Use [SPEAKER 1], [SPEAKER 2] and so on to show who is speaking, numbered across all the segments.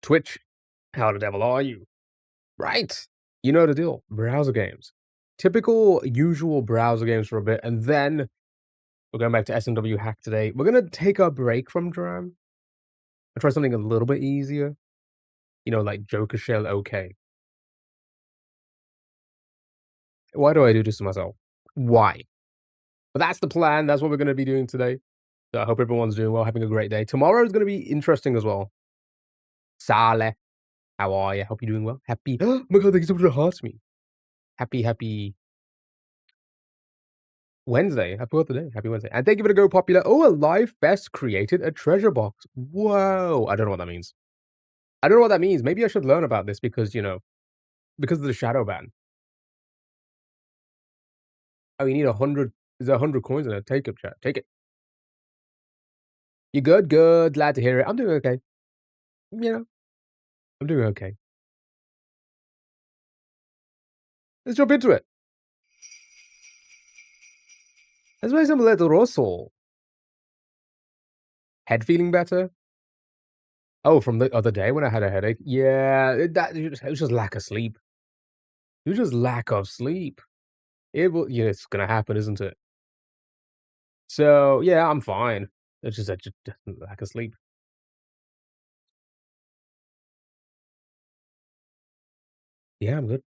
[SPEAKER 1] Twitch, how the devil are you? Right. You know the deal. Browser games. Typical, usual browser games for a bit, and then we're going back to SMW Hack today. We're going to take a break from Dram and try something a little bit easier. You know, like JokerShellOK. Why do I do this to myself? Why? But that's the plan. That's what we're going to be doing today. So I hope everyone's doing well, having a great day. Tomorrow is going to be interesting as well. Saleh, how are you? Hope you're doing well. Happy. Oh my god, thank you so much for the hearts me. Happy Wednesday. Happy birthday. Happy Wednesday. And thank you for the Go Popular. Oh, a live fest created a treasure box. Whoa. I don't know what that means. I don't know what that means. Maybe I should learn about this because, because of the shadow ban. Oh, you need 100. There's 100 coins in it. Take it, chat. Take it. You good? Good. Glad to hear it. I'm doing okay. I'm doing okay. Let's jump into it. Let's make some little Russell. Head feeling better? Oh, from the other day when I had a headache? Yeah, it was just lack of sleep. It was just lack of sleep. It's gonna happen, isn't it? So, yeah, I'm fine. It's just lack of sleep. Yeah, I'm good.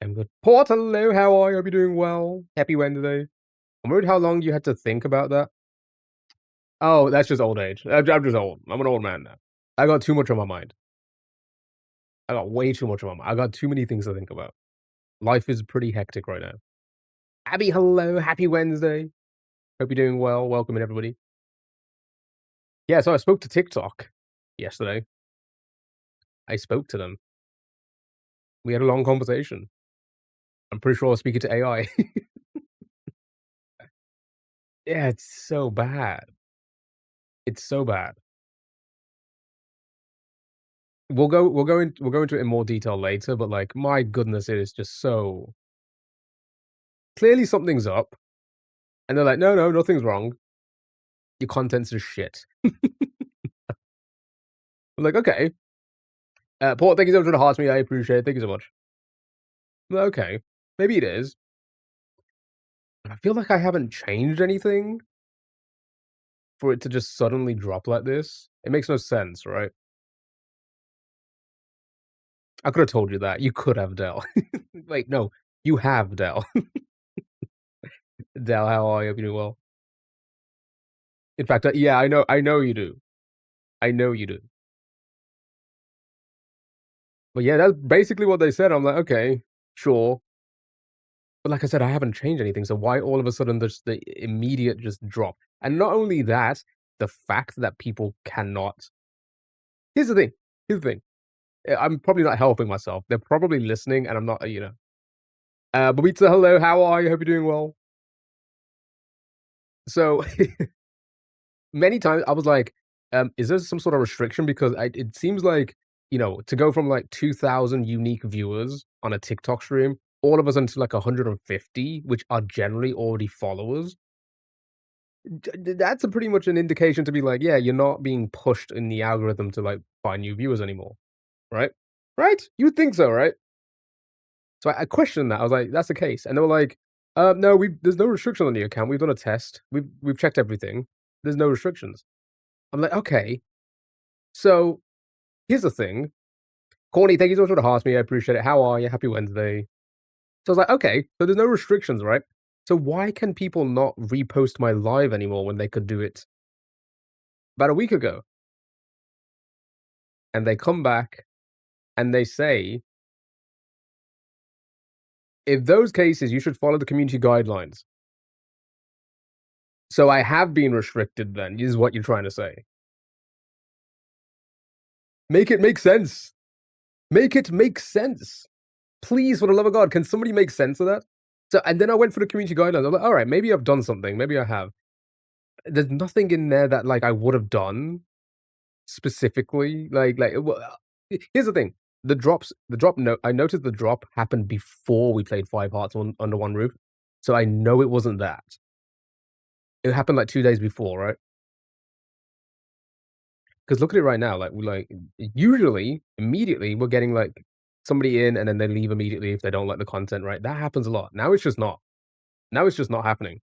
[SPEAKER 1] I'm good. Port, hello, how are you? Hope you're doing well. Happy Wednesday. I'm worried how long you had to think about that. Oh, that's just old age. I'm just old. I'm an old man now. I got too much on my mind. I got way too much on my mind. I got too many things to think about. Life is pretty hectic right now. Abby, hello. Happy Wednesday. Hope you're doing well. Welcome in, everybody. Yeah, so I spoke to TikTok yesterday. I spoke to them. We had a long conversation. I'm pretty sure I was speaking to AI. Yeah, it's so bad. It's so bad. We'll go into it in more detail later, but, like, my goodness, it is just so clearly something's up, and they're like, "No, no, nothing's wrong. Your content's just shit." I'm like, "Okay." Paul, thank you so much for the hearts me, I appreciate it. Thank you so much. I'm like, "Okay, maybe it is." But I feel like I haven't changed anything for it to just suddenly drop like this. It makes no sense, right? I could have told you that. You could have, Dell. Wait, no, you have, Dell. Dell, how are you? Hope you're doing well. In fact, yeah, I know you do. I know you do. But yeah, that's basically what they said. I'm like, "Okay, sure." But like I said, I haven't changed anything, so why all of a sudden there's the immediate just drop? And not only that, the fact that people cannot here's the thing, here's the thing. I'm probably not helping myself. They're probably listening and I'm not, Babita, hello, how are you? Hope you're doing well. So, many times I was like, is there some sort of restriction? Because it seems like, to go from like 2,000 unique viewers on a TikTok stream, all of a sudden to like 150, which are generally already followers. That's a pretty much an indication to be like, yeah, you're not being pushed in the algorithm to like find new viewers anymore, right? Right? You would think so, right? So I questioned that. I was like, that's the case, and they were like, no, there's no restriction on the account. We've done a test. We've checked everything. There's no restrictions. I'm like, okay. So here's the thing, Corny. Thank you so much for the hearts, me. I appreciate it. How are you? Happy Wednesday. So I was like, okay, so there's no restrictions, right? So why can people not repost my live anymore when they could do it about a week ago? And they come back and they say, "In those cases, you should follow the community guidelines." So I have been restricted then, is what you're trying to say. Make it make sense. Make it make sense. Please, for the love of God, can somebody make sense of that? So and then I went for the community guidelines. I'm like, "Alright, maybe I've done something. Maybe I have." There's nothing in there that, like, I would have done specifically. Here's the thing. The drop no I noticed the drop happened before we played Five Hearts Under One Roof, so I know it wasn't that. It happened, like, 2 days before, right? 'Cause look at it right now, like, usually, immediately, we're getting, like, somebody in and then they leave immediately if they don't like the content, right? That happens a lot. Now it's just not. Now it's just not happening.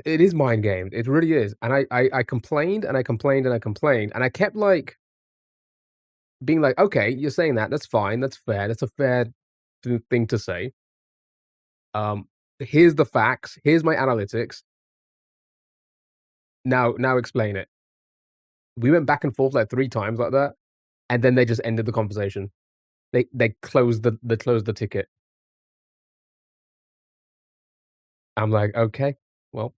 [SPEAKER 1] It is mind gamed, it really is, and I complained, and I complained, and I complained, and I kept, like, being like, "Okay, you're saying that, that's fine, that's fair, that's a fair thing to say. Um, here's the facts, here's my analytics, now explain it." We went back and forth, like, 3 times like that, and then they just ended the conversation. They closed the ticket. I'm like, "Okay, well,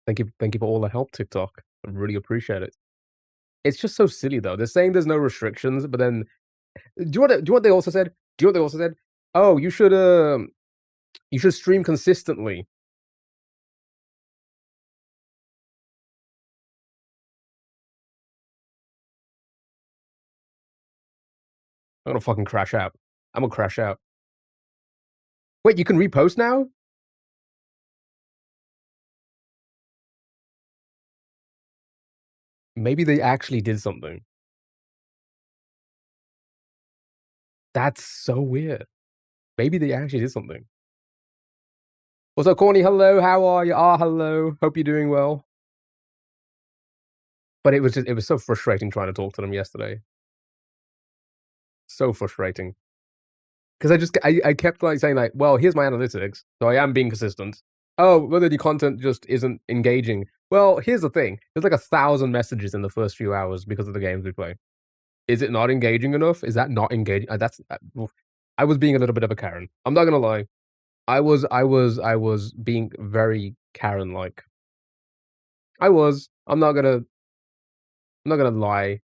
[SPEAKER 1] thank you for all the help, TikTok. I really appreciate it." It's just so silly, though. They're saying there's no restrictions, but then do you know what they also said? Do you know what they also said? "Oh, you should stream consistently." I'm gonna fucking crash out. I'm gonna crash out. Wait, you can repost now? Maybe they actually did something. That's so weird. Maybe they actually did something. What's up, Corny? Hello, how are you? Ah, hello. Hope you're doing well. But it was so frustrating trying to talk to them yesterday. So frustrating. 'Cause I kept, like, saying, like, "Well, here's my analytics, so I am being consistent." "Oh, whether the content just isn't engaging." Well, here's the thing, there's, like, 1,000 messages in the first few hours because of the games we play. Is it not engaging enough? Is that not engaging? That's oof. I was being a little bit of a Karen. I'm not gonna lie. I was being very Karen-like. I was. I'm not gonna lie.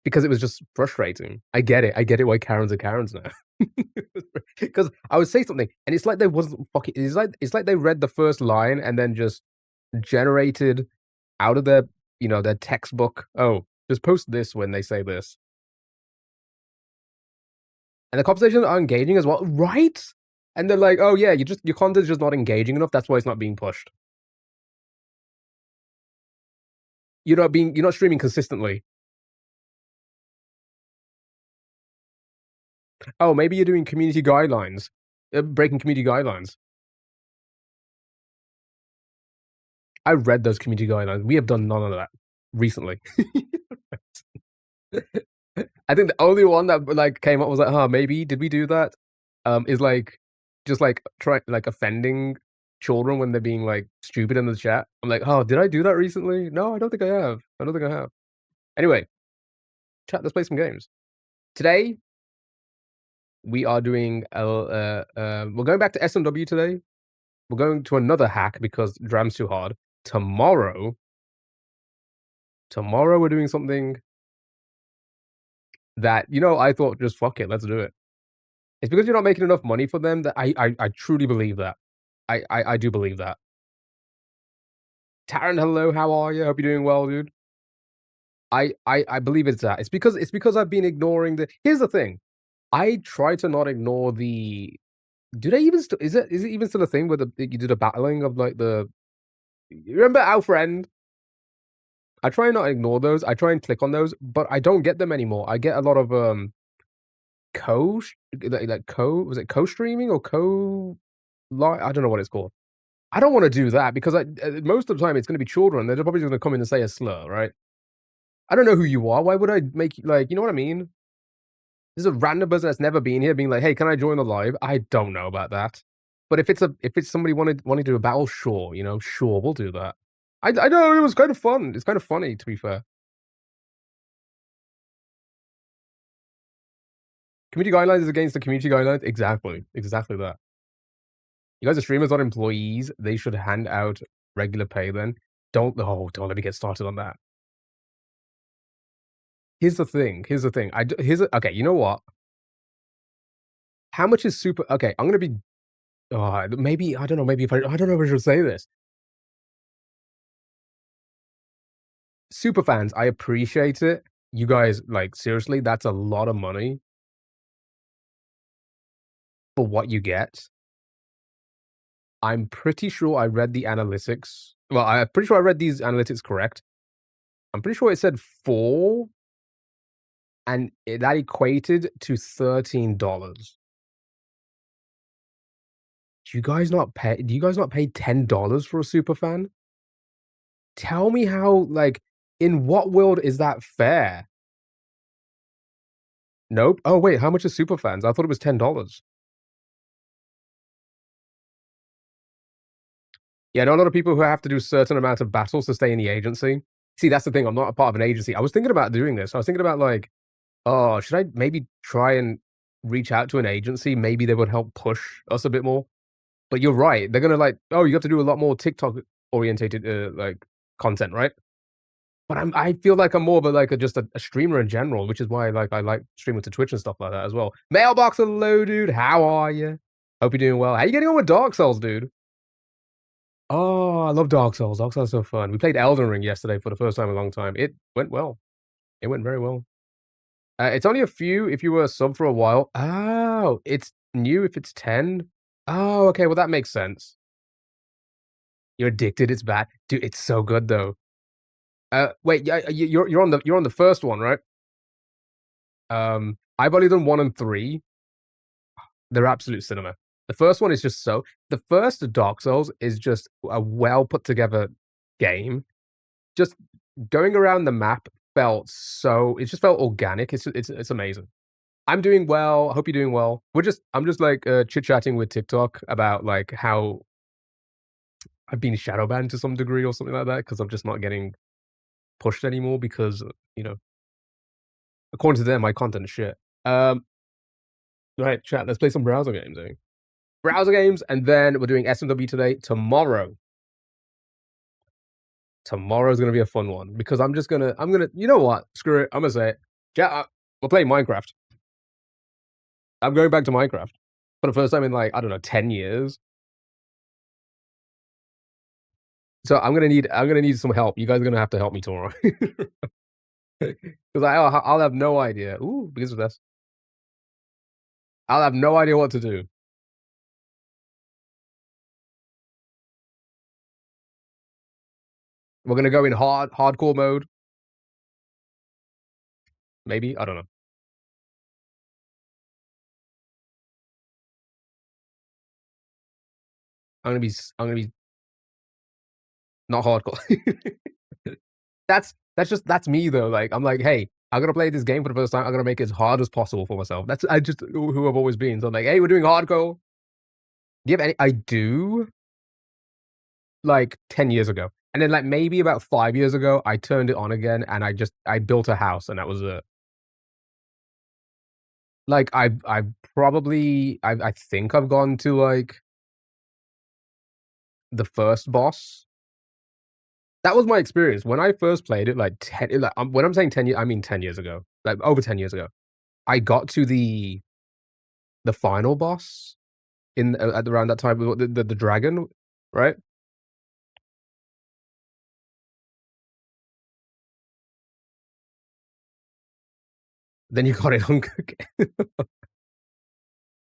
[SPEAKER 1] Because it was just frustrating. I get it. I get it why Karens are Karens now. Because I would say something, and it's like they wasn't fucking it's like they read the first line and then just generated out of their, their textbook, "Oh, just post this when they say this." And the conversations are engaging as well, right? And they're like, "Oh, yeah, your content's just not engaging enough, that's why it's not being pushed. You're not streaming consistently. Oh, maybe you're doing community guidelines, breaking community guidelines." I read those community guidelines. We have done none of that recently. I think the only one that, like, came up was like, "Huh, maybe did we do that?" Is like just like offending children when they're being like stupid in the chat. I'm like, "Oh, did I do that recently? No, I don't think I have. I don't think I have." Anyway, chat. Let's play some games. Today we are doing. We're going back to SMW today. We're going to another hack because Dram's too hard. Tomorrow, tomorrow we're doing something that, I thought just fuck it, let's do it. It's because you're not making enough money for them that I truly believe that. I do believe that. Taryn, hello, how are you? Hope you're doing well, dude. I believe it's that. It's because I've been ignoring the here's the thing. I try to not ignore the do they even still is it even still a thing where you do the battling of like the you remember our friend? I try and not ignore those. I try and click on those, but I don't get them anymore. I get a lot of co like co was it co-streaming or co li I don't know what it's called. I don't wanna do that because most of the time it's gonna be children, they're probably just gonna come in and say a slur, right? I don't know who you are, why would I make you like, you know what I mean? There's a random person that's never been here being like, "Hey, can I join the live?" I don't know about that. But if it's somebody wanting to do a battle, sure, sure, we'll do that. I know, it was kind of fun. It's kind of funny, to be fair. Community guidelines is against the community guidelines. Exactly. Exactly that. You guys are streamers, not employees. They should hand out regular pay then. Don't let me get started on that. Here's the thing. Okay, you know what? How much is super okay, I'm gonna be maybe I don't know, maybe if I don't know if I should say this. Super fans, I appreciate it. You guys, like, seriously, that's a lot of money for what you get. I'm pretty sure I read the analytics Well, I'm pretty sure I read these analytics correct. I'm pretty sure it said 4, and that equated to $13. Do you guys not pay $10 for a super fan? Tell me how, like, in what world is that fair? Nope. Oh, wait, how much is super fans? I thought it was $10. Yeah, I know a lot of people who have to do a certain amount of battles to stay in the agency. See, that's the thing, I'm not a part of an agency. I was thinking about doing this. I was thinking about, like, "Oh, should I maybe try and reach out to an agency? Maybe they would help push us a bit more." But you're right, they're gonna like, "Oh, you have to do a lot more TikTok orientated, like, content, right?" But I feel like I'm more of a, like, just a streamer in general, which is why, like, I like streaming to Twitch and stuff like that as well. Mailbox, hello, dude. How are you? Hope you're doing well. How you getting on with Dark Souls, dude? Oh, I love Dark Souls. Dark Souls is so fun. We played Elden Ring yesterday for the first time in a long time. It went well. It went very well. It's only a few if you were a sub for a while. Oh, it's new if it's 10? Oh, okay, well, that makes sense. You're addicted, it's bad. Dude, it's so good, though. Wait, yeah, you're on the first one, right? I've only done 1 and 3. They're absolute cinema. The first one is just so the first Dark Souls is just a well put together game. Just going around the map felt so it just felt organic. It's amazing. I'm doing well. I hope you're doing well. I'm just like chit-chatting with TikTok about like how I've been shadow banned to some degree or something like that because I'm just not getting pushed anymore because you know, according to them, my content is shit. Right, chat. Let's play some browser games. Eh? Browser games, and then we're doing SMW today. Tomorrow's gonna be a fun one because I'm gonna you know what? Screw it. I'm gonna say it. Chat. We're playing Minecraft. I'm going back to Minecraft for the first time in like I don't know 10 years. So I'm gonna need some help. You guys are gonna have to help me tomorrow because I'll have no idea. Ooh, because of this, I'll have no idea what to do. We're gonna go in hardcore mode. Maybe I don't know. I'm gonna be not hardcore. That's me though. Like I'm like, hey, I'm gonna play this game for the first time. I'm gonna make it as hard as possible for myself. That's I just who I've always been. So I'm like, hey, we're doing hardcore. Do you have any? I do. Like 10 years ago. And then, like, maybe about 5 years ago, I turned it on again, and I built a house, and that was it. Like, I've probably I think I've gone to, like, the first boss. That was my experience. When I first played it, like, 10 like, when I'm saying 10 years, I mean 10 years ago, like, over 10 years ago. I got to the final boss at around that time, the dragon, right? Then you got it on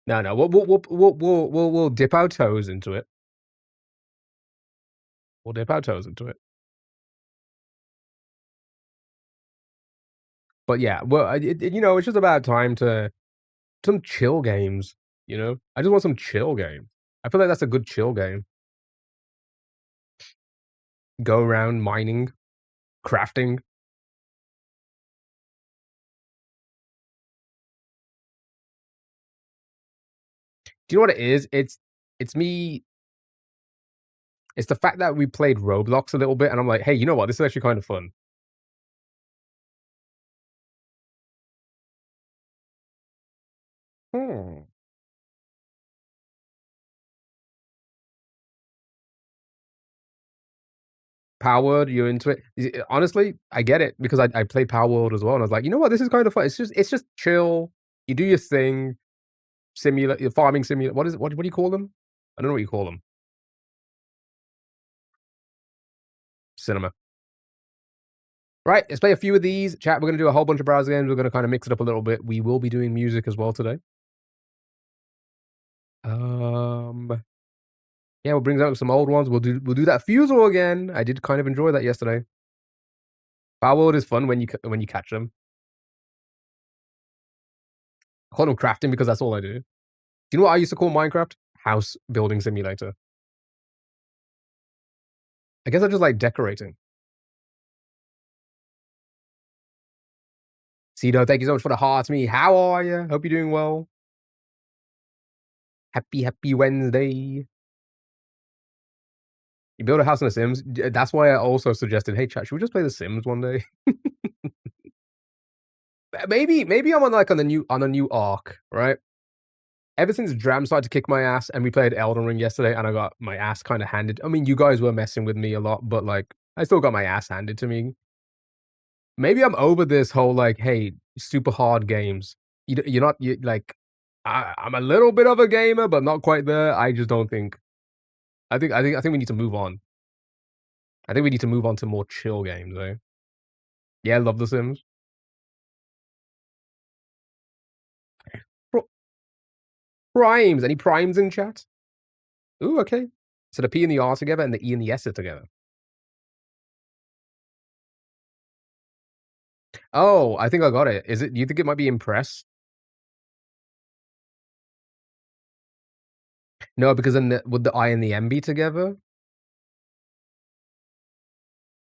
[SPEAKER 1] No, no, we'll dip our toes into it. We'll dip our toes into it. But yeah, well, you know, it's just about time to some chill games, you know? I just want some chill games. I feel like that's a good chill game. Go around mining, crafting. Do you know what it is? It's me it's the fact that we played Roblox a little bit, and I'm like, "Hey, you know what? This is actually kind of fun." Hmm. Power Word, you're into it. Honestly, I get it because I played Power World as well, and I was like, "You know what? This is kind of fun." It's just chill. You do your thing. Simulate your farming simulate. What is it? What do you call them? I don't know what you call them. Cinema. Right, let's play a few of these. Chat, we're gonna do a whole bunch of browser games. We're gonna kinda mix it up a little bit. We will be doing music as well today. Um, Yeah, we'll bring out some old ones. We'll do that Fusel again. I did kind of enjoy that yesterday. Power World is fun when you catch them. I call them crafting because that's all I do. Do you know what I used to call Minecraft? House building simulator. I guess I just like decorating. Cedo, thank you so much for the heart to me. How are you? Hope you're doing well. Happy Wednesday. You build a house in The Sims. That's why I also suggested, hey chat, should we just play The Sims one day? Maybe I'm on a new arc, right? Ever since Dram started to kick my ass, and we played Elden Ring yesterday, and I got my ass kind of handed. I mean, you guys were messing with me a lot, but like, I still got my ass handed to me. Maybe I'm over this whole like, hey, super hard games. You're not you like. I'm a little bit of a gamer, but not quite there. I just don't think. I think we need to move on. I think we need to move on to more chill games, eh? Yeah, I love The Sims. Primes. Any primes in chat? Ooh, okay. So the P and the R together and the E and the S are together. Oh, I think I got it. Is it? Do you think it might be impress? No, because then would the I and the M be together?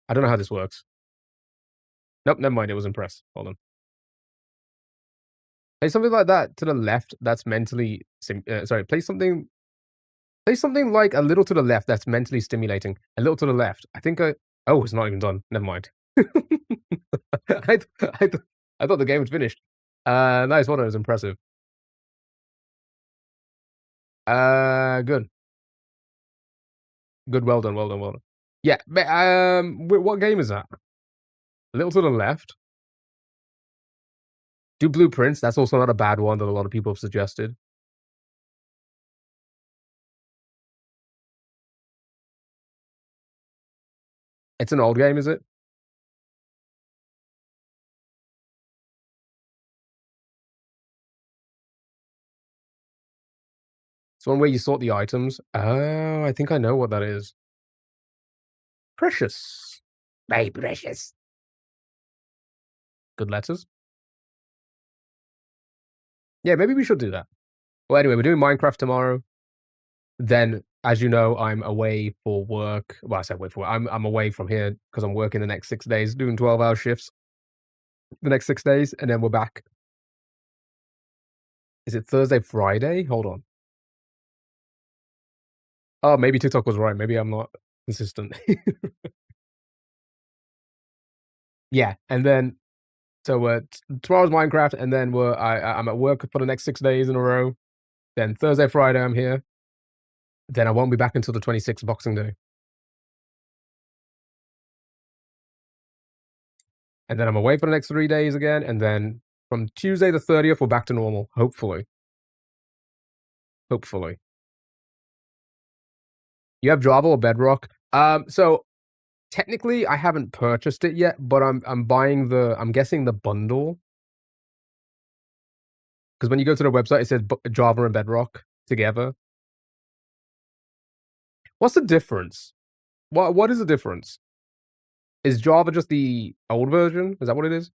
[SPEAKER 1] I don't know how this works. Nope, never mind. It was impress. Hold on. Play something like that to the left. That's mentally. Sorry. Play something like a little to the left. That's mentally stimulating. A little to the left. I think I. Oh, it's not even done. Never mind. I, th- I, th- I thought the game was finished. Nice one. It was impressive. Good. Good. Well done. Well done. Well done. Yeah. But, what game is that? A little to the left. Do blueprints. That's also not a bad one that a lot of people have suggested. It's an old game, is it? It's one where you sort the items. Oh, I think I know what that is. Precious. Very precious. Good letters. Yeah, maybe we should do that. Well, anyway, we're doing Minecraft tomorrow. Then, as you know, I'm away for work. Well, I said away for work. I'm away from here because I'm working the next 6 days, doing 12-hour shifts the next 6 days, and then we're back. Is it Thursday, Friday? Hold on. Oh, maybe TikTok was right. Maybe I'm not consistent. Yeah, and then so tomorrow's Minecraft, and then I'm at work for the next 6 days in a row. Then Thursday, Friday, I'm here. Then I won't be back until the 26th, Boxing Day. And then I'm away for the next 3 days again, and then from Tuesday the 30th, we're back to normal, hopefully. Hopefully. You have Java or Bedrock? So technically, I haven't purchased it yet, but I'm buying I'm guessing the bundle. Because when you go to the website, it says Java and Bedrock together. What's the difference? What is the difference? Is Java just the old version? Is that what it is?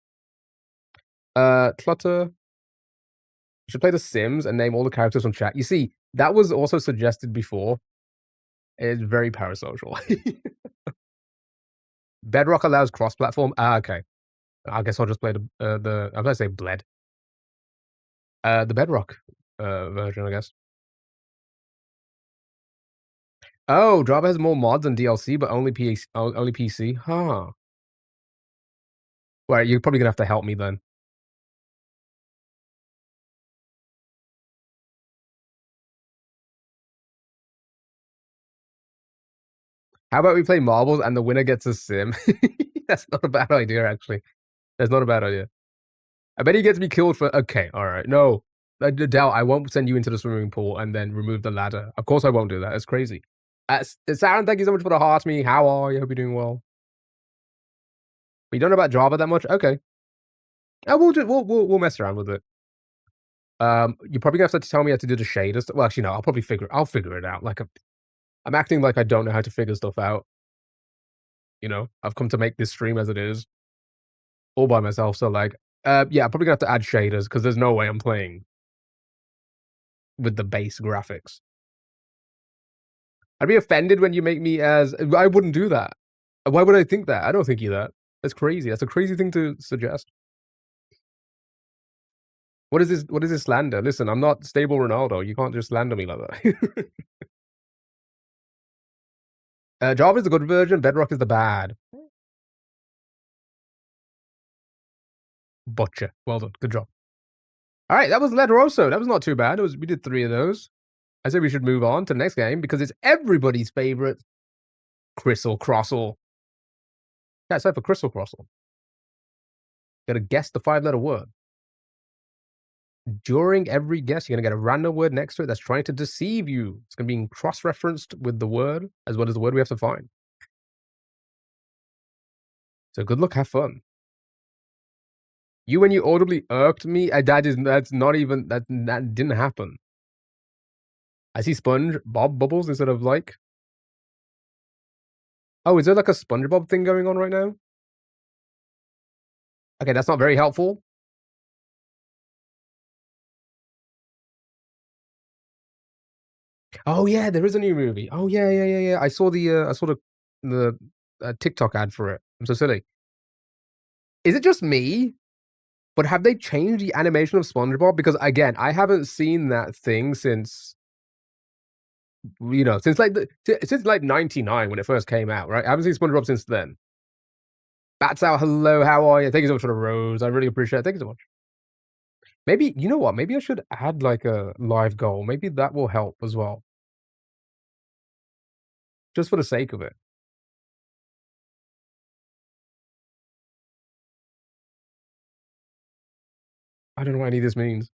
[SPEAKER 1] Clutter. You should play The Sims and name all the characters from chat. You see, that was also suggested before. It's very parasocial. Bedrock allows cross-platform. Ah, okay. I guess I'll just play I'm gonna say Bled. The Bedrock version, I guess. Oh, Java has more mods and DLC, but only PC. Huh. Right, you're probably gonna have to help me then. How about we play marbles and the winner gets a sim? That's not a bad idea, actually. That's not a bad idea. I bet he gets me killed for. Okay, all right. No, Dell, I won't send you into the swimming pool and then remove the ladder. Of course, I won't do that. It's crazy. Saren, thank you so much for the heart. Me, how are you? Hope you're doing well. But you don't know about Java that much? Okay. We'll mess around with it. You're probably gonna have to tell me how to do the shaders. Well, actually, no. I'll figure it out. I'm acting like I don't know how to figure stuff out, you know? I've come to make this stream as it is, all by myself, so, like, yeah, I'm probably gonna have to add shaders because there's no way I'm playing with the base graphics. I'd be offended when you make me as I wouldn't do that. Why would I think that? I don't think you that. That's crazy. That's a crazy thing to suggest. What is this slander? Listen, I'm not stable Ronaldo. You can't just slander me like that. Java is the good version, Bedrock is the bad. Butcher. Well done. Good job. Alright, that was Lederoso. That was not too bad. We did 3 of those. I say we should move on to the next game because it's everybody's favorite. Crystal Crossle. Yeah, it's time for Crystal Crossle. Gotta guess the 5-letter word. During every guess, you're gonna get a random word next to it that's trying to deceive you. It's gonna be cross-referenced with the word as well as the word we have to find. So good luck, have fun. You when you audibly irked me, that's not even that didn't happen. I see SpongeBob bubbles instead of like. Oh, is there like a SpongeBob thing going on right now? Okay, that's not very helpful. Oh yeah, there is a new movie. Oh yeah. I saw the TikTok ad for it. I'm so silly. Is it just me? But have they changed the animation of SpongeBob? Because again, I haven't seen that thing since since like '99 when it first came out, right? I haven't seen SpongeBob since then. Bats out, hello, how are you? Thank you so much for the rose. I really appreciate it. Thank you so much. Maybe you know what? Maybe I should add like a live goal. Maybe that will help as well. Just for the sake of it. I don't know what any of this means.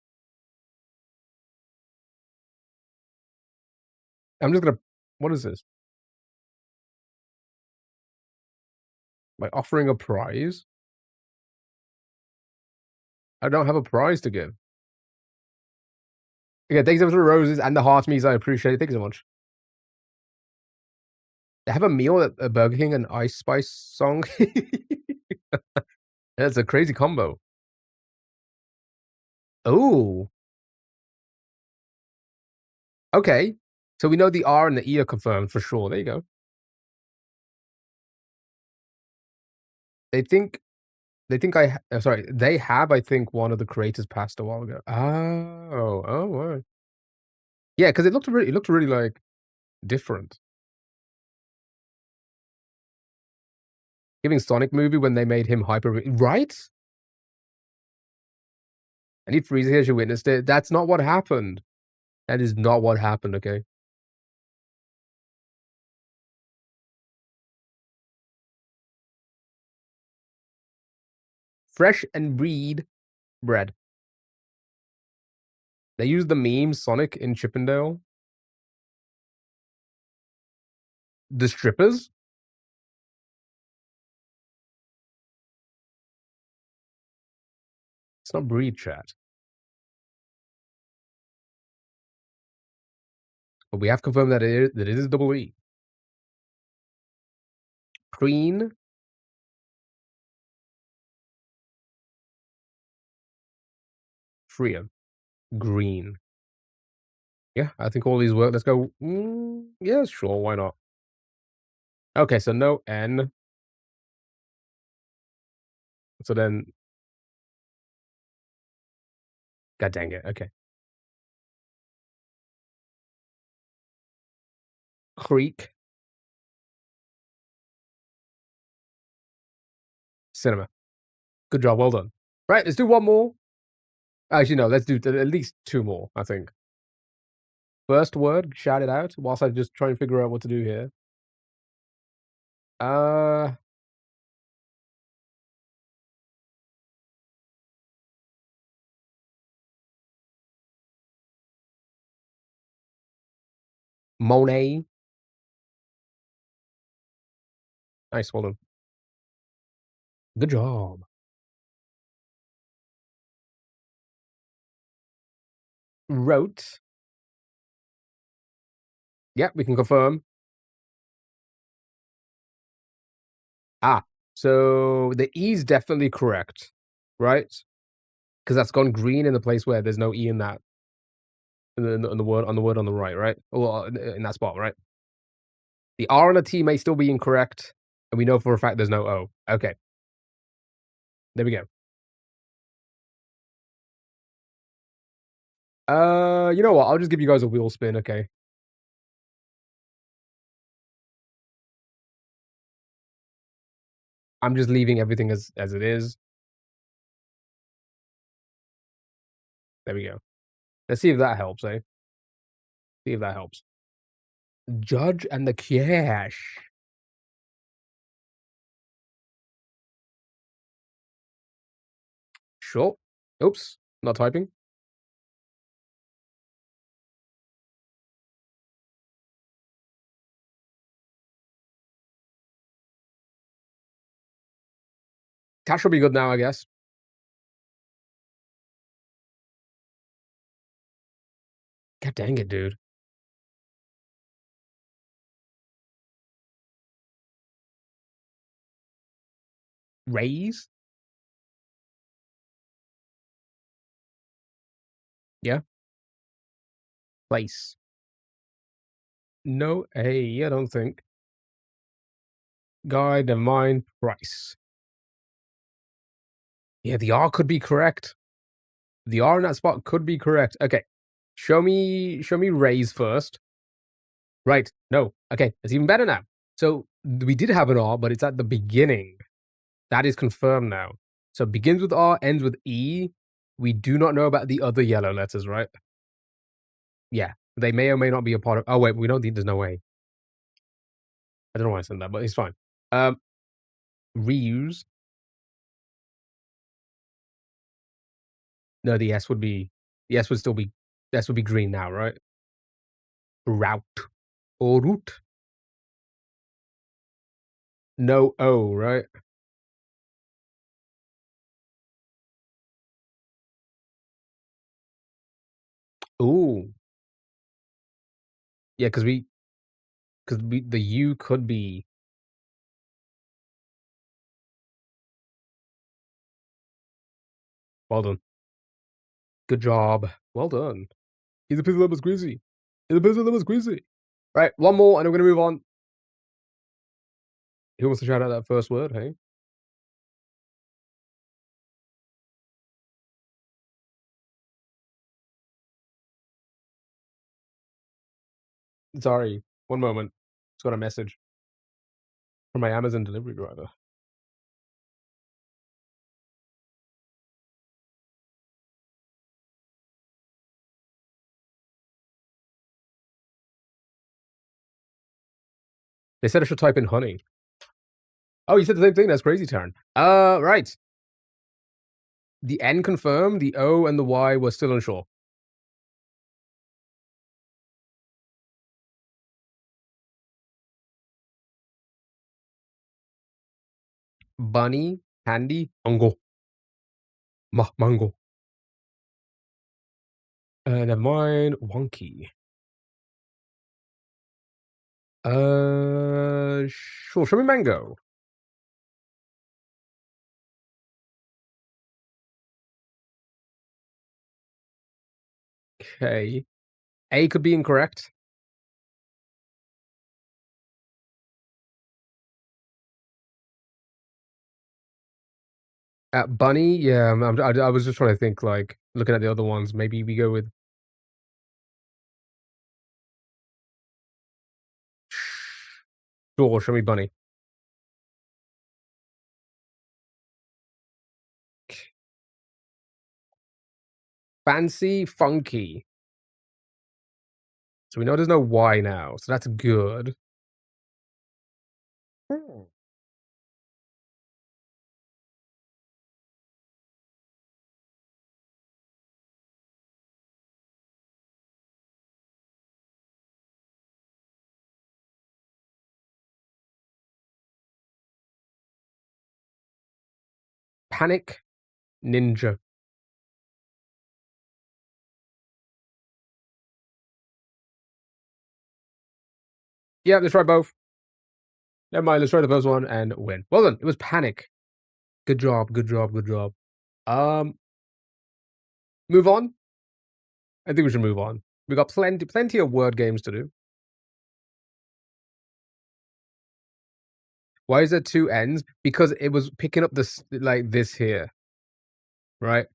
[SPEAKER 1] I'm just gonna what is this? Like offering a prize? I don't have a prize to give. Okay, thanks so much for the roses and the heart me's. I appreciate it. Thank you so much. They have a meal at Burger King, an Ice Spice song. That's a crazy combo. Oh, okay. So we know the R and the E are confirmed for sure. There you go. They think sorry, they have, I think, one of the creators passed a while ago. Oh, wow. Yeah, because it looked really, like, different. Giving Sonic movie when they made him hyper right? I need Frieza here, she witnessed it. That's not what happened. That is not what happened, okay? Fresh and breed bread. They used the meme Sonic in Chippendale. The strippers? It's not breed, chat. But we have confirmed that it is double E. Green. Freer. Green. Yeah, I think all these work. Let's go. Yeah, sure, why not? Okay, so no N. So then god dang it, okay. Creek. Cinema. Good job, well done. Right, let's do one more. Actually, no, let's do at least 2 more, I think. First word, shout it out whilst I just try and figure out what to do here. Uh Monet. Nice, well done. Good job. Wrote. Yeah, we can confirm. So the E's definitely correct, right? Because that's gone green in the place where there's no E in that in the word on the right, right? Or in that spot, right? The R and the T may still be incorrect, and we know for a fact there's no O. Okay, there we go. You know what? I'll just give you guys a wheel spin, okay? I'm just leaving everything as it is. There we go. Let's see if that helps, eh? See if that helps. Judge and the cash. Sure. Oops, not typing. Cash will be good now, I guess. God dang it, dude. Raise? Yeah. Place. No A, I don't think. Guide and mine price. Yeah, the R could be correct. The R in that spot could be correct. Okay. Show me raise first. Right. No. Okay, it's even better now. So we did have an R, but it's at the beginning. That is confirmed now. So it begins with R, ends with E. We do not know about the other yellow letters, right? Yeah. They may or may not be a part of. Oh wait, we don't think there's no way. I don't know why I said that, but it's fine. Um Reuse. No, the S would still be the S would be green now, right? Route or route. No O, right? Ooh. Yeah, because we the U could be well done. Good job. Well done. He's a pizza that was greasy. He's a pizza that was greasy. Right, one more, and we're gonna move on. Who wants to shout out that first word, hey? Sorry, one moment. Just got a message from my Amazon delivery driver. They said I should type in honey. Oh, you said the same thing? That's crazy, Taryn. Right. The N confirmed, the O and the Y were still unsure. Bunny, handy, mango. Mango. Never mind, wonky. Sure, show me mango. Okay. A could be incorrect. Bunny, yeah, I was just trying to think, like, looking at the other ones, maybe we go with sure, show me bunny. Fancy, funky. So we know there's no Y now, so that's good. Hmm. Panic, ninja. Yeah, let's try both. Never mind, let's try the first one and win. Well done, it was panic. Good job, good job, good job. Um, move on? I think we should move on. We got plenty of word games to do. Why is there 2 N's? Because it was picking up this like this here, right?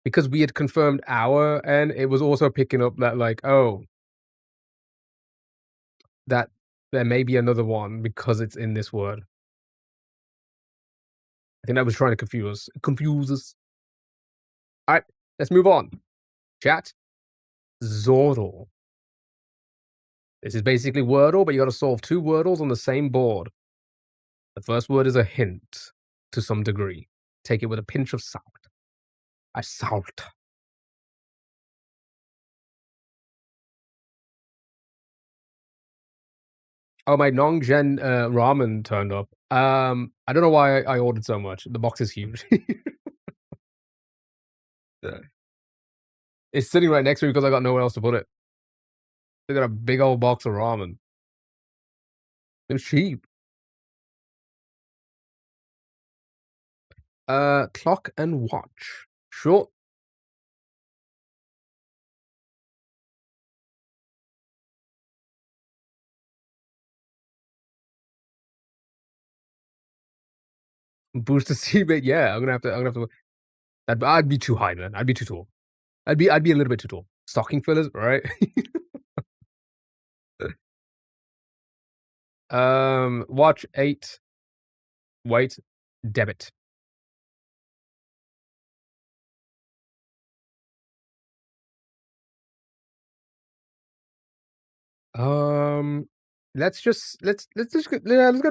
[SPEAKER 1] Because we had confirmed our N, it was also picking up that like, oh, that there may be another one because it's in this word. I think that was trying to confuse us. Alright, let's move on. Chat. Zordle. This is basically Wordle, but you gotta solve 2 Wordles on the same board. The first word is a hint to some degree. Take it with a pinch of salt. Salt. Oh, my Nongjen ramen turned up. I don't know why I ordered so much. The box is huge. Yeah. It's sitting right next to me because I got nowhere else to put it. They got a big old box of ramen. They're cheap. Clock and watch. Sure. Booster seabait. Yeah, I'm gonna have to. I'd be too high, man. I'd be too tall. I'd be a little bit too tall. Stocking fillers, right? Watch 8. Wait. Debit. Um, let's go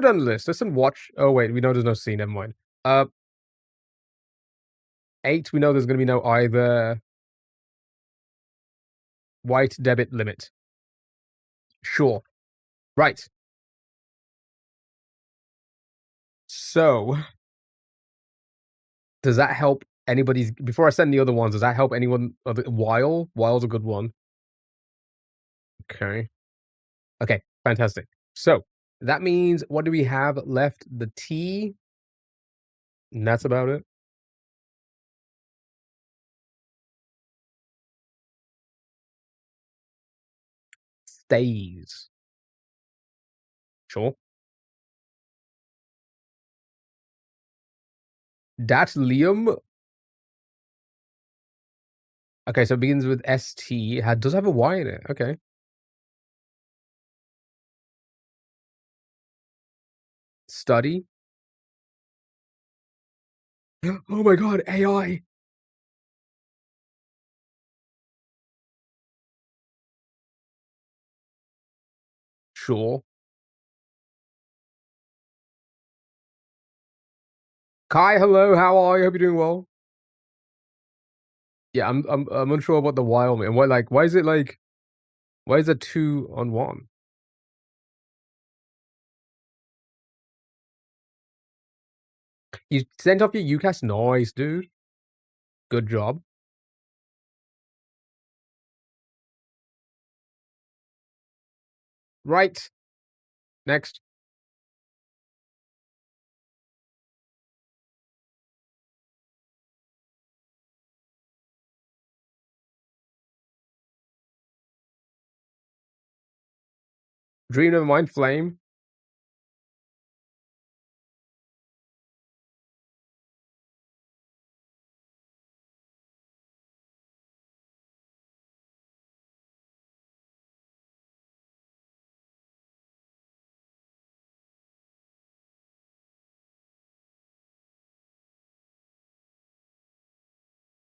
[SPEAKER 1] down the list. Let's watch. Oh wait, we know there's no C. Never mind. Uh, 8. We know there's gonna be no either. White debit limit. Sure. Right. So, does that help anybody's? Before I send the other ones, does that help anyone? While? While's a good one. Okay. Okay, fantastic. So, that means what do we have left? The T, and that's about it. Stays. Sure. That's Liam. Okay, so it begins with ST. Does have a Y in it. Okay. Study. Oh my god, AI. Sure. Kai, hello, how are you? Hope you're doing well. Yeah, I'm unsure about the Y on it. And why is it like why is it 2 on 1? You sent off your UCAS? Nice, dude. Good job. Right. Next. Dream, never mind. Flame.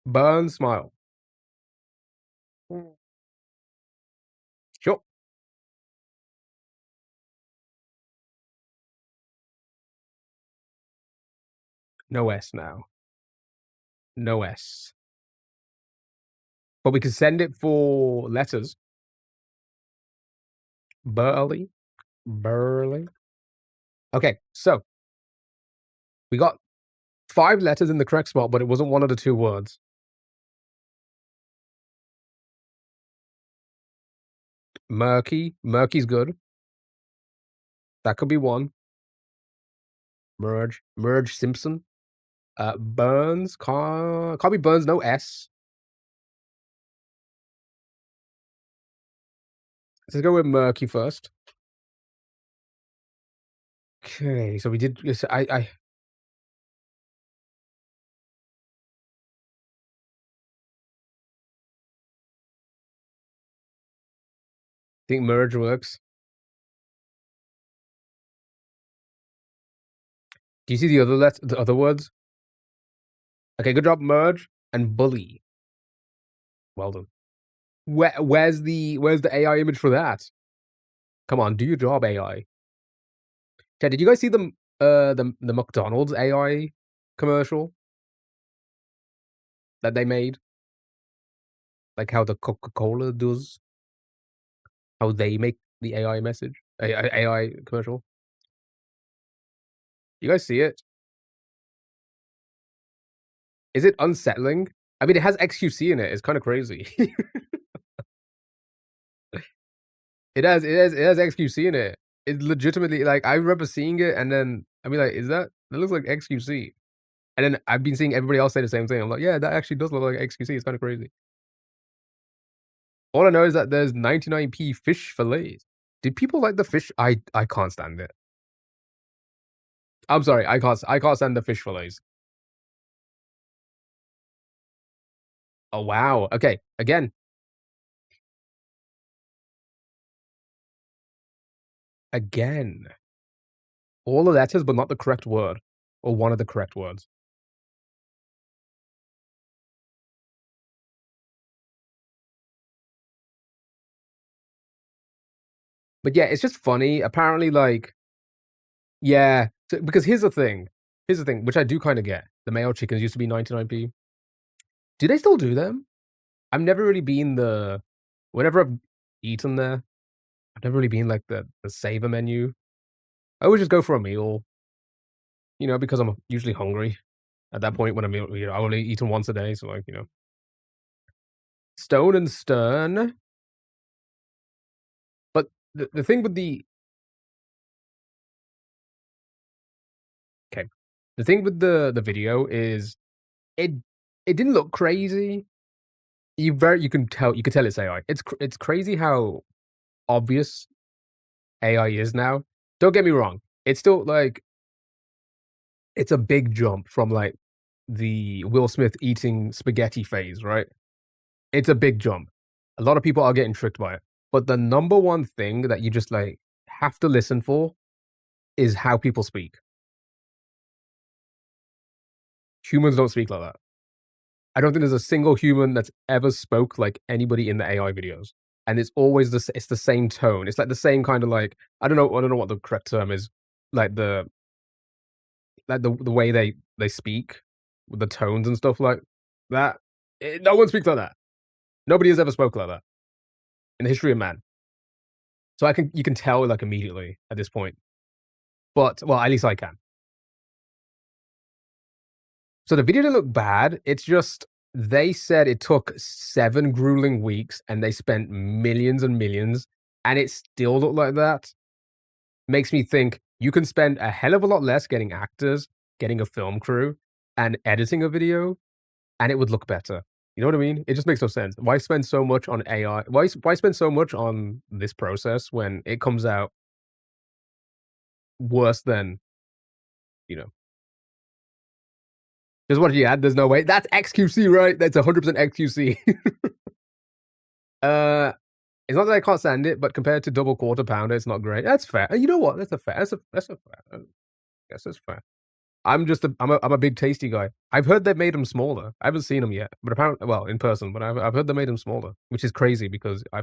[SPEAKER 1] Burn, smile. Sure. No S now. No S. But we can send it for letters. Burly. Burly. Okay, so we got 5 letters in the correct spot, but it wasn't one of the 2 words. Murky. Murky's good. That could be one. Merge Simpson. Burns, can't be Burns, no S. Let's go with Murky first. Okay, so we did. Yes, I think merge works. Do you see the other words? Okay, good job. Merge and bully. Well done. Where's the AI image for that? Come on, do your job, AI. Okay, did you guys see the McDonald's AI commercial that they made? Like how the Coca-Cola does, how they make the AI message, AI commercial. You guys see it? Is it unsettling? I mean, it has XQC in it. It's kind of crazy. It has XQC in it. It legitimately, like, I remember seeing it, and then I mean, like, that looks like XQC? And then I've been seeing everybody else say the same thing. I'm like, yeah, that actually does look like XQC. It's kind of crazy. All I know is that there's 99p fish fillets. Do people like the fish? I can't stand it. I'm sorry, I can't stand the fish fillets. Oh wow. Okay, again. All the letters, but not the correct word, or one of the correct words. But yeah, it's just funny. Apparently, like, yeah, because here's the thing, which I do kind of get. The mayo chickens used to be 99p. Do they still do them? I've never really been the whenever I've eaten there, I've never really been like the saver menu. I always just go for a meal, because I'm usually hungry at that point when I'm, I only eat them once a day, so like, Stone and Stern. But the thing with the okay, the thing with the video is it it didn't look crazy. You can tell it's AI. It's crazy how obvious AI is now. Don't get me wrong. It's still like it's a big jump from like the Will Smith eating spaghetti phase, right? It's a big jump. A lot of people are getting tricked by it. But the number one thing that you just like have to listen for is how people speak. Humans don't speak like that. I don't think there's a single human that's ever spoke like anybody in the AI videos. And it's always it's the same tone. It's like the same kind of like I don't know what the correct term is. Like the way they speak with the tones and stuff like that. No one speaks like that. Nobody has ever spoke like that in the history of man. So you can tell like immediately at this point. But well, at least I can. So the video didn't look bad. It's just they said it took 7 grueling weeks and they spent millions and millions, and it still looked like that. Makes me think you can spend a hell of a lot less getting actors, getting a film crew, and editing a video, and it would look better. You know what I mean? It just makes no sense. Why spend so much on AI? Why spend so much on this process when it comes out worse than, you know? Just what did you add? There's no way. That's XQC, right? That's 100% XQC. uh, it's not that I can't stand it, but compared to double quarter pounder, it's not great. That's fair. You know what? That's a fair. Yes, that's fair. I'm a big tasty guy. I've heard they made them smaller. I haven't seen them yet, but apparently, well, in person. But I've heard they made them smaller, which is crazy because I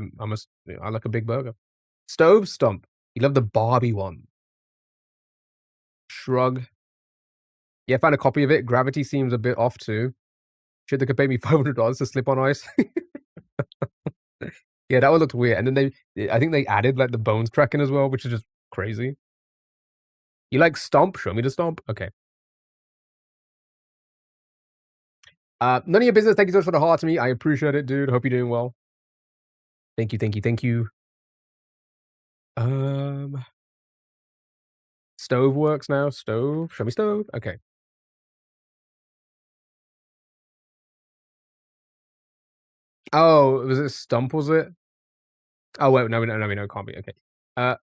[SPEAKER 1] like a big burger. Stove Stump. You love the Barbie one. Shrug. Yeah, found a copy of it. Gravity seems a bit off too. Shit, they could pay me $500 to slip on ice. Yeah, that one looked weird. And then I think they added like the bones cracking as well, which is just crazy. You like Stomp? Show me the Stomp. Okay. None of your business. Thank you so much for the heart to me. I appreciate it, dude. Hope you're doing well. Thank you, thank you, thank you. Um, Stove works now. Stove. Show me stove. Okay. Oh, was it stump, was it? Oh, wait, no, no, no, no, it can't be. Okay. Uh,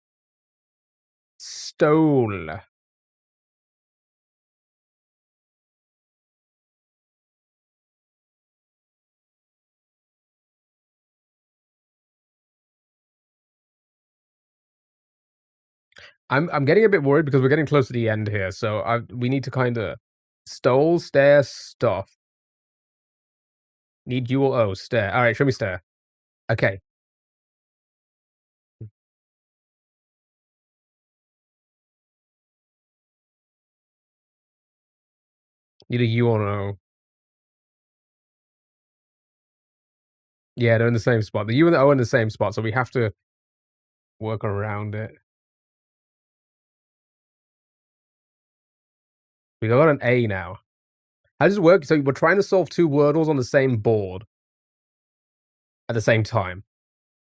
[SPEAKER 1] stole. I'm getting a bit worried because we're getting close to the end here, so we need to kinda stole, stare, stuff. Need you or oh, stare. Alright, show me stare. Okay. Need a you or an O. Yeah, they're in the same spot. The U and the O are in the same spot, so we have to work around it. We got an A now. How does it work? So we're trying to solve 2 wordles on the same board at the same time.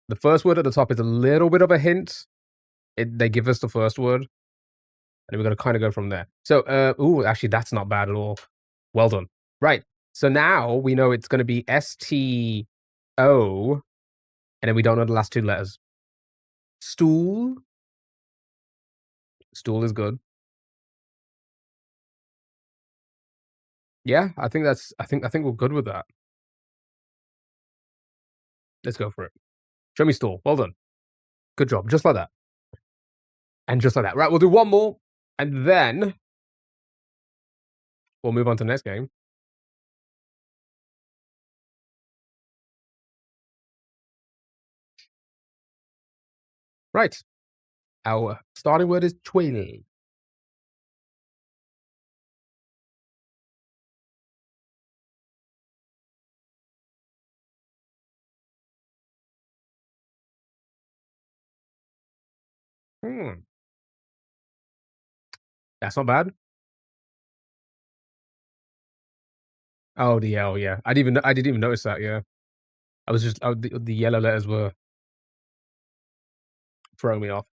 [SPEAKER 1] The first word at the top is a little bit of a hint. They give us the first word, and then we gotta kinda go from there. So, ooh, actually, that's not bad at all. Well done. Right. So now we know it's gonna be STO, and then we don't know the last 2 letters. Stool. Stool is good. Yeah, I think we're good with that. Let's go for it. Show me stool. Well done. Good job. Just like that. And just like that. Right, we'll do one more, and then we'll move on to the next game. Right. Our starting word is twilly. Hmm. That's not bad. Oh, the L, yeah. I didn't even notice that, yeah. I was just the yellow letters were throwing me off.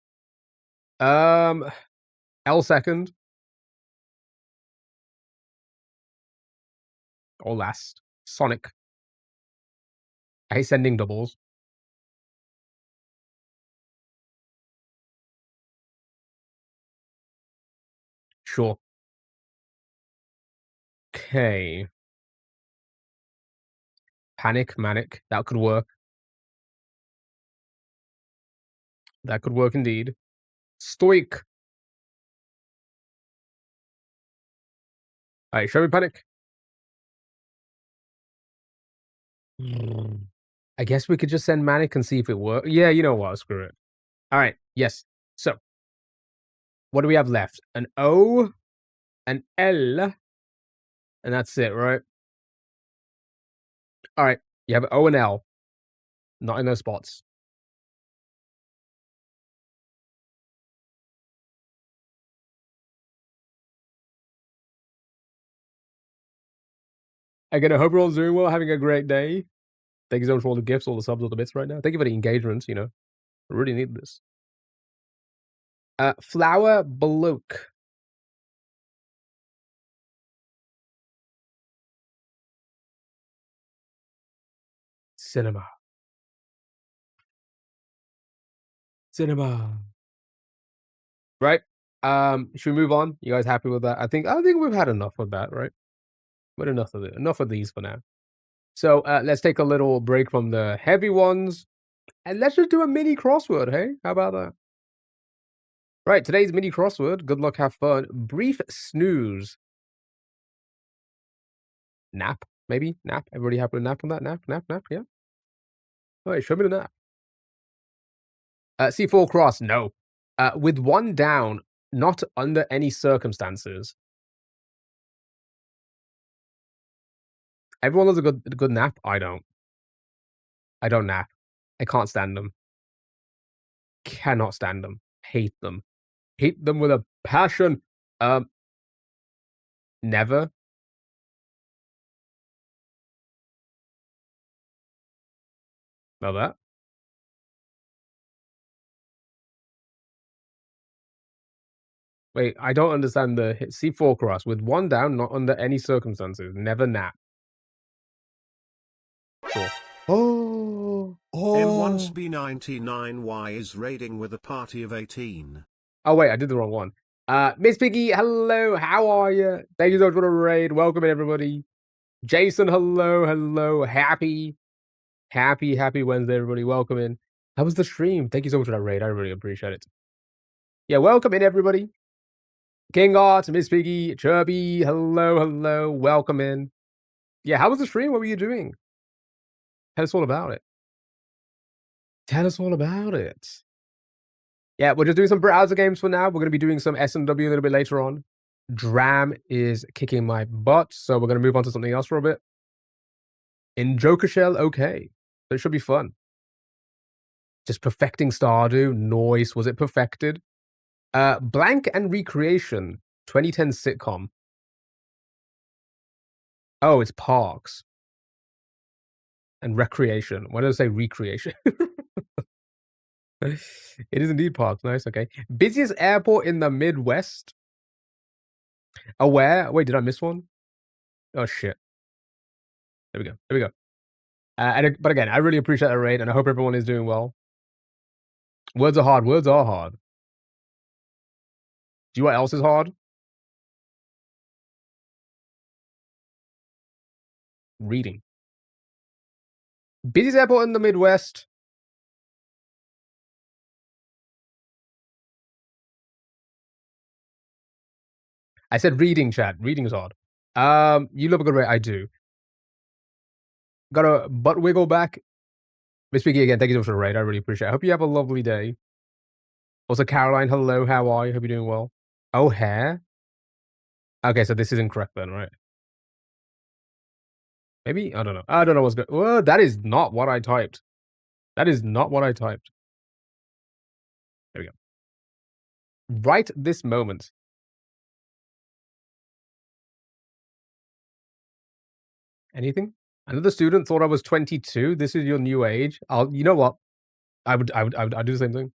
[SPEAKER 1] Um, L second or last. Sonic. I hate sending doubles. Sure. Okay. Panic, manic. That could work. That could work indeed. Stoic. Alright, show me panic. Mm. I guess we could just send manic and see if it works. Yeah, you know what? Screw it. Alright, yes. So, what do we have left? An O, an L, and that's it, right? Alright, you have O and L. Not in those spots. Again, I hope you're all doing well, having a great day. Thank you so much for all the gifts, all the subs, all the bits right now. Thank you for the engagement, you know. I really need this. Flower bloke. Cinema. Cinema. Right? Should we move on? You guys happy with that? I think we've had enough of that, right? But enough of it. Enough of these for now. So let's take a little break from the heavy ones and let's just do a mini crossword, hey? How about that? Right, today's mini crossword. Good luck, have fun. Brief snooze. Nap, maybe? Nap. Everybody happy with nap on that? Nap, nap, nap, yeah? Alright, show me the nap. C4 cross, no. With one down, not under any circumstances. Everyone loves a good nap. I don't. I don't nap. I can't stand them. Cannot stand them. Hate them. Hate them with a passion. Um, never. Know that. Wait, I don't understand the hit C4 cross. With one down, not under any circumstances. Never nap. Sure. Oh! Oh!
[SPEAKER 2] M1SB99Y is raiding with a party of 18.
[SPEAKER 1] Oh, wait, I did the wrong one. Miss Piggy, hello, how are you? Thank you so much for the raid. Welcome in, everybody. Jason, hello, hello. Happy Wednesday, everybody. Welcome in. How was the stream? Thank you so much for that raid. I really appreciate it. Yeah, welcome in, everybody. King Art, Miss Piggy, Chubby, hello, hello. Welcome in. Yeah, how was the stream? What were you doing? Tell us all about it. Tell us all about it. Yeah, we're just doing some browser games for now. We're going to be doing some S&W a little bit later on. Dram is kicking my butt, so we're going to move on to something else for a bit. In JokerShellOK. So it should be fun. Just perfecting Stardew. Noise. Was it perfected? Blank and Recreation. 2010 sitcom. Oh, it's Parks. And Recreation. Why did I say Recreation? It is indeed Parks. Nice, okay. Busiest airport in the Midwest. Oh, where? Wait, did I miss one? Oh, shit. There we go. There we go. But again, I really appreciate the raid, and I hope everyone is doing well. Words are hard. Words are hard. Do you know what else is hard? Reading. Busiest airport in the Midwest. I said reading, chat. Reading is hard. You love a good rate. I do. Got a butt wiggle back. Miss Piggy again. Thank you so much for the raid. I really appreciate it. I hope you have a lovely day. Also, Caroline, hello. How are you? Hope you're doing well. Oh, hair? Okay, so this is incorrect then, right? Maybe? I don't know. I don't know what's good. Oh, that is not what I typed. That is not what I typed. There we go. Right this moment. Anything? Another student thought I was 22. This is your new age. You know what? I'd do the same thing.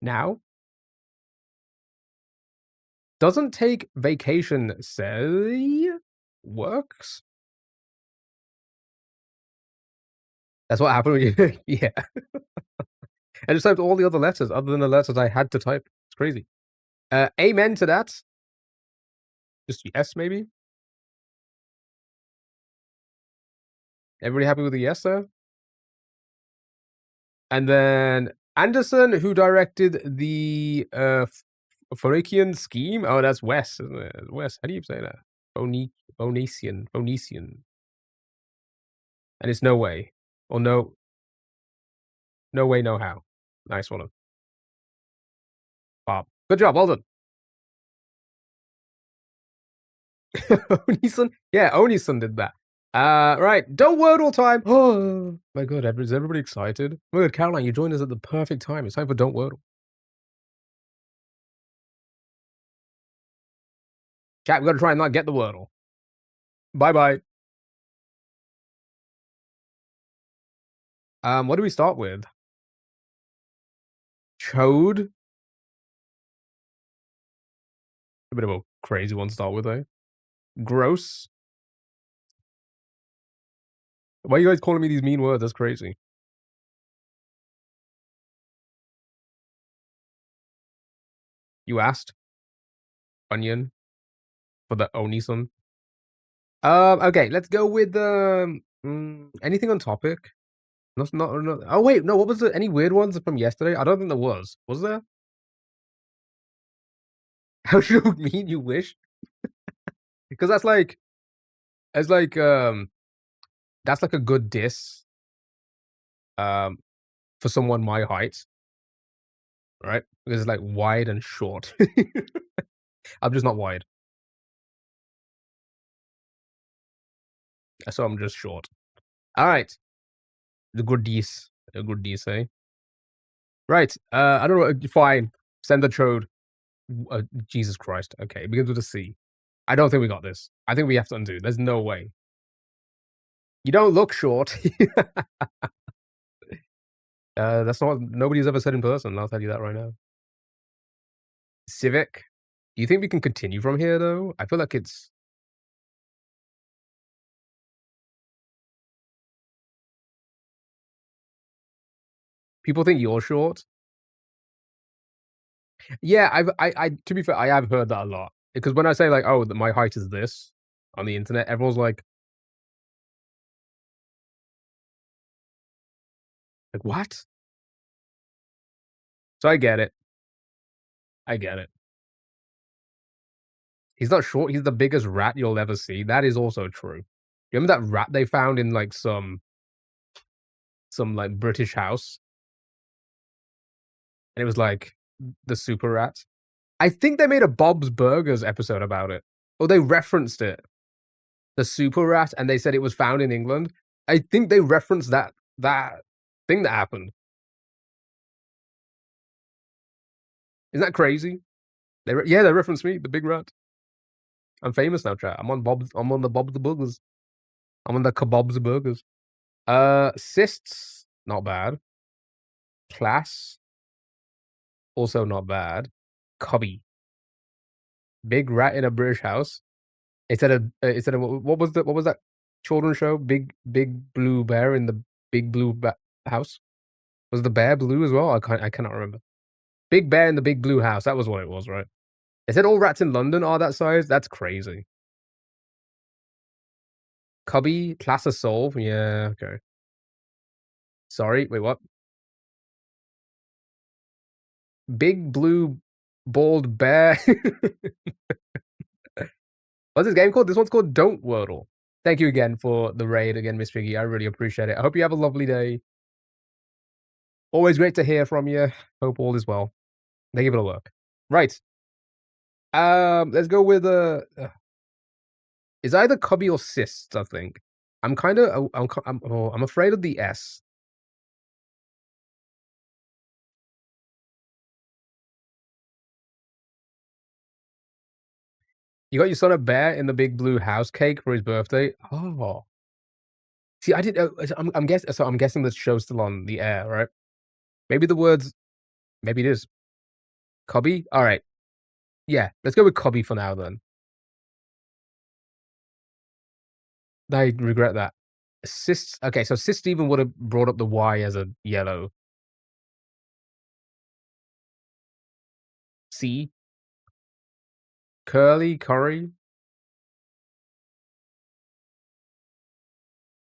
[SPEAKER 1] Now? Doesn't take vacation, say? Works? That's what happened when you... yeah. I just typed all the other letters, other than the letters I had to type. It's crazy. Amen to that. Just yes, maybe? Everybody happy with the yes there? And then Anderson, who directed the Phoenician scheme. Oh, that's Wes, isn't it? Wes, how do you say that? Phoenician. And it's no way. Or no way, no how. Nice one. Bob. Good job, well done. Onisun? Yeah, Onisun did that. Right. Don't Wordle time. Oh my god, is everybody excited? Oh my god, Caroline, you joined us at the perfect time. It's time for Don't Wordle. Chat, we gotta try and not get the Wordle. Bye-bye. What do we start with? Chode? A bit of a crazy one to start with, eh? Gross? Why are you guys calling me these mean words? That's crazy. You asked? Onion? For the Onisun? Okay, let's go with anything on topic? Not, oh wait, no, what was it? Any weird ones from yesterday? I don't think there was. Was there? How should it mean you wish? Because that's like a good diss. For someone my height. Right? Because it's like wide and short. I'm just not wide. So I'm just short. Alright. The good diss. A good diss, eh? Right. I don't know. Fine. Send the chode. Jesus Christ. Okay. It begins with a C. I don't think we got this. I think we have to undo. There's no way. You don't look short. That's not what nobody's ever said in person. I'll tell you that right now. Civic. Do you think we can continue from here, though? I feel like it's people think you're short. Yeah, I to be fair, I have heard that a lot. Because when I say, like, "Oh, my height is this," on the internet, everyone's like, "What?" So I get it. I get it. He's not short, he's the biggest rat you'll ever see. That is also true. You remember that rat they found in, like, like, British house? And it was, like, the super rat? I think they made a Bob's Burgers episode about it. Or they referenced it. The super rat, and they said it was found in England. I think they referenced that thing that happened. Isn't that crazy? Yeah, they referenced me, the big rat. I'm famous now, chat. I'm on the Bob's Burgers. I'm on the Kebab's Burgers. Cysts, not bad. Class, also not bad. Cubby, big rat in a British house. Instead of what was that children's show? Big blue bear in the big blue house. Was the bear blue as well? I cannot remember. Big bear in the big blue house. That was what it was, right? They said all rats in London are that size. That's crazy. Cubby, class of solve. Yeah, okay. Sorry, wait, what? Big blue bald bear. What's this game called? This one's called Don't Wordle. Thank you again for the raid again, Miss Piggy. I really appreciate it. I hope you have a lovely day. Always great to hear from you. Hope all is well. They give it a look. Right. Let's go with it's either cubby or cysts, I think. I'm kind of I'm afraid of the S. You got your son a bear in the big blue house cake for his birthday. Oh. See, I didn't. I'm guessing the show's still on the air, right? Maybe the words. Maybe it is cubby. All right. Yeah, let's go with cubby for now then. I regret that. Cyst. Okay, so cyst even would have brought up the Y as a yellow. C. Curry.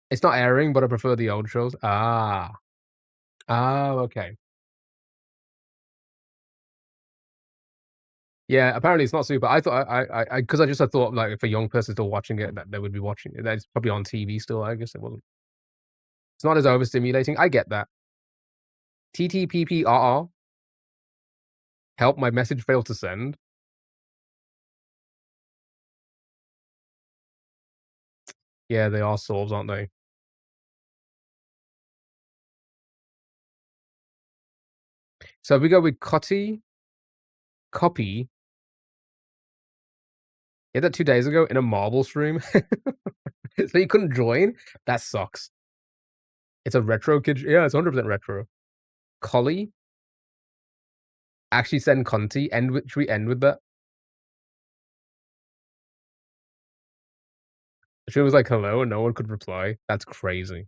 [SPEAKER 1] It's not airing, but I prefer the old shows. Ah. Oh, okay. Yeah, apparently it's not super. I thought because I just thought, like, if a young person still watching it, that they would be watching it. That's probably on TV still, I guess it wasn't. It's not as overstimulating. I get that. TTPPRR. Help, my message failed to send. Yeah, they are solves, aren't they? So if we go with copy. Yeah, that 2 days ago in a marble stream. So you couldn't join? That sucks. It's a retro kid. Yeah, it's 100% retro. Collie, actually send Conti. Should we end with that? She was like, hello, and no one could reply. That's crazy.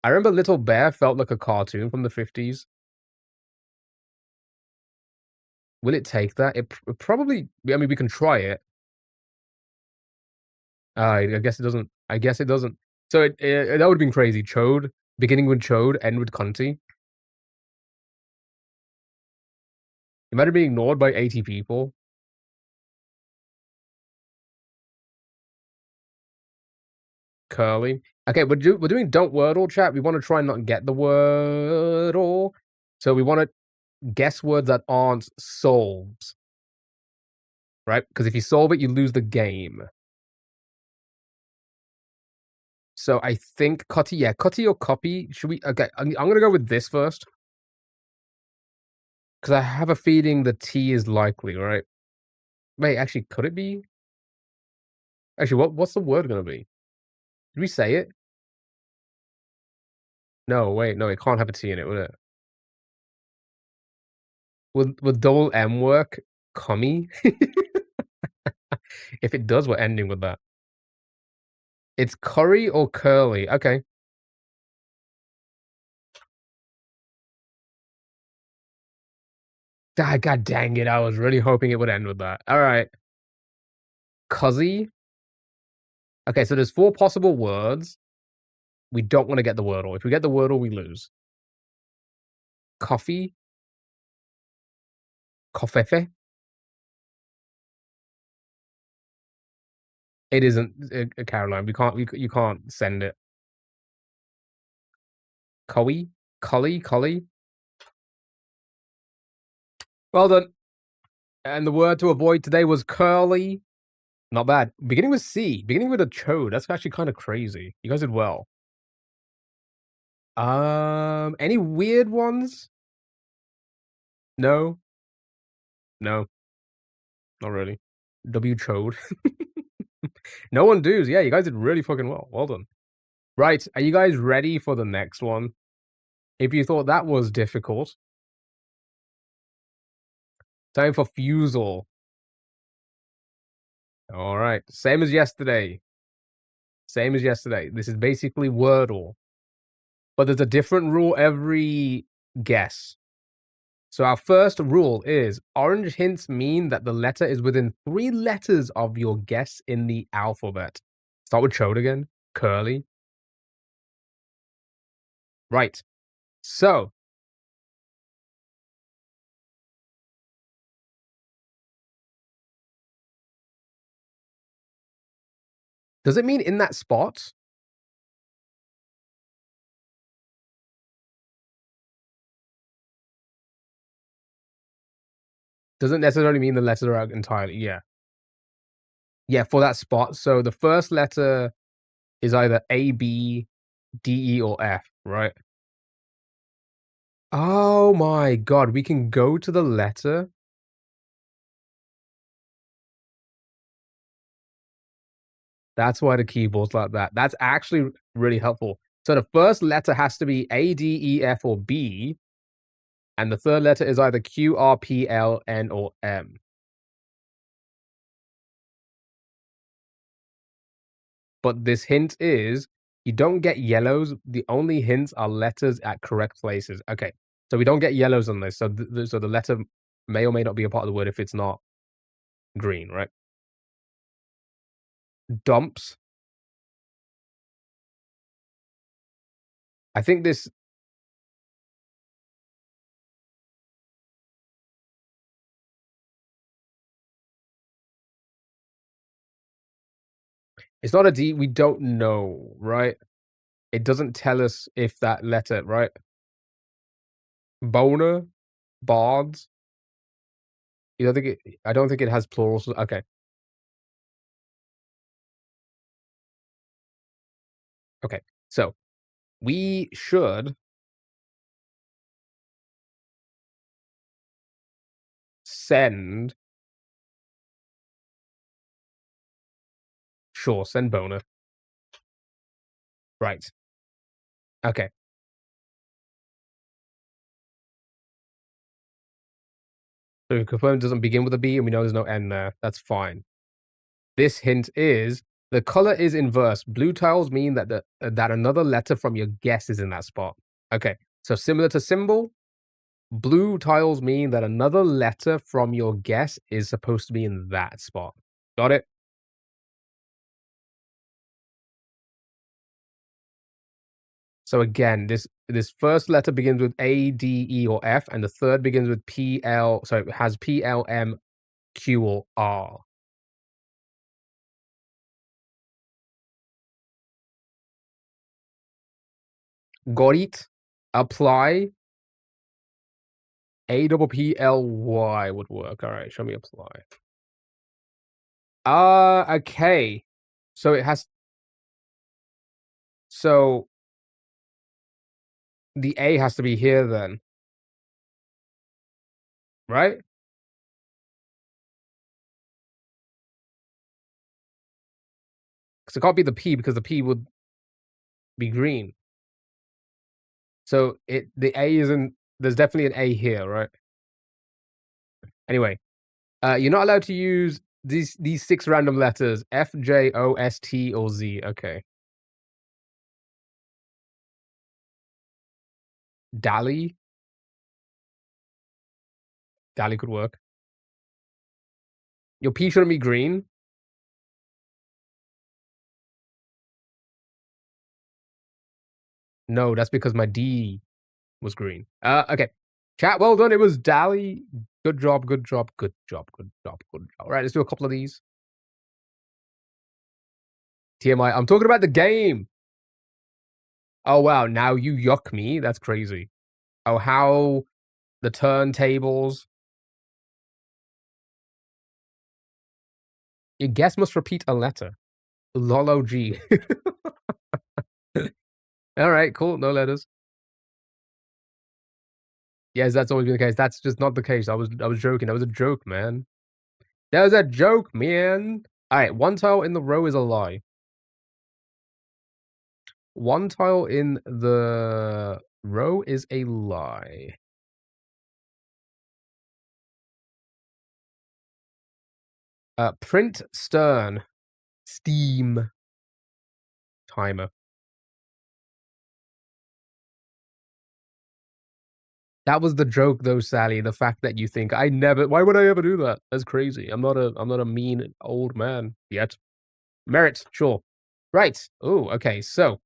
[SPEAKER 1] I remember Little Bear felt like a cartoon from the 50s. Will it take that? It probably. I mean, we can try it. I guess it doesn't. I guess it doesn't. So that would have been crazy. Chode, beginning with Chode, end with Conti. Imagine being ignored by 80 people. Curly. Okay, we're doing Don't Wordle, chat. We want to try and not get the Wordle. So we want to guess words that aren't solved. Right? Because if you solve it, you lose the game. So I think Cutty, yeah, Cutty or Copy. Should we? Okay, I'm gonna go with this first because I have a feeling the T is likely, right? Wait, actually, could it be? Actually, what's the word gonna be? Did we say it? No, wait, no, it can't have a T in it, would it? Would double M work? Commie? If it does, we're ending with that. It's curry or curly. Okay. Ah, God dang it, I was really hoping it would end with that. Alright. Cuzzy? Okay, so there's 4 possible words. We don't wanna get the Wordle. If we get the Wordle, we lose. Coffee? Covfefe? It isn't, Caroline. You can't send it. Coey? Cully? Cully? Well done. And the word to avoid today was curly. Not bad. Beginning with C. Beginning with a chode. That's actually kinda crazy. You guys did well. Any weird ones? No? No, not really. W chode. No one does. Yeah, you guys did really fucking well. Well done. Right, are you guys ready for the next one? If you thought that was difficult, time for Fusel. Alright, same as yesterday. Same as yesterday. This is basically Wordle, but there's a different rule every guess. So our first rule is orange hints mean that the letter is within 3 letters of your guess in the alphabet. Start with chode again. Curly. Right. So, does it mean in that spot? Doesn't necessarily mean the letters are out entirely. Yeah. Yeah, for that spot. So the first letter is either A, B, D, E, or F, right? Oh my god, we can go to the letter? That's why the keyboard's like that. That's actually really helpful. So the first letter has to be A, D, E, F, or B, and the third letter is either Q, R, P, L, N, or M. But this hint is you don't get yellows. The only hints are letters at correct places. Okay, so we don't get yellows on this. So so the letter may or may not be a part of the word if it's not green, right? Dumps. I think this it's not a D. We don't know, right? It doesn't tell us if that letter, right? Boner, bards. You don't think it? I don't think it has plurals. Okay, okay. So we should send. Sure, send boner. Right. Okay. So we confirm it doesn't begin with a B, and we know there's no N there. That's fine. This hint is the color is inverse. Blue tiles mean that that another letter from your guess is in that spot. Okay, so similar to symbol, blue tiles mean that another letter from your guess is supposed to be in that spot. Got it? So again, this first letter begins with A, D, E, or F, and the third begins with P, L. So it has P, L, M, Q, or R. Got it? Apply. A double P L Y would work. All right, show me apply. Okay. So it has so the A has to be here then, right? 'Cause it can't be the P because the P would be green. So the A isn't there's definitely an A here, right? Anyway, you're not allowed to use these 6 random letters: F, J, O, S, T, or Z. Okay. Dali? Dali could work. Your P shouldn't be green? No, that's because my D was green. Okay. Chat, well done. It was Dali. Good job, good job, good job, good job, good job. All right, let's do a couple of these. TMI. I'm talking about the game. Oh, wow. Now you yuck me. That's crazy. Oh, how the turntables. Your guest must repeat a letter. Lolo G. All right, cool. No letters. Yes, that's always been the case. That's just not the case. I was joking. That was a joke, man. That was a joke, man. All right, one tile in the row is a lie. One tile in the row is a lie. Print Stern. Steam. Timer. That was the joke though, Sally. The fact that you think I never why would I ever do that? That's crazy. I'm not a mean old man yet. Merit, sure. Right. Oh, okay. So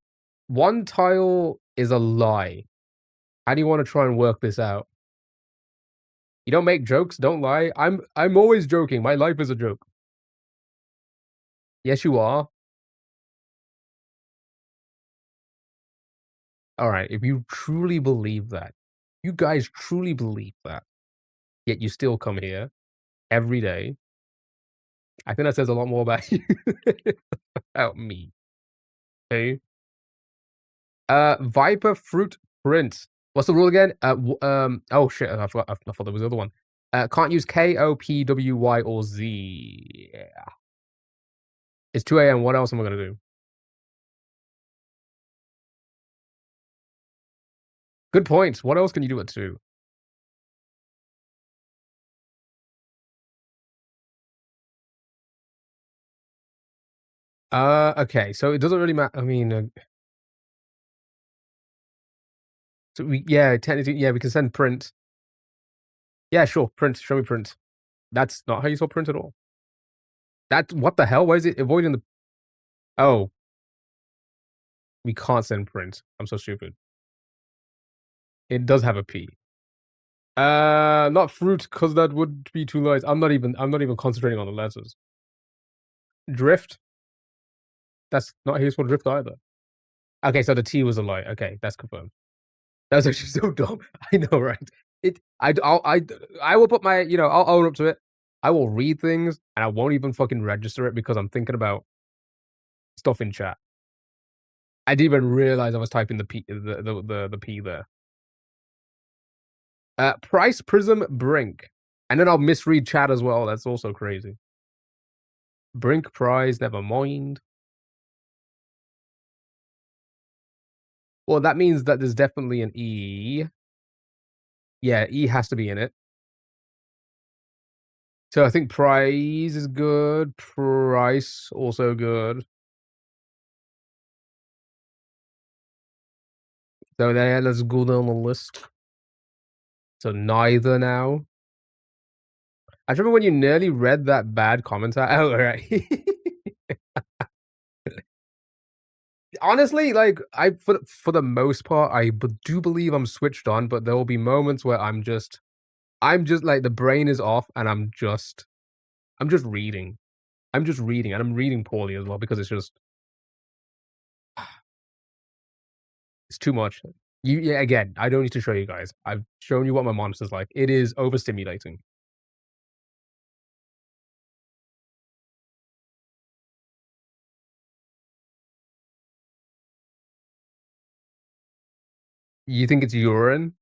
[SPEAKER 1] one tile is a lie. How do you want to try and work this out? You don't make jokes, don't lie. I'm always joking. My life is a joke. Yes, you are. Alright, if you truly believe that, you guys truly believe that, yet you still come here every day, I think that says a lot more about you about me. Okay? Viper Fruit Print. What's the rule again? Oh shit, I forgot. I thought there was the other one. Can't use K, O, P, W, Y, or Z. Yeah. It's 2 AM. What else am I gonna do? Good point. What else can you do at 2? Okay. So it doesn't really matter. I mean, so yeah, technically, yeah, we can send print. Yeah, sure. Print. Show me print. That's not how you spell print at all. That what the hell? Why is it avoiding the? Oh, we can't send print. I'm so stupid. It does have a P. Not fruit, because that would be too light. I'm not even concentrating on the letters. Drift. That's not how you spell drift either. Okay, so the T was a lie. Okay, that's confirmed. That was actually so dumb. I know, right? I will put my, I'll own up to it. I will read things and I won't even fucking register it because I'm thinking about stuff in chat. I didn't even realize I was typing the P, the P there. Price Prism Brink. And then I'll misread chat as well. That's also crazy. Brink prize, never mind. Well, that means that there's definitely an E. Yeah, E has to be in it. So I think prize is good. Price also good. So there, let's go down the list. So neither now. I remember when you nearly read that bad commentary. Oh, right. Honestly, like for the most part, I do believe I'm switched on, but there will be moments where I'm just like the brain is off, and I'm just reading. I'm just reading, and I'm reading poorly as well because it's just it's too much. Yeah, again, I don't need to show you guys. I've shown you what my monitor's like. It is overstimulating. You think it's urine?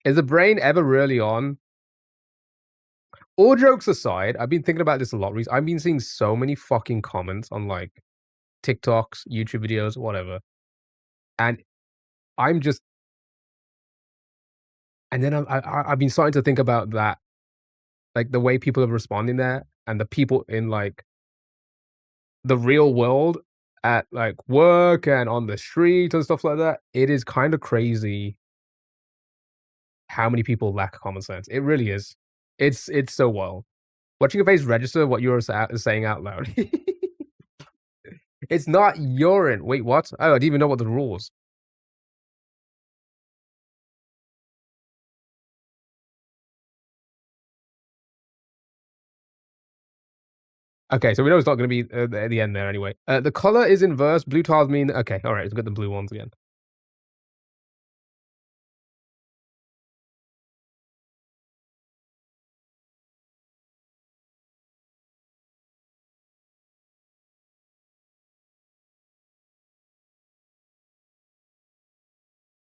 [SPEAKER 1] Is the brain ever really on? All jokes aside, I've been thinking about this a lot recently. I've been seeing so many fucking comments on like TikToks, YouTube videos, whatever. And I'm just and then I've been starting to think about that like, the way people are responding there and the people in, like, the real world at, like, work and on the street and stuff like that, it is kinda crazy how many people lack common sense. It really is. It's so wild. Watching your face register what you're saying out loud. It's not urine. Wait, what? Oh, I didn't even know what the rules. Okay, so we know it's not gonna be, at the end there anyway. The color is inverse, blue tiles mean okay, alright, let's get the blue ones again.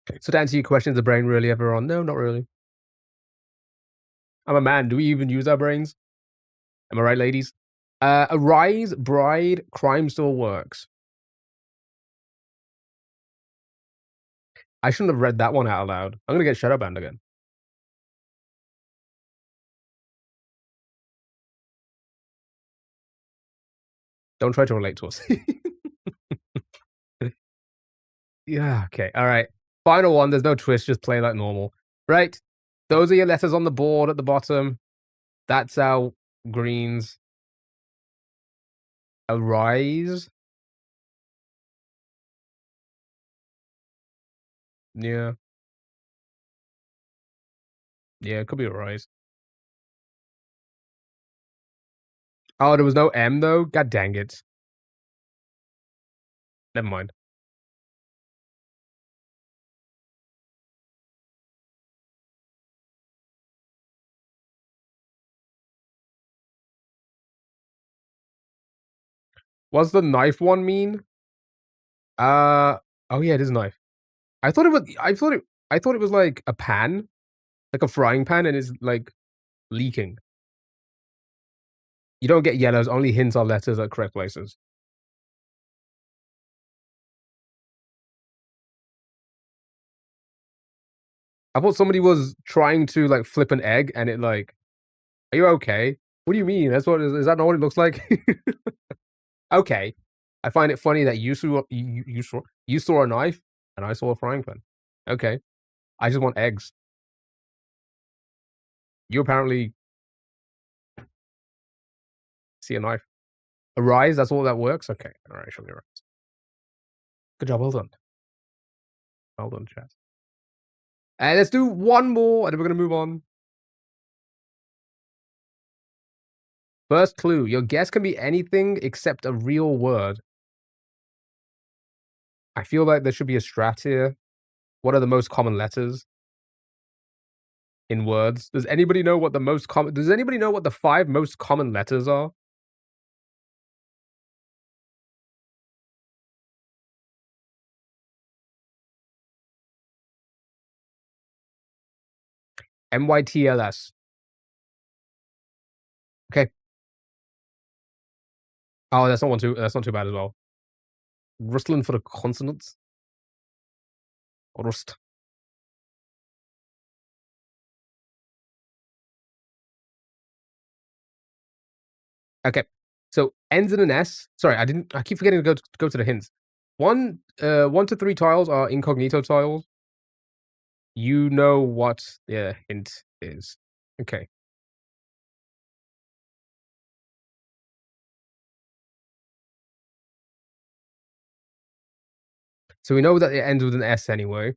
[SPEAKER 1] Okay, so to answer your question, is the brain really ever on? No, not really. I'm a man, do we even use our brains? Am I right, ladies? Arise, bride, crime still works. I shouldn't have read that one out loud. I'm gonna get shadow banned again. Don't try to relate to us. Yeah, okay, alright. Final one, there's no twist, just play like normal. Right, those are your letters on the board at the bottom. That's our greens. Arise? Yeah. Yeah, it could be arise. Oh, there was no M though? God dang it. Never mind. What's the knife one mean? Uh, oh yeah, it is a knife. I thought it was like a pan, like a frying pan, and it's like leaking. You don't get yellows, only hints are letters at correct places. I thought somebody was trying to like flip an egg and it like, are you okay? What do you mean? Is that not what it looks like? Okay. I find it funny that you saw a knife and I saw a frying pan. Okay. I just want eggs. You apparently see a knife. Arise, that's all that works? Okay. Alright, show me arise. Good job, well done. Well done, chat. And let's do one more, and then we're gonna move on. First clue, your guess can be anything except a real word. I feel like there should be a strat here. What are the most common letters in words? Does anybody know what the 5 most common letters are? MYTLS. Okay. Oh, that's not too bad as well. Rustling for the consonants. Rust. Okay. So ends in an S. Sorry, I keep forgetting to go to the hints. 1 to 3 tiles are incognito tiles. You know what the hint is. Okay. So we know that it ends with an S anyway.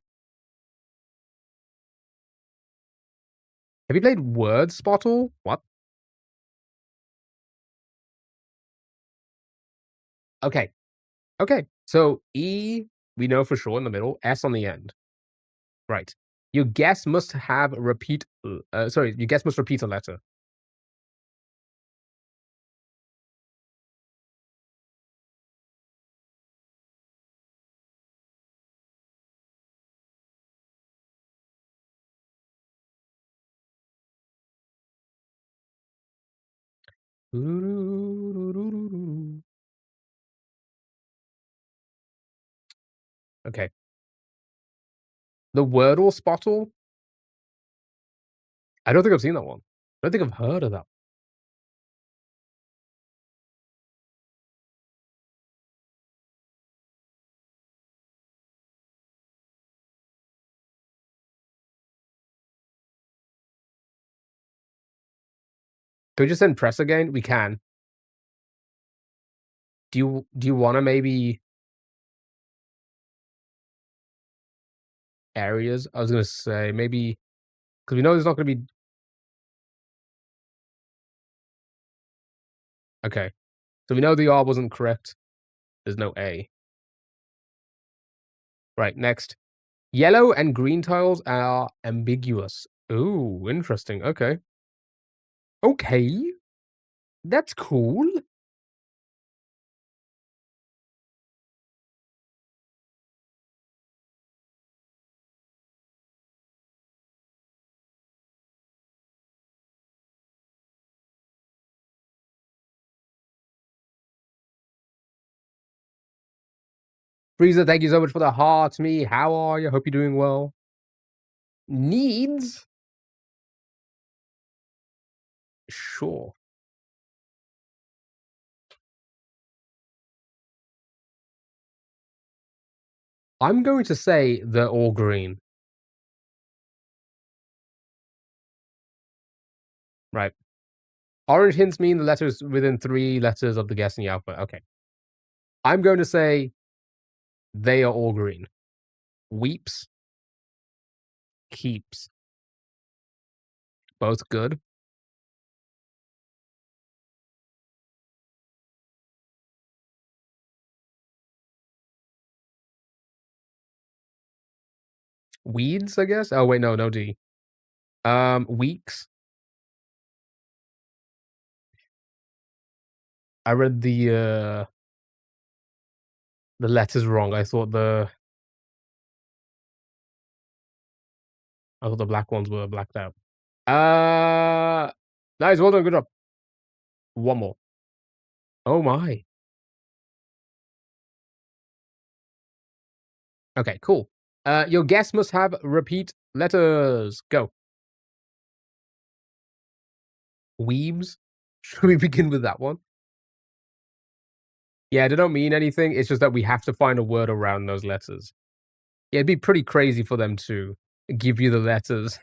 [SPEAKER 1] Have you played Word Spottle? What? Okay. Okay. So E, we know for sure in the middle, S on the end. Right. Your guess must have repeat your guess must repeat a letter. Okay. The Wordle Spottle? I don't think I've seen that one. I don't think I've heard of that. Can we just send press again? We can. Do you want to maybe areas? I was gonna say maybe because we know there's not gonna be. Okay, so we know the R wasn't correct. There's no A. Right, next. Yellow and green tiles are ambiguous. Ooh, interesting. Okay. Okay. That's cool. Frieza, thank you so much for the heart. Me, how are you? Hope you're doing well. Needs? Sure. I'm going to say they're all green. Right. Orange hints mean the letters within 3 letters of the guess in the alphabet. Okay. I'm going to say they are all green. Weeps. Keeps. Both good. Weeds, I guess? Oh, wait, no, no D. Weeks. I read the letters wrong. I thought the black ones were blacked out. Uh, nice, well done, good job. One more. Oh my. Okay, cool. Your guess must have repeat letters. Go. Weebs. Should we begin with that one? Yeah, they don't mean anything. It's just that we have to find a word around those letters. Yeah, it'd be pretty crazy for them to give you the letters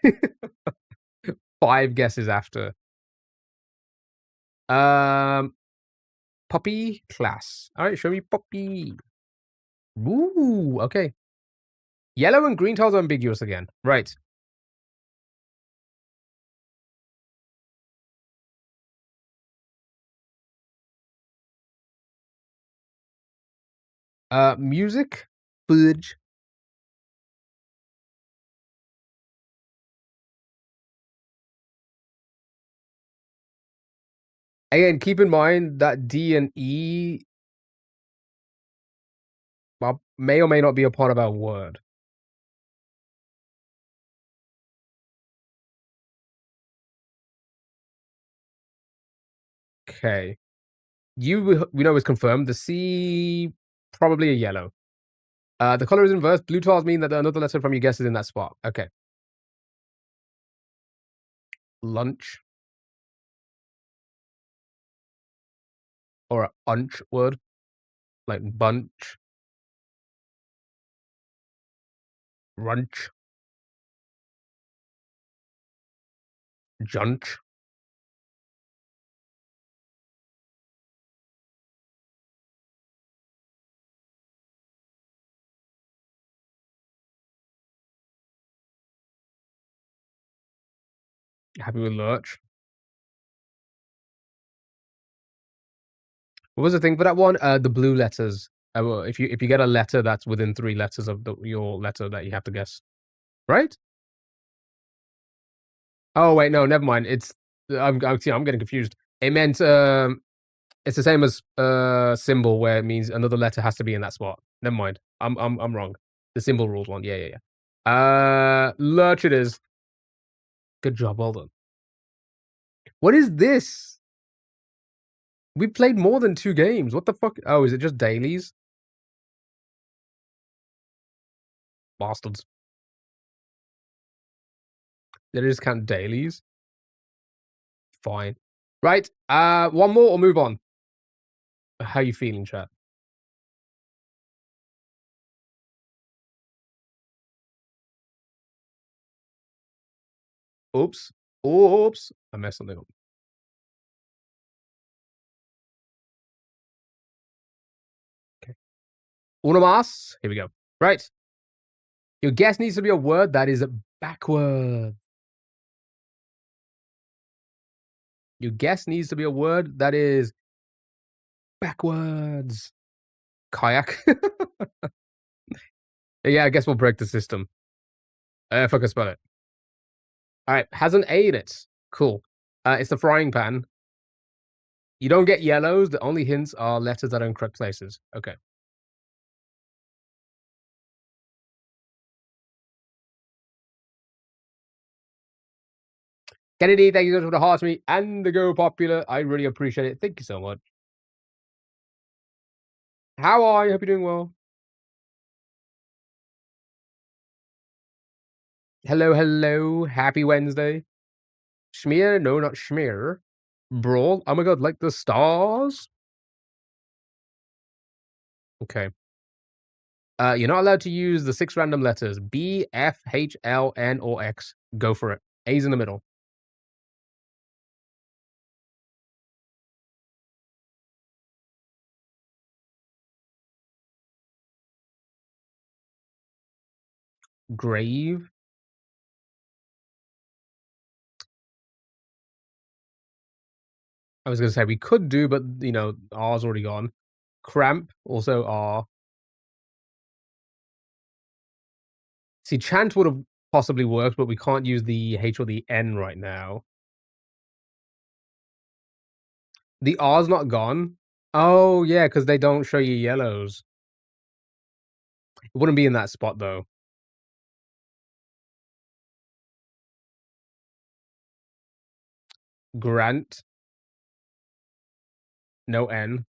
[SPEAKER 1] 5 guesses after. Um, puppy class. All right, show me puppy. Ooh, okay. Yellow and green tiles are ambiguous again. Right. Music. Fudge. Again, keep in mind that D and E may or may not be a part of our word. Okay. We know is confirmed. The C, probably a yellow. The color is inverse. Blue tiles mean that another letter from your guess is in that spot. Okay. Lunch. Or a unch word. Like bunch. Runch. Junch. Happy with lurch. What was the thing for that one? The blue letters. Well, if you get a letter that's within 3 letters of your letter that you have to guess. Right? Oh wait, no, never mind. I'm getting confused. It meant it's the same as symbol where it means another letter has to be in that spot. Never mind. I'm wrong. The symbol rules one. Yeah, yeah, yeah. Lurch it is. Good job, well done. What is this? We played more than 2 games. What the fuck? Oh, is it just dailies? Bastards. They just count dailies. Fine. Right. One more or move on. How you feeling, chat? Oops. Oops. I messed something up. Uno más. Here we go. Right. Your guess needs to be a word that is backward. Your guess needs to be a word that is backwards. Kayak. Yeah, I guess we'll break the system. If I can spell it. Alright, has an A in it. Cool. It's the frying pan. You don't get yellows. The only hints are letters that are in correct places. Okay. Kennedy, thank you so much for the heart to me and the Go Popular. I really appreciate it. Thank you so much. How are you? Hope you're doing well. Hello, hello. Happy Wednesday. Schmear? No, not Schmear. Brawl? Oh my god, like the stars? Okay. You're not allowed to use the 6 random letters. B, F, H, L, N, or X. Go for it. A's in the middle. Grave? I was gonna say we could do, but, you know, R's already gone. Cramp? Also R. See, chant would have possibly worked, but we can't use the H or the N right now. The R's not gone? Oh, yeah, because they don't show you yellows. It wouldn't be in that spot, though. Grant? No N.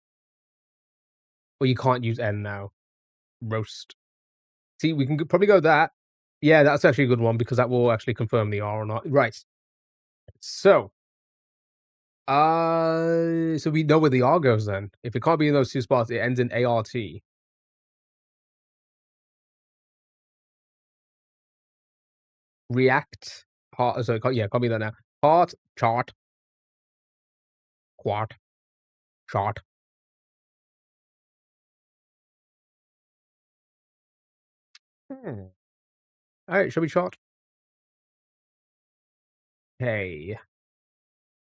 [SPEAKER 1] Well, you can't use N now. Roast. See, we can probably go that. Yeah, that's actually a good one because that will actually confirm the R or not. Right. So, so we know where the R goes then. If it can't be in those 2 spots, it ends in ART. React. Heart, so yeah, can't be that now. Heart, chart, quart, chart. Hmm. All right, shall we chart? Hey.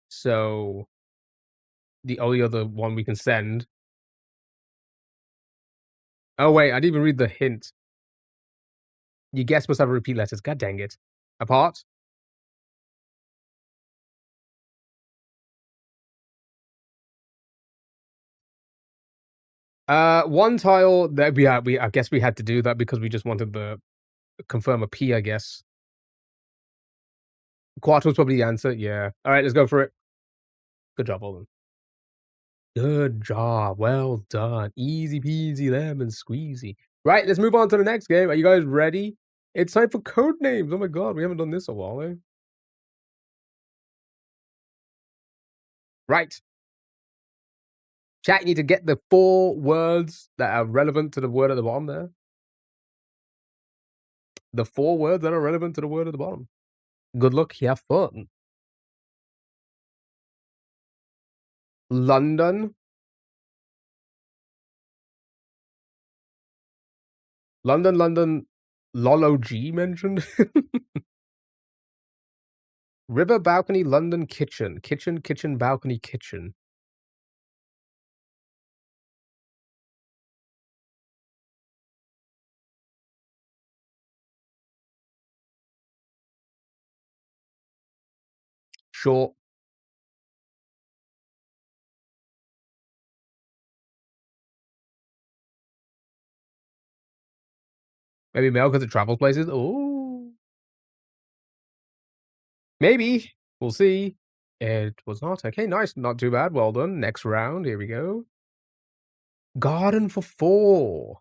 [SPEAKER 1] So the only other one we can send. Oh wait, I didn't even read the hint. Your guess must have repeat letters. God dang it. Apart? One tile that we I guess we had to do that because we just wanted to confirm a P, I guess. Quart was probably the answer. Yeah. All right, let's go for it. Good job, Olin. Good job. Well done. Easy peasy lemon squeezy. Right, let's move on to the next game. Are you guys ready? It's time for code names. Oh my god, we haven't done this a while, eh? Right. Chat, you need to get the 4 words that are relevant to the word at the bottom there. The 4 words that are relevant to the word at the bottom. Good luck, have fun. London. London. Lolo G mentioned. River, balcony, London, kitchen. Kitchen, balcony, kitchen. Sure. Maybe mail because it travels places. Oh. Maybe. We'll see. It was not. Okay, nice. Not too bad. Well done. Next round. Here we go. Garden for 4.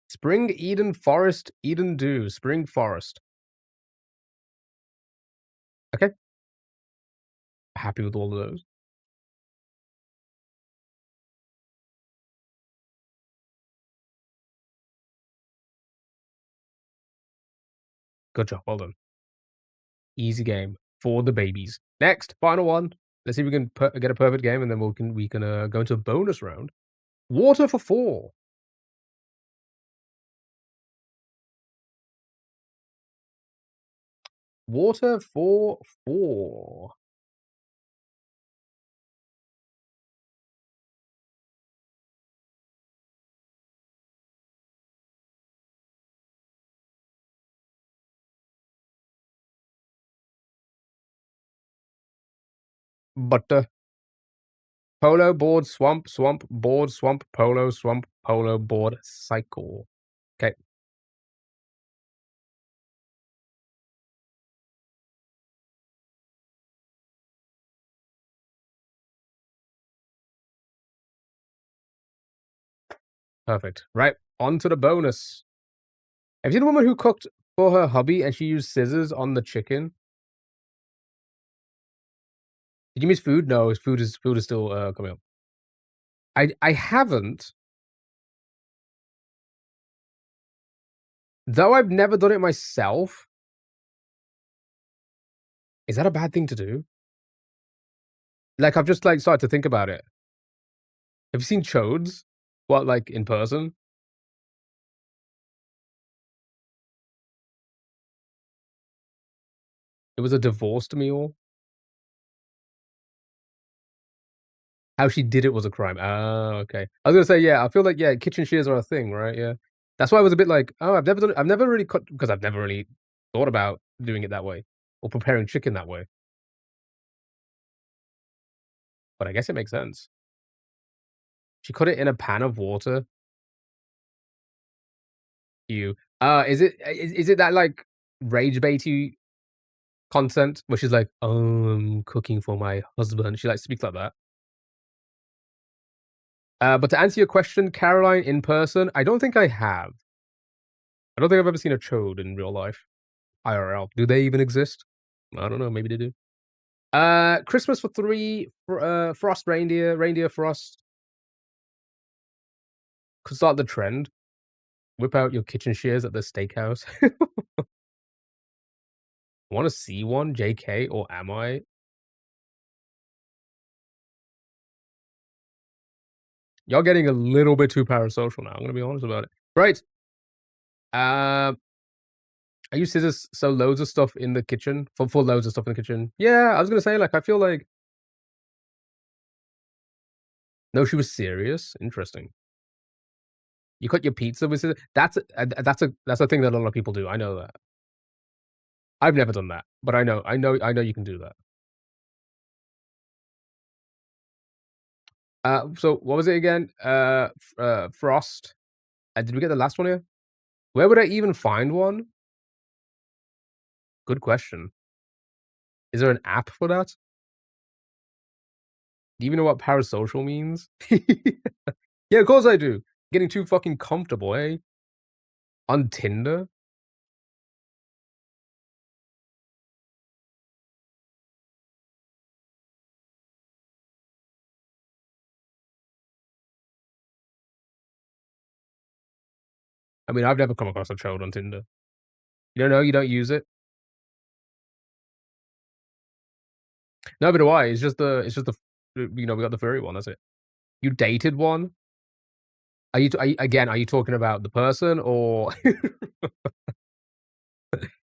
[SPEAKER 1] Spring, Eden, Forest, Eden Dew. Spring, Forest. Okay. Happy with all of those. Good job. Well done. Easy game for the babies. Next, final one. Let's see if we can get a perfect game, and then we can go into a bonus round. Water for 4. Water for 4. Butter. Polo, board, swamp, swamp, board, swamp, polo, board, cycle. Okay. Perfect. Right. On to the bonus. Have you seen the woman who cooked for her hubby and she used scissors on the chicken? Did you miss food? No, food is still coming up. I haven't, though I've never done it myself. Is that a bad thing to do? Like, I've just, like, started to think about it. Have you seen chodes? What, like, in person? It was a divorced meal. How she did it was a crime. Oh, okay. I was gonna say, yeah, I feel like, yeah, kitchen shears are a thing, right? Yeah. That's why I was a bit like, "Oh, I've never really cut," because I've never really thought about doing it that way or preparing chicken that way, but I guess it makes sense. She cut it in a pan of water. You is it that, like, rage baity content where she's like, I'm cooking for my husband." She, like, speaks like that. But to answer your question, Caroline, in person, I don't think I have. I don't think I've ever seen a chode in real life, IRL. Do they even exist? I don't know, maybe they do. Christmas for 3, Frost reindeer Frost. Could start the trend. Whip out your kitchen shears at the steakhouse. Wanna see one, JK, or am I? Y'all getting a little bit too parasocial now, I'm gonna be honest about it. Right, uh, I use scissors sew loads of stuff in the kitchen for loads of stuff in the kitchen. Yeah, I was gonna say, like, I feel like no, she was serious? Interesting. You cut your pizza with scissors? That's a thing that a lot of people do, I know that. I've never done that, but I know you can do that. So what was it again? Frost. Did we get the last one here? Where would I even find one? Good question. Is there an app for that? Do you even know what parasocial means? Yeah, of course I do. Getting too fucking comfortable, eh? On Tinder? I mean, I've never come across a chode on Tinder. You don't know? You don't use it? Neither do I. We got the furry one, that's it. You dated one? Are you talking about the person or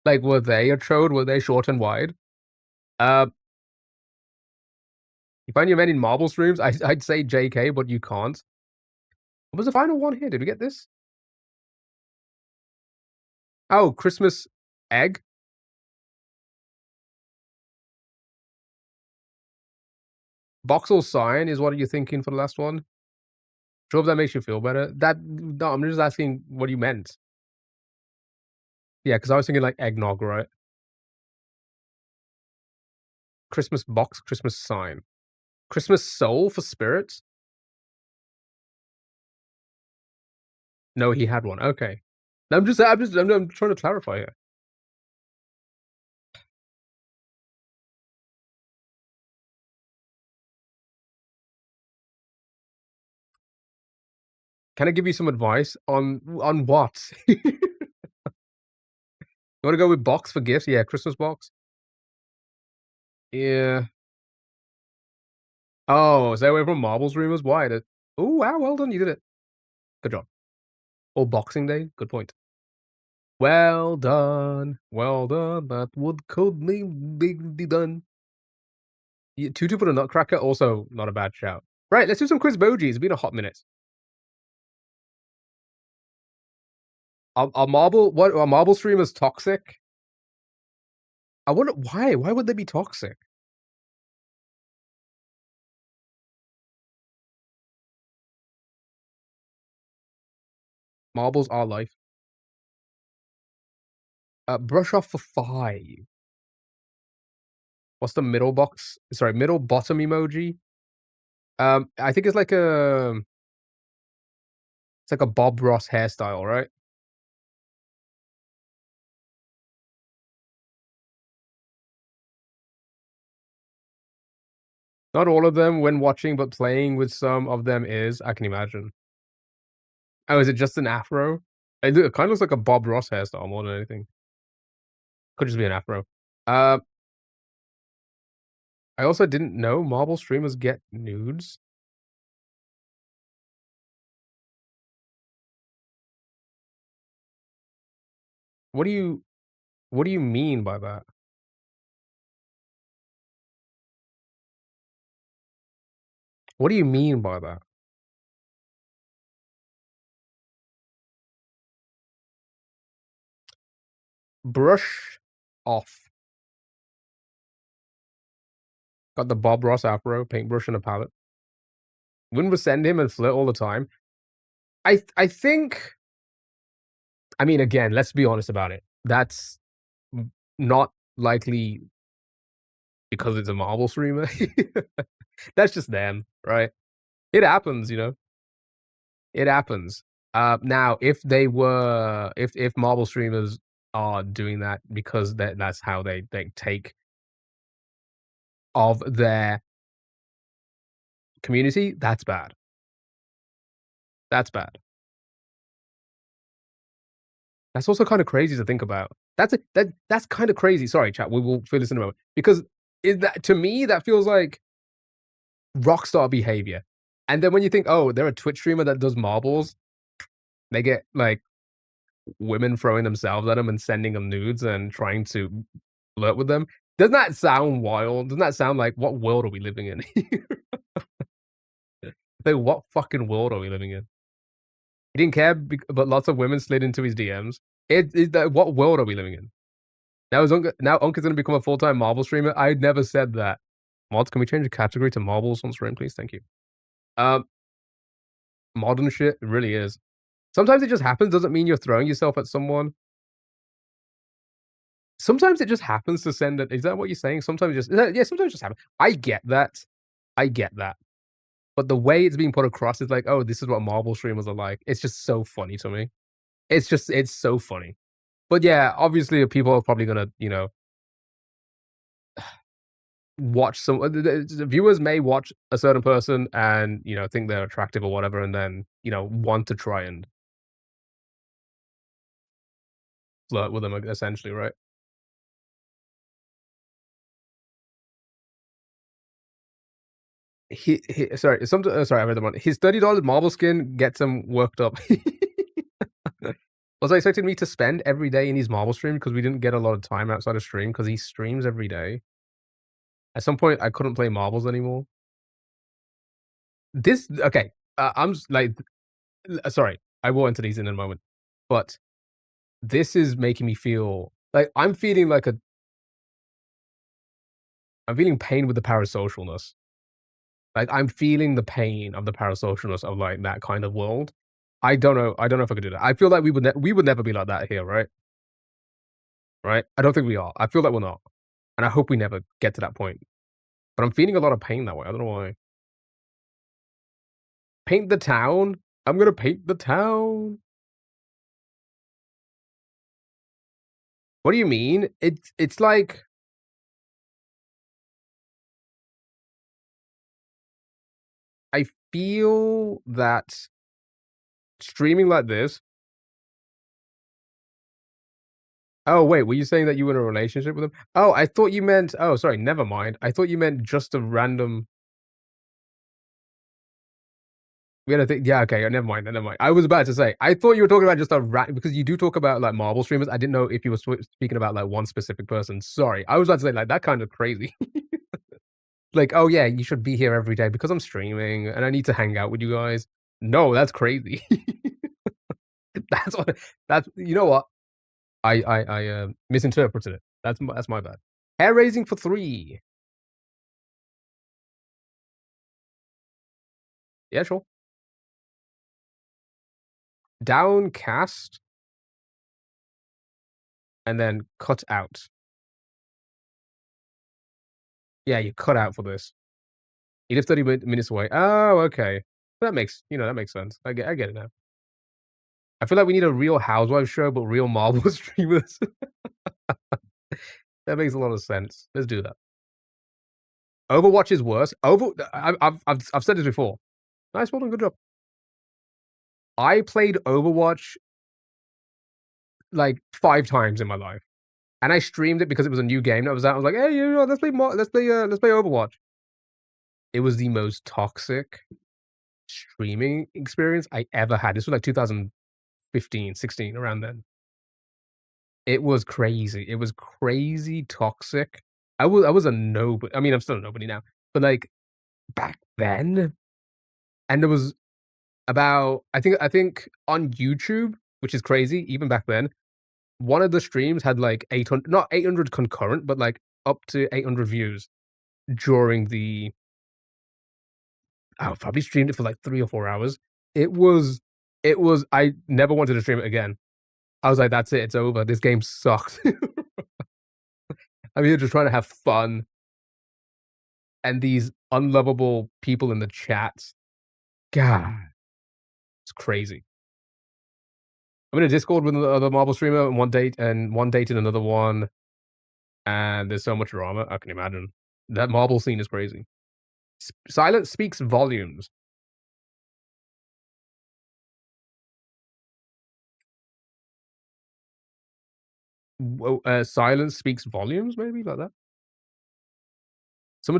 [SPEAKER 1] like, were they a chode? Were they short and wide? Uh, you find your men in marble streams? I'd say JK, but you can't. What was the final one here? Did we get this? Oh, Christmas egg? Boxel sign is what are you thinking for the last one? Sure if that makes you feel better. No, I'm just asking what you meant. Yeah, because I was thinking like eggnog, right? Christmas box, Christmas sign. Christmas soul for spirits? No, he had one. Okay. I'm trying to clarify here. Can I give you some advice on what? You wanna go with box for gifts? Yeah, Christmas box. Yeah. Oh, stay away from marbles rumors? Why? Oh, wow, well done, you did it. Good job. Or Boxing Day? Good point. Well done. Well done. That would could be done. Yeah, Tutu for the Nutcracker, also not a bad shout. Right, let's do some quiz emojis. It's been a hot minute. Are marble streamers toxic? I wonder why. Why would they be toxic? Marbles are life. Brush off for 5. What's the middle box? Sorry, middle bottom emoji? I think it's like a Bob Ross hairstyle, right? Not all of them when watching, but playing with some of them is. I can imagine. Oh, is it just an afro? It kinda looks like a Bob Ross hairstyle more than anything. Could just be an afro. Uh, I also didn't know marble streamers get nudes. What do you what do you mean by that? What do you mean by that? Brush off. Got the Bob Ross afro, paintbrush and a palette. Wouldn't resend him and flirt all the time. I think I mean, again, let's be honest about it. That's not likely because it's a marble streamer. That's just them, right? It happens, you know? It happens. Now, if marble streamers are doing that because that's how they take of their community, that's bad. That's bad. That's also kinda crazy to think about. That's kinda crazy. Sorry, chat, we will feel this in a moment. Because is that to me, that feels like rockstar behavior. And then when you think, "Oh, they're a Twitch streamer that does marbles," they get, like, women throwing themselves at them and sending them nudes and trying to flirt with them. Doesn't that sound wild? Doesn't that sound like, what world are we living in? Like, what fucking world are we living in? He didn't care, but lots of women slid into his DMs. It that what world are we living in? Now Unc gonna become a full-time marble streamer? I never said that. Mods, can we change the category to marbles on stream, please? Thank you. Um, Modern shit, it really is. Sometimes it just happens, doesn't mean you're throwing yourself at someone. Sometimes it just happens to send it. Is that what you're saying? Sometimes it just yeah, sometimes it just happens. I get that. I get that. But the way it's being put across is like, "Oh, this is what marble streamers are like." It's just so funny to me. It's so funny. But yeah, obviously people are probably gonna, watch some the viewers may watch a certain person and, think they're attractive or whatever, and then, want to try and flirt with them, essentially, right? Sorry, I read the wrong. His $30 marble skin gets him worked up. Was I expecting me to spend every day in his marble stream because we didn't get a lot of time outside of stream because he streams every day? At some point, I couldn't play marbles anymore. This okay, I'm s like, sorry, I will enter these in a moment, but this is making me feel like I'm feeling pain with the parasocialness. Like, I'm feeling the pain of the parasocialness of, like, that kind of world. I don't know if I could do that. I feel like we would never be like that here, right? Right? I don't think we are. I feel like we're not, and I hope we never get to that point, but I'm feeling a lot of pain that way, I don't know why. Paint the town? I'm gonna paint the town. What do you mean? It's like I feel that streaming like this Oh, wait, were you saying that you were in a relationship with him? Oh, I thought you meant oh, sorry, never mind. I thought you meant just a random we had a thing yeah, okay, never mind, never mind. I was about to say, I thought you were talking about just a because you do talk about, like, Marvel streamers. I didn't know if you were speaking about, like, one specific person. Sorry. I was about to say, like, that kind of crazy. Like, "Oh, yeah, you should be here every day because I'm streaming and I need to hang out with you guys." No, that's crazy. That's what that's you know what? I misinterpreted it. That's my bad. Hair raising for 3. Yeah, sure. Downcast and then cut out. Yeah, you cut out for this. You live 30 minutes away. Oh, okay. That makes that makes sense. I get it now. I feel like we need a Real Housewives show, but real Marvel streamers. That makes a lot of sense. Let's do that. Overwatch is worse. I've said this before. Nice, well done, good job. I played Overwatch like 5 times in my life, and I streamed it because it was a new game that was out. I was like, "Hey, let's play Overwatch." It was the most toxic streaming experience I ever had. This was like 2015, 16, around then. It was crazy. It was crazy toxic. I was a nobody. I mean, I'm still a nobody now, but, like, back then and there was about I think on YouTube, which is crazy, even back then, one of the streams had, like, 800 not 800 concurrent, but, like, up to 800 views during the I probably streamed it for, like, 3 or 4 hours. It was I never wanted to stream it again. I was like, "That's it, it's over. This game sucks." I'm here just trying to have fun, and these unlovable people in the chat. God, it's crazy. I'm in a Discord with another Marvel streamer, and one dated another one, and there's so much drama, I can imagine. That Marvel scene is crazy. Silence speaks volumes. Silence speaks volumes, maybe, like that? Someone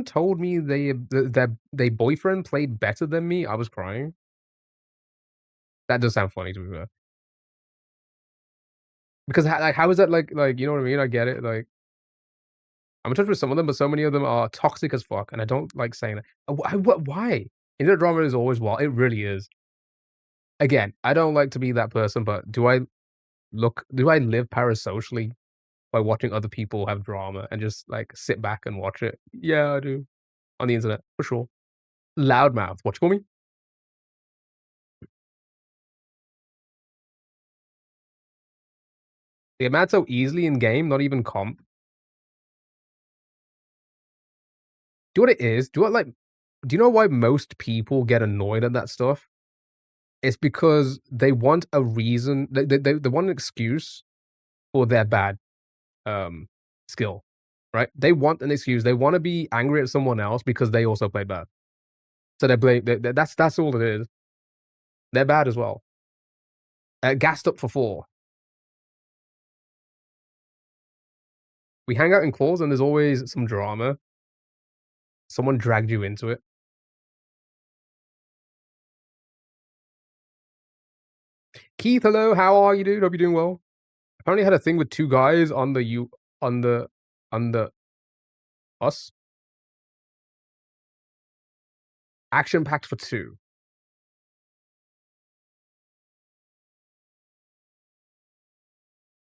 [SPEAKER 1] told me their boyfriend played better than me. I was crying. That does sound funny to me, fair. Because how is that you know what I mean? I get it, like, I'm in touch with some of them, but so many of them are toxic as fuck, and I don't like saying that. Why? Internet drama is always wild. It really is. Again, I don't like to be that person, but do I live parasocially by watching other people have drama and just, like, sit back and watch it? Yeah, I do. On the internet, for sure. Loudmouth, what you call me? They get mad so easily in game, not even comp. Do you know what it is? Do you know why most people get annoyed at that stuff? It's because they want a reason they want an excuse for their bad, um, skill, right? They want an excuse. They wanna be angry at someone else because they also play bad. So they blame that's all it is. They're bad as well. Gassed up for 4. We hang out in calls and there's always some drama. Someone dragged you into it. Keith, hello, how are you, dude? Hope you're doing well. Apparently had a thing with 2 guys on the on the us. Action packed for 2.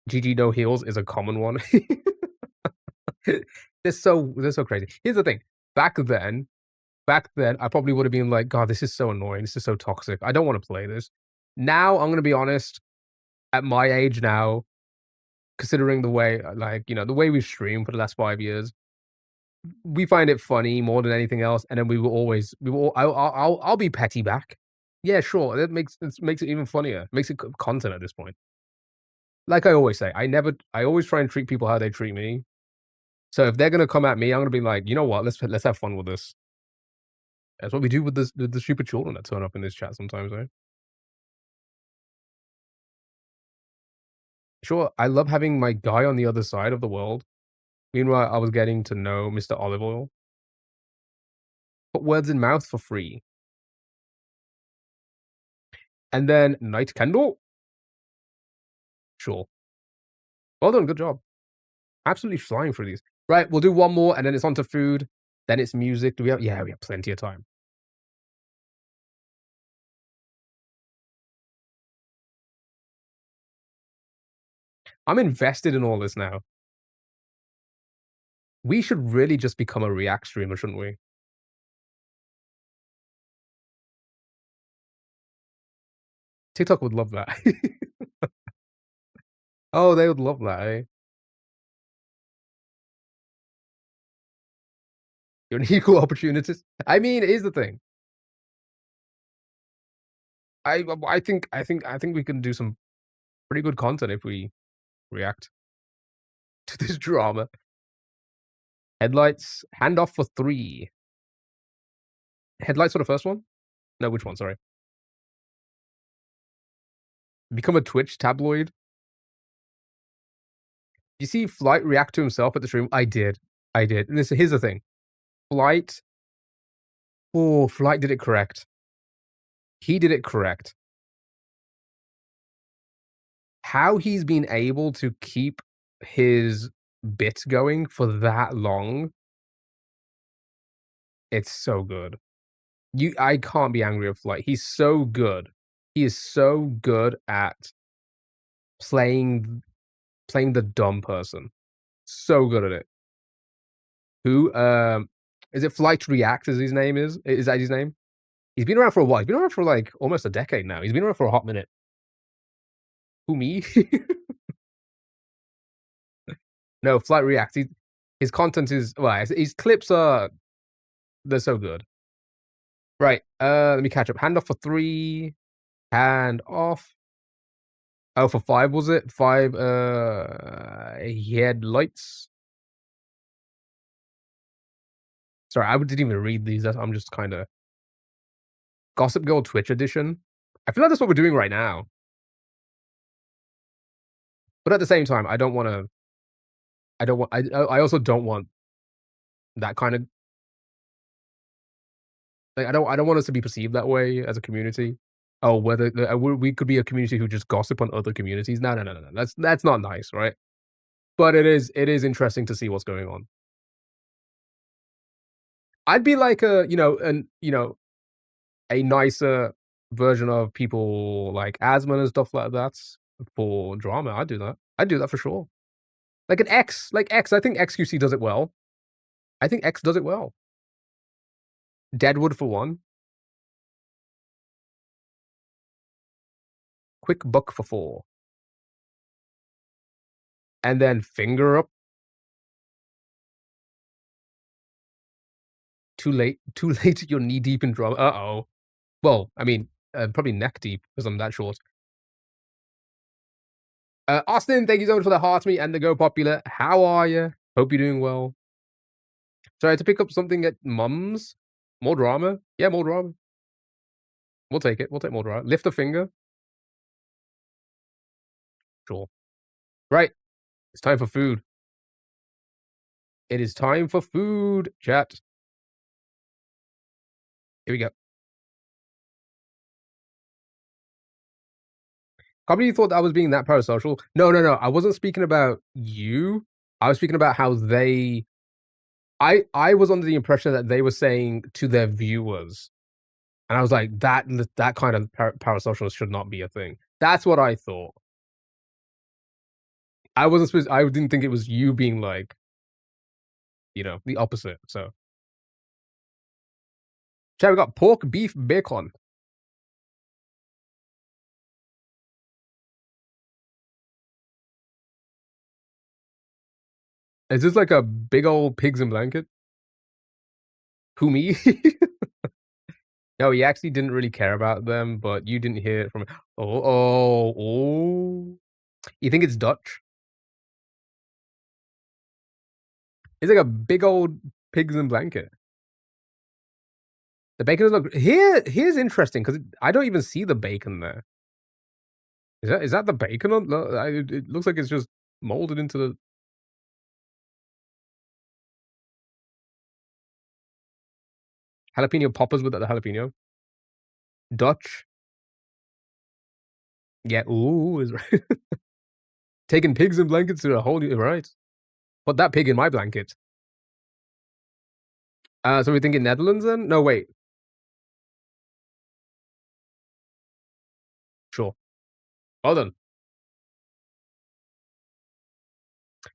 [SPEAKER 1] GG no heals is a common one. They're so crazy. Here's the thing. Back then back then, I probably would have been like, "God, this is so annoying. This is so toxic. I don't wanna play this." Now, I'm gonna be honest, at my age now, considering the way, the way we've streamed for the last 5 years, we find it funny more than anything else, and then we will I'll be petty back. Yeah, sure, it makes it even funnier. Makes it c content at this point. Like I always say, I always try and treat people how they treat me. So if they're gonna come at me, I'm gonna be like, "You know what? Let's have fun with this." That's what we do with the stupid children that turn up in this chat sometimes, right? Sure, I love having my guy on the other side of the world. Meanwhile, I was getting to know Mr. Olive Oil. Put words in mouth for free. And then Night Candle? Sure. Well done, good job. Absolutely flying through these. Right, we'll do one more, and then it's on to food, then it's music. Do we have yeah, we have plenty of time. I'm invested in all this now. We should really just become a React streamer, shouldn't we? TikTok would love that. Oh, they would love that, eh? You're an equal opportunities. I mean, here's the thing. I think we can do some pretty good content if we react to this drama. Headlights, handoff for 3. Headlights for the first one? No, which one? Sorry. Become a Twitch tabloid. You see Flight react to himself at the stream? I did. I did. And here's the thing. Flight. Oh, Flight did it correct. He did it correct. How he's been able to keep his bit going for that long, it's so good. I can't be angry with Flight. He's so good. He is so good at playing the dumb person. So good at it. Who, is it Flight React as his name is? Is that his name? He's been around for a while. He's been around for, like, almost a decade now. He's been around for a hot minute. Who, me? No, Flight React. His content is well, his clips are they're so good. Right, let me catch up. Hand off for 3. Hand off. Oh, for 5, was it? 5, he had lights. Sorry, I didn't even read these. I'm just kinda Gossip Girl Twitch edition. I feel like that's what we're doing right now. But at the same time, I also don't want that kind of like, I don't want us to be perceived that way as a community. Oh, whether we could be a community who just gossip on other communities. No, no, no, no, no. That's not nice, right? But it is interesting to see what's going on. I'd be like a nicer version of people like Asman and stuff like that for drama. I'd do that. I'd do that for sure. Like an X, like X. I think XQC does it well. I think X does it well. Deadwood for 1. Quick Buck for 4. And then Finger Up. Too late. Too late. You're knee deep in drama. Uh-oh. Well, I mean, probably neck deep because I'm that short. Austin, thank you so much for the heart me and the Go Popular. How are you? Hope you're doing well. So I had to pick up something at Mum's. More drama? Yeah, more drama. We'll take it. We'll take more drama. Lift a finger. Sure. Right. It's time for food. It is time for food, chat. Here we go. Can't believe you thought that I was being that parasocial. No, no, no. I wasn't speaking about you. I was speaking about how they I was under the impression that they were saying to their viewers, and I was like, that kind of parasocial should not be a thing. That's what I thought. I didn't think it was you being like, the opposite. So, chat, we got pork, beef, bacon. Is this like a big old pigs in blanket? Who, me? No, he actually didn't really care about them, but you didn't hear it from. Oh, oh, oh. You think it's Dutch? It's like a big old pigs in blanket. The bacon doesn't look. Here's interesting because I don't even see the bacon there. Is that the bacon on? No, it looks like it's just molded into the jalapeno poppers without the jalapeno. Dutch. Yeah. Ooh, is right. Taking pigs in blankets to a whole new right. Put that pig in my blanket. So we're thinking Netherlands then? No, wait. Sure. Hold on.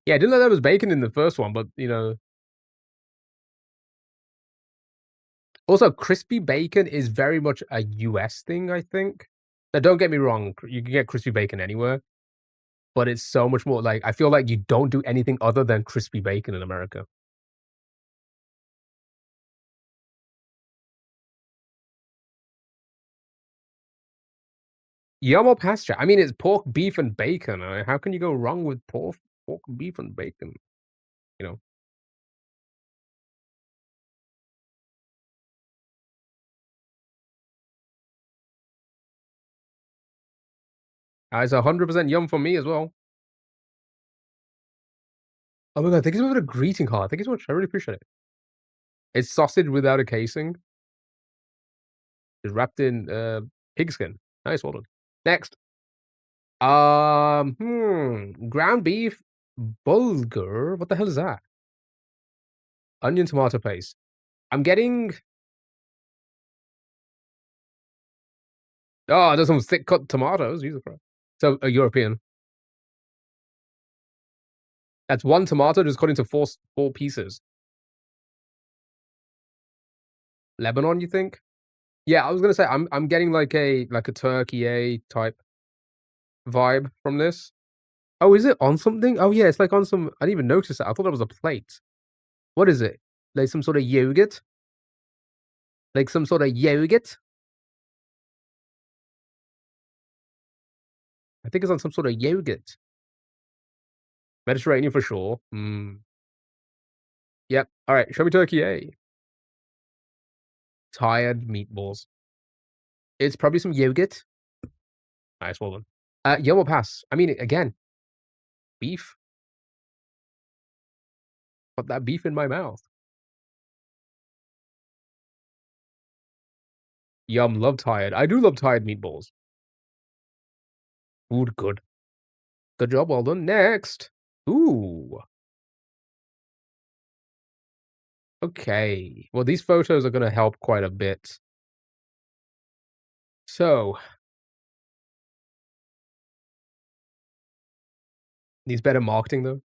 [SPEAKER 1] Yeah, I didn't know there was bacon in the first one, but also crispy bacon is very much a US thing, I think. Now, don't get me wrong, you can get crispy bacon anywhere, but it's so much more like I feel like you don't do anything other than crispy bacon in America. Yum or pasture? I mean, it's pork, beef, and bacon. How can you go wrong with pork, beef, and bacon? You know, it's 100% yum for me as well. Oh my god, thank you so much for the greeting card. Thank you so much. I really appreciate it. It's sausage without a casing. It's wrapped in pigskin. Nice, well done. Next. Ground beef bulgur. What the hell is that? Onion tomato paste. I'm getting. Oh, there's some thick cut tomatoes. Jesus Christ. So a European. That's one tomato just cut into four pieces. Lebanon, you think? Yeah, I was gonna say I'm getting like a turkey type vibe from this. Oh, is it on something? Oh yeah, it's like on some. I didn't even notice that. I thought it was a plate. What is it? Like some sort of yogurt? Like some sort of yogurt? I think it's on some sort of yogurt. Mediterranean for sure. Yep. All right. Show me turkey A. Tired meatballs. It's probably some yogurt. Nice, well done. Yum or pass. I mean, again, beef. Put that beef in my mouth. Yum. Love tired. I do love tired meatballs. Food good. Good job. Well done. Next. Ooh. Okay. Well, these photos are gonna help quite a bit. So, needs better marketing though.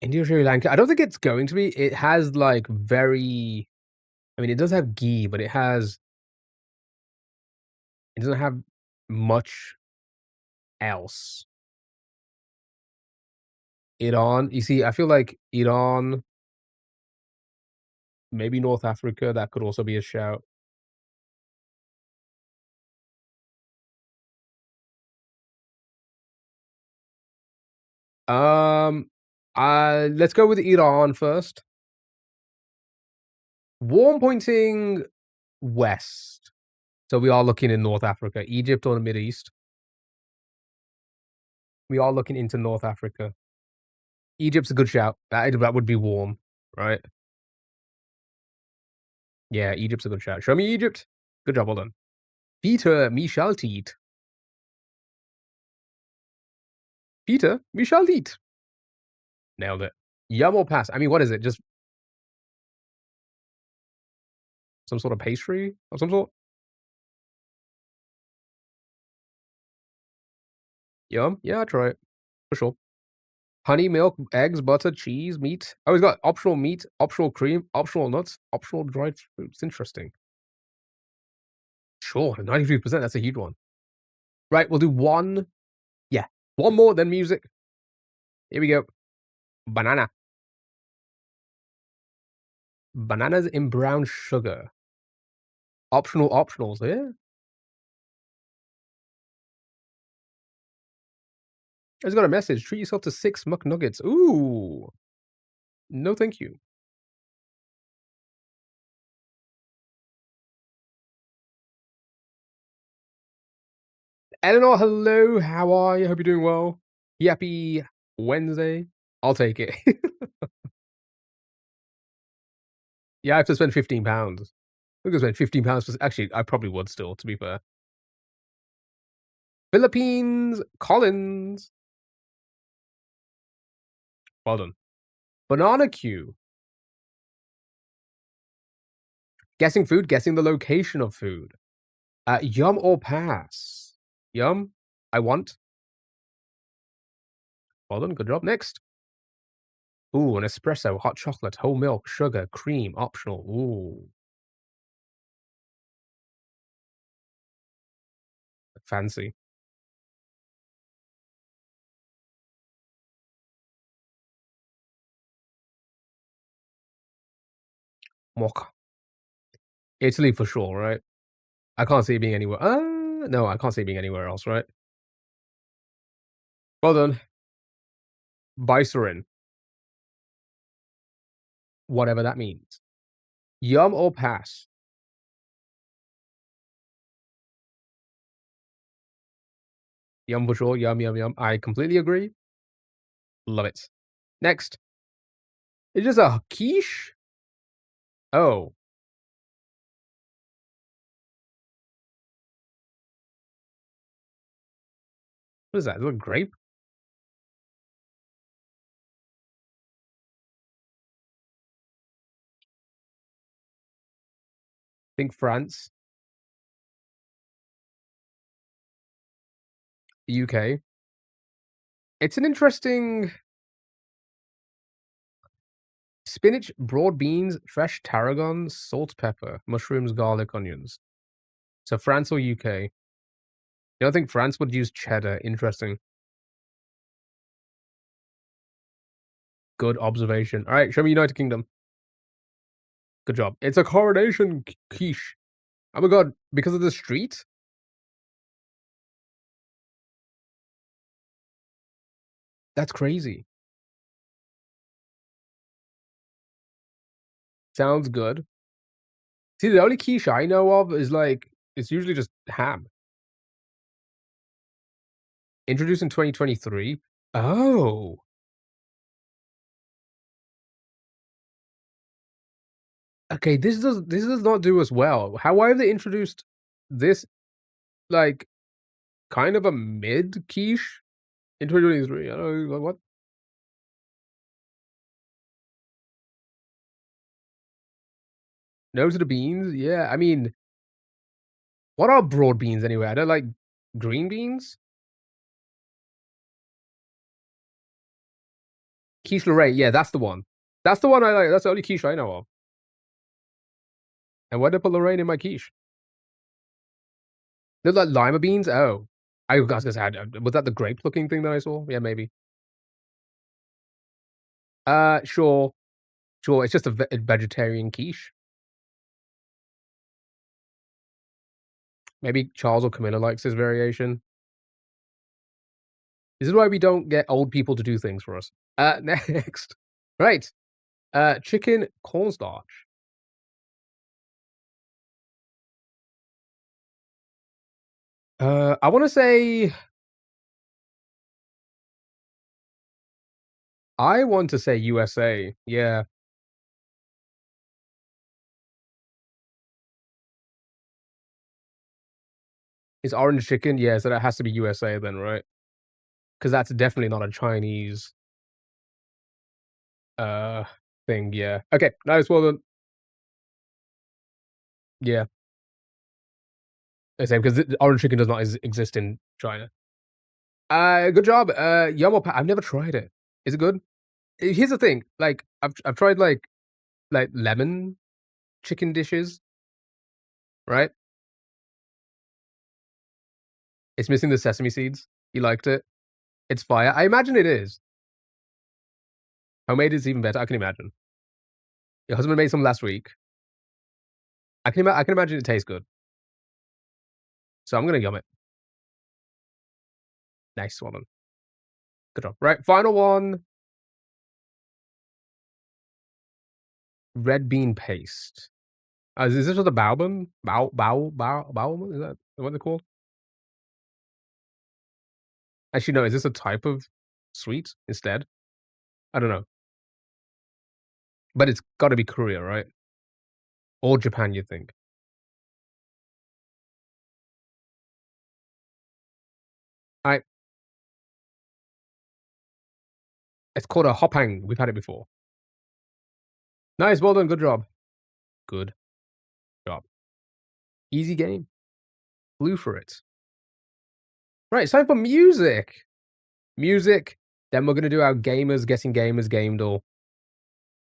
[SPEAKER 1] India, Sri Lanka. I don't think it's going to be. It has like very. I mean, it does have ghee, but it doesn't have much else. Iran. You see, I feel like Iran, maybe North Africa. That could also be a shout. Um, let's go with Iran first. Warm pointing west. So we are looking in North Africa, Egypt or the Middle East. We are looking into North Africa. Egypt's a good shout. That would be warm, right? Yeah, Egypt's a good shout. Show me Egypt. Good job, well done. Peter, me shall eat. Peter, we shall eat. Nailed it. Yum or pass? I mean, what is it? Just some sort of pastry of some sort? Yum? Yeah, I'll try it. For sure. Honey, milk, eggs, butter, cheese, meat. Oh, it's got optional meat, optional cream, optional nuts, optional dried fruits. Interesting. Sure, 93%. That's a huge one. Right, we'll do one. Yeah, one more, then music. Here we go. Banana. Bananas in brown sugar. Optional optionals. Yeah. I just got a message. Treat yourself to 6 McNuggets. Ooh. No, thank you. Eleanor, hello. How are you? Hope you're doing well. Happy Wednesday. I'll take it. Yeah, I have to spend £15. I'm gonna spend £15 for actually, I probably would still, to be fair. Philippines, Collins. Well done. Banana Q. Guessing food, guessing the location of food. Yum or pass? Yum. I want. Well done, good job. Next. Ooh, an espresso, hot chocolate, whole milk, sugar, cream, optional. Ooh, fancy. Mocha. Italy for sure, right? I can't see it being anywhere. No, I can't see it being anywhere else, right? Well done. Bicerin, whatever that means. Yum or pass? Yum for sure. Yum, yum, yum. I completely agree. Love it. Next. It's just a quiche? Oh, what is that? Is it a grape? Think France, UK. It's an interesting spinach, broad beans, fresh tarragon, salt, pepper, mushrooms, garlic, onions. So France or UK? You don't think France would use cheddar? Interesting. Good observation. All right, show me United Kingdom. Good job. It's a coronation quiche. Oh my god, because of the street? That's crazy. Sounds good. See, the only quiche I know of is like it's usually just ham. Introduced in 2023. Oh, okay. This does not do us well. How why have they introduced this like kind of a mid quiche in 2023? I don't know, like what? No to the beans? Yeah, I mean, what are broad beans anyway? I don't like green beans. Quiche Lorraine, yeah, that's the one. That's the one I like. That's the only quiche I know of. And why did I put Lorraine in my quiche? They're like lima beans? Oh. I was gonna say, was that the grape-looking thing that I saw? Yeah, maybe. Sure. Sure, it's just a vegetarian quiche. Maybe Charles or Camilla likes this variation. This is why we don't get old people to do things for us. Next. Right. Chicken cornstarch. I wanna say I want to say USA. Yeah. It's orange chicken? Yeah, so that has to be USA then, right? Because that's definitely not a Chinese, uh, thing, yeah. Okay, nice, well done. Yeah, same, 'cause the orange chicken does not exist in China. Good job, Yum I've never tried it. Is it good? Here's the thing, like, I've tried, like, lemon chicken dishes, right? It's missing the sesame seeds. You liked it. It's fire. I imagine it is. Homemade is even better, I can imagine. Your husband made some last week. I can imagine it tastes good. So I'm gonna yum it. Nice, well done. Good job. Right, final one. Red bean paste. Is this just a baobab? Baobab? Is that what they're called? Actually, no, is this a type of sweet instead? I don't know. But it's gotta be Korea, right? Or Japan, you think? I It's called a hopang. We've had it before. Nice, well done, good job. Good job. Easy game. Flew for it. Right, it's time for music. Music, then we're gonna do our gamers guessing gamers game duel,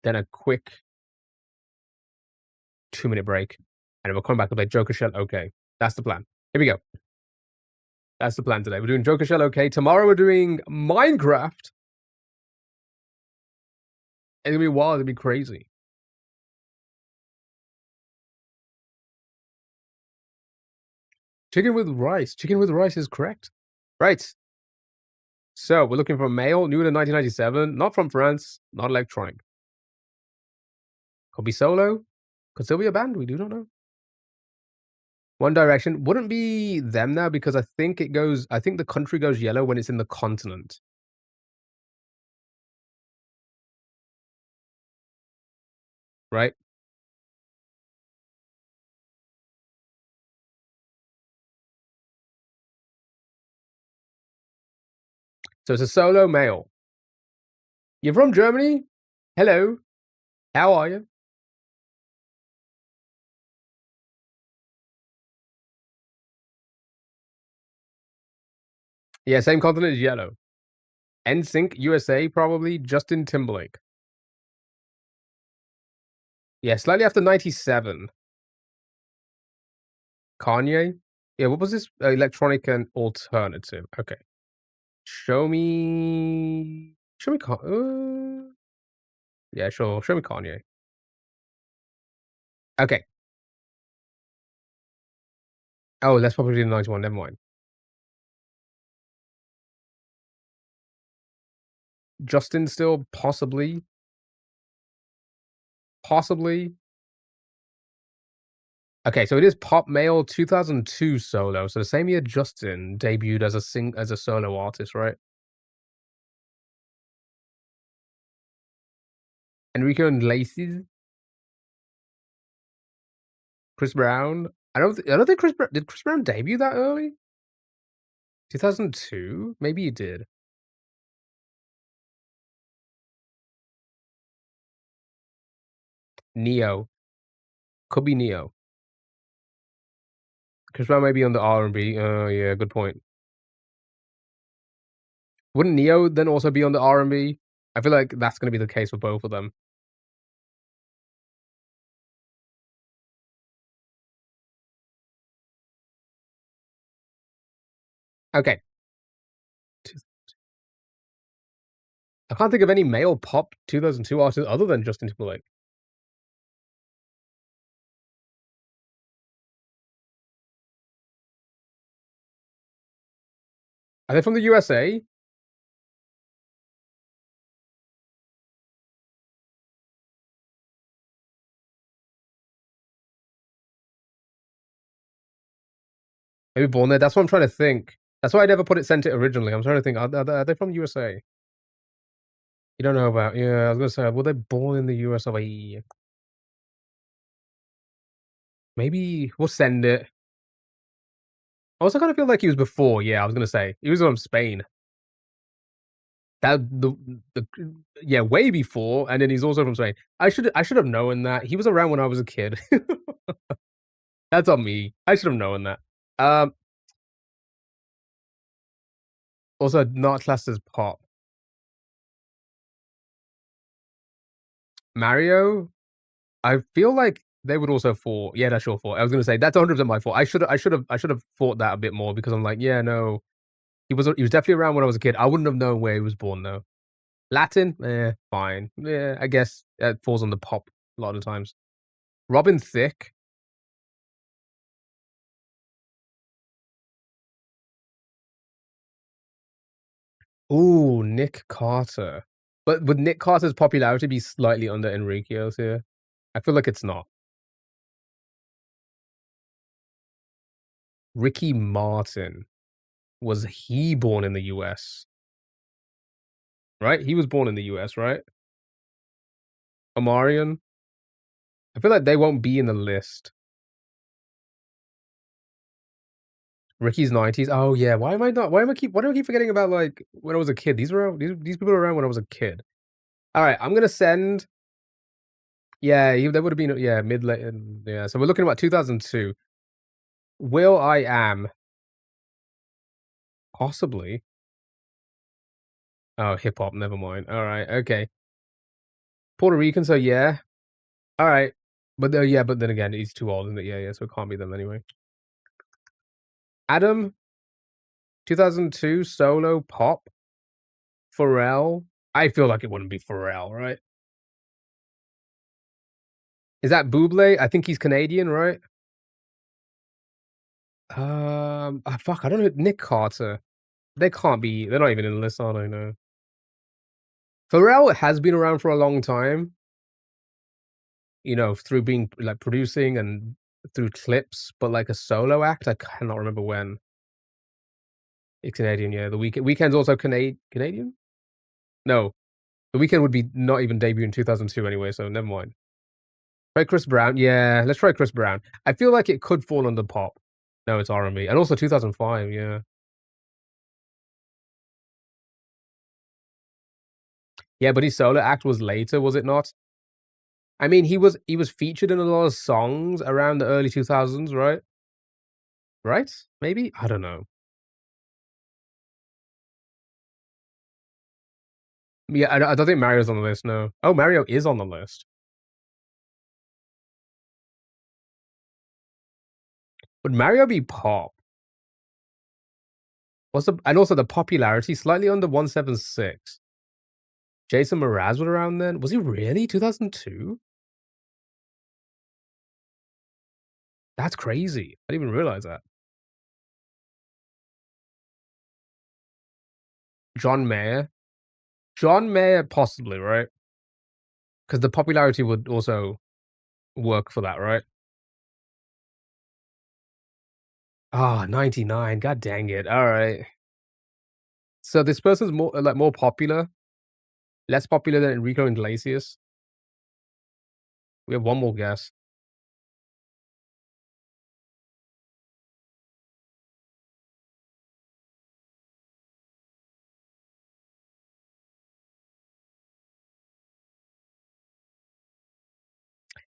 [SPEAKER 1] then a quick 2-minute break, and then we'll come back and play JokerShellOK. That's the plan. Here we go. That's the plan today. We're doing JokerShellOK. Tomorrow we're doing Minecraft. It's gonna be wild, it's gonna be crazy. Chicken with rice. Chicken with rice is correct. Right. So we're looking for a male, new to 1997, not from France, not electronic. Could be solo, could still be a band, we do not know. One Direction wouldn't be them now because I think the country goes yellow when it's in the continent. Right? So it's a solo male. You're from Germany? Hello. How are you? Yeah, same continent as yellow. NSYNC, USA, probably. Justin Timberlake. Yeah, slightly after 97. Kanye? Yeah, what was this? Electronic and alternative. Okay. Show me yeah, sure. Show me Kanye. Okay. Oh, that's probably the 91, never mind. Justin still, possibly. Possibly. Okay, so it is Pop Male 2002 solo, so the same year Justin debuted as a solo artist, right? Enrico Iglesias, Chris Brown. I don't think Chris Brown debut that early? 2002? Maybe he did. Neo. Could be Neo. Chris Brown may be on the R&B. Yeah, good point. Wouldn't Neo then also be on the R&B? I feel like that's gonna be the case for both of them. Okay. I can't think of any male pop 2002 artists other than Justin Timberlake. Are they from the USA? Maybe born there? That's what I'm trying to think. That's why I never sent it originally. I'm trying to think, are they from the USA? You don't know about, yeah, I was gonna say, were they born in the US of A? Maybe we'll send it. I also kind of feel like he was before, yeah, I was gonna say. He was from Spain. That the Yeah, way before, and then he's also from Spain. I should have known that. He was around when I was a kid. That's on me. I should have known that. Um, Also not classed as pop. Mario? I feel like they would also fall. Yeah, that's your fault. I was gonna say that's 100% my fault. I should have thought that a bit more because I'm like, yeah, no, he was definitely around when I was a kid. I wouldn't have known where he was born though. Latin, fine. Yeah, I guess it falls on the pop a lot of times. Robin Thicke. Ooh, Nick Carter. But would Nick Carter's popularity be slightly under Enrique's here? I feel like it's not. Ricky Martin. Was he born in the US? Right? He was born in the US, right? Omarion? I feel like they won't be in the list. Ricky's 90s. Oh yeah. Why do I keep forgetting about like when I was a kid? These people were around when I was a kid. All right, I'm gonna send. Yeah, that would have been mid late. Yeah, so we're looking about 2002. Will I am possibly. Oh, hip hop. Never mind. All right, okay. Puerto Rican. So yeah. All right, but yeah, but then again, he's too old, isn't it? Yeah. So it can't be them anyway. Adam, 2002 solo pop. Pharrell. I feel like it wouldn't be Pharrell, right? Is that Buble? I think he's Canadian, right? Fuck, I don't know. Nick Carter. They can't be. They're not even in the list, are they? No. Pharrell has been around for a long time. You know, through being like producing and through clips, but like a solo act, I cannot remember when. It's Canadian, yeah. Weekend's also Canadian. No, the Weekend would be not even debut in 2002 anyway, so never mind. Try Chris Brown. Yeah, let's try Chris Brown. I feel like it could fall under pop. No, it's R&B, and also 2005. Yeah, yeah, but his solo act was later, was it not? I mean, he was featured in a lot of songs around the early 2000s, right? Right? Maybe? I don't know. Yeah, I don't think Mario's on the list, no. Oh, Mario is on the list. Would Mario be pop? And also the popularity, slightly under 176. Jason Mraz was around then? Was he really? 2002? That's crazy. I didn't even realize that. John Mayer? John Mayer, possibly, right? Because the popularity would also work for that, right? Ah, 99. God dang it. All right. So this person's more popular, less popular than Enrico Iglesias. We have one more guess.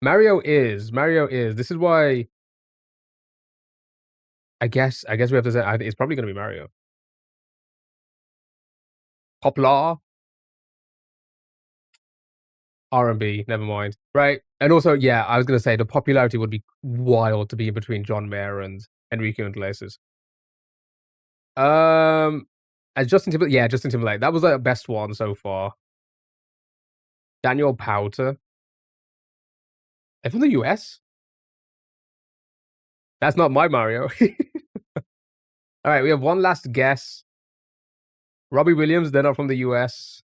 [SPEAKER 1] Mario is. This is why I guess we have to say I think it's probably gonna be Mario. Poplar, R&B, never mind. Right. And also, yeah, I was gonna say the popularity would be wild to be in between John Mayer and Enrico Iglesias. Um as Justin Timberlake, yeah, Justin Timberlake. That was like the best one so far. Daniel Powter. They're from the US? That's not my Mario. Alright, we have one last guess. Robbie Williams, they're not from the US.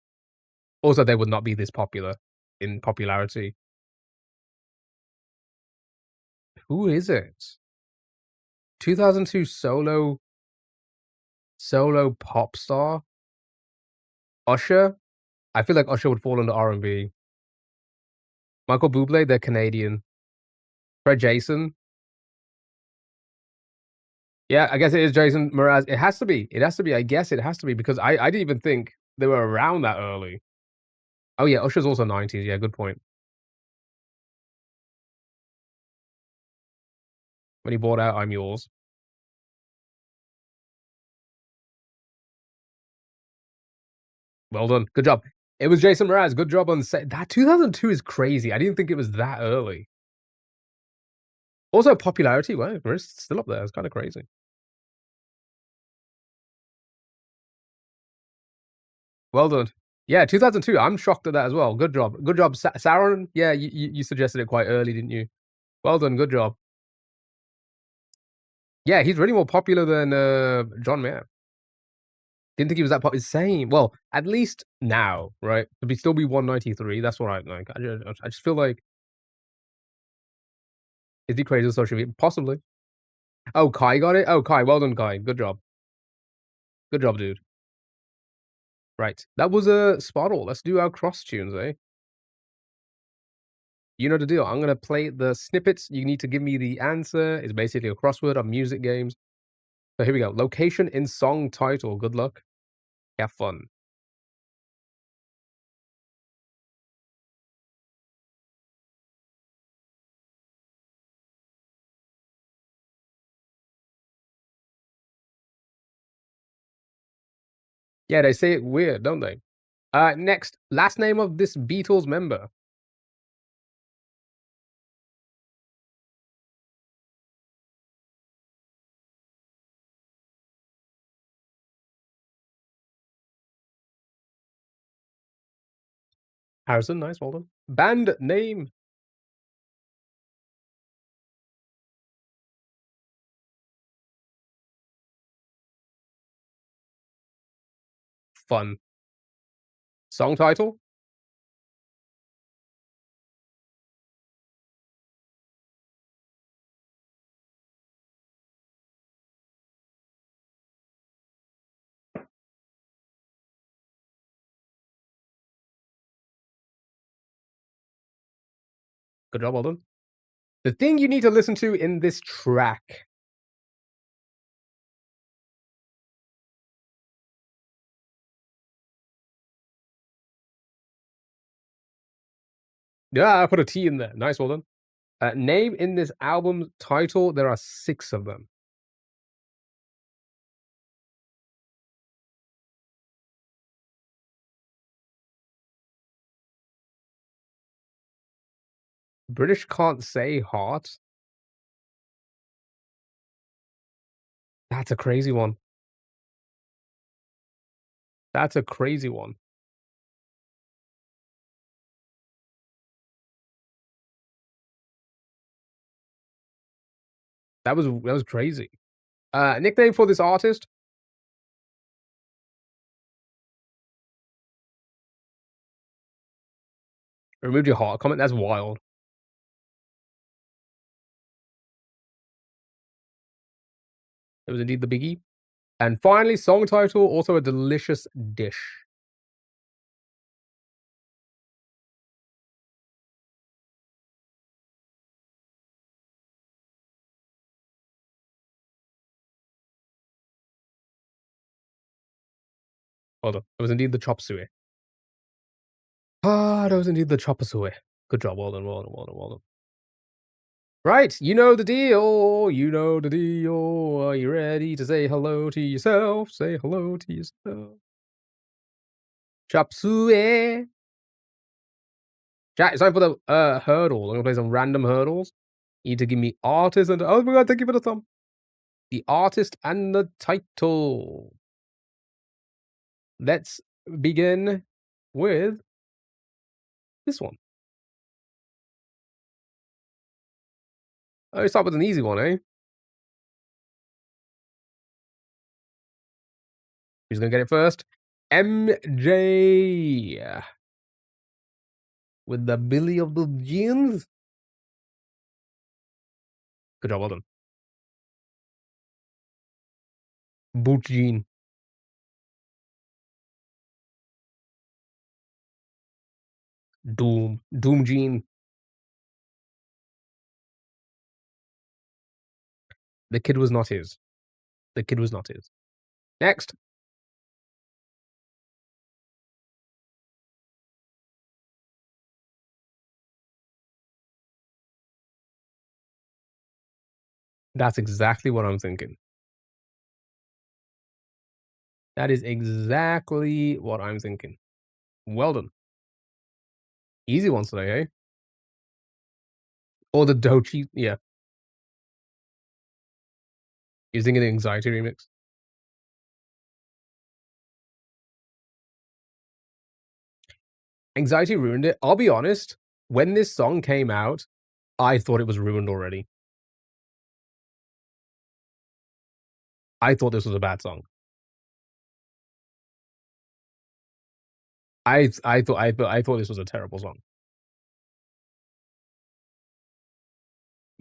[SPEAKER 1] Also, they would not be this popular in popularity. Who is it? 2002 solo pop star? Usher? I feel like Usher would fall under R&B. Michael Bublé, they're Canadian. Fred Jason? Yeah, I guess it is Jason Mraz. It has to be. It has to be. I guess it has to be because I didn't even think they were around that early. Oh yeah, Usher's also 90s. Yeah, good point. When he bought out I'm Yours. Well done. Good job. It was Jason Mraz. Good job on that. 2002 is crazy. I didn't think it was that early. Also, popularity. Well, it's still up there. It's kind of crazy. Well done. Yeah, 2002. I'm shocked at that as well. Good job. Good job, Sauron. Yeah, you suggested it quite early, didn't you? Well done. Good job. Yeah, he's really more popular than John Mayer. Didn't think he was that popular. Same. Well, at least now, right? To be still be 193. That's what I like. I just feel like Is he crazy on social media? Possibly. Oh, Kai got it? Oh, Kai, well done, Kai. Good job. Good job, dude. Right. That was a spot all. Let's do our cross tunes, eh? You know the deal. I'm gonna play the snippets. You need to give me the answer. It's basically a crossword of music games. So here we go. Location in song title. Good luck. Have fun. Yeah, they say it weird, don't they? Next, last name of this Beatles member. Harrison, nice, well done. Band name. Fun. Song title. Good job, well done. The thing you need to listen to in this track. Yeah, I put a T in there. Nice, well done. Name in this album title. There are 6 of them. British can't say heart. That's a crazy one. That's a crazy one. That was crazy. Nickname for this artist? Removed your heart comment. That's wild. It was indeed the biggie. And finally, song title, also a delicious dish. Hold on. It was indeed the chop suey. Ah, that was indeed the chop suey. Good job. Well done, well done, well done, well done. Right, you know the deal. You know the deal. Are you ready to say hello to yourself? Say hello to yourself. Chop suey. Chat, it's time for the hurdle. I'm gonna play some random hurdles. You need to give me artist and oh my god, thank you for the thumb. The artist and the title. Let's begin with this one. Oh, start with an easy one, eh? Who's gonna get it first? MJ with the Billy of the Jeans. Good job, well done. Boot Jean. Doom. Doom Jean. The kid was not his. The kid was not his. Next. That's exactly what I'm thinking. That is exactly what I'm thinking. Well done. Easy ones today, eh? Or the Dochi. Yeah. You're thinking the Anxiety remix? Anxiety ruined it. I'll be honest. When this song came out, I thought it was ruined already. I thought this was a bad song. I thought this was a terrible song.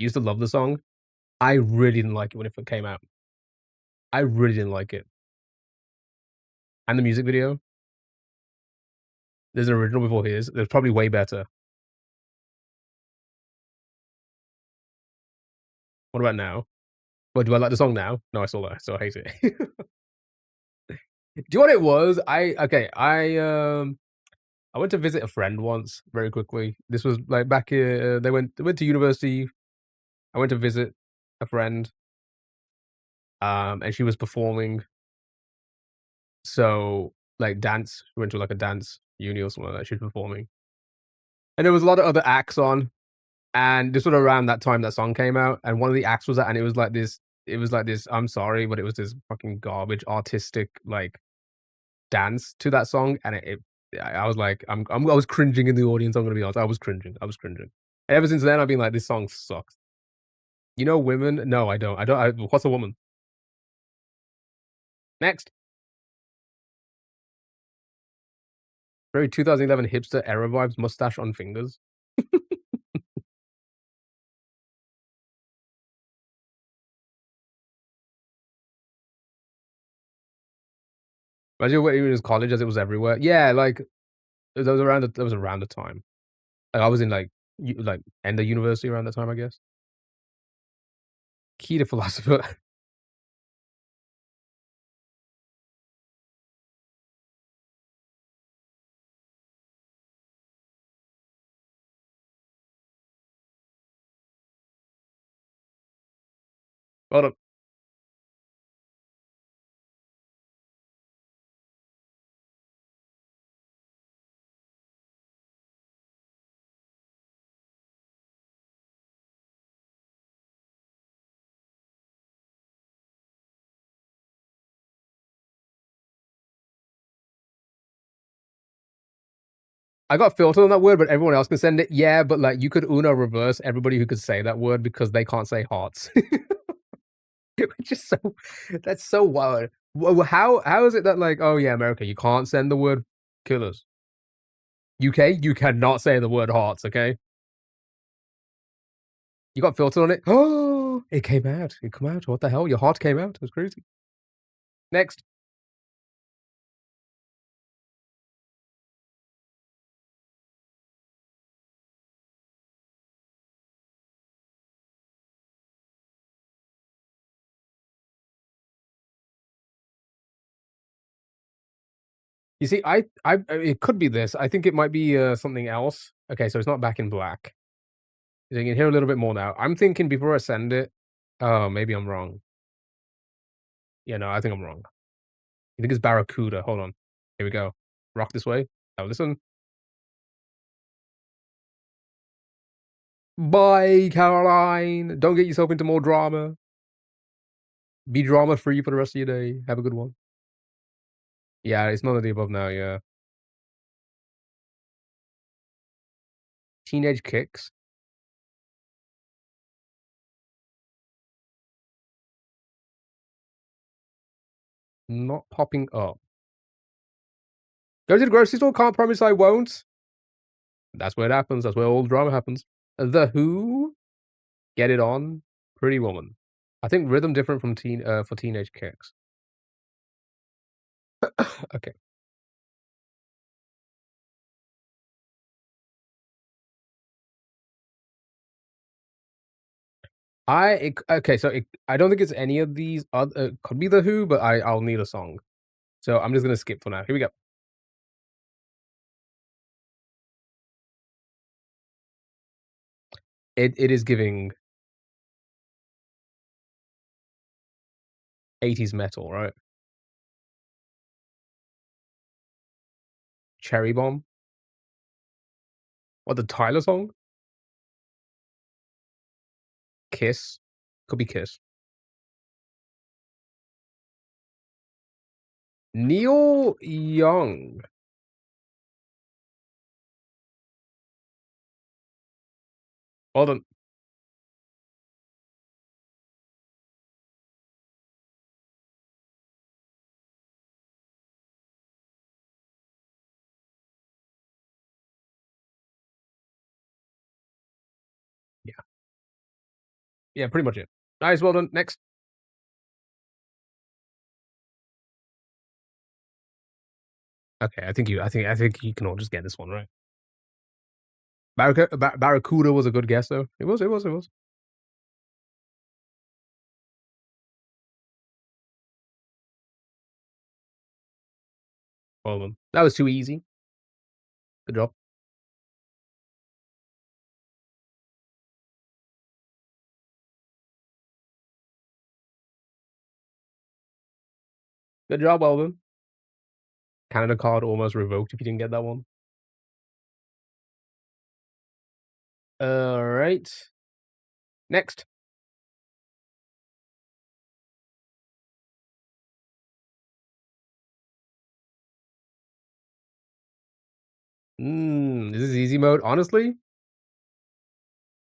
[SPEAKER 1] Used to love the song. I really didn't like it when it came out. I really didn't like it. And the music video, there's an original before his. There's probably way better. What about now? What do I like the song now? No, I still don't. I still hate it. Do you know what it was? I went to visit a friend once, very quickly. This was like back. They went to university. I went to visit a friend, and she was performing. So like dance, we went to like a dance uni or something like that. She was performing, and there was a lot of other acts on. And this was around that time that song came out, and one of the acts was that, and it was like this. It was like this. I'm sorry, but it was this fucking garbage artistic like dance to that song, and I was like, I was cringing in the audience. I'm gonna be honest, I was cringing. I was cringing. And ever since then, I've been like, this song sucks. You know, women? No, I don't. I don't. What's a woman? Next, very 2011 hipster era vibes. Mustache on fingers. Imagine when you were in college, as it was everywhere. Yeah, like that was around the time. Like, I was in like like end of university around that time, I guess. Key to philosopher. Hold up. I got filtered on that word, but everyone else can send it. Yeah, but like you could Uno reverse everybody who could say that word because they can't say hearts. Which is so that's so wild. How is it that like, oh yeah, America, you can't send the word killers. UK, you cannot say the word hearts, okay? You got filtered on it. Oh, it came out. It came out. What the hell? Your heart came out. It was crazy. Next. You see, it could be this. I think it might be something else. Okay, so it's not Back in Black. You can hear a little bit more now. I'm thinking before I send it. Oh, maybe I'm wrong. Yeah, no, I think I'm wrong. I think it's Barracuda. Hold on. Here we go. Rock this way. Now listen. Bye, Caroline. Don't get yourself into more drama. Be drama free for the rest of your day. Have a good one. Yeah, it's none of the above now. Yeah. Teenage kicks. Not popping up. Go to the grocery store. Can't promise I won't. That's where it happens. That's where all drama happens. The Who. Get it on. Pretty Woman. I think rhythm different from for teenage kicks. Okay. Okay, so I don't think it's any of these. Could be the Who, but I'll need a song. So I'm just gonna skip for now. Here we go. It is giving 80s metal, right? Cherry Bomb. What, the Tyler song? Kiss. Could be Kiss. Neil Young. Hold on. Yeah. Yeah, pretty much it. Nice, well done. Next. Okay, I think you can all just get this one right. Barracuda was a good guess though. It was. Well done. That was too easy. Good job. Good job, well done. Canada card almost revoked if you didn't get that one. Alright. Next. This is easy mode. Honestly,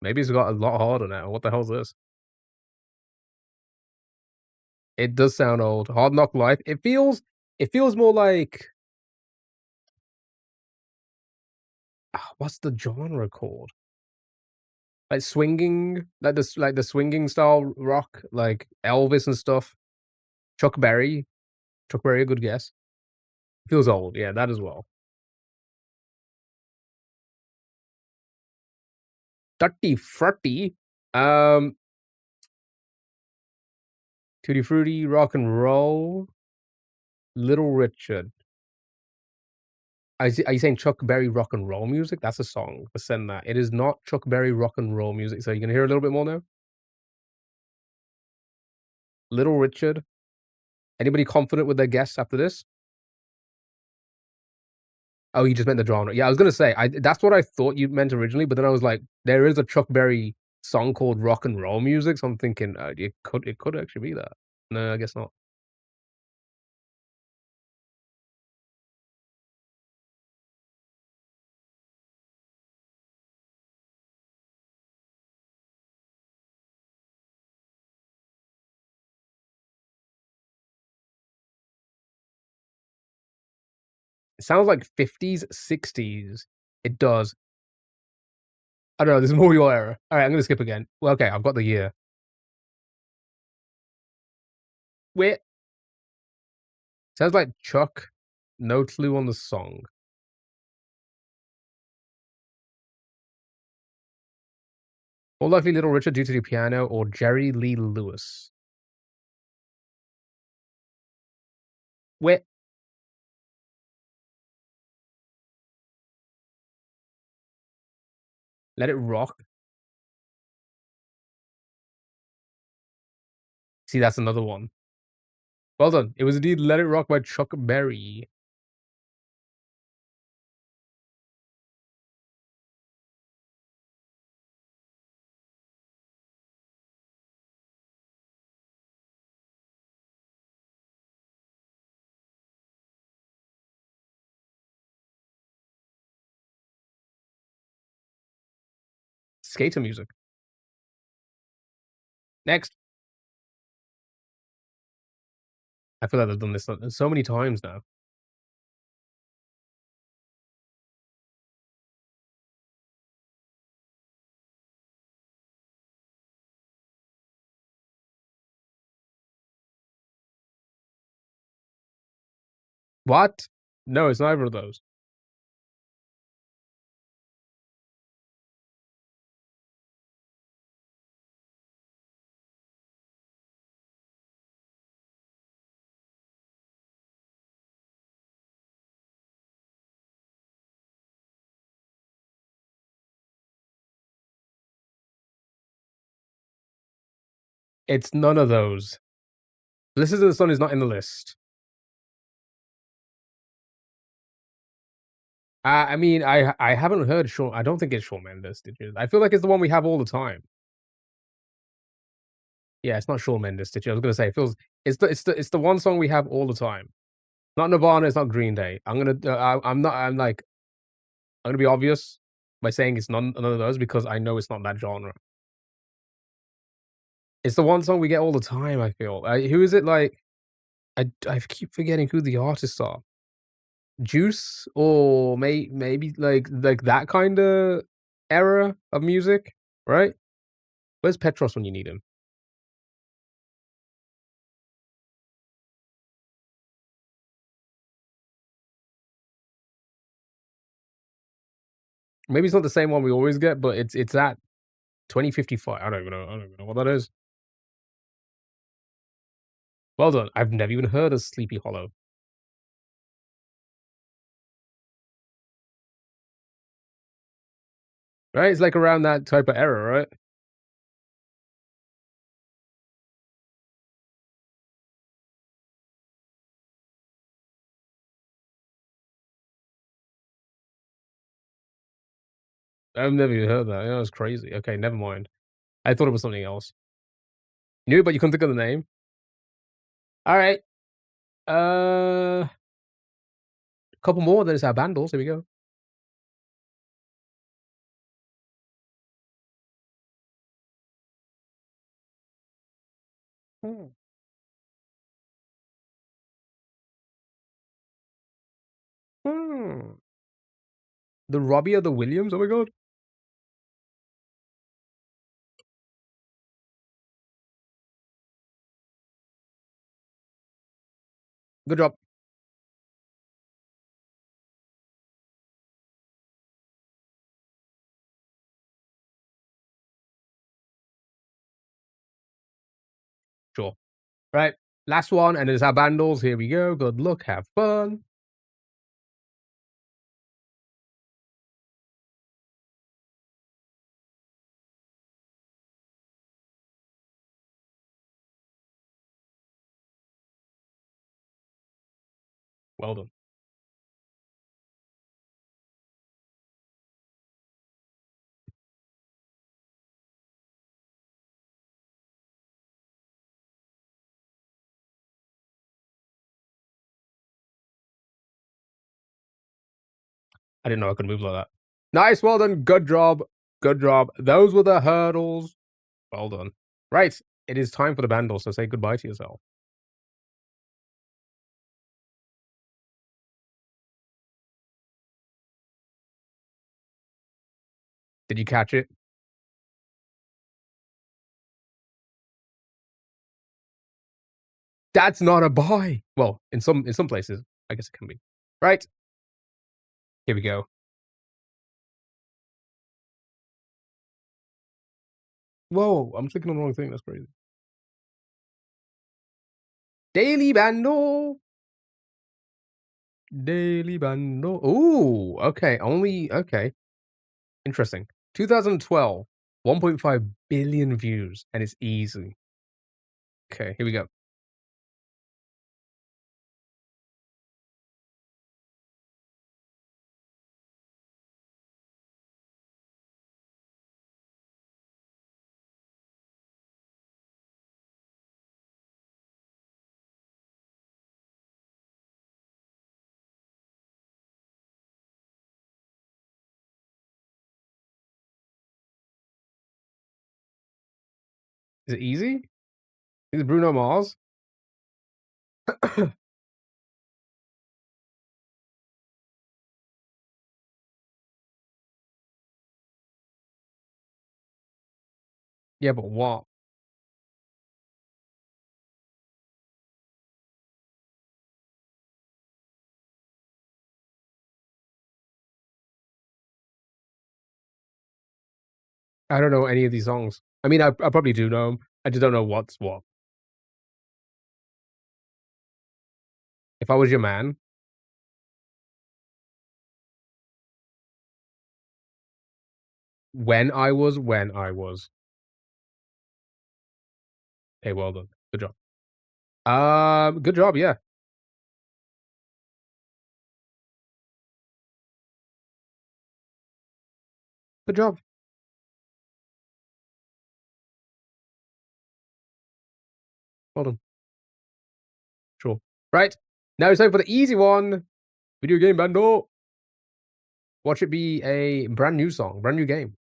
[SPEAKER 1] maybe it's got a lot harder now. What the hell is this? It does sound old. Hard Knock Life. It feels more like what's the genre called? Like swinging, like the swinging style rock, like Elvis and stuff. Chuck Berry. Chuck Berry, a good guess. Feels old. Yeah, that as well. Tutti Frutti. Um, Tutti Frutti, rock and roll. Little Richard. Are you saying Chuck Berry rock and roll music? That's a song. Send that. It is not Chuck Berry rock and roll music. So you can hear a little bit more now. Little Richard. Anybody confident with their guess after this? Oh, you just meant the genre. Yeah, I was gonna say that's what I thought you meant originally, but then I was like, there is a Chuck Berry song called rock and roll music, so I'm thinking it could actually be that. No, I guess not. It sounds like 50s, 60s. It does. I don't know. This is more your era. All right, I'm gonna skip again. Well, okay, I've got the year. Wait, sounds like Chuck. No clue on the song. More likely Little Richard due to the piano or Jerry Lee Lewis. Wait, Let It Rock. See, that's another one. Well done. It was indeed Let It Rock by Chuck Berry. Skater music. Next. I feel like I've done this so many times now. What? No, it's neither of those. It's none of those. Listen to the Sun is not in the list. I mean, I haven't heard Shawn. I don't think it's Shawn Mendes. Stitches. I feel like it's the one we have all the time. Yeah, it's not Shawn Mendes. Stitches. I was gonna say it feels. It's the one song we have all the time. Not Nirvana. It's not Green Day. I'm not. I'm like. I'm gonna be obvious by saying it's none of those because I know it's not that genre. It's the one song we get all the time. I feel. Who is it? Like I keep forgetting who the artists are. Juice or maybe like that kinda era of music, right? Where's Petros when you need him? Maybe it's not the same one we always get, but it's at 2055. I don't even know what that is. Well done. I've never even heard of Sleepy Hollow. Right? It's like around that type of era, right? I've never even heard that. Yeah, that's crazy. Okay, never mind. I thought it was something else. You knew it, but you couldn't think of the name. All right. A couple more. There's our bundles. Here we go. Hmm. Hmm. The Robbie or the Williams? Oh my god. Good job. Sure. Right. Last one, and it's our bundles. Here we go. Good luck. Have fun. Well done. I didn't know I could move like that. Nice. Well done. Good job. Good job. Those were the hurdles. Well done. Right. It is time for the bundle, so say goodbye to yourself. Did you catch it? That's not a buy. Well, in some places, I guess it can be. Right. Here we go. Whoa, I'm clicking on the wrong thing. That's crazy. Daily bundle. Daily bundle. Ooh, okay. Only okay. Interesting. 2012, 1.5 billion views, and it's easy. Okay, here we go. Is it easy? Is it Bruno Mars? Yeah, but what? I don't know any of these songs. I mean, I probably do know them. I just don't know what's what. If I was your man, when I was. Hey, well done. Good job. Good job. Yeah, good job. Well done. Sure. Right now it's time for the easy one. Video game bundle. Watch it be a brand new song, brand new game.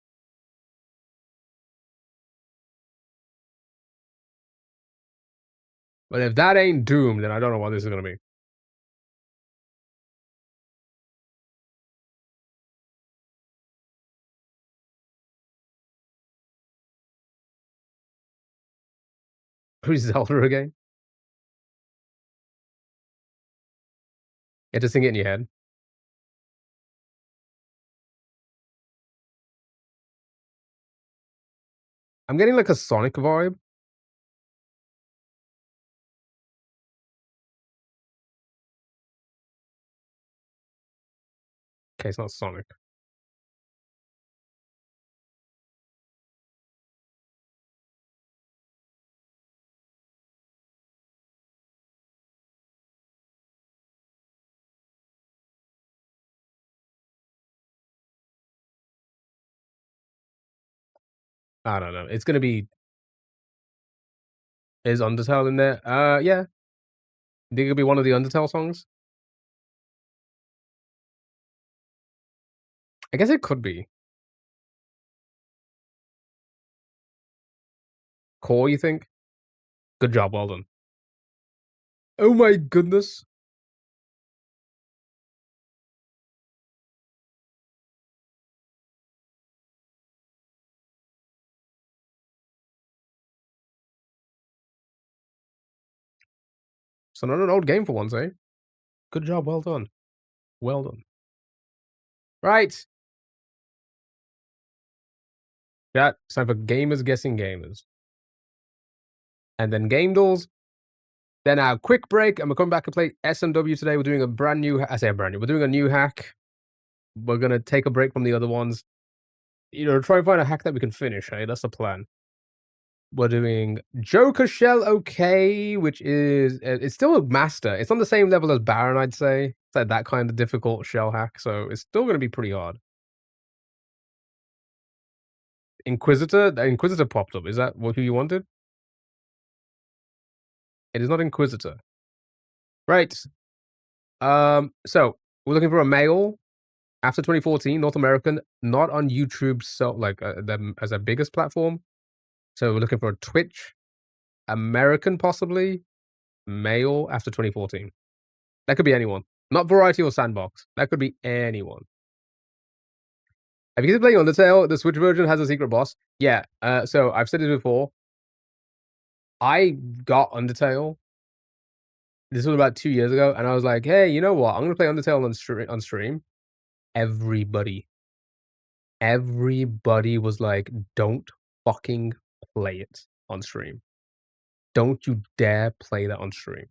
[SPEAKER 1] But if that ain't Doom, then I don't know what this is gonna be. Who's Zelda again? Yeah, just sing it in your head. I'm getting like a Sonic vibe. Okay, it's not Sonic. I don't know. It's gonna be is Undertale in there? Yeah. Think it'll be one of the Undertale songs? I guess it could be. Core, you think? Good job, well done. Oh my goodness. So not an old game for once, eh? Good job, well done. Well done. Right. Yeah, it's time for gamers guessing gamers. And then game dolls. Then our quick break, and we're coming back to play SMW today. We're doing a brand new, I say a brand new, we're doing a new hack. We're gonna take a break from the other ones. You know, try and find a hack that we can finish, hey? That's the plan. We're doing JokerShellOK, which is, it's still a master. It's on the same level as Baron, I'd say. It's like that kind of difficult shell hack, so it's still gonna be pretty hard. Inquisitor? The Inquisitor popped up. Is that who you wanted? It is not Inquisitor. Right. So we're looking for a male after 2014, North American, not on YouTube, so like them as a biggest platform. So we're looking for a Twitch, American possibly, male after 2014. That could be anyone. Not Variety or Sandbox. That could be anyone. Have you guys been playing Undertale? The Switch version has a secret boss. Yeah. So I've said it before. I got Undertale. This was about 2 years ago, and I was like, "Hey, you know what? I'm gonna play Undertale on stream." Everybody, everybody was like, "Don't fucking play it on stream. Don't you dare play that on stream."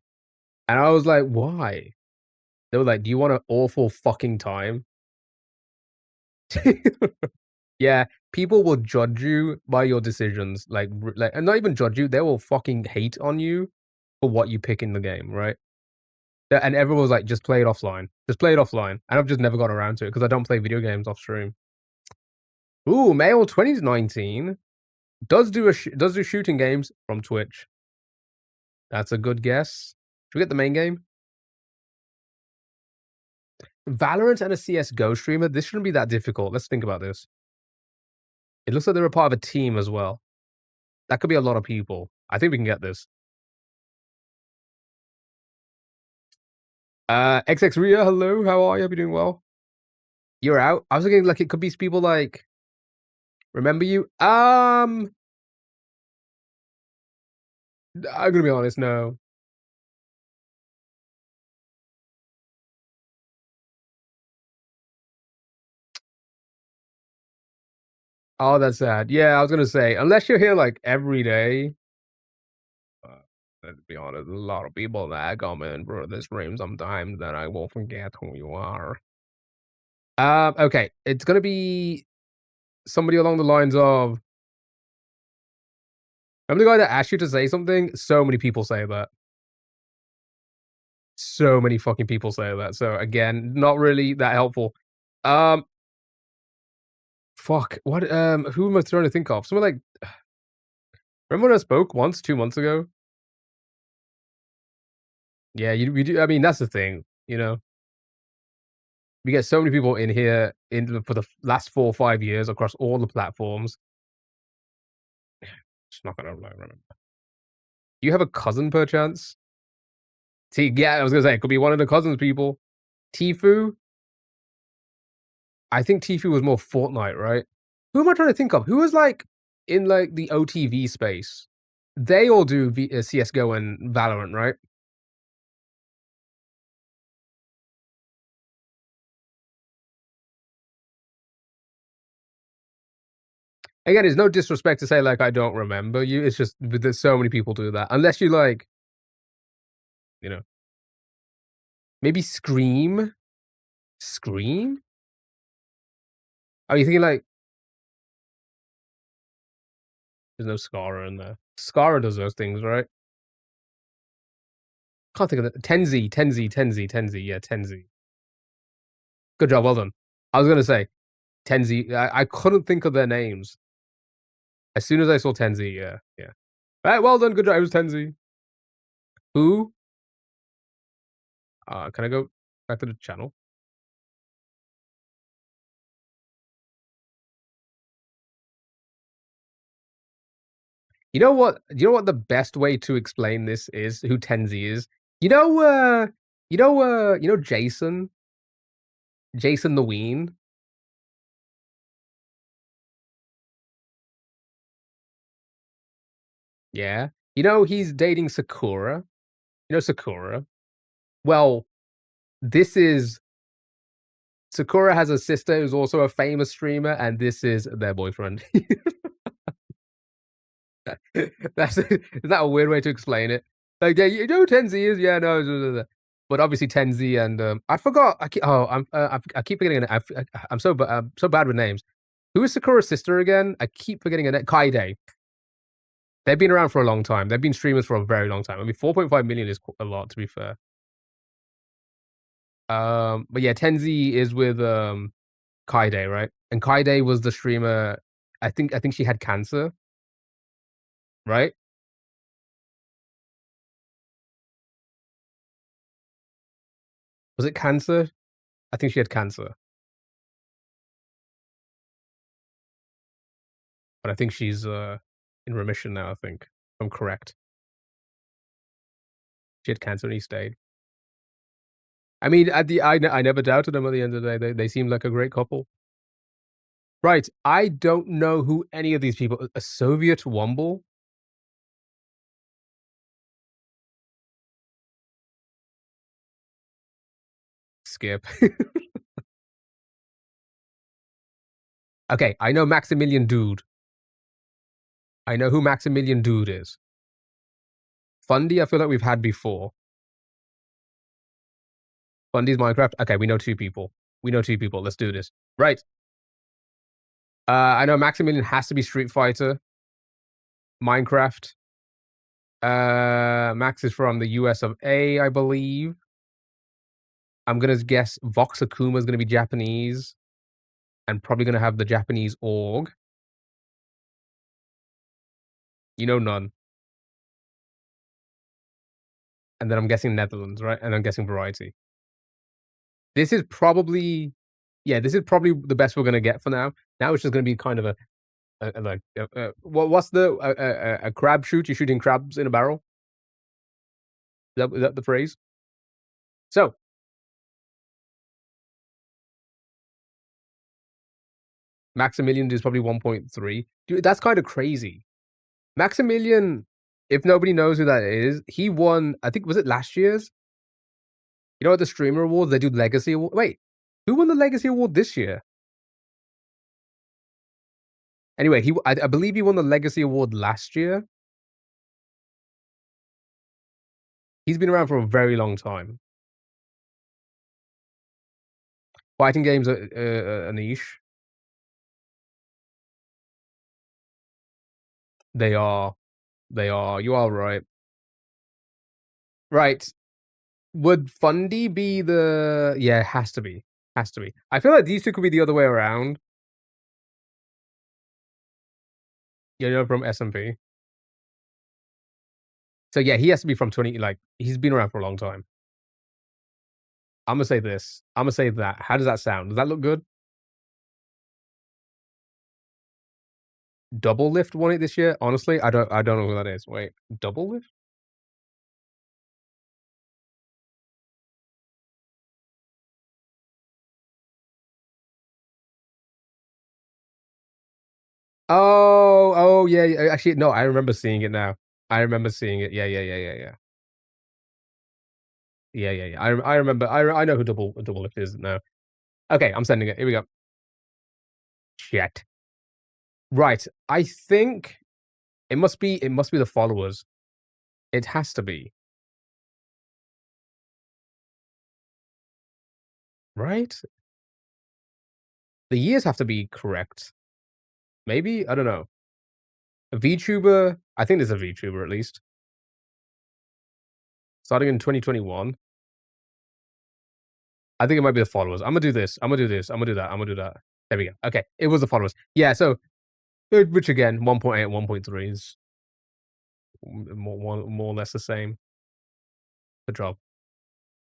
[SPEAKER 1] And I was like, "Why?" They were like, "Do you want an awful fucking time?" Yeah, people will judge you by your decisions, like, and not even judge you, they will fucking hate on you for what you pick in the game, right? And everyone was like, "Just play it offline. Just play it offline." And I've just never got around to it because I don't play video games off stream. Ooh, male 2019 does do shooting games from Twitch. That's a good guess. Should we get the main game? Valorant and a CS:GO streamer. This shouldn't be that difficult. Let's think about this. It looks like they're a part of a team as well. That could be a lot of people. I think we can get this. XX Ria, hello. How are you? Hope you're doing well. You're out. I was thinking like it could be people like remember you. I'm gonna be honest. No. Oh, that's sad. Yeah, I was gonna say unless you're here like every day. Uh, let's be honest, a lot of people that come in for this stream sometimes that I will forget who you are. Okay, it's gonna be somebody along the lines of. Remember the guy that asked you to say something? So many people say that. So many fucking people say that. So again, not really that helpful. Um, fuck. What? Who am I trying to think of? Someone like. Remember when I spoke once 2 months ago? Yeah, we do. I mean, that's the thing. You know, we get so many people in here for the last 4 or 5 years across all the platforms. It's not gonna remember. Do you have a cousin perchance? See, yeah, I was gonna say it could be one of the cousins people. Tifu. I think Tifu was more Fortnite, right? Who am I trying to think of? Who was like in like the OTV space? They all do CS:GO and Valorant, right? Again, it's no disrespect to say, like, I don't remember you, it's just there's so many people do that. Unless you, like, you know, maybe Scream? Scream? Are you thinking, like there's no Scara in there. Scara does those things, right? Can't think of it. Tenzi, yeah, Tenzi. Good job, well done. I was gonna say, Tenzi, I couldn't think of their names. As soon as I saw Tenzi, yeah, yeah. Alright, well done, good job, it was Tenzi. Who? Can I go back to the channel? You know what the best way to explain this is, who Tenzi is? You know, Jason? Jason the Ween? Yeah. You know he's dating Sakura? You know Sakura? Well, this is Sakura has a sister who's also a famous streamer, and this is their boyfriend. That's Is that a weird way to explain it? Like, yeah, you know who Tenzi is? Yeah, no, but obviously Tenzi and, I forgot, I keep forgetting it. I'm so bad with names. Who is Sakura's sister again? I keep forgetting her name. Kaide. They've been around for a long time. They've been streamers for a very long time. I mean, 4.5 million is a lot, to be fair. But yeah, Tenzi is with, Kaide, right? And Kaide was the streamer. I think she had cancer, right? Was it cancer? I think she had cancer, but I think she's in remission now. I think, if I'm correct. She had cancer and he stayed. I mean, I never doubted them. At the end of the day, they seemed like a great couple. Right. I don't know who any of these people. A Soviet Womble. Skip. Okay, I know Maximilian Dude. I know who Maximilian Dude is. Fundy, I feel like we've had before. Fundy's Minecraft. Okay, we know two people. We know two people. Let's do this. Right. I know Maximilian has to be Street Fighter, Minecraft. Max is from the US of A, I believe. I'm gonna guess Vox Akuma is gonna be Japanese, and probably gonna have the Japanese org. You know, none. And then I'm guessing Netherlands, right? And I'm guessing Variety. This is probably, yeah, this is probably the best we're gonna get for now. Now it's just gonna be kind of like, what's a crab shoot? You're shooting crabs in a barrel. Is that the phrase? So Maximilian is probably 1.3. Dude, that's kind of crazy. Maximilian, if nobody knows who that is, he won. I think was it last year's? You know, at the Streamer Awards, they do Legacy Award. Wait, who won the Legacy Award this year? Anyway, I believe he won the Legacy Award last year. He's been around for a very long time. Fighting games are a niche. They are. They are. You are right. Right. Would Fundy be the? Yeah, it has to be. Has to be. I feel like these two could be the other way around. You know, from SMP. So yeah, he has to be from 20. Like he's been around for a long time. I'm gonna say this. I'm gonna say that. How does that sound? Does that look good? Double Lift won it this year. Honestly, I don't know who that is. Wait, Double Lift? Oh, yeah. Actually, no, I remember seeing it now. I remember seeing it. Yeah, yeah, yeah, yeah, yeah. Yeah, yeah, yeah. I remember. I know who double lift is now. Okay, I'm sending it. Here we go. Shit. Right. I think it must be the followers. It has to be, right? The years have to be correct. Maybe? I don't know. A VTuber? I think there's a VTuber at least. Starting in 2021. I think it might be the followers. Imma do this. Imma do this. Imma do that. Imma do that. There we go. Okay. It was the followers. Yeah, so, which again, 1.8 and 1.3 is more or less the same. Good job.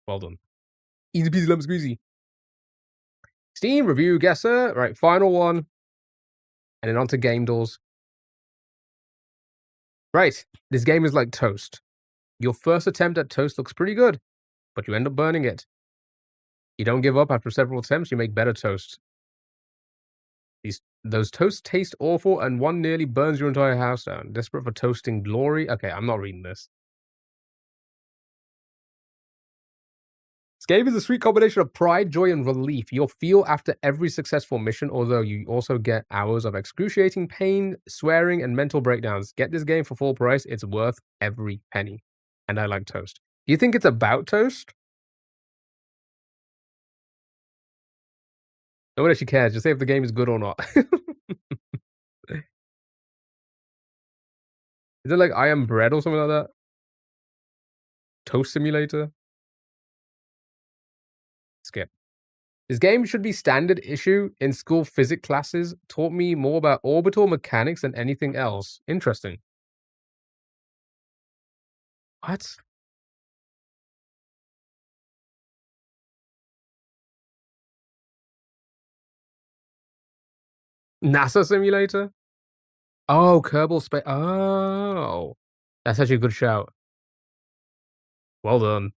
[SPEAKER 1] Well done. Easy peasy lemon squeezy. Steam review guesser. Right, final one, and then on to game doors. Right, this game is like toast. Your first attempt at toast looks pretty good, but you end up burning it. You don't give up after several attempts, you make better toast. Those toasts taste awful, and one nearly burns your entire house down. Desperate for toasting glory? Okay, I'm not reading this. This game is a sweet combination of pride, joy, and relief you'll feel after every successful mission, although you also get hours of excruciating pain, swearing, and mental breakdowns. Get this game for full price, it's worth every penny. And I like toast. Do you think it's about toast? No one actually cares, just say if the game is good or not. Is it like I Am Bread or something like that? Toast Simulator? Skip. This game should be standard issue in school physics classes. Taught me more about orbital mechanics than anything else. Interesting. What? NASA Simulator? Oh, Kerbal Space. Oh, that's actually a good shout. Well done.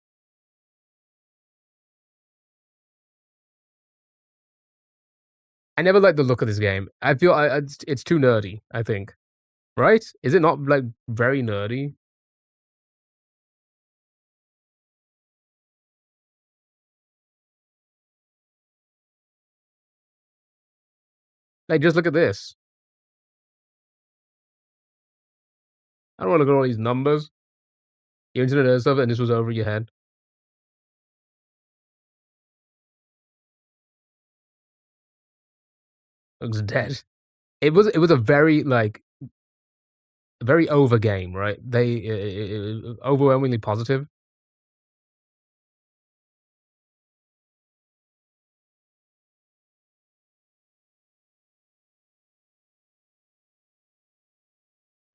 [SPEAKER 1] I never liked the look of this game. I feel it's too nerdy, I think. Right? Is it not, like, very nerdy? Like, just look at this. I don't wanna look at all these numbers. The internet and stuff, and this was over your head. Looks dead. It was a very, like, very over game, right? They overwhelmingly positive.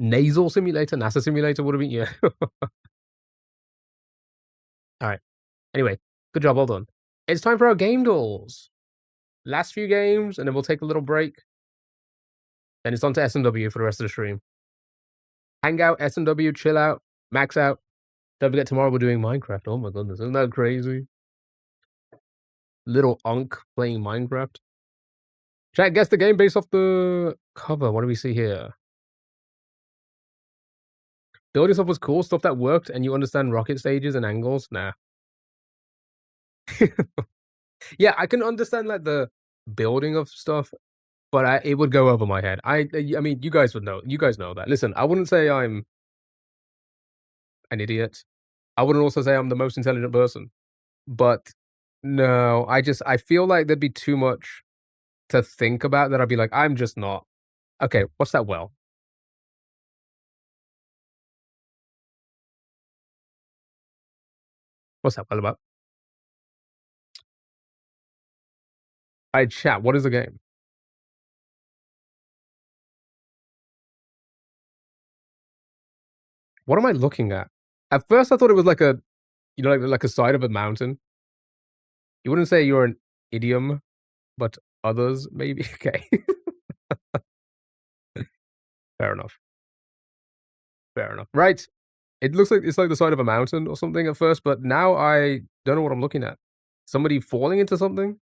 [SPEAKER 1] Nasal Simulator, NASA Simulator would have been, yeah. Alright. Anyway, good job, well done. It's time for our game duels. Last few games, and then we'll take a little break. Then it's on to S&W for the rest of the stream. Hang out, S&W, chill out, max out. Don't forget tomorrow we're doing Minecraft. Oh my goodness, isn't that crazy? Little Unk playing Minecraft. Chat, guess the game based off the cover. What do we see here? Building stuff was cool, stuff that worked, and you understand rocket stages and angles? Nah. Yeah, I can understand, like, the building of stuff, but it would go over my head. I mean, you guys would know. You guys know that. Listen, I wouldn't say I'm an idiot. I wouldn't also say I'm the most intelligent person. But no, I feel like there'd be too much to think about that I'd be like, "I'm just not." Okay, what's that well? What's that well about? I chat, what is the game? What am I looking at? At first, I thought it was like a, like a side of a mountain. You wouldn't say you're an idiom, but others maybe? Okay. Fair enough. Fair enough. Right. It looks like it's like the side of a mountain or something at first, but now I don't know what I'm looking at. Somebody falling into something?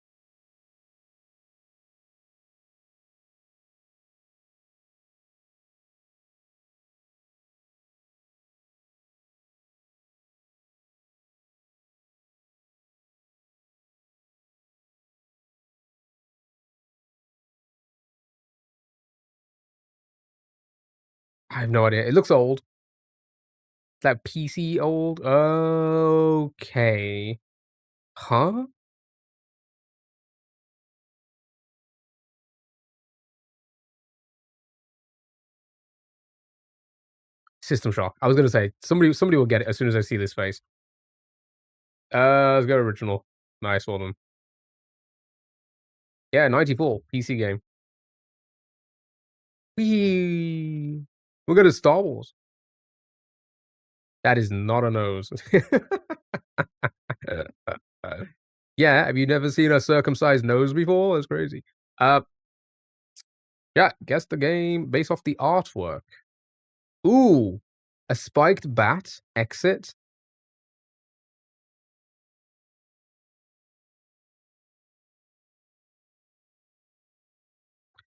[SPEAKER 1] I have no idea. It looks old. That PC old? Okay. Huh? System Shock. I was gonna say, somebody will get it as soon as I see this face. Let's go original. Nice, well done. Yeah, 94, PC game. Whee! We're going to Star Wars. That is not a nose. Yeah, have you never seen a circumcised nose before? That's crazy. Uh, yeah, guess the game based off the artwork. Ooh, a spiked bat, exit.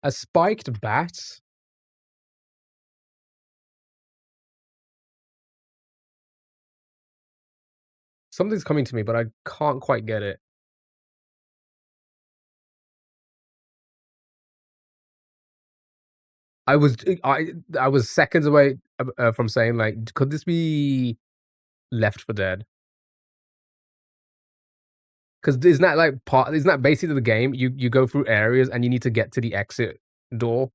[SPEAKER 1] A spiked bat? Something's coming to me, but I can't quite get it. I was I was seconds away from saying like, could this be Left for Dead? Because isn't that like isn't that basically the game? You go through areas and you need to get to the exit door.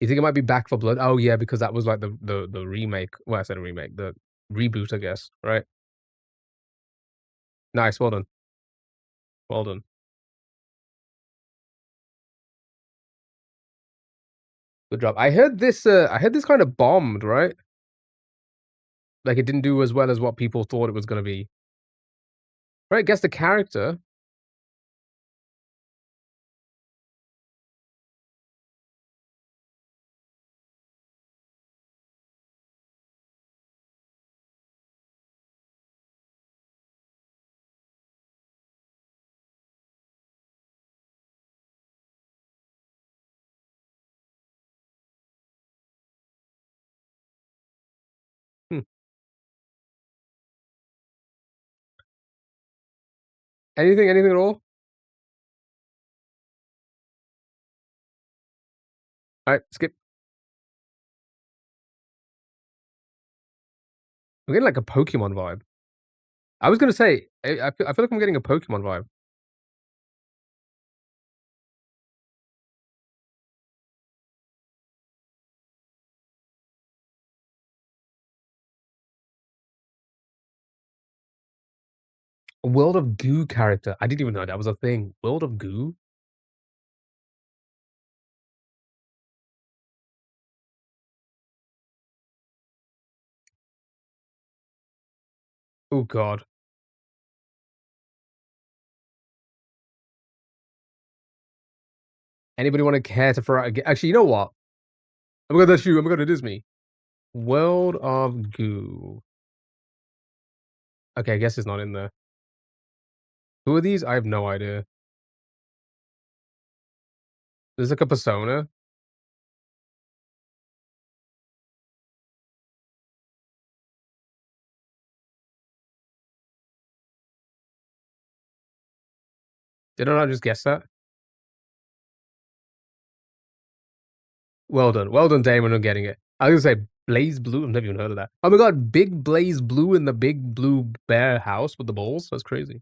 [SPEAKER 1] You think it might be Back for Blood? Oh yeah, because that was like the remake. Well, I said a remake, the reboot, I guess. Right? Nice, well done, well done. Good job. I heard this. I heard this kind of bombed, right? Like it didn't do as well as what people thought it was gonna be. Right? Guess the character. Hmm. Anything at all? All right, skip. I'm getting like a Pokemon vibe. I was gonna say, I feel like I'm getting a Pokemon vibe. A World of Goo character. I didn't even know that was a thing. World of Goo? Oh god. Anybody want to care to throw out actually, you know what? I'm gonna shoot. I'm gonna diss me. World of Goo. Okay, I guess it's not in there. Who are these? I have no idea. There's like a persona. Did I not just guess that? Well done. Well done, Damon, on getting it. I was gonna say Blaze Blue. I've never even heard of that. Oh my god, Big Blaze Blue in the big blue bear house with the balls? That's crazy.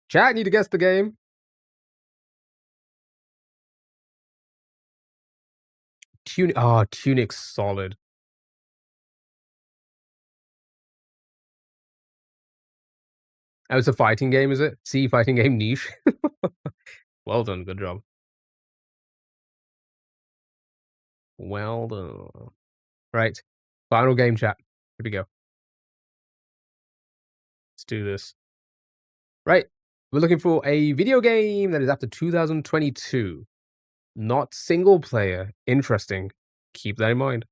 [SPEAKER 1] Chat, need to guess the game. Tunic. Oh, Tunic's solid. Oh, it's a fighting game, is it? See, fighting game niche. Well done. Good job. Well done. Right. Final game, chat. Here we go. Let's do this. Right. We're looking for a video game that is after 2022. Not single player. Interesting. Keep that in mind.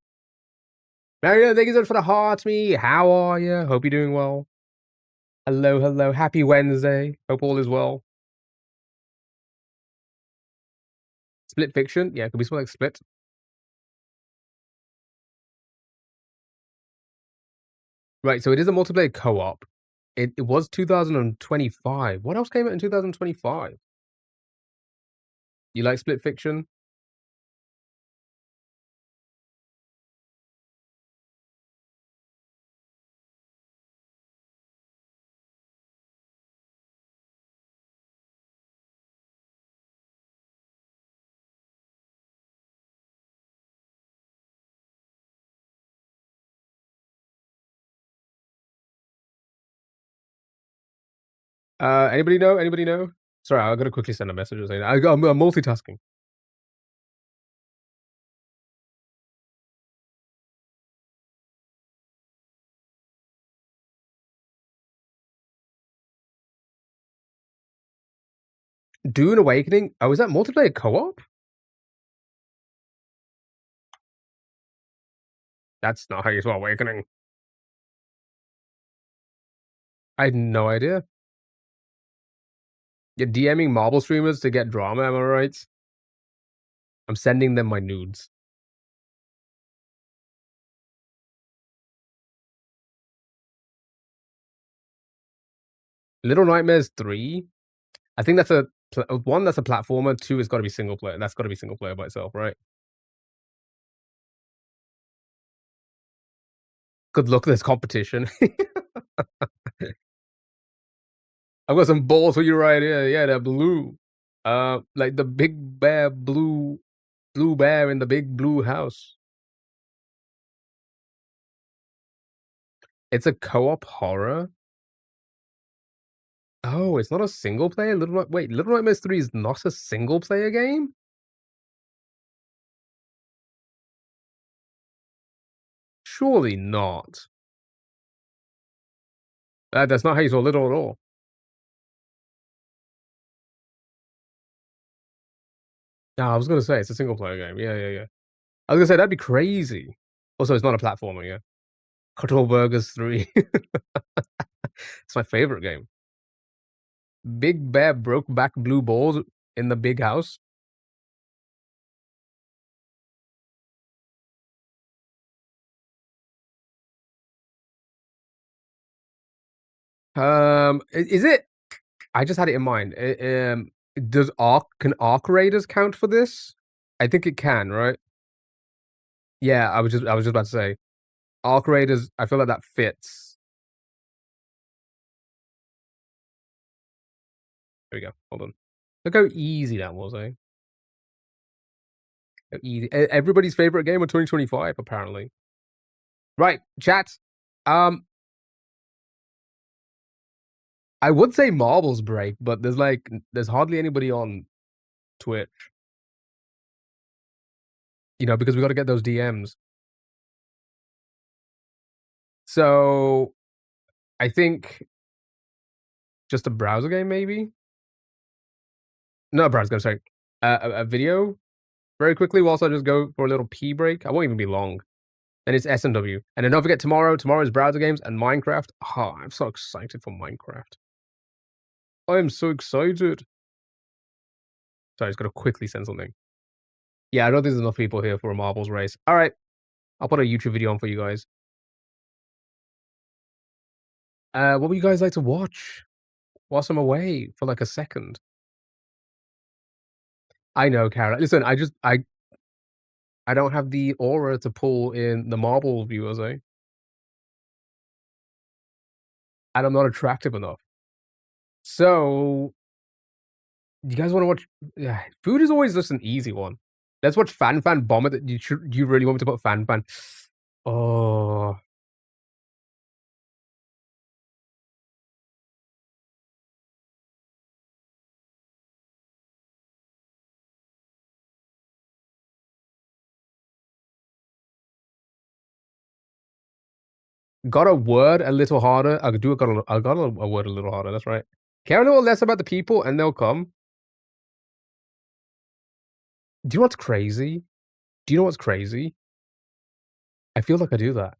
[SPEAKER 1] Mario, thank you so much for the heart me. How are you? Hope you're doing well. Hello, hello. Happy Wednesday. Hope all is well. Split Fiction. Yeah, could we spell like Split? Right, so it is a multiplayer co-op. It was 2025. What else came out in 2025? You like Split Fiction? Anybody know? Anybody know? Sorry, I gotta quickly send a message or something. I'm multitasking. Dune Awakening? Oh, is that multiplayer co-op? That's not how you spell Awakening. I had no idea. You're DMing marble streamers to get drama, am I right? I'm sending them my nudes. Little Nightmares 3? I think that's a one, that's a platformer, two, it's gotta be single player. That's gotta be single player by itself, right? Good luck, there's competition. I've got some balls for you right here. Yeah, they're blue. Like the big bear blue bear in the big blue house. It's a co-op horror? Oh, it's not a single player? Little Nightmares 3 is not a single player game? Surely not. That's not how you saw Little at all. No, I was gonna say it's a single player game. Yeah, yeah, yeah. I was gonna say that'd be crazy. Also, it's not a platformer, yeah. Cuddle Burgers 3. It's my favorite game. Big Bear broke back blue balls in the big house. Is it? I just had it in mind. Does Arc Raiders count for this? I think it can, right? Yeah, I was just about to say Arc Raiders. I feel like that fits. There we go. Hold on. Look how easy that was, eh? How easy. Everybody's favorite game of 2025, apparently. Right, chat. Um, I would say Marbles Break, but there's hardly anybody on Twitch. You know, because we got to get those DMs. So I think just a browser game, maybe. No, a browser game. Sorry, a video very quickly. Whilst I just go for a little pee break. I won't even be long. And it's S&W. And then don't forget tomorrow. Tomorrow's browser games and Minecraft. Oh, I'm so excited for Minecraft. I am so excited. Sorry, I just gotta quickly send something. Yeah, I don't think there's enough people here for a marbles race. All right, I'll put a YouTube video on for you guys. What would you guys like to watch whilst I'm away for like a second? I know, Kara. Listen, I don't have the aura to pull in the marble viewers, eh? And I'm not attractive enough. So, you guys want to watch? Yeah, food is always just an easy one. Let's watch Fan Fan Bomber. That you really want me to put Fan Fan? Oh, got a word a little harder. I got a word a little harder. That's right. Care a little less about the people, and they'll come. Do you know what's crazy? Do you know what's crazy? I feel like I do that.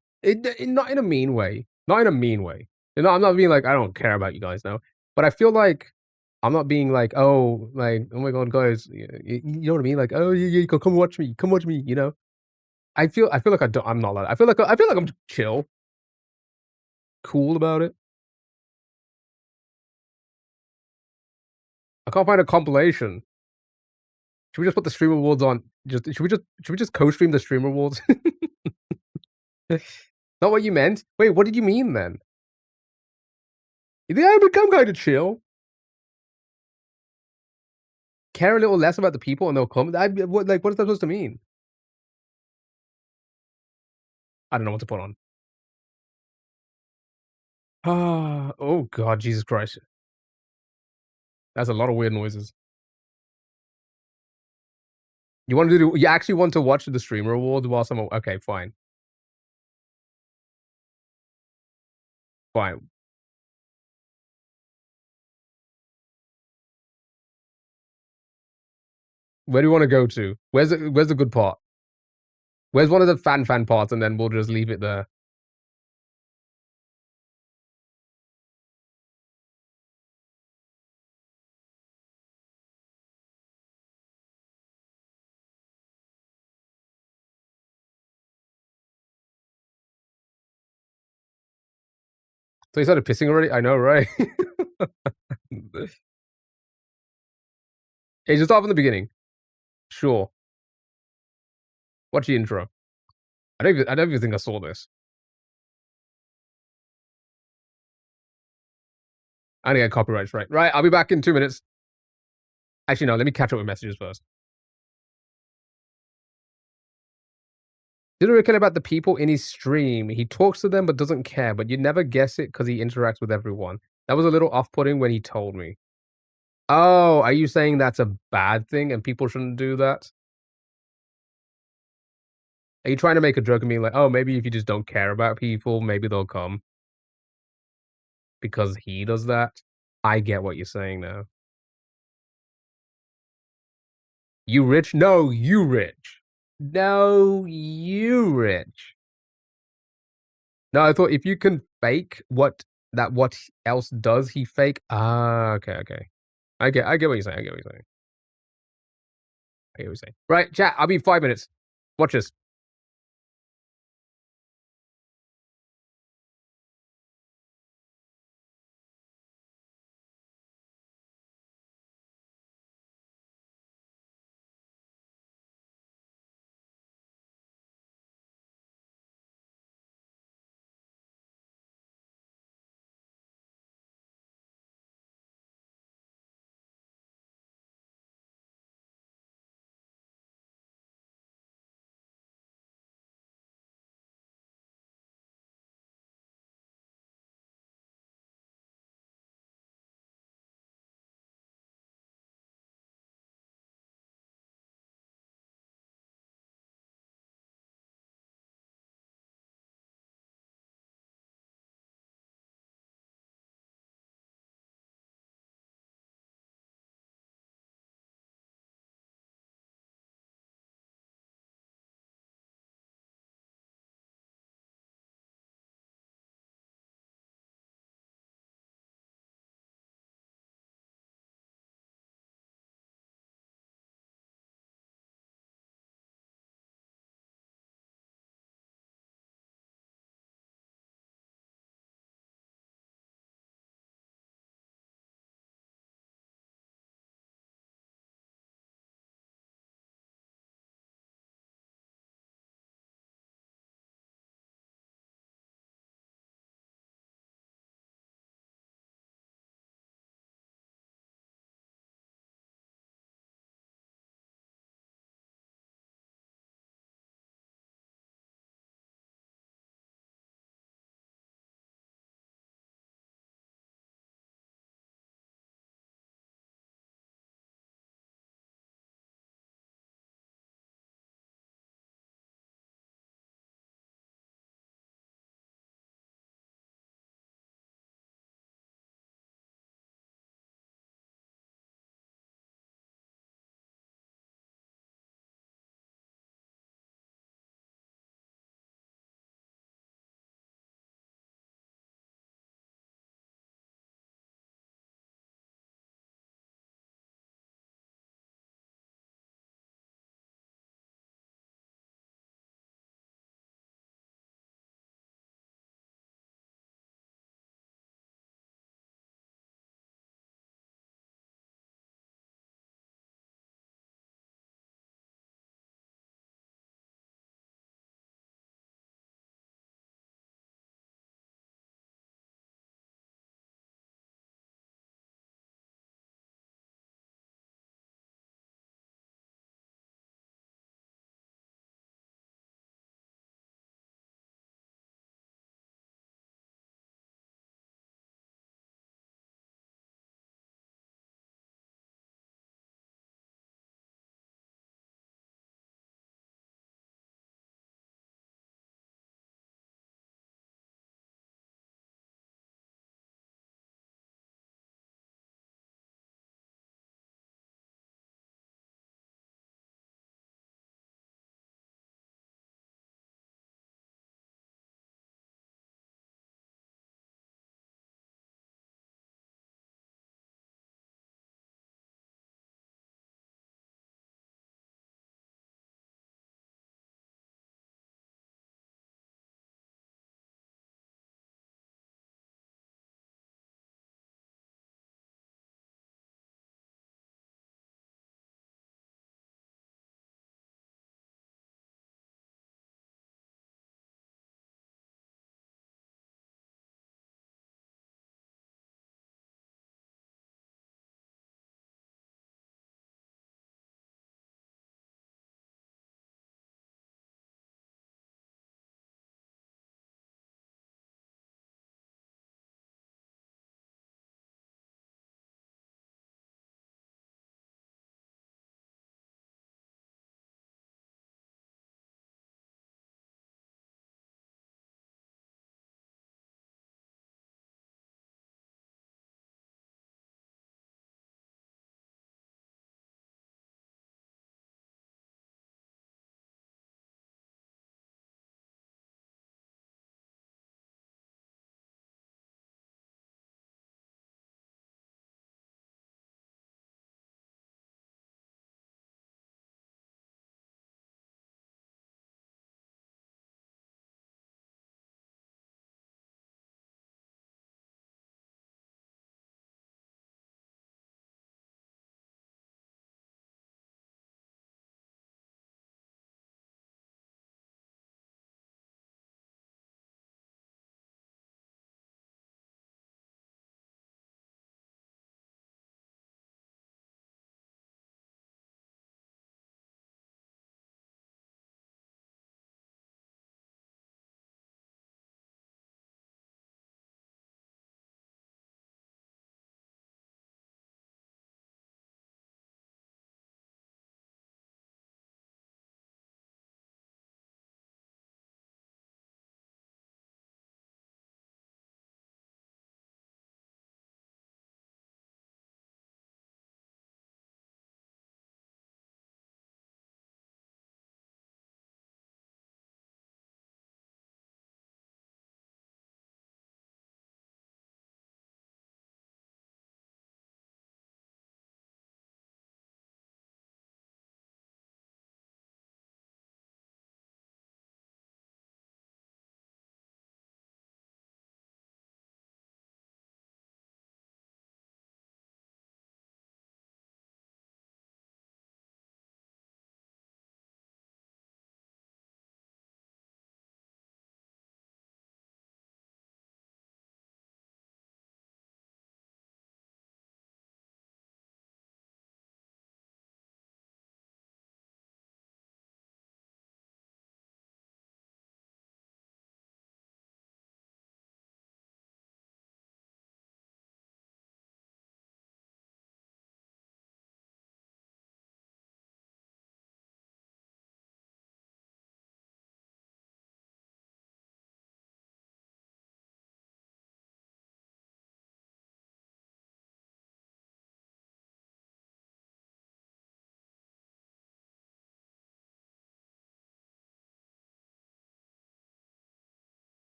[SPEAKER 1] Not in a mean way. Not in a mean way. You know, I'm not being like, I don't care about you guys now. But I feel like I'm not being like, oh my god, guys, you know what I mean? Like, oh yeah, yeah, come watch me. You know, I feel like I'm not like that. I feel like I'm chill, cool about it. I can't find a compilation. Should we just put the stream awards on? Should we just co-stream the stream awards? Not what you meant. Wait, what did you mean then? You think I become kind of chill? Care a little less about the people and they'll come. What is that supposed to mean? I don't know what to put on. Ah, oh God, Jesus Christ. That's a lot of weird noises. You actually want to watch the streamer awards while someone, okay, fine. Fine. Where do you want to go to? Where's the good part? Where's one of the fan parts, and then we'll just leave it there. So you started pissing already? I know, right? Hey, just start from the beginning. Sure. Watch the intro. I don't even think I saw this. I need to get copyrights right. Right, I'll be back in 2 minutes. Actually, no, let me catch up with messages first. Didn't really care about the people in his stream. He talks to them but doesn't care, but you'd never guess it because he interacts with everyone. That was a little off-putting when he told me. Oh, are you saying that's a bad thing and people shouldn't do that? Are you trying to make a joke of me like, oh, maybe if you just don't care about people, maybe they'll come because he does that? I get what you're saying now. You rich? No, you rich. No, you rich. No, I thought if you can fake what else does he fake? Ah, okay, okay. I get what you're saying. I get what you're saying. I get what you're saying. Right, chat. I'll be 5 minutes. Watch this.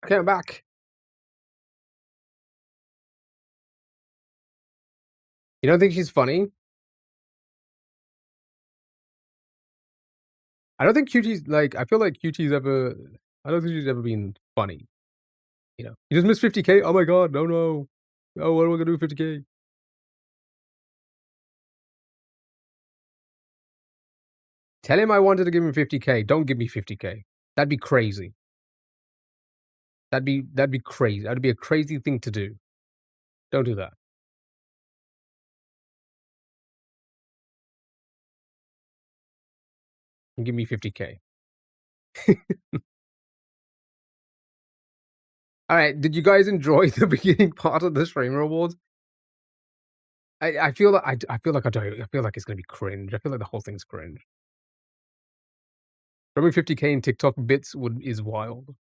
[SPEAKER 1] Okay, I'm back. You don't think she's funny? I don't think QT's like, I feel like QT's ever, I don't think she's ever been funny. You know, you just missed 50K. Oh my god, no, no. Oh, what am I gonna do with 50K? Tell him I wanted to give him 50K. Don't give me 50K. That'd be crazy. That'd be crazy. That'd be a crazy thing to do. Don't do that. And give me 50K. All right. Did you guys enjoy the beginning part of the Streamer Awards? I feel like I feel like I don't. I feel like it's gonna be cringe. I feel like the whole thing's cringe. Throwing 50K in TikTok bits is wild.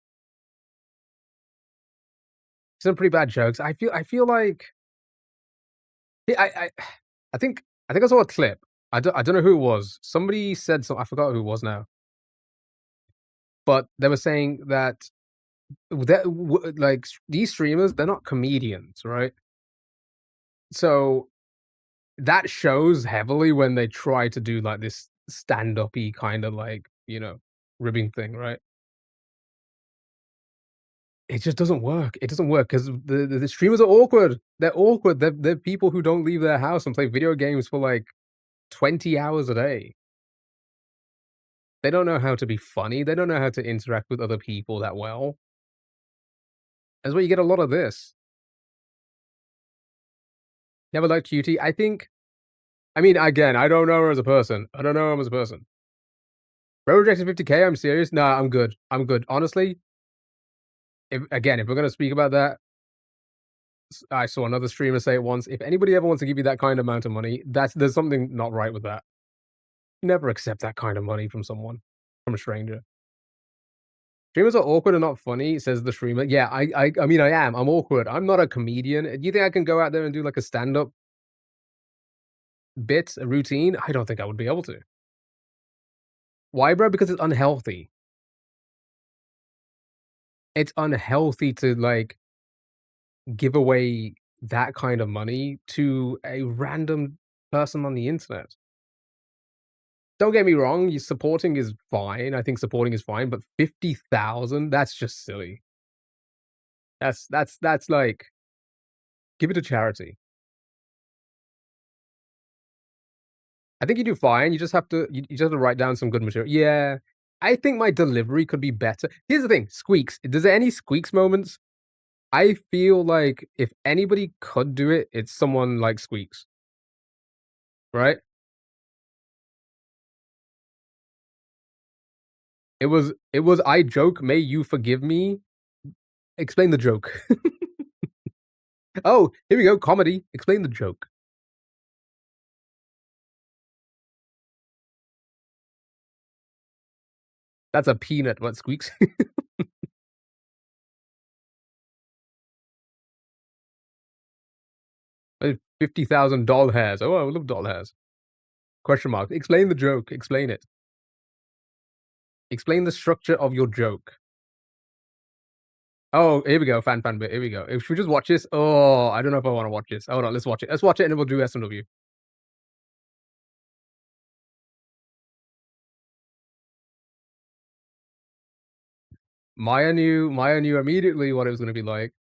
[SPEAKER 1] Some pretty bad jokes. I feel like yeah, I think I saw a clip. I don't know who it was. Somebody said some I forgot who it was now. But they were saying that like these streamers, they're not comedians, right? So that shows heavily when they try to do like this stand-up-y kind of like, ribbing thing, right? It just doesn't work. It doesn't work because the streamers are awkward. They're awkward. They're people who don't leave their house and play video games for like 20 hours a day. They don't know how to be funny. They don't know how to interact with other people that well. That's why you get a lot of this. Never liked Cutie. I mean, again, I don't know her as a person. I don't know him as a person. Bro rejected 50K. I'm serious. Nah, I'm good. I'm good. Honestly, if we're gonna speak about that, I saw another streamer say it once. If anybody ever wants to give you that kind of amount of money, there's something not right with that. Never accept that kind of money from someone, from a stranger. Streamers are awkward and not funny, says the streamer. Yeah, I mean, I am. I'm awkward. I'm not a comedian. Do you think I can go out there and do like a stand-up bit, a routine? I don't think I would be able to. Why, bro? Because it's unhealthy. It's unhealthy to like give away that kind of money to a random person on the internet. Don't get me wrong, you supporting is fine. I think supporting is fine, but 50,000, that's just silly. That's like give it to charity. I think you do fine. You just have to you just have to write down some good material. Yeah. I think my delivery could be better. Here's the thing, squeaks. Does there any squeaks moments? I feel like if anybody could do it, it's someone like Squeaks, right? It was I joke, may you forgive me. Explain the joke. Oh, here we go, comedy. Explain the joke. That's a peanut, what, Squeaks? $50,000 doll hairs. Oh, I love doll hairs. Question mark. Explain the joke. Explain it. Explain the structure of your joke. Oh, here we go. Fan bit. Here we go. If we just watch this, oh, I don't know if I want to watch this. Hold on, let's watch it. Let's watch it and then we'll do SMW. Maya knew immediately what it was gonna be like.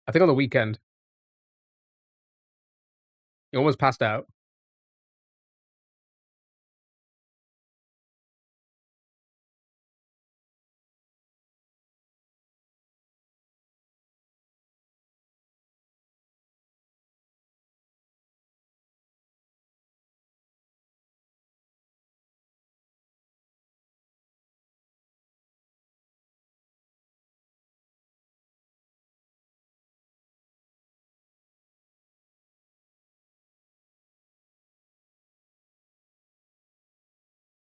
[SPEAKER 1] I think on the weekend. He almost passed out.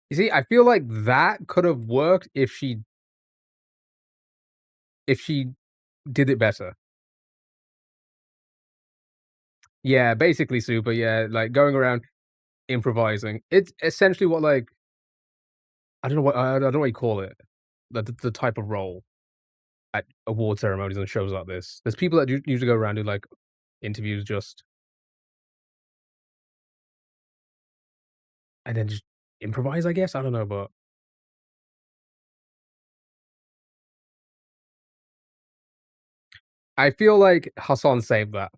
[SPEAKER 1] You see, I feel like that could have worked if she did it better. Yeah, basically super, yeah, like, going around improvising. It's essentially what, like I don't know what you call it, the type of role at award ceremonies and shows like this. There's people that usually go around do, like, interviews just and then just improvise, I guess? I don't know, but I feel like Hassan saved that.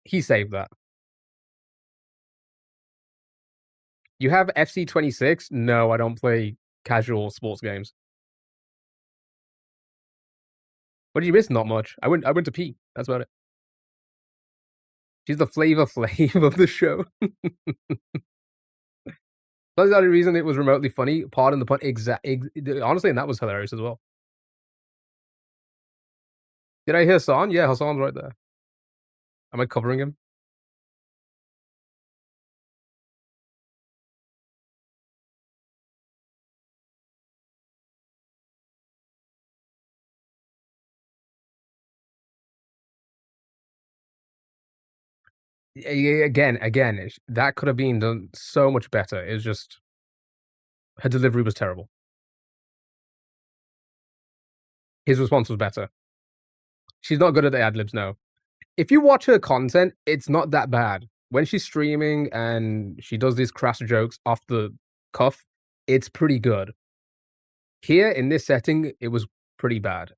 [SPEAKER 1] He saved that. You have FC 26? No, I don't play casual sports games. What did you miss? Not much. I went to pee. That's about it. She's the Flavor Flav of the show. That's the only reason it was remotely funny. Pardon the pun. Honestly, and that was hilarious as well. Did I hear Hassan? Yeah, Hassan's right there. Am I covering him? Again, that could have been done so much better. It was just her delivery was terrible. His response was better. She's not good at the ad libs, no. If you watch her content, it's not that bad. When she's streaming and she does these crass jokes off the cuff, it's pretty good. Here in this setting, it was pretty bad.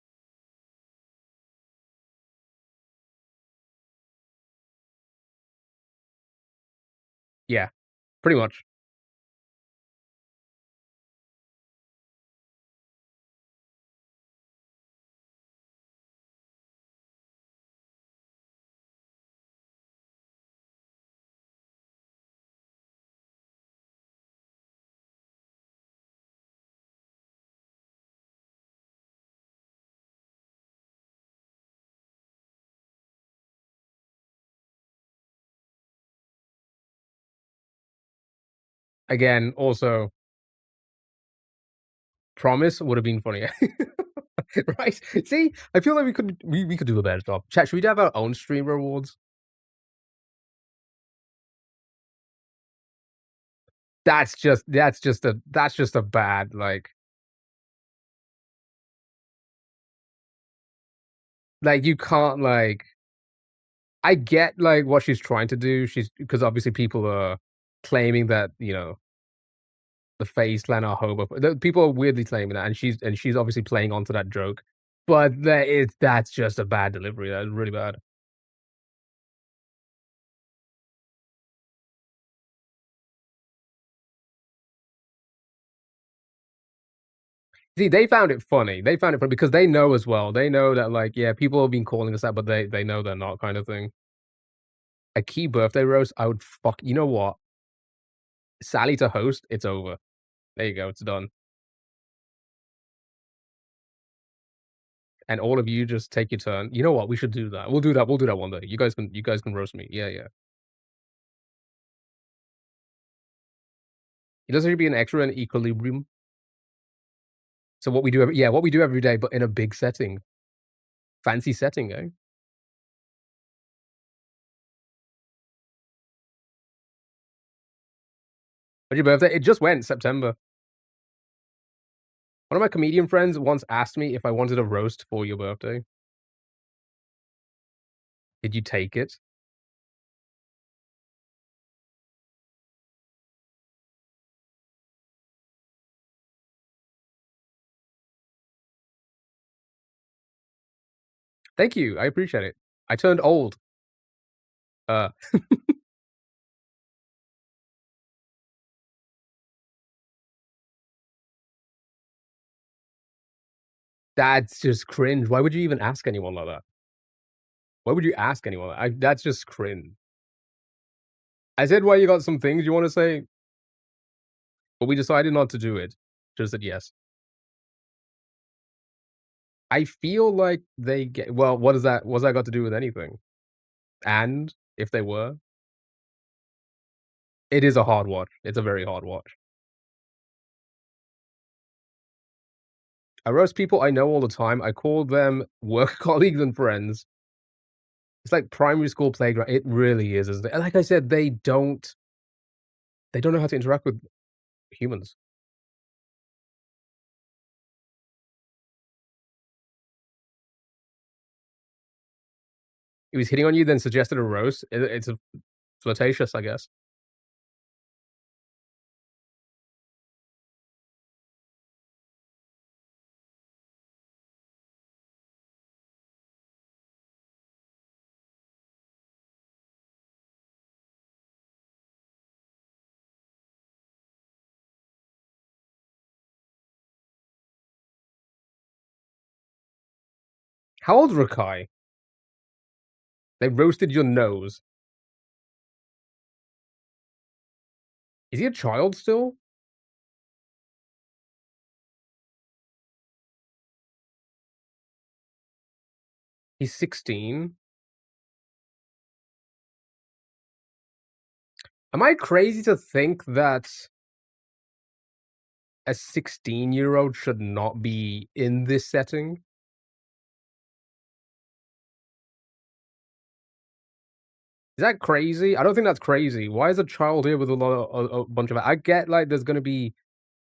[SPEAKER 1] Yeah, pretty much. Again, also, Promise would have been funnier. Right? See, I feel like we could do a better job. Chat, should we have our own streamer awards? That's just a bad, like, you can't, like I get, like, what she's trying to do. She's because obviously people are claiming that, the FaZe clan are homo the people are weirdly claiming that, and she's obviously playing onto that joke. But that's just a bad delivery. That's really bad. See, they found it funny. They found it funny because they know as well. They know that, like, yeah, people have been calling us out, but they know they're not kind of thing. A key birthday roast, I would you know what? Sally to host, it's over. There you go, it's done. And all of you just take your turn. You know what? We should do that. We'll do that one day. You guys can roast me. Yeah, yeah. It doesn't have to be an extra and equilibrium. So what we do every day, but in a big setting. Fancy setting, eh? When's your birthday? It just went September. One of my comedian friends once asked me if I wanted a roast for your birthday. Did you take it? Thank you. I appreciate it. I turned old. Uh, that's just cringe. Why would you even ask anyone like that? Why would you ask anyone? That's just cringe. I said, "Why you got some things you wanna say?" But we decided not to do it. Just said yes. I feel like they get well, what's that got to do with anything? And if they were, it is a hard watch. It's a very hard watch. I roast people I know all the time. I call them work colleagues and friends. It's like primary school playground. It really is, isn't it? And like I said, they don't know how to interact with humans. He was hitting on you, then suggested a roast. It's a flirtatious, I guess. How old's Rakai? They roasted your nose. Is he a child still? He's 16. Am I crazy to think that a 16-year-old should not be in this setting? Is that crazy? I don't think that's crazy. Why is a child here with a lot of a bunch of I get, like, there's gonna be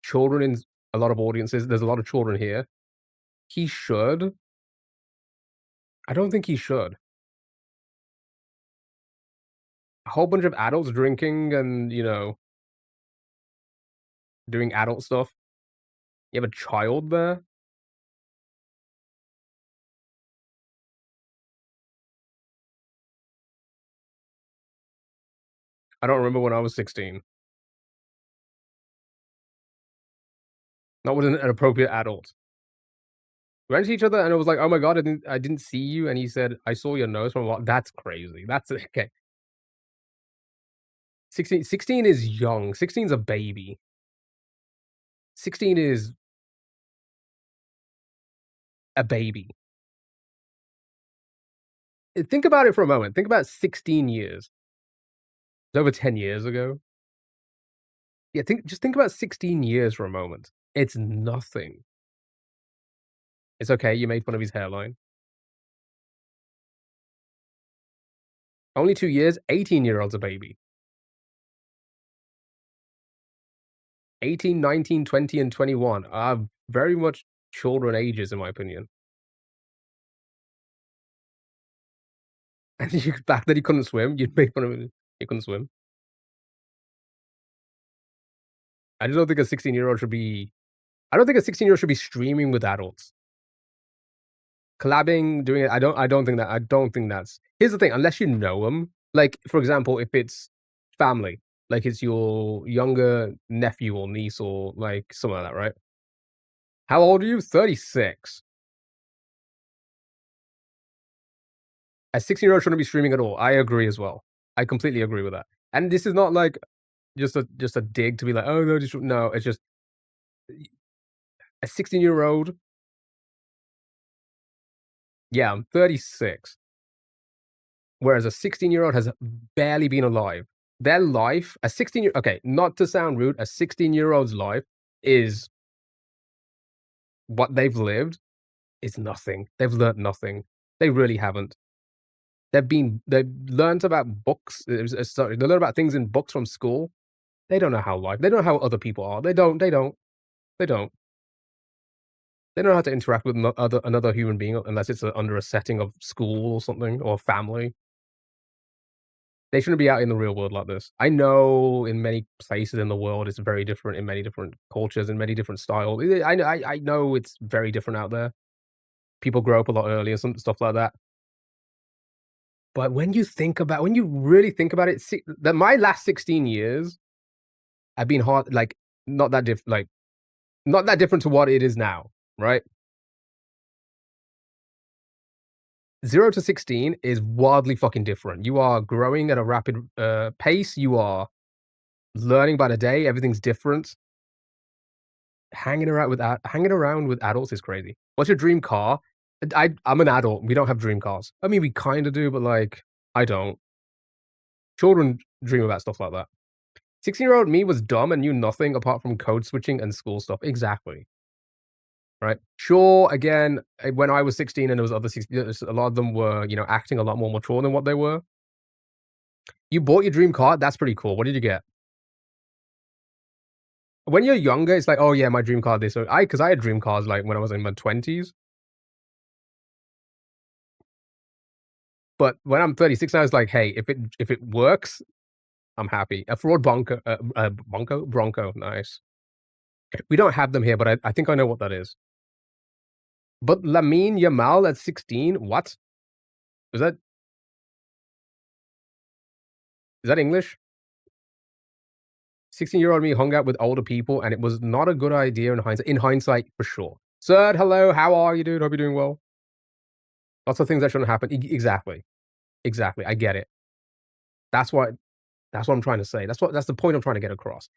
[SPEAKER 1] children in a lot of audiences. There's a lot of children here. He should. I don't think he should. A whole bunch of adults drinking and, doing adult stuff. You have a child there? I don't remember when I was 16. Not with an appropriate adult. We ran into each other and I was like, "Oh my god, I didn't see you," and he said, "I saw your nose from a while." That's crazy. That's okay. 16 is young. 16's a baby. 16 is a baby. Think about it for a moment. Think about 16 years. It's over 10 years ago. Yeah, think about 16 years for a moment. It's nothing. It's okay, you made fun of his hairline. Only 2 years, 18-year-old's a baby. 18, 19, 20, and 21 are very much children ages, in my opinion. And you back then he couldn't swim, you'd make fun of him he couldn't swim. I just don't think a 16-year-old should be I don't think a 16-year-old should be streaming with adults. Collabing, doing it, I don't think that's here's the thing, unless you know them. Like, for example, if it's family, like it's your younger nephew or niece or, like, something like that, right? How old are you? 36. A 16-year-old shouldn't be streaming at all. I agree as well. I completely agree with that. And this is not like just a dig to be like, "Oh, no, just" no, it's just a 16-year-old. Yeah, I'm 36, whereas a 16-year-old has barely been alive. Their life a 16 year okay, not to sound rude, a 16-year-old's life is what they've lived is nothing. They've learnt nothing. They really haven't. They've learnt about books, sorry, they learn about things in books from school. They don't know how life they don't know how other people are. They don't. They don't know how to interact with another human being unless it's, under a setting of school or something, or family. They shouldn't be out in the real world like this. I know in many places in the world, it's very different in many different cultures, and many different styles. I know it's very different out there. People grow up a lot earlier, some stuff like that. But when you really think about it, see that my last 16 years have been hard like, not that not that different to what it is now, right? 0 to 16 is wildly fucking different. You are growing at a rapid, pace, you are learning by the day, everything's different. Hanging around with adults is crazy. What's your dream car? I'm an adult, we don't have dream cars. I mean, we kinda do, but, like, I don't. Children dream about stuff like that. 16-year-old me was dumb and knew nothing apart from code switching and school stuff. Exactly. right? Sure, again, when I was 16 and there was other 16, a lot of them were, acting a lot more mature than what they were. You bought your dream car, that's pretty cool. What did you get? When you're younger, it's like, "Oh, yeah, my dream car this," or because I had dream cars, like, when I was in my 20s, but when I'm 36 now, it's like, "Hey, if it works, I'm happy." A Ford Bronco, nice. We don't have them here, but I think I know what that is. But Lamine Yamal at 16, what? Is that is that English? 16-year-old me hung out with older people, and it was not a good idea in hindsight, for sure. "Sir, hello, how are you, dude? Hope you're doing well." Lots of things that shouldn't happen. Exactly. Exactly, I get it. That's what that's what I'm trying to say. That's the point I'm trying to get across.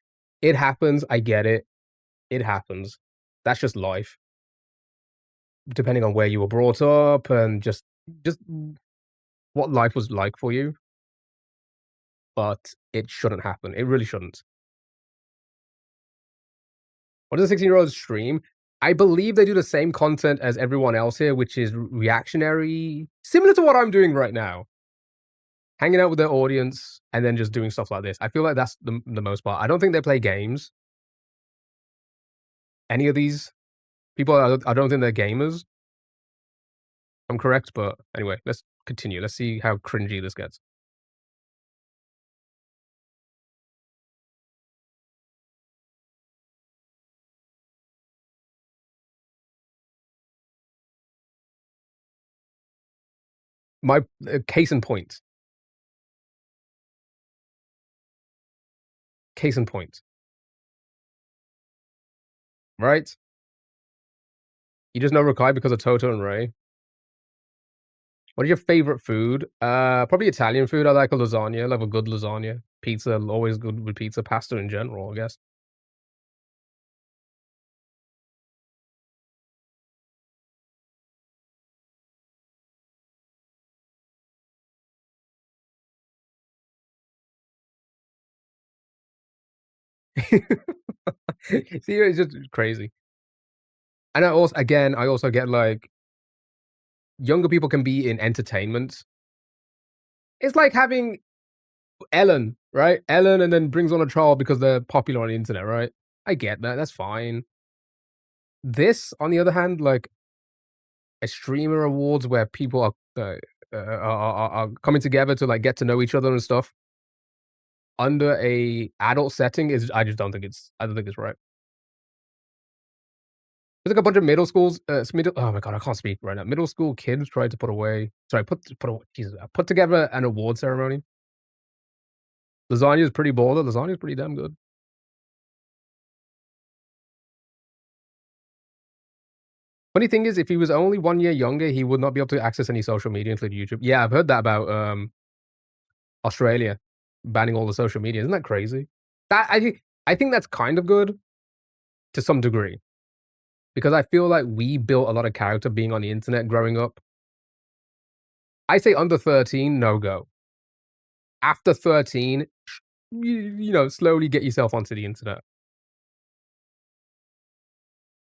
[SPEAKER 1] It happens, I get it. It happens. That's just life, depending on where you were brought up and just what life was like for you, but it shouldn't happen. It really shouldn't. What does a 16-year-old stream? I believe they do the same content as everyone else here, which is reactionary, similar to what I'm doing right now. Hanging out with their audience and then just doing stuff like this. I feel like that's the most part. I don't think they play games. Any of these people, I don't think they're gamers. I'm correct, but anyway, let's continue. Let's see how cringy this gets. My case in point. Case in point. Right? You just know Rakai because of Toto and Ray. What is your favorite food? Probably Italian food. I like a lasagna. I love a good lasagna. Pizza, always good with pizza. Pasta in general, I guess. See, it's just crazy. And I also get like younger people can be in entertainment. It's like having Ellen, right? Ellen and then brings on a child because they're popular on the internet, right? I get that. That's fine. This, on the other hand, like a streamer awards where people are coming together to like get to know each other and stuff under a adult setting is I don't think it's right. There's like a bunch of middle schools, middle oh my god, I can't speak right now. Middle school kids tried to put away, Jesus, put together an award ceremony. Lasagna is pretty baller. Lasagna is pretty damn good. Funny thing is, if he was only 1 year younger, he would not be able to access any social media, including YouTube. Yeah, I've heard that about, Australia banning all the social media. Isn't that crazy? That I think that's kind of good to some degree, because I feel like we built a lot of character being on the internet growing up. I say under 13, no go. After 13, slowly get yourself onto the internet.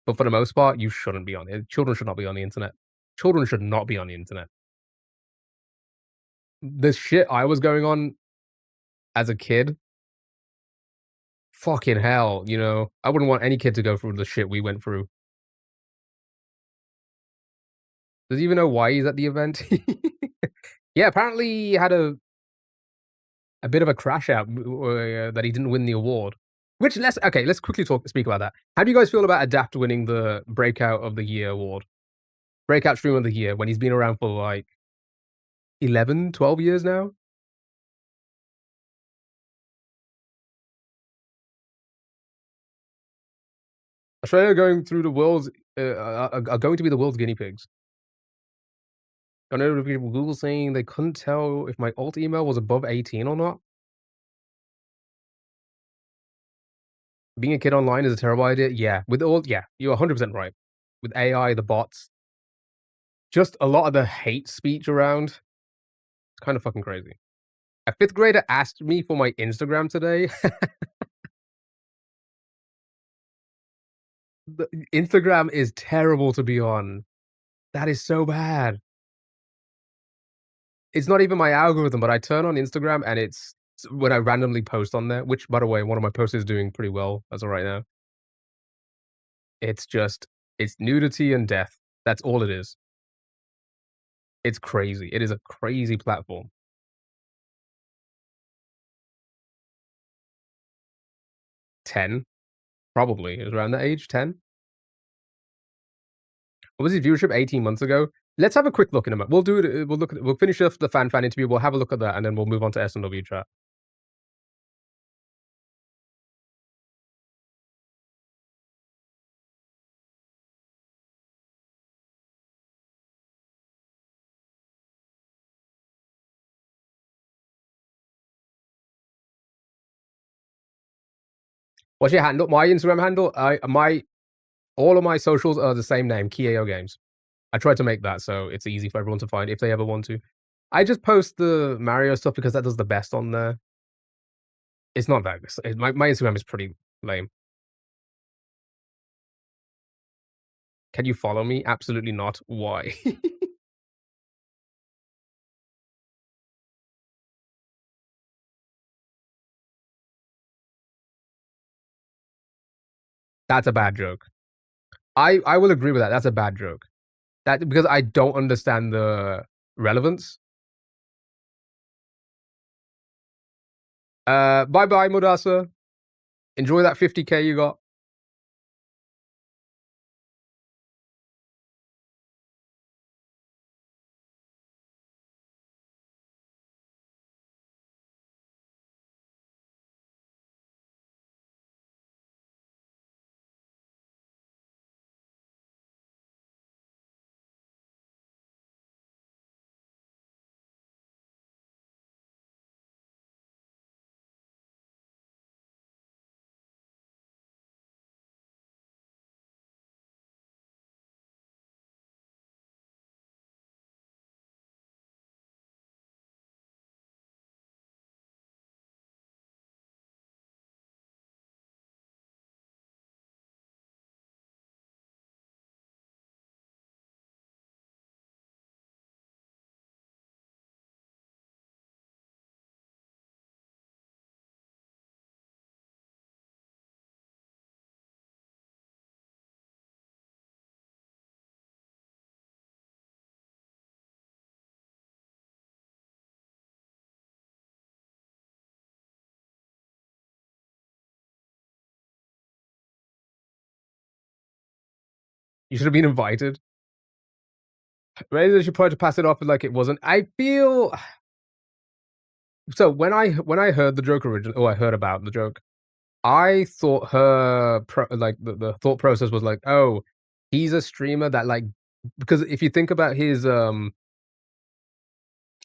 [SPEAKER 1] But for the most part, you shouldn't be on it. Children should not be on the internet. Children should not be on the internet. The shit I was going on as a kid, fucking hell, I wouldn't want any kid to go through the shit we went through. Does he even know why he's at the event? Yeah, apparently he had a bit of a crash out that he didn't win the award. Which let's quickly speak about that. How do you guys feel about Adapt winning the Breakout of the Year award? Breakout Streamer of the Year when he's been around for like 11, 12 years now? Australia are going to be the world's guinea pigs. I know Google saying they couldn't tell if my alt email was above 18 or not. Being a kid online is a terrible idea. Yeah, you're 100% right. With AI, the bots, just a lot of the hate speech around. It's kind of fucking crazy. A fifth grader asked me for my Instagram today. The Instagram is terrible to be on. That is so bad. It's not even my algorithm, but I turn on Instagram and it's when I randomly post on there, which, by the way, one of my posts is doing pretty well as of right now. It's just it's nudity and death. That's all it is. It's crazy. It is a crazy platform. 10, probably. It was around that age, 10? What was his viewership 18 months ago? Let's have a quick look in a minute. We'll do it. We'll look at. We'll finish off the fan interview. We'll have a look at that, and then we'll move on to S&W chat. What's your handle? My Instagram handle. All of my socials are the same name, Kieo Games. I tried to make that so it's easy for everyone to find if they ever want to. I just post the Mario stuff because that does the best on there. It's not that. My Instagram is pretty lame. Can you follow me? Absolutely not. Why? That's a bad joke. I will agree with that. That's a bad joke. That because I don't understand the relevance. Bye bye, Mudasa. Enjoy that 50K you got. You should have been invited. Maybe they should probably pass it off like it wasn't. I feel so when I heard the joke originally, or I heard about the joke, I thought the thought process was like, oh, he's a streamer that like because if you think about his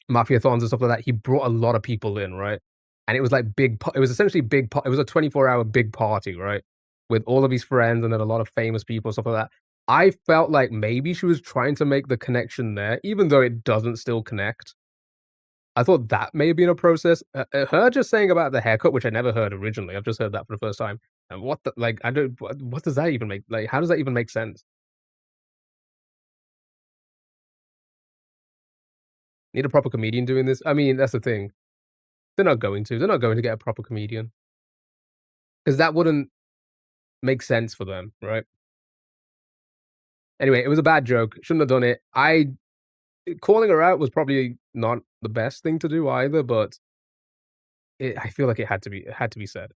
[SPEAKER 1] Mafiathons and stuff like that, he brought a lot of people in, right? And it was like it was essentially it was a 24-hour big party, right? With all of his friends and then a lot of famous people, stuff like that. I felt like maybe she was trying to make the connection there, even though it doesn't still connect. I thought that may have been a process. Her just saying about the haircut, which I never heard originally. I've just heard that for the first time. And what the like? I don't. What does that even make? Like, how does that even make sense? Need a proper comedian doing this? I mean, that's the thing. They're not going to. They're not going to get a proper comedian because that wouldn't make sense for them, right? Anyway, it was a bad joke. Shouldn't have done it. I calling her out was probably not the best thing to do either, but I feel like it had to be said.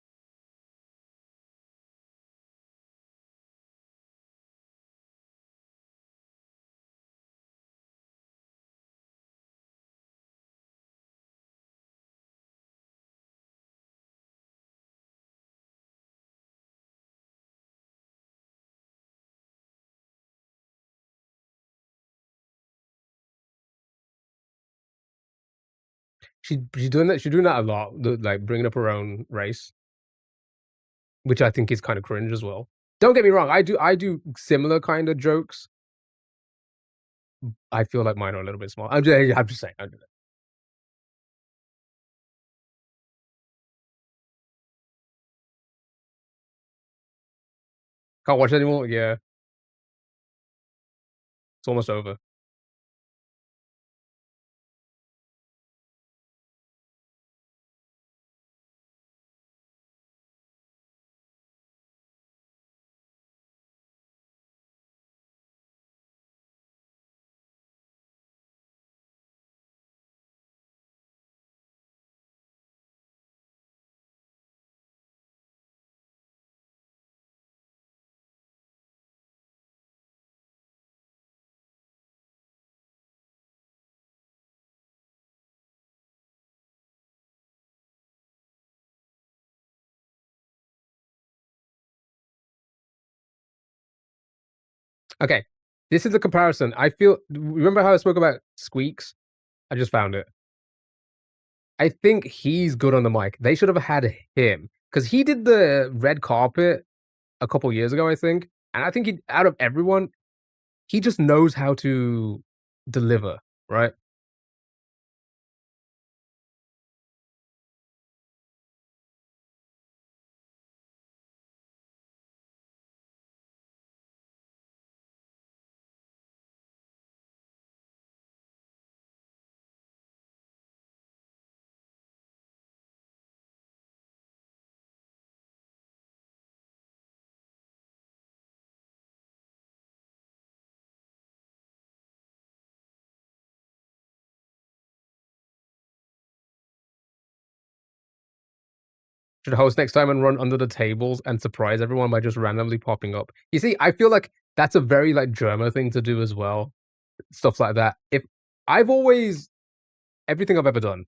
[SPEAKER 1] She's doing that. She's doing that a lot. Like bringing up her own race, which I think is kind of cringe as well. Don't get me wrong. I do similar kind of jokes. I feel like mine are a little bit small. I'm just saying. Can't watch it anymore? Yeah. It's almost over. Okay. This is the comparison. I feel remember how I spoke about Squeaks? I just found it. I think he's good on the mic. They should have had him because he did the red carpet a couple years ago, I think, and I think he out of everyone, he just knows how to deliver, right? Should host next time and run under the tables and surprise everyone by just randomly popping up. You see, I feel like that's a very, like, German thing to do as well, stuff like that. If I've always everything I've ever done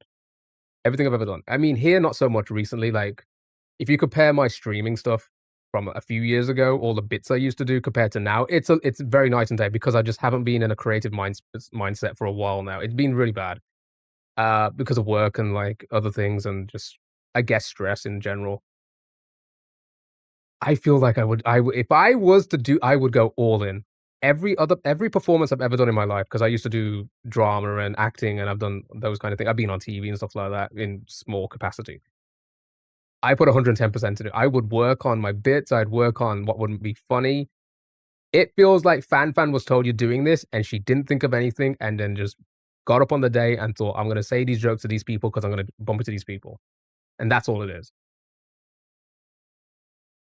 [SPEAKER 1] everything I've ever done. I mean, here, not so much recently, like, if you compare my streaming stuff from a few years ago, all the bits I used to do compared to now, it's very night and day because I just haven't been in a creative mindset for a while now. It's been really bad, because of work and, like, other things and just, I guess, stress in general. I feel like I would if I was to do I would go all in. Every performance I've ever done in my life, because I used to do drama and acting, and I've done those kind of things. I've been on TV and stuff like that in small capacity. I put 110% in it. I would work on my bits, I'd work on what wouldn't be funny. It feels like Fan was told, "You're doing this," and she didn't think of anything, and then just got up on the day and thought, "I'm gonna say these jokes to these people because 'cause I'm gonna bump into these people." And that's all it is.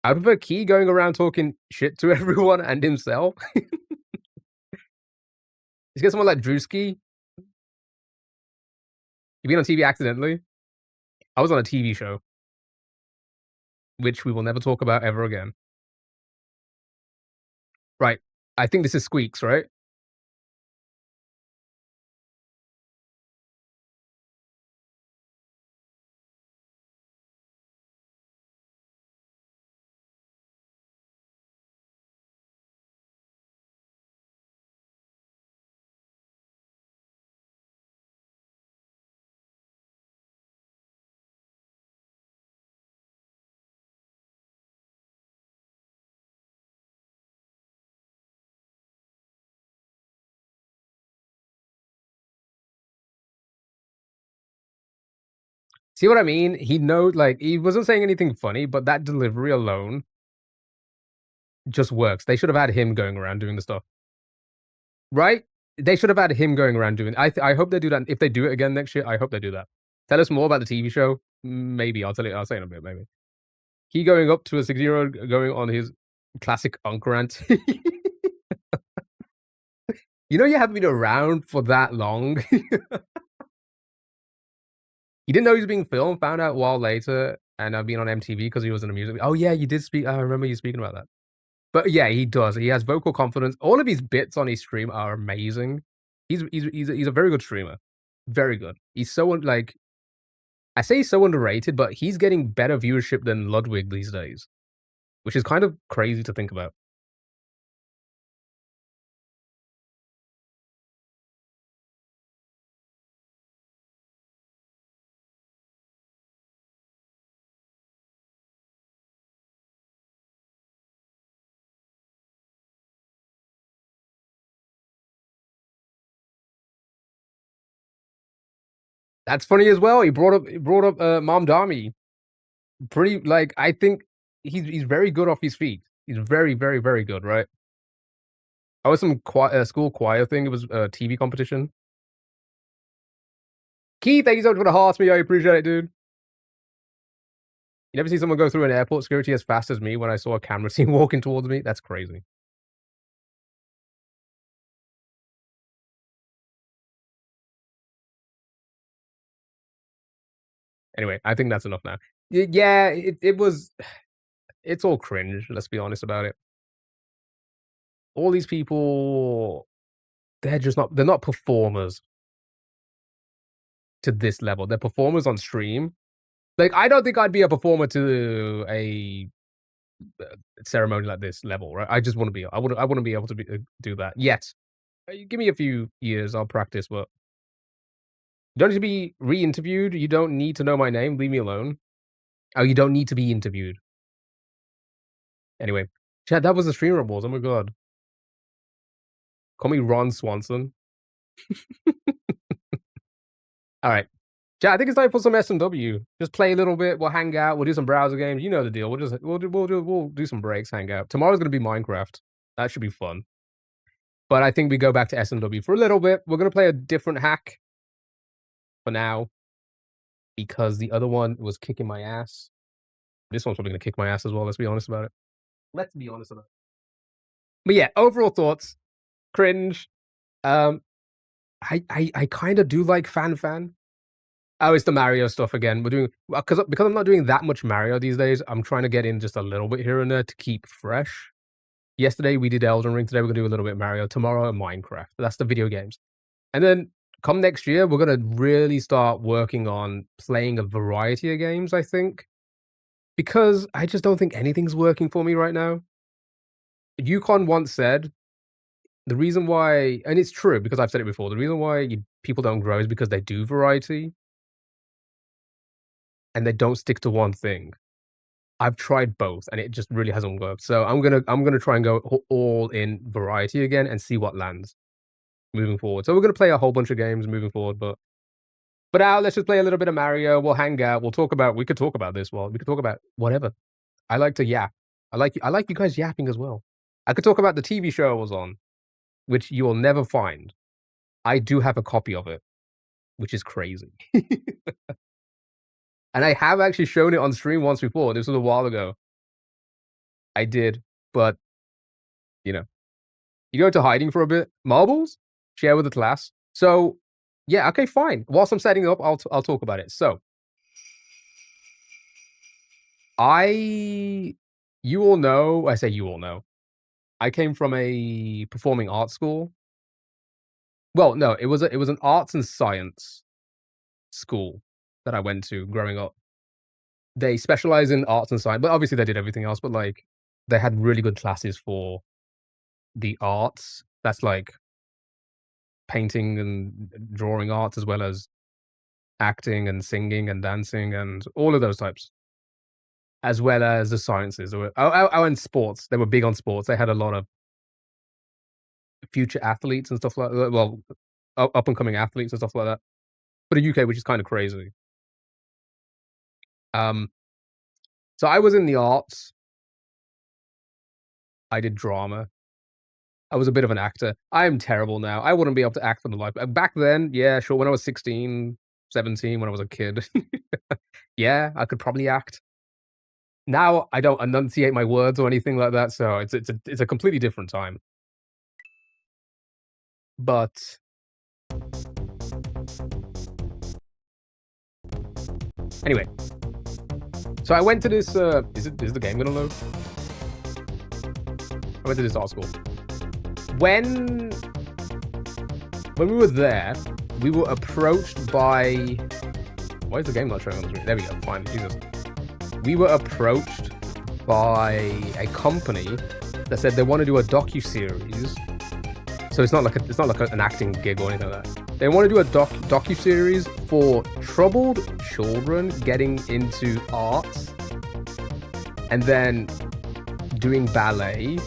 [SPEAKER 1] I prefer Key going around talking shit to everyone and himself. Let's get someone like Drewski. You been on TV accidentally? I was on a TV show, which we will never talk about ever again. Right. I think this is Squeaks, right? See what I mean? He knows, like, he wasn't saying anything funny, but that delivery alone just works. They should have had him going around doing the stuff, right? They should have had him going around doing. I hope they do that. If they do it again next year, I hope they do that. Tell us more about the TV show. Maybe I'll tell you. I'll say in a bit. Maybe he going up to a 6-year-old, going on his classic unk rant. You know, you haven't been around for that long. He didn't know he was being filmed, found out a while later, and I've been on MTV because he was in a music. Oh yeah, you did speak. I remember you speaking about that. But yeah, he does. He has vocal confidence. All of his bits on his stream are amazing. He's a very good streamer. Very good. He's so like, I say he's so underrated, but he's getting better viewership than Ludwig these days, which is kind of crazy to think about. That's funny as well. He brought up Mom Dami. Pretty like I think he's very good off his feet. He's very, very, very good, right? I was some school choir thing. It was a TV competition. Keith, thank you so much for the hearts, me. I appreciate it, dude. You never see someone go through an airport security as fast as me when I saw a camera team walking towards me? That's crazy. Anyway, I think that's enough now. Yeah, it was it's all cringe, let's be honest about it. All these people, they're not performers to this level. They're performers on stream. Like, I don't think I'd be a performer to a ceremony like this level, right? I just wanna be I wouldn't be able to do that yet. Give me a few years, I'll practice, but you don't need to be re-interviewed, you don't need to know my name, leave me alone. Oh, you don't need to be interviewed. Anyway, chat, that was the stream rumbles, oh my god. Call me Ron Swanson. Alright. Chat, I think it's time for some S&W. Just play a little bit, we'll hang out, we'll do some browser games, you know the deal. We'll do some breaks, hang out. Tomorrow's gonna be Minecraft. That should be fun. But I think we go back to S&W for a little bit. We're gonna play a different hack for now, because the other one was kicking my ass. This one's probably gonna kick my ass as well, let's be honest about it. Let's be honest about it. But yeah, overall thoughts, cringe. I kinda do like Fan. Oh, it's the Mario stuff again. We're doing because I'm not doing that much Mario these days, I'm trying to get in just a little bit here and there to keep fresh. Yesterday, we did Elden Ring, today we're gonna do a little bit of Mario, tomorrow, Minecraft. That's the video games. And then, come next year, we're gonna really start working on playing a variety of games, I think. Because I just don't think anything's working for me right now. Yukon once said, the reason why and it's true because I've said it before, the reason why people don't grow is because they do variety and they don't stick to one thing. I've tried both and it just really hasn't worked. So I'm gonna try and go all in variety again and see what lands moving forward. So we're gonna play a whole bunch of games moving forward, but now let's just play a little bit of Mario. We'll hang out. We could talk about this. Well, we could talk about whatever. I like to yap. I like you guys yapping as well. I could talk about the TV show I was on, which you will never find. I do have a copy of it, which is crazy. And I have actually shown it on stream once before. This was a while ago. I did, but you know, you go into hiding for a bit. Marbles? Share with the class. So, yeah, okay, fine. Whilst I'm setting up, I'll talk about it. So, you all know, I say you all know, I came from a performing arts school. Well, no, it was an arts and science school that I went to growing up. They specialize in arts and science, but obviously they did everything else, but, like, they had really good classes for the arts. That's, like, painting and drawing arts as well as acting and singing and dancing and all of those types, as well as the sciences. And sports. They were big on sports. They had a lot of future athletes and stuff like that. Well, up and coming athletes and stuff like that. For the UK, which is kind of crazy. So I was in the arts. I did drama. I was a bit of an actor. I am terrible now. I wouldn't be able to act for the life. Back then, yeah, sure. When I was 16, 17, when I was a kid, yeah, I could probably act. Now I don't enunciate my words or anything like that, so it's a completely different time. But anyway, so I went to this. Is the game gonna load? I went to this art school. When we were there, we were approached by. Why is the game not showing on the screen? There we go. Fine. Jesus. We were approached by a company that said they want to do a docu-series. So it's not like an acting gig or anything like that. They want to do a docu-series for troubled children getting into arts and then doing ballet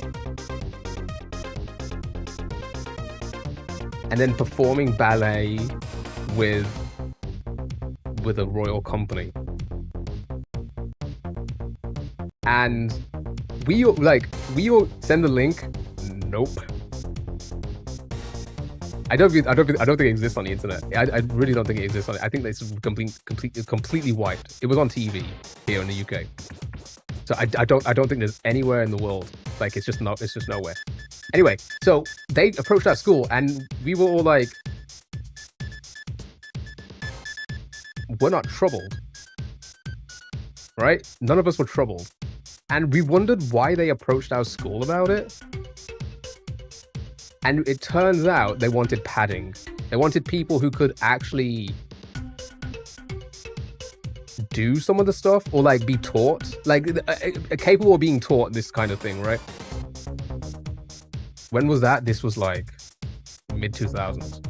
[SPEAKER 1] and then performing ballet with a royal company. And we all send the link. Nope. I don't think it exists on the internet. I really don't think it exists on it. I think it's completely wiped. It was on TV here in the UK. So I don't think there's anywhere in the world. Like it's just nowhere. Anyway, so they approached our school and we were all like, we're not troubled. Right? None of us were troubled. And we wondered why they approached our school about it. And it turns out they wanted padding. They wanted people who could actually do some of the stuff or like be taught, like capable of being taught this kind of thing, right? When was that? This was like mid 2000s.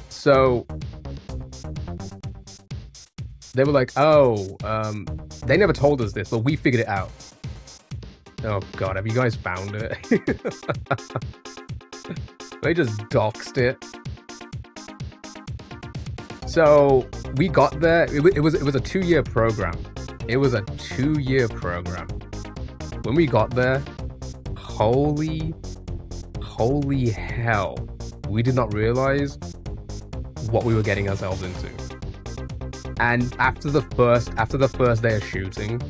[SPEAKER 1] So they were like, oh, they never told us this, but we figured it out. Oh God, have you guys found it? They just doxed it. So we got there. It was a 2-year program. It was a 2-year program. When we got there, holy hell, we did not realize what we were getting ourselves into. And after the first day of shooting,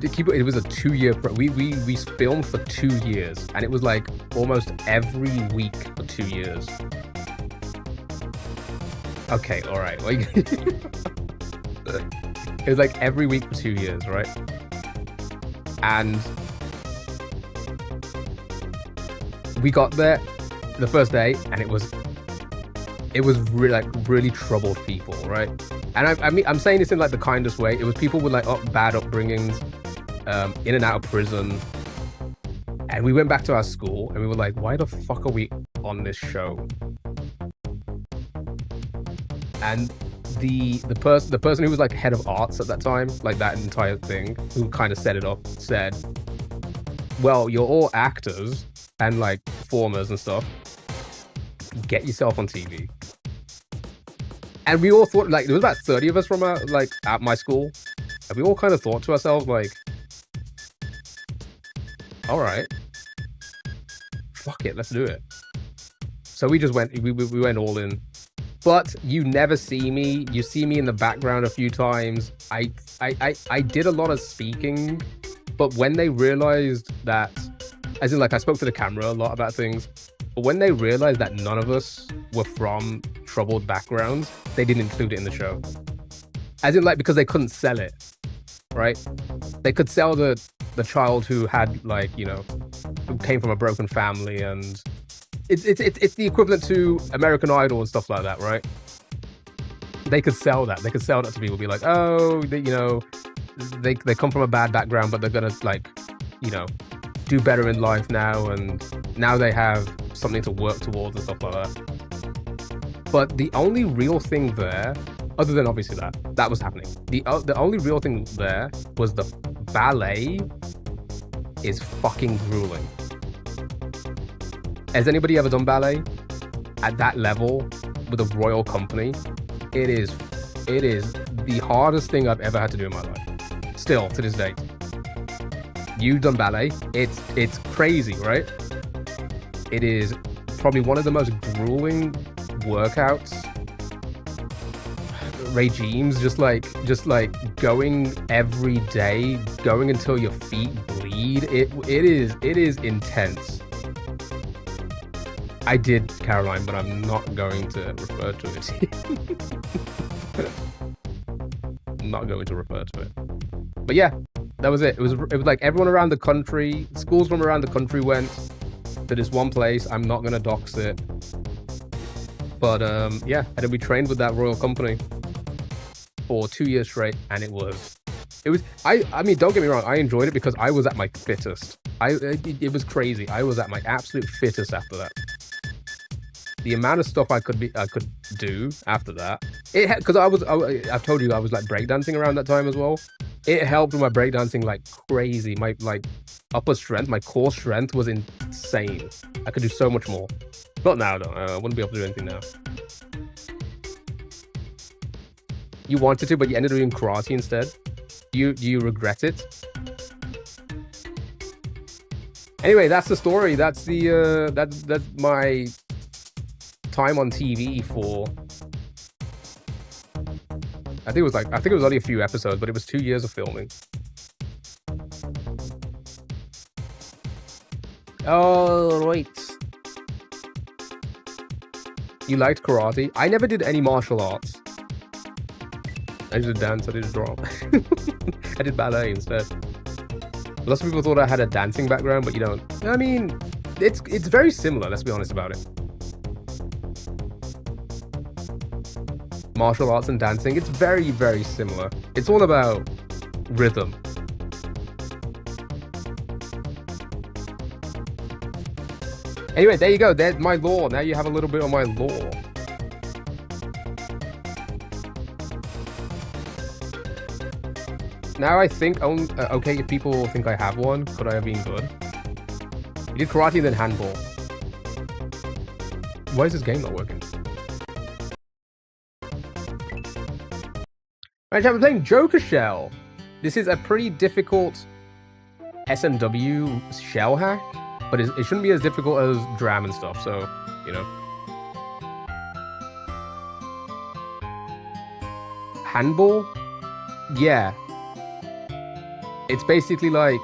[SPEAKER 1] it was a 2-year we filmed for 2 years, and it was like almost every week for 2 years. Okay, all right. Like it was like every week for 2 years, right? And we got there the first day, and it was really, like, really troubled people, right? And I mean, I'm saying this in like the kindest way. It was people with like bad upbringings, in and out of prison. And we went back to our school and we were like, why the fuck are we on this show? And the person who was like head of arts at that time, like that entire thing, who kind of set it up, said, well, you're all actors and like performers and stuff. Get yourself on TV. And we all thought, like, there was about 30 of us from like at my school, and we all kind of thought to ourselves, like, all right, fuck it, let's do it. So we just went, we went all in. But you never see me. You see me in the background a few times. I did a lot of speaking, but when they realized that, as in like I spoke to the camera a lot about things, but when they realized that none of us were from troubled backgrounds, they didn't include it in the show. As in like, because they couldn't sell it, right? They could sell the child who had like, you know, who came from a broken family, and it's the equivalent to American Idol and stuff like that, right? They could sell that. They could sell that to people. Be like, oh, you know, they come from a bad background, but they're gonna like, you know, do better in life now, and now they have something to work towards and stuff like that. But the only real thing there, other than obviously that was happening, the only real thing there was the ballet is fucking grueling. Has anybody ever done ballet at that level with a royal company? It is the hardest thing I've ever had to do in my life. Still to this day. You've done ballet. It's crazy, right? It is probably one of the most grueling workouts regimes. Just like going every day, going until your feet bleed. It is intense. I did Caroline, but I'm not going to refer to it. I'm not going to refer to it. But yeah, that was it. It was like everyone around the country, schools from around the country went to this one place. I'm not gonna dox it. But yeah, and then we trained with that royal company for 2 years straight, and it was I mean, don't get me wrong, I enjoyed it because I was at my fittest. It was crazy. I was at my absolute fittest after that. The amount of stuff I could do after that, because I've told you I was like breakdancing around that time as well. It helped with my breakdancing like crazy. My like upper strength, my core strength was insane. I could do so much more. Not now though. I wouldn't be able to do anything now. You wanted to, but you ended up doing karate instead. Do you regret it? Anyway, that's the story. That's the that's my time on TV for. I think it was only a few episodes, but it was 2 years of filming. Oh, right. You liked karate? I never did any martial arts. I did dance, I did drama. I did ballet instead. Lots of people thought I had a dancing background, but you don't. I mean, it's very similar, let's be honest about it. Martial arts and dancing, it's very, very similar. It's all about rhythm. Anyway, there you go. There's my lore. Now you have a little bit of my lore. Now I think, okay, if people think I have one, could I have been good? You did karate and then handball. Why is this game not working? Alright, I'm playing Joker Shell. This is a pretty difficult SMW shell hack, but it shouldn't be as difficult as Dram and stuff, so, you know. Handball? Yeah. It's basically like...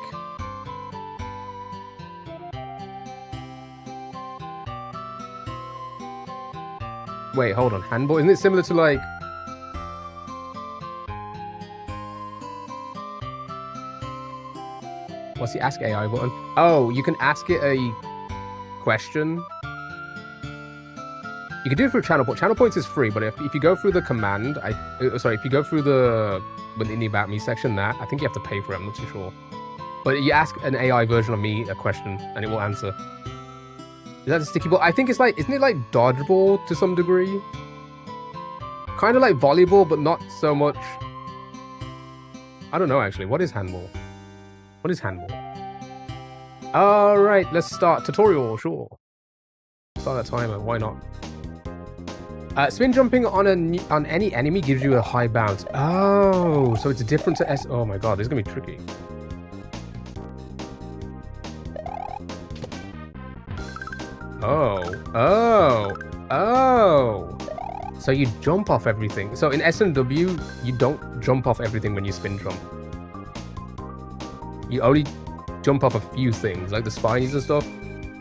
[SPEAKER 1] Wait, hold on. Handball? Isn't it similar to like... What's the Ask AI button? Oh, you can ask it a question. You can do it through channel points. Channel points is free, but if you go through the command, if you go through the Within About Me section, I think you have to pay for it. I'm not too sure. But you ask an AI version of me a question, and it will answer. Is that a sticky ball? I think it's like, isn't it like dodgeball to some degree? Kind of like volleyball, but not so much. I don't know actually. What is handball? What is handball? All right, let's start tutorial. Sure. Start that timer. Why not? Spin jumping on any enemy gives you a high bounce. Oh, so it's different to S. Oh my god, this is gonna be tricky. Oh. So you jump off everything. So in SMW, you don't jump off everything when you spin jump. You only jump off a few things, like the spinies and stuff.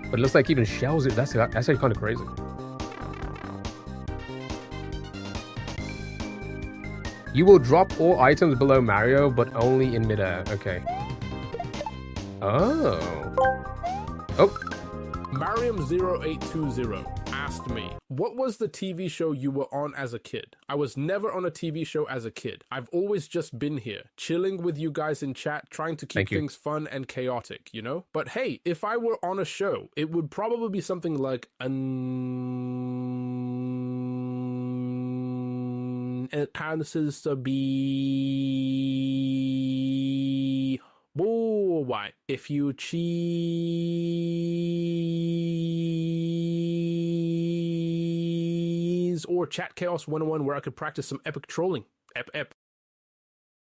[SPEAKER 1] But it looks like even shells, that's actually kind of crazy. You will drop all items below Mario, but only in midair. Okay. Oh.
[SPEAKER 3] Mariam0820 asked me, what was the TV show you were on as a kid? I was never on a TV show as a kid. I've always just been here, chilling with you guys in chat, trying to keep things fun and chaotic, you know? But hey, if I were on a show, it would probably be something like it kind of says to be... Oh, why? If you cheese or Chat Chaos 101 where I could practice some epic trolling. Ep.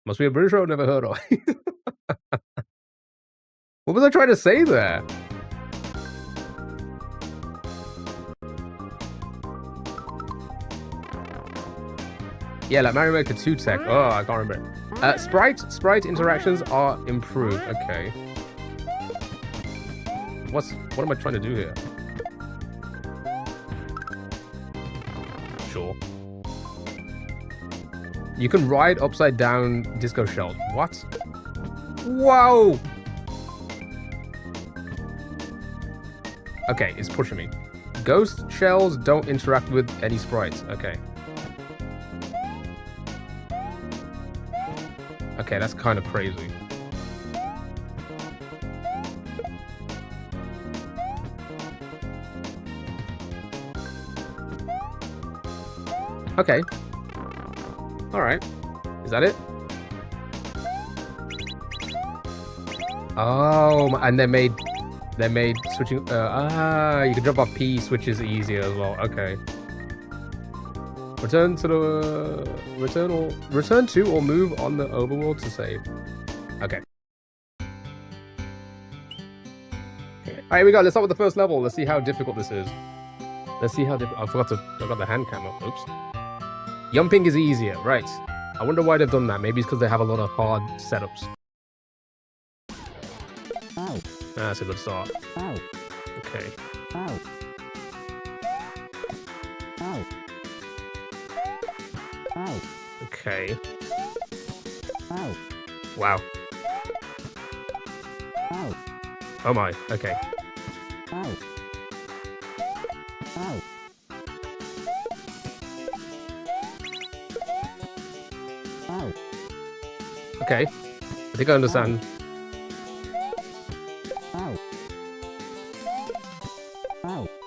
[SPEAKER 1] Must be a British show I've never heard of. What was I trying to say there? Yeah, like Mario Maker 2 tech. Oh, I can't remember. Sprite interactions are improved. Okay. What am I trying to do here? Sure. You can ride upside down disco shells. What? Whoa! Okay, it's pushing me. Ghost shells don't interact with any sprites. Okay. Okay, that's kind of crazy. Okay. All right. Is that it? Oh, and they made switching. You can jump off P switches easier as well. Okay. Return to or move on the overworld to save. Okay. Alright, here we go. Let's start with the first level. Let's see how difficult this is. Let's see how difficult. I got the hand cam up. Oops. Jumping is easier. Right. I wonder why they've done that. Maybe it's because they have a lot of hard setups. That's a good start. Okay. Okay. Wow. Oh my. Okay. Okay. I think I understand.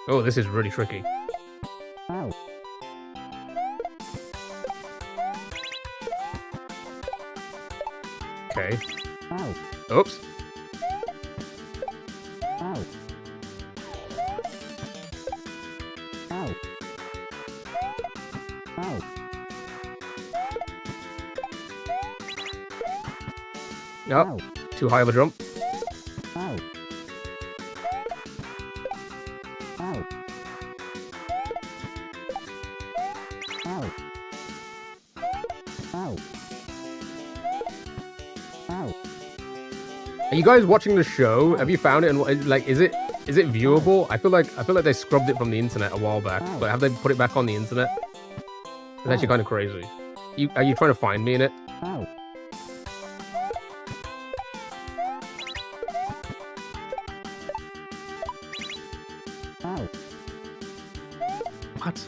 [SPEAKER 1] Oh, this is really tricky. Okay. Oops. Nope. Too high of a jump. Are you guys watching the show? Have you found it? And like, is it viewable? I feel like they scrubbed it from the internet a while back, but have they put it back on the internet? It's actually kind of crazy. Are you trying to find me in it? What?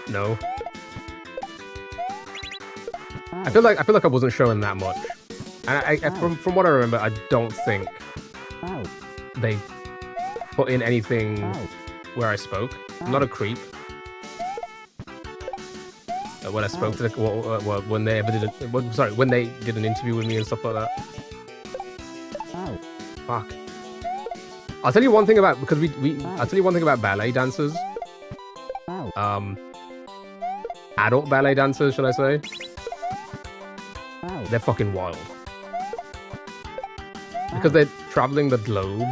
[SPEAKER 1] No. I feel like I wasn't showing that much, and from what I remember, I don't think they put in anything where I spoke. I'm not a creep. When I spoke to when they ever did when they did an interview with me and stuff like that. Fuck. I'll tell you one thing about I'll tell you one thing about ballet dancers. Adult ballet dancers, should I say? They're fucking wild. Because they're traveling the globe,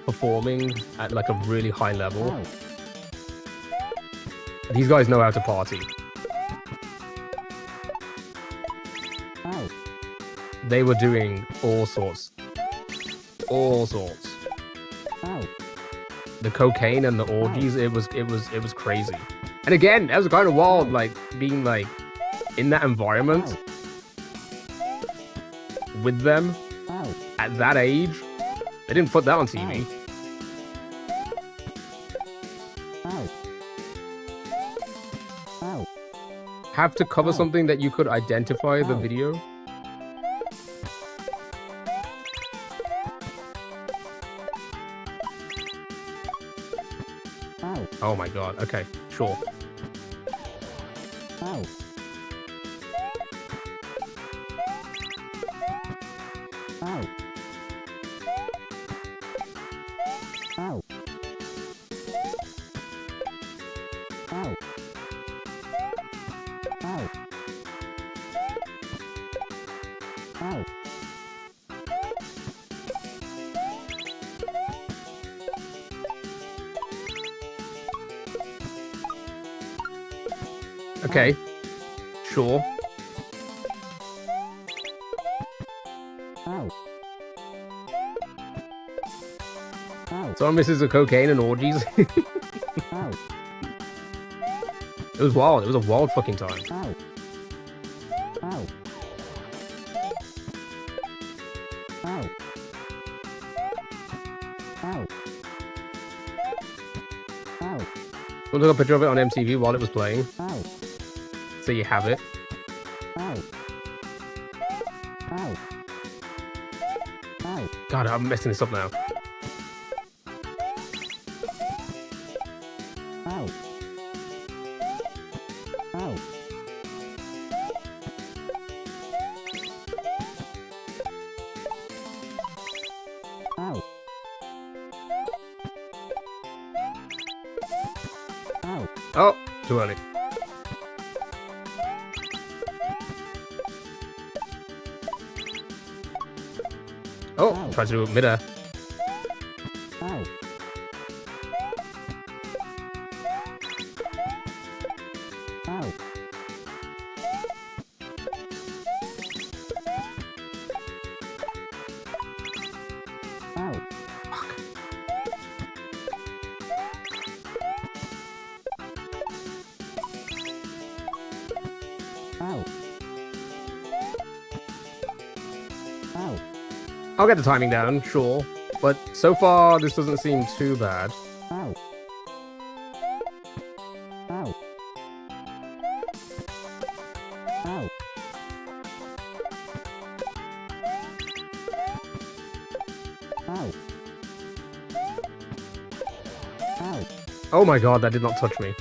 [SPEAKER 1] performing at like a really high level. These guys know how to party. They were doing all sorts. All sorts. The cocaine and the orgies, it was crazy. And again, that was kind of wild, like being like in that environment with them at that age. They didn't put that on TV. Have to cover something that you could identify the video. Oh my god, okay, sure. Okay, sure. Someone misses the cocaine and orgies. It was wild. It was a wild fucking time. We'll take a picture of it on MTV while it was playing. So you have it. God, I'm messing this up now. Oh, too early. Oh, try to do it mid-air. I'll get the timing down, sure. But so far, this doesn't seem too bad. Oh my god, that did not touch me.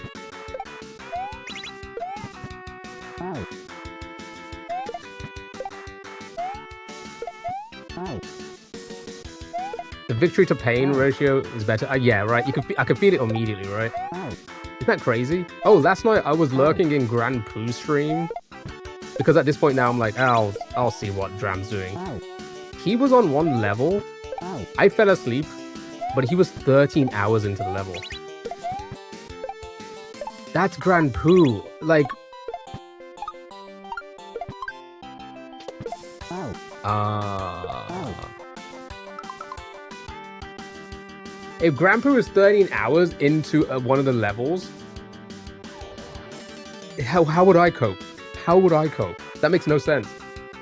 [SPEAKER 1] The victory to pain ratio is better. Yeah, right. I could feel it immediately, right? Isn't that crazy? Oh, last night I was lurking in Grand Pooh's stream because at this point now I'm like, I'll see what Dram's doing. He was on one level. I fell asleep, but he was 13 hours into the level. That's Grand Pooh. Like, if Grand Pooh is 13 hours into one of the levels, how would I cope? How would I cope? That makes no sense.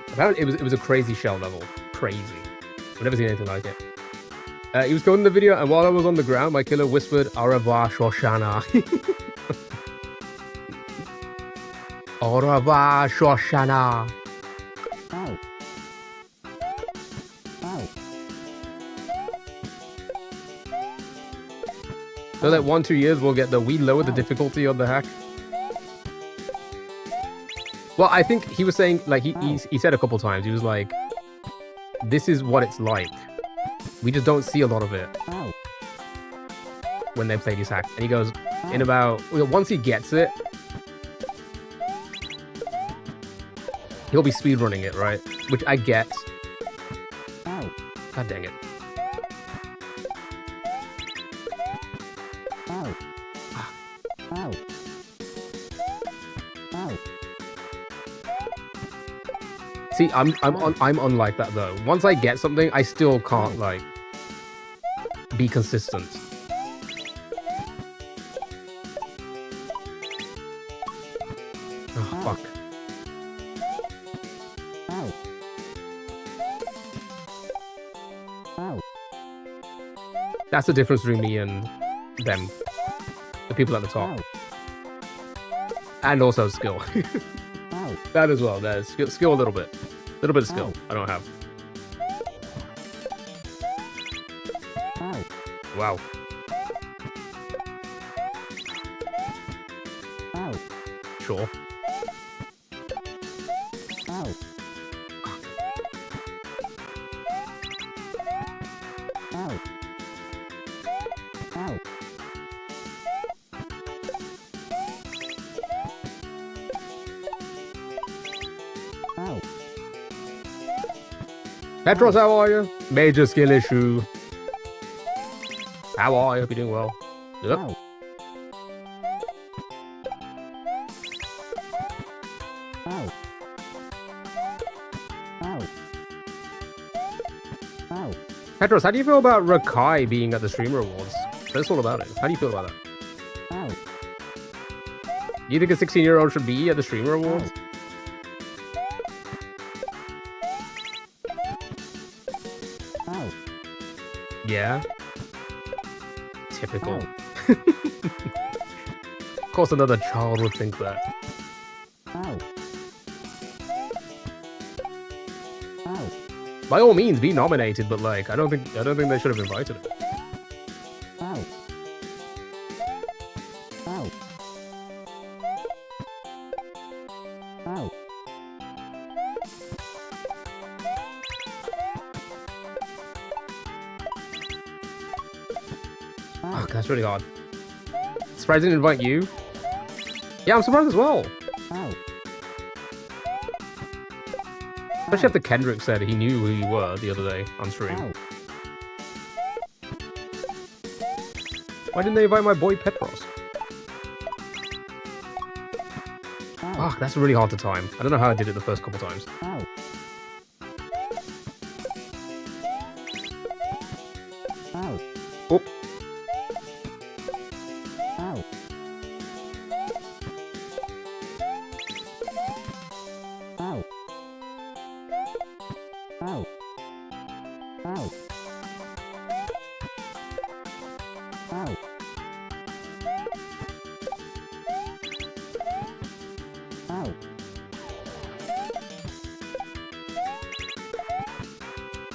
[SPEAKER 1] Apparently, it was a crazy shell level. Crazy. I've never seen anything like it. He was coding the video, and while I was on the ground, my killer whispered, "Au revoir, Shoshana." Au revoir, Shoshana. So that 1-2 years we'll get we lowered the difficulty of the hack. Well, I think he was saying, like, he said a couple times, he was like, this is what it's like. We just don't see a lot of it when they play these hacks. And he goes, in about, once he gets it, he'll be speedrunning it, right? Which I get. God dang it. See, I'm unlike that though. Once I get something, I still can't like be consistent. Oh fuck. That's the difference between me and them. The people at the top. And also skill. That as well. That is skill a little bit. A little bit of skill. I don't have. Wow. Sure. Petros, how are you? Major skill issue. How are you? Hope you're doing well. Yep. Petros, how do you feel about Rakai being at the Streamer Awards? That's all about it. How do you feel about that? Do you think a 16-year-old should be at the Streamer Awards? Yeah. Typical. Of course another child would think that. By all means, be nominated, but like, I don't think they should have invited him. Fuck, that's really hard. Surprised I didn't invite you? Yeah, I'm surprised as well. Especially after Kendrick said he knew who you were the other day on stream. Why didn't they invite my boy Petros? Fuck, that's really hard to time. I don't know how I did it the first couple times. Oh.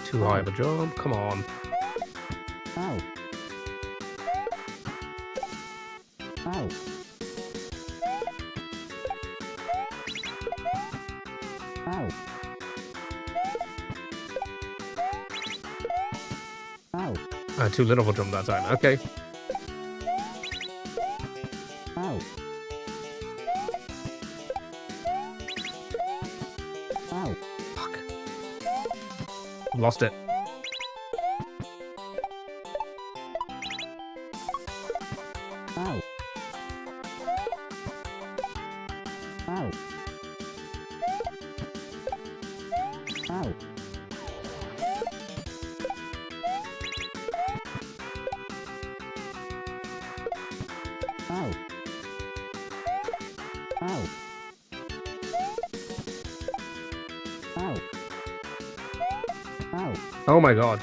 [SPEAKER 1] Too high of a jump, come on. Too little of a jump that time, okay. Fuck. Lost it. Oh my god.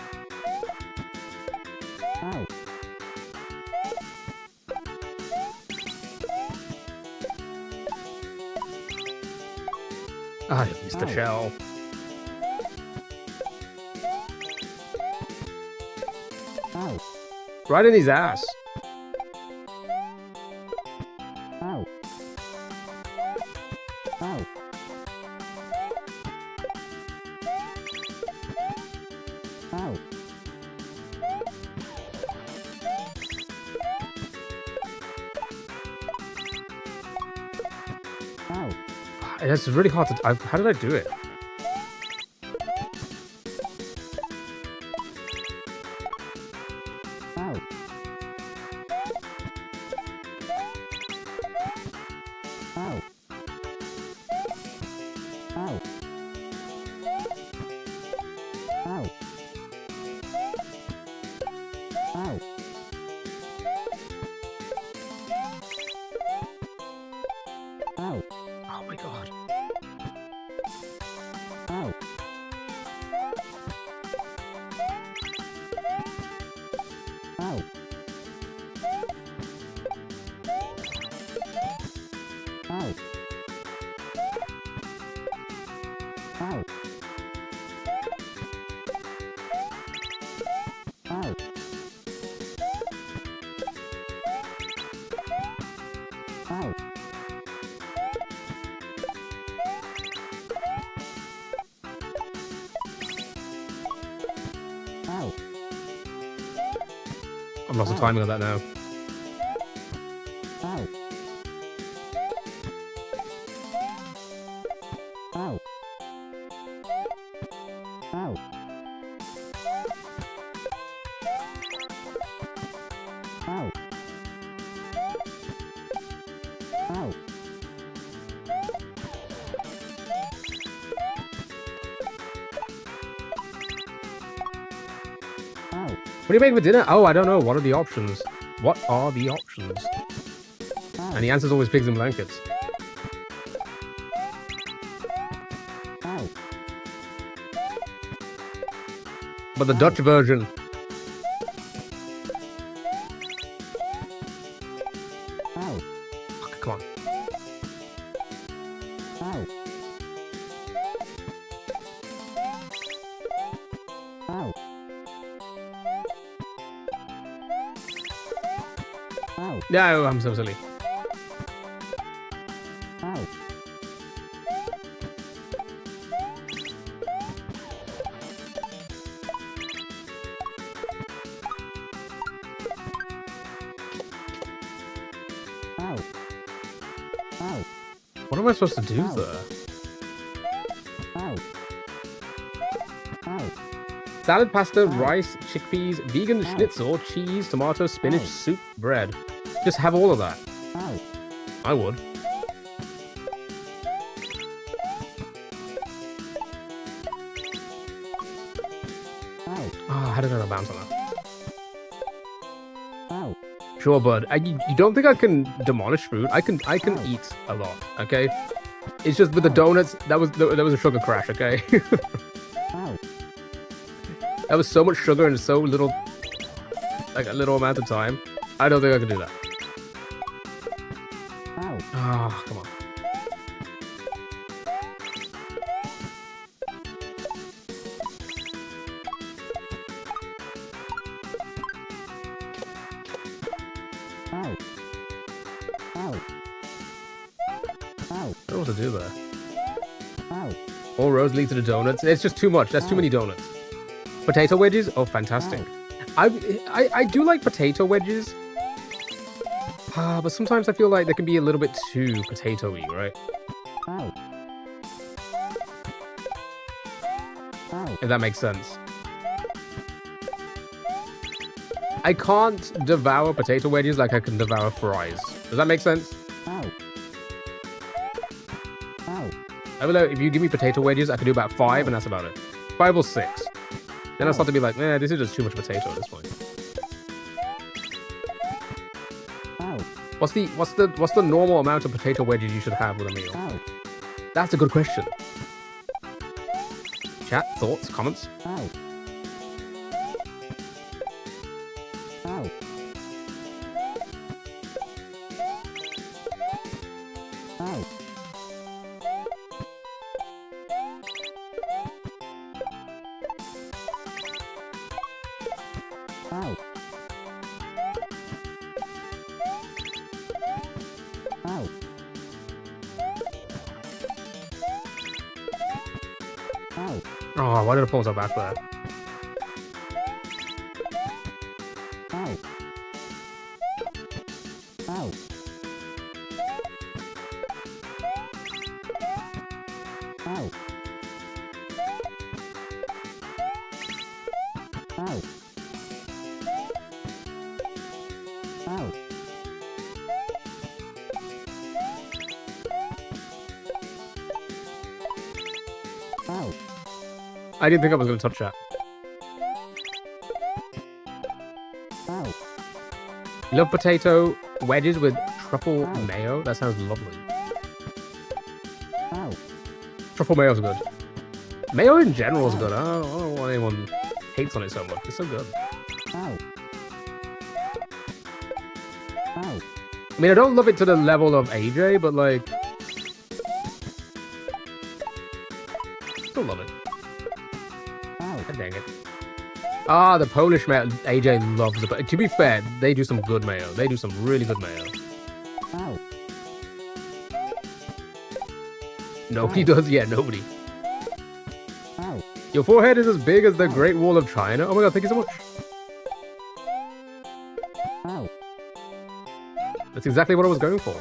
[SPEAKER 1] I missed the shell. Right in his ass. It's really hard to... how did I do it? Oh my god. I've lost the timing of that now. What do you make for dinner? Oh, I don't know. What are the options? What are the options? And the answer's always pigs and blankets. But the Dutch version. Fuck, come on. No, I'm so silly. What am I supposed to do there? Salad, pasta, rice, chickpeas, vegan schnitzel, cheese, tomato, spinach, soup, bread. Just have all of that. I would. How did I bounce on that? Sure, bud. You don't think I can demolish food? I can eat a lot. Okay. It's just with the donuts. That was a sugar crash. Okay. That was so much sugar in so little, like a little amount of time. I don't think I can do that. Ah, come on. I don't know what to do there. All roads lead to the donuts. It's just too much. That's too many donuts. Potato wedges? Oh, fantastic. I do like potato wedges. But sometimes I feel like they can be a little bit too potato-y, right? If that makes sense. I can't devour potato wedges like I can devour fries. Does that make sense? I don't know, if you give me potato wedges, I can do about 5, and that's about it. 5 or 6. Then I start to be like, this is just too much potato at this point. What's the normal amount of potato wedges you should have with a meal? That's a good question. Chat, thoughts, comments? Oh, why did I pull myself back there? I didn't think I was going to touch that. Love potato wedges with truffle mayo. That sounds lovely. Truffle mayo is good. Mayo in general is good. I don't want anyone hates on it so much. It's so good. I mean, I don't love it to the level of AJ, but like, still love it. God dang it. Ah, the Polish mayo. AJ loves it. To be fair, they do some good mayo. They do some really good mayo. Nobody does? Yeah, nobody. Your forehead is as big as the Great Wall of China. Oh my god, thank you so much. That's exactly what I was going for.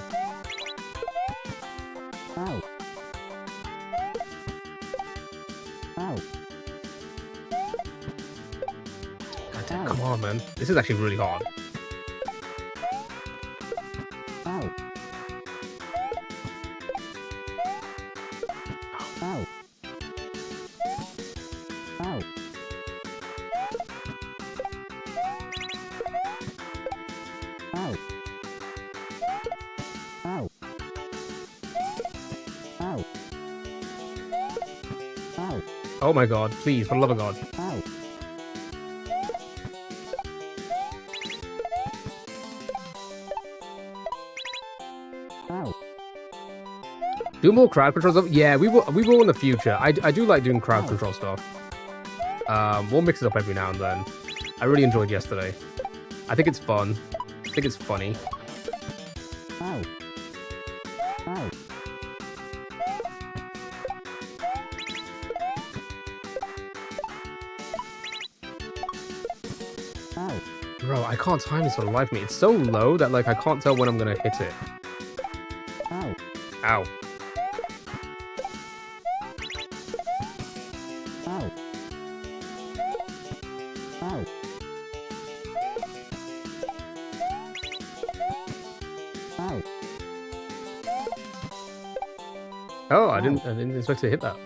[SPEAKER 1] Come on, man. This is actually really hard. Oh my god, please, for the love of God. Do more crowd control stuff? Yeah, we will in the future. I do like doing crowd control stuff. We'll mix it up every now and then. I really enjoyed yesterday. I think it's fun. I think it's funny. Bro, I can't time this for the life of me. It's so low that like I can't tell when I'm gonna hit it. Ow. Oh, I didn't expect to hit that.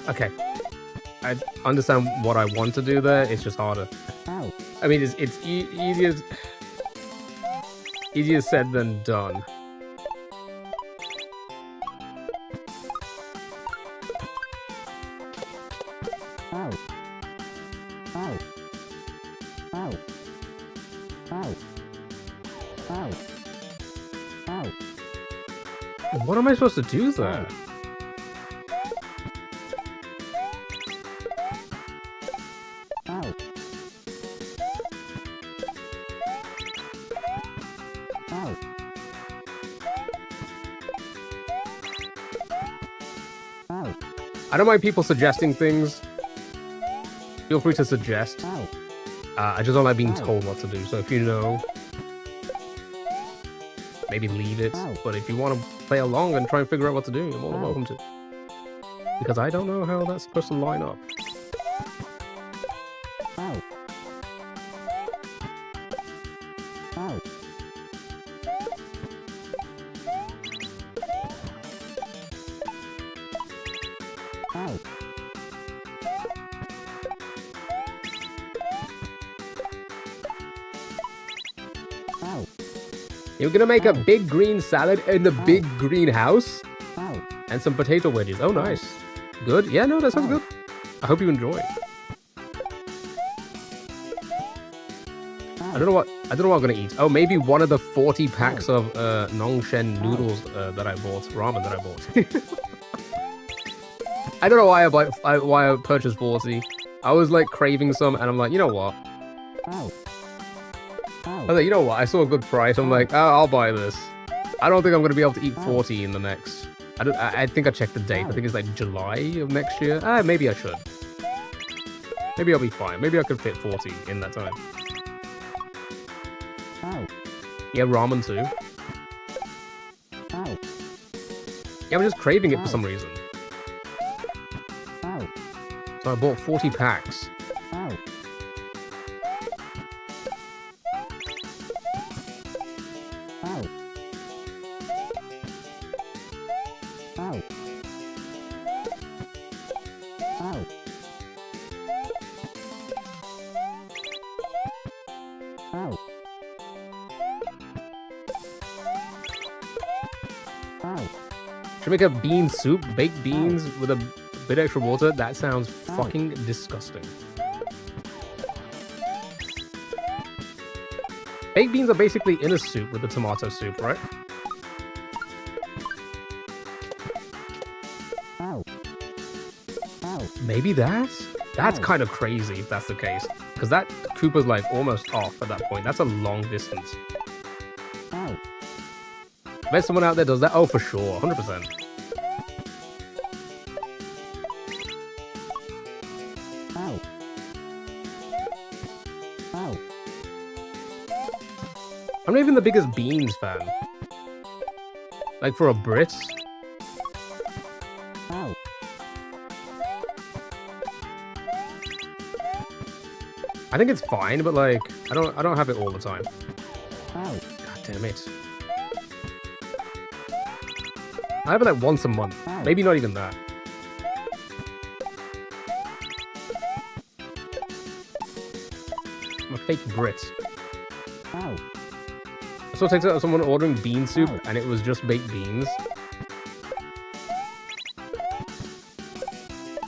[SPEAKER 1] Okay. I understand what I want to do there, it's just harder. I mean, it's easier said than done. What am I supposed to do there? I don't mind people suggesting things. Feel free to suggest. I just don't like being told what to do, so if you know, maybe leave it. But if you want to play along and try and figure out what to do, you're more than welcome to. Because I don't know how that's supposed to line up. You're gonna make a big green salad in the big green house? And some potato wedges. Oh, nice. Good. Yeah, no, that sounds good. I hope you enjoy. I don't know what I'm gonna eat. Oh, maybe one of the 40 packs of Nongshen noodles that I bought, ramen that I bought. I don't know why I purchased 40. I was like craving some, and I'm like, you know what? I was like, you know what? I saw a good price. I'm like, oh, I'll buy this. I don't think I'm gonna be able to eat 40 in the next. I think I checked the date. I think it's like July of next year. Maybe I should. Maybe I'll be fine. Maybe I could fit 40 in that time. Yeah, ramen too. Yeah, I'm just craving it for some reason. So I bought 40 packs. Should make a bean soup, baked beans with a bit extra water. That sounds fucking disgusting. Baked beans are basically in a soup with the tomato soup, right? Maybe that's kind of crazy if that's the case. Because that Koopa's like almost off at that point. That's a long distance. I bet someone out there does that. Oh, for sure. 100%. I'm not even the biggest beans fan. Like for a Brit. I think it's fine, but like I don't have it all the time. God damn it. I have it like once a month. Maybe not even that. I'm a fake Brit. I saw TikTok of someone ordering bean soup and it was just baked beans.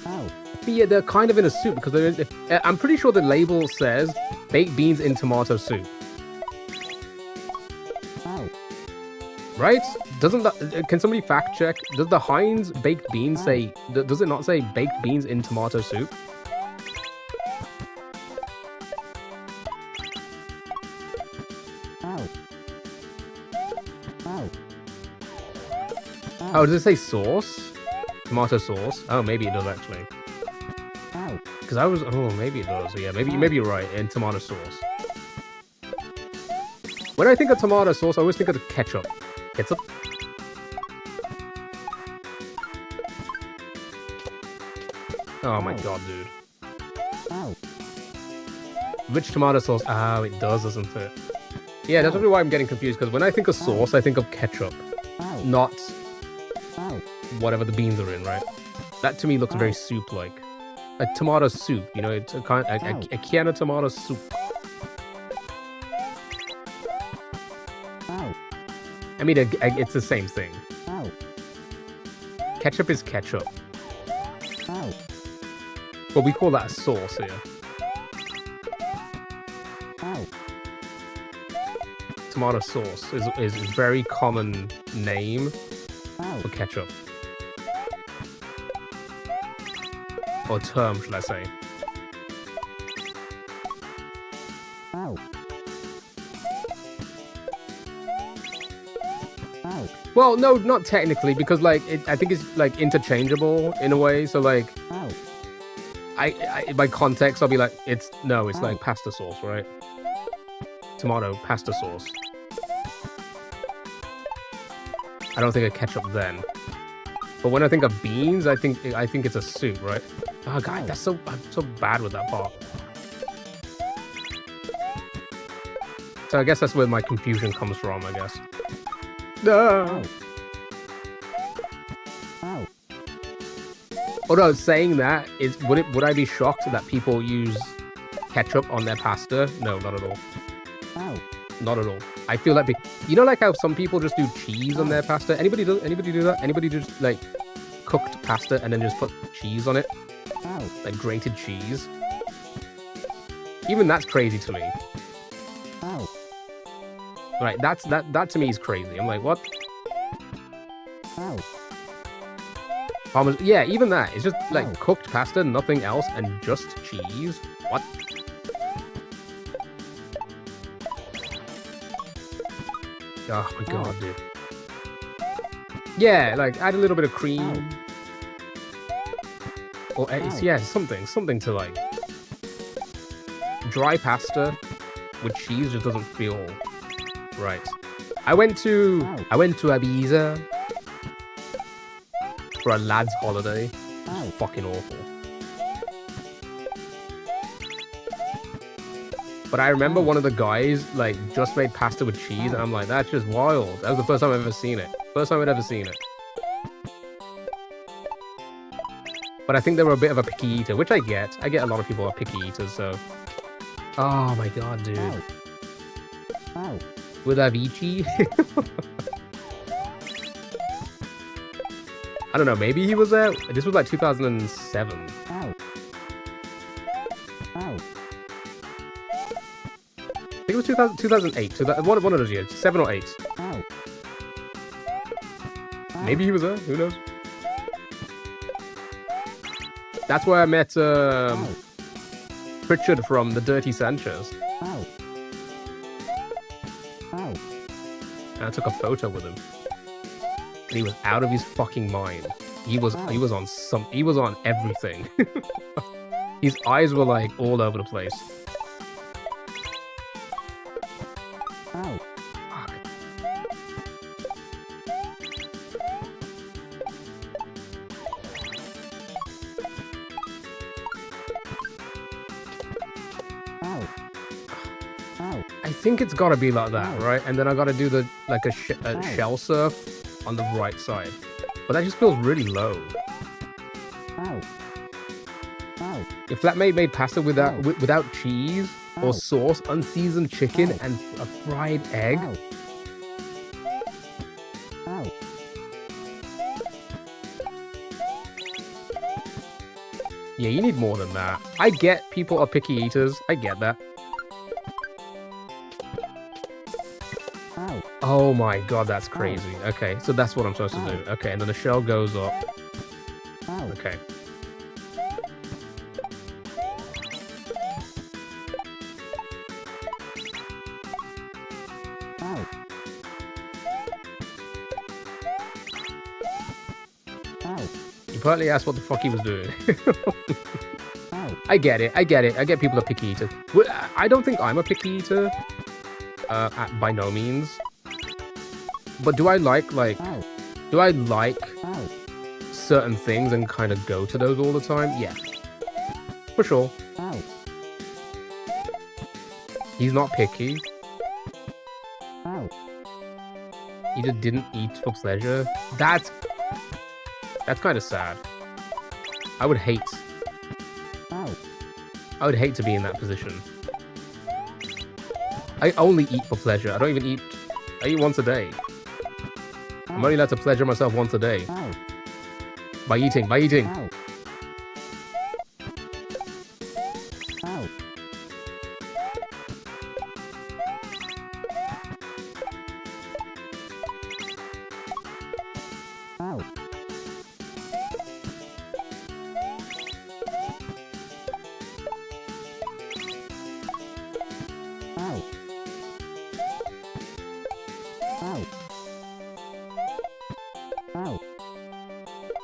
[SPEAKER 1] But yeah, they're kind of in a soup because I'm pretty sure the label says baked beans in tomato soup. Right? Doesn't that, can somebody fact check? Does the Heinz baked beans say, does it not say baked beans in tomato soup? Oh, does it say sauce? Tomato sauce? Oh, maybe it does actually. Because I was... Oh, maybe it does. Yeah, maybe you're right. In tomato sauce. When I think of tomato sauce, I always think of ketchup. Ketchup? Oh my god, dude. Which tomato sauce? Oh, it does, doesn't it? Yeah, that's probably why I'm getting confused, because when I think of sauce, I think of ketchup. Not whatever the beans are in, right? That to me looks very soup-like. A tomato soup, you know, it's a kind a can of tomato soup. I mean, it's the same thing. Ketchup is ketchup. But we call that a sauce here. Tomato sauce is a very common name for ketchup. Or term, should I say. Well, no, not technically, because, like, I think it's, like, interchangeable in a way, so, like... by context, I'll be like, it's like pasta sauce, right? Tomato pasta sauce. I don't think of ketchup then. But when I think of beans, I think it's a soup, right? Oh god, I'm so bad with that part. So I guess that's where my confusion comes from, I guess. No. Although saying that is, would I be shocked that people use ketchup on their pasta? No, not at all. Not at all. I feel like you know, like how some people just do cheese on their pasta. Anybody do that? Anybody just like cooked pasta and then just put cheese on it, like grated cheese? Even that's crazy to me. Right, that to me is crazy. I'm like, what? Yeah, even that. It's just like cooked pasta, nothing else, and just cheese. What? Oh my god, dude. Yeah, like add a little bit of cream. Or yeah, something to like. Dry pasta with cheese just doesn't feel right. I went to Ibiza for a lad's holiday. It was fucking awful. But I remember one of the guys like just made pasta with cheese, and I'm like, that's just wild. That was the first time I've ever seen it. First time I'd ever seen it. But I think they were a bit of a picky eater, which I get. I get a lot of people are picky eaters, so. Oh my god, dude. With Avicii? I don't know, maybe he was there. This was like 2007. I think it was 2008. One of those years. 7 or 8. Maybe he was there. Who knows? That's where I met Richard from the Dirty Sanchez. And I took a photo with him. And he was out of his fucking mind. He was on everything. His eyes were like all over the place. Fuck. I think it's gotta be like that, right? And then I gotta do the like a shell surf on the right side, but that just feels really low. If flatmate made pasta without cheese or sauce, unseasoned chicken, and a fried egg. Yeah, you need more than that. I get people are picky eaters. I get that. Oh my god, that's crazy. Okay, so that's what I'm supposed to do. Okay, and then the shell goes up. Okay. You partly asked what the fuck he was doing. I get it. I get people are picky eaters. I don't think I'm a picky eater. By no means. But do I like certain things and kind of go to those all the time? Yeah. For sure. He's not picky. He just didn't eat for pleasure. That's kind of sad. I would hate to be in that position. I only eat for pleasure. I don't even eat. I eat once a day. I'm only allowed to pleasure myself once a day. By eating.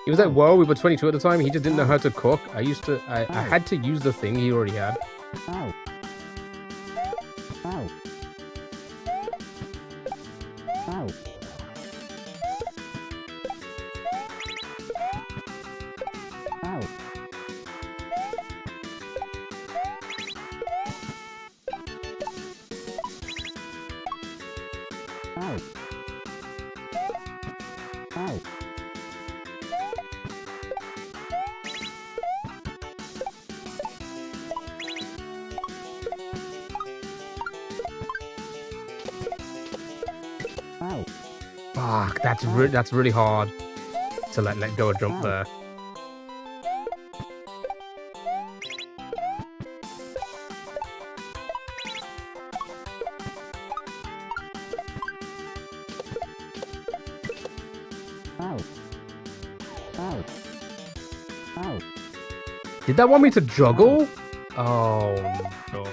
[SPEAKER 1] He was like, whoa, we were 22 at the time. He just didn't know how to cook. I had to use the thing he already had. Fuck, that's really hard to let go a jump there. Did that want me to juggle? Oh no.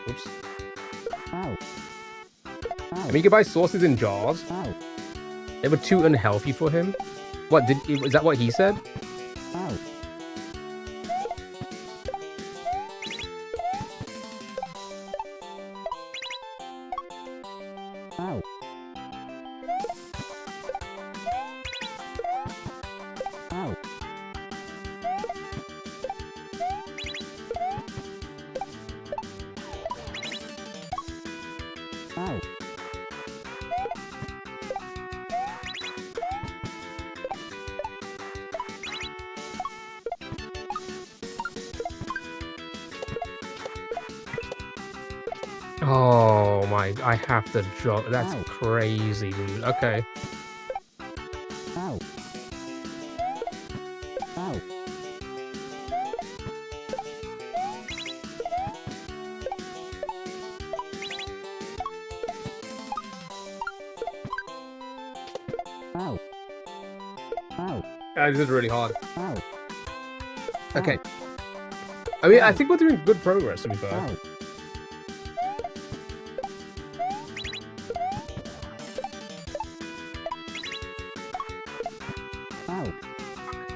[SPEAKER 1] Oops. I mean, you could buy sauces in jars. They were too unhealthy for him. What is that what he said? Oh my, I have to jog. That's crazy, dude. Okay. This is really hard. Okay. I mean, I think we're doing good progress, to be fair.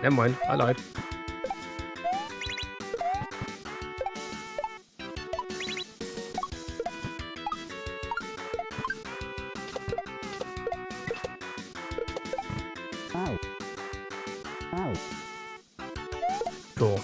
[SPEAKER 1] Never mind, I lied. Cool.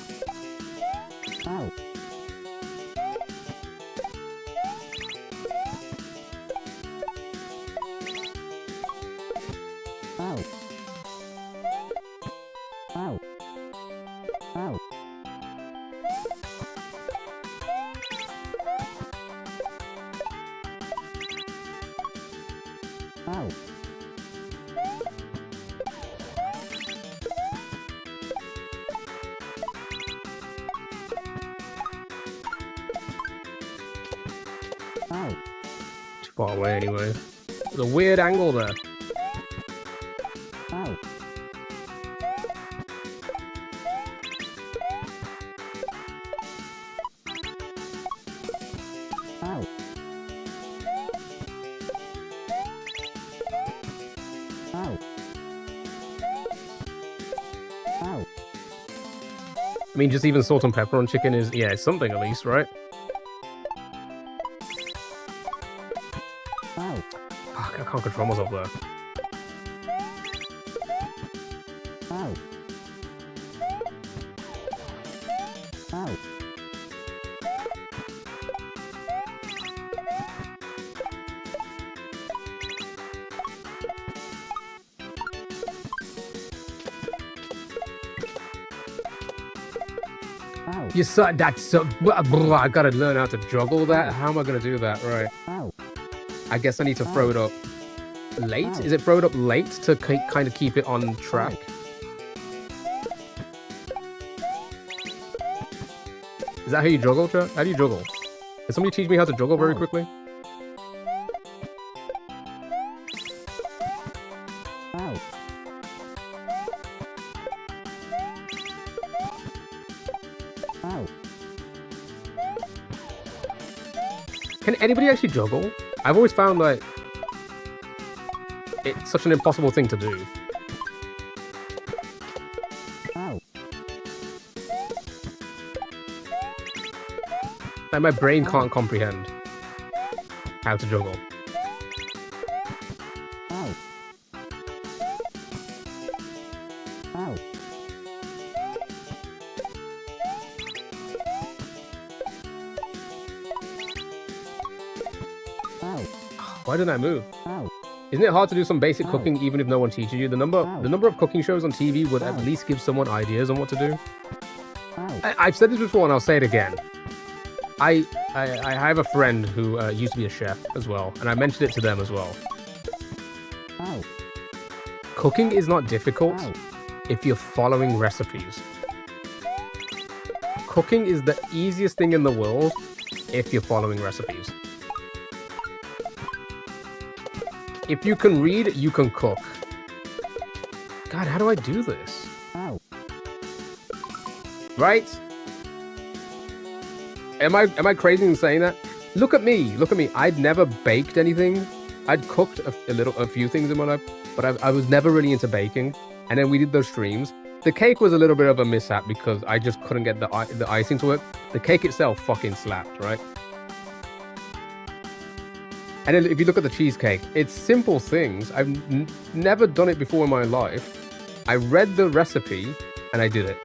[SPEAKER 1] Too far away anyway. There's a weird angle there. I mean, just even salt and pepper on chicken is, yeah, it's something at least, right? Fuck, I can't control myself there. You suck. That's so. I gotta learn how to juggle that. How am I gonna do that? Right. I guess I need to throw it up late. Is it throw it up late to kind of keep it on track? Is that how you juggle, chat? How do you juggle? Can somebody teach me how to juggle very quickly? Can anybody actually juggle? I've always found like it's such an impossible thing to do. Like my brain can't comprehend how to juggle. Why didn't I move? Isn't it hard to do some basic cooking even if no one teaches you? The number of cooking shows on TV would at least give someone ideas on what to do. I've said this before and I'll say it again. I have a friend who used to be a chef as well, and I mentioned it to them as well. Cooking is not difficult if you're following recipes. Cooking is the easiest thing in the world if you're following recipes. If you can read, you can cook. God, how do I do this? Right? Am I crazy in saying that? Look at me. Look at me. I'd never baked anything. I'd cooked a few things in my life, but I was never really into baking. And then we did those streams. The cake was a little bit of a mishap because I just couldn't get the icing to work. The cake itself fucking slapped, right? And then if you look at the cheesecake, it's simple things. I've never done it before in my life. I read the recipe and I did it.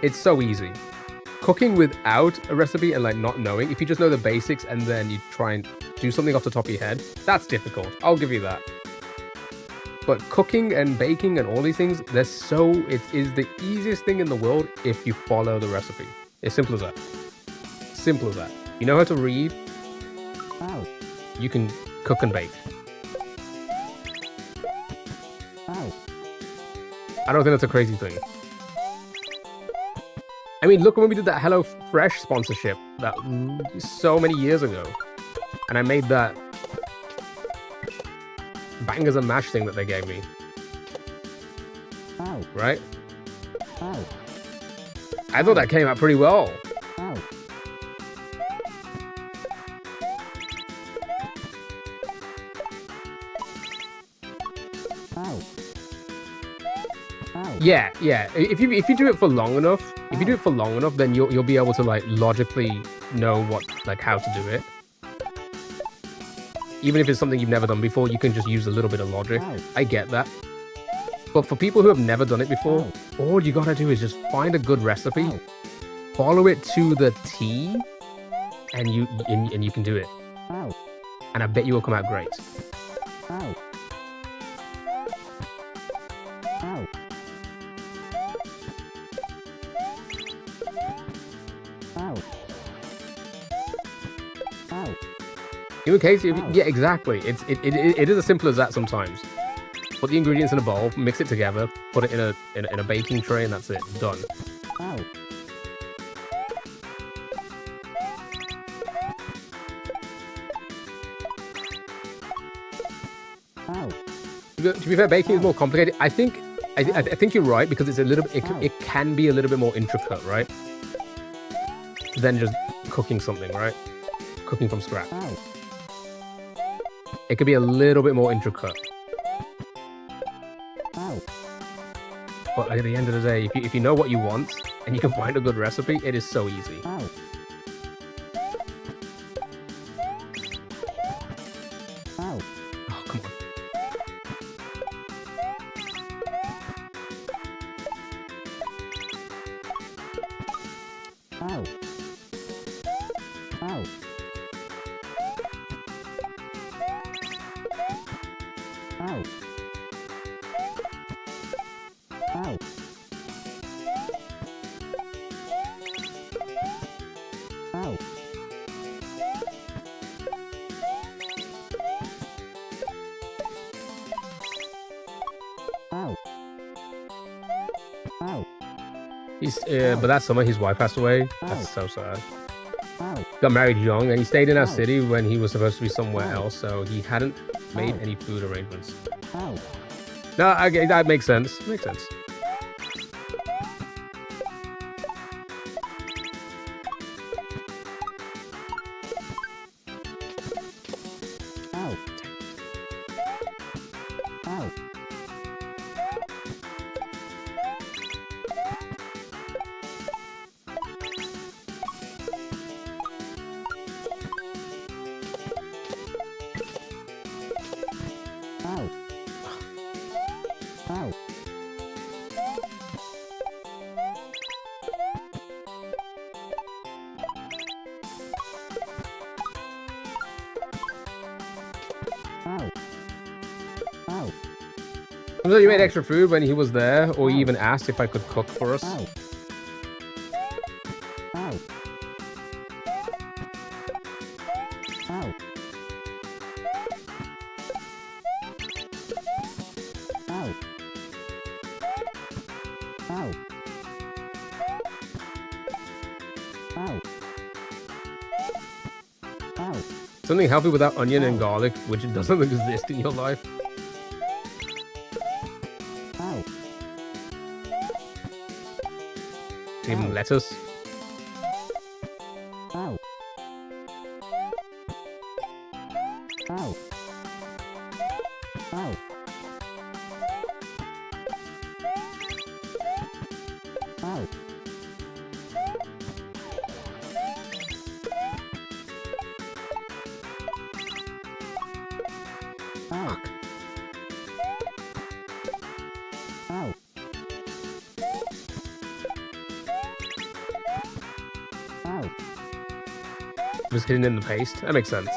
[SPEAKER 1] It's so easy. Cooking without a recipe and like not knowing, if you just know the basics and then you try and do something off the top of your head, that's difficult. I'll give you that. But cooking and baking and all these things, it is the easiest thing in the world if you follow the recipe. It's simple as that. Simple as that. You know how to read, you can cook and bake. I don't think that's a crazy thing. I mean, look when we did that HelloFresh sponsorship that so many years ago, and I made that bangers and mash thing that they gave me. Right? I thought that came out pretty well. Yeah. If you do it for long enough, then you'll be able to like logically know how to do it. Even if it's something you've never done before, you can just use a little bit of logic. I get that. But for people who have never done it before, all you gotta do is just find a good recipe, follow it to the T, and you can do it. And I bet you will come out great. In case, yeah, exactly. It is as simple as that sometimes. Put the ingredients in a bowl, mix it together, put it in a baking tray, and that's it. Done. To be fair, baking is more complicated. I think you're right because it's a little. It can be a little bit more intricate, right? Than just cooking something, right? Cooking from scratch. It could be a little bit more intricate. But at the end of the day, if you know what you want and you can find a good recipe, it is so easy. Oh, come on. But that summer, his wife passed away. That's so sad. Got married young, and he stayed in our city when he was supposed to be somewhere else, so he hadn't made any food arrangements. No, okay, that makes sense. Makes sense. So you made extra food when he was there, or you even asked if I could cook for us? Something healthy without onion and garlic, which doesn't exist in your life. Even lettuce. Just hidden in the paste. That makes sense.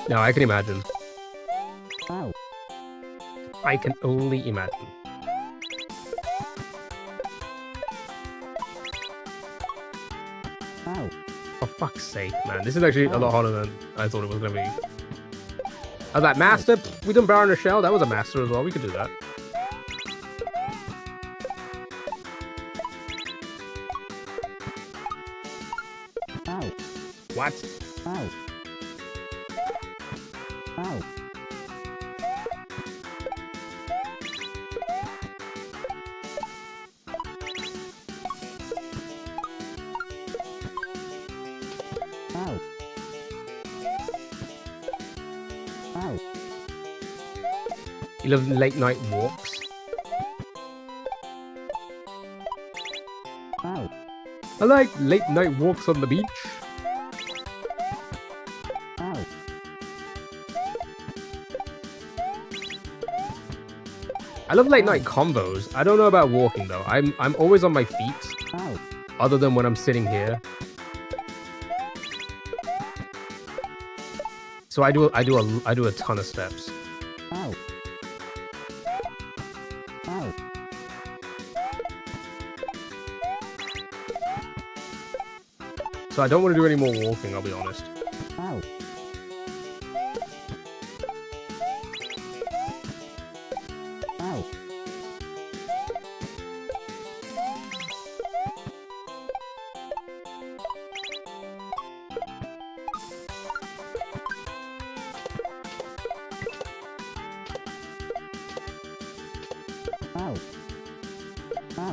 [SPEAKER 1] No, I can imagine. I can only imagine. For fuck's sake, man. This is actually a lot harder than I thought it was gonna be. I was like, master? We done Bar in a Shell? That was a master as well. We could do that. What? You love late night walks? I like late night walks on the beach. I love late night combos. I don't know about walking though. I'm always on my feet. Other than when I'm sitting here. So I do a ton of steps. So I don't want to do any more walking, I'll be honest.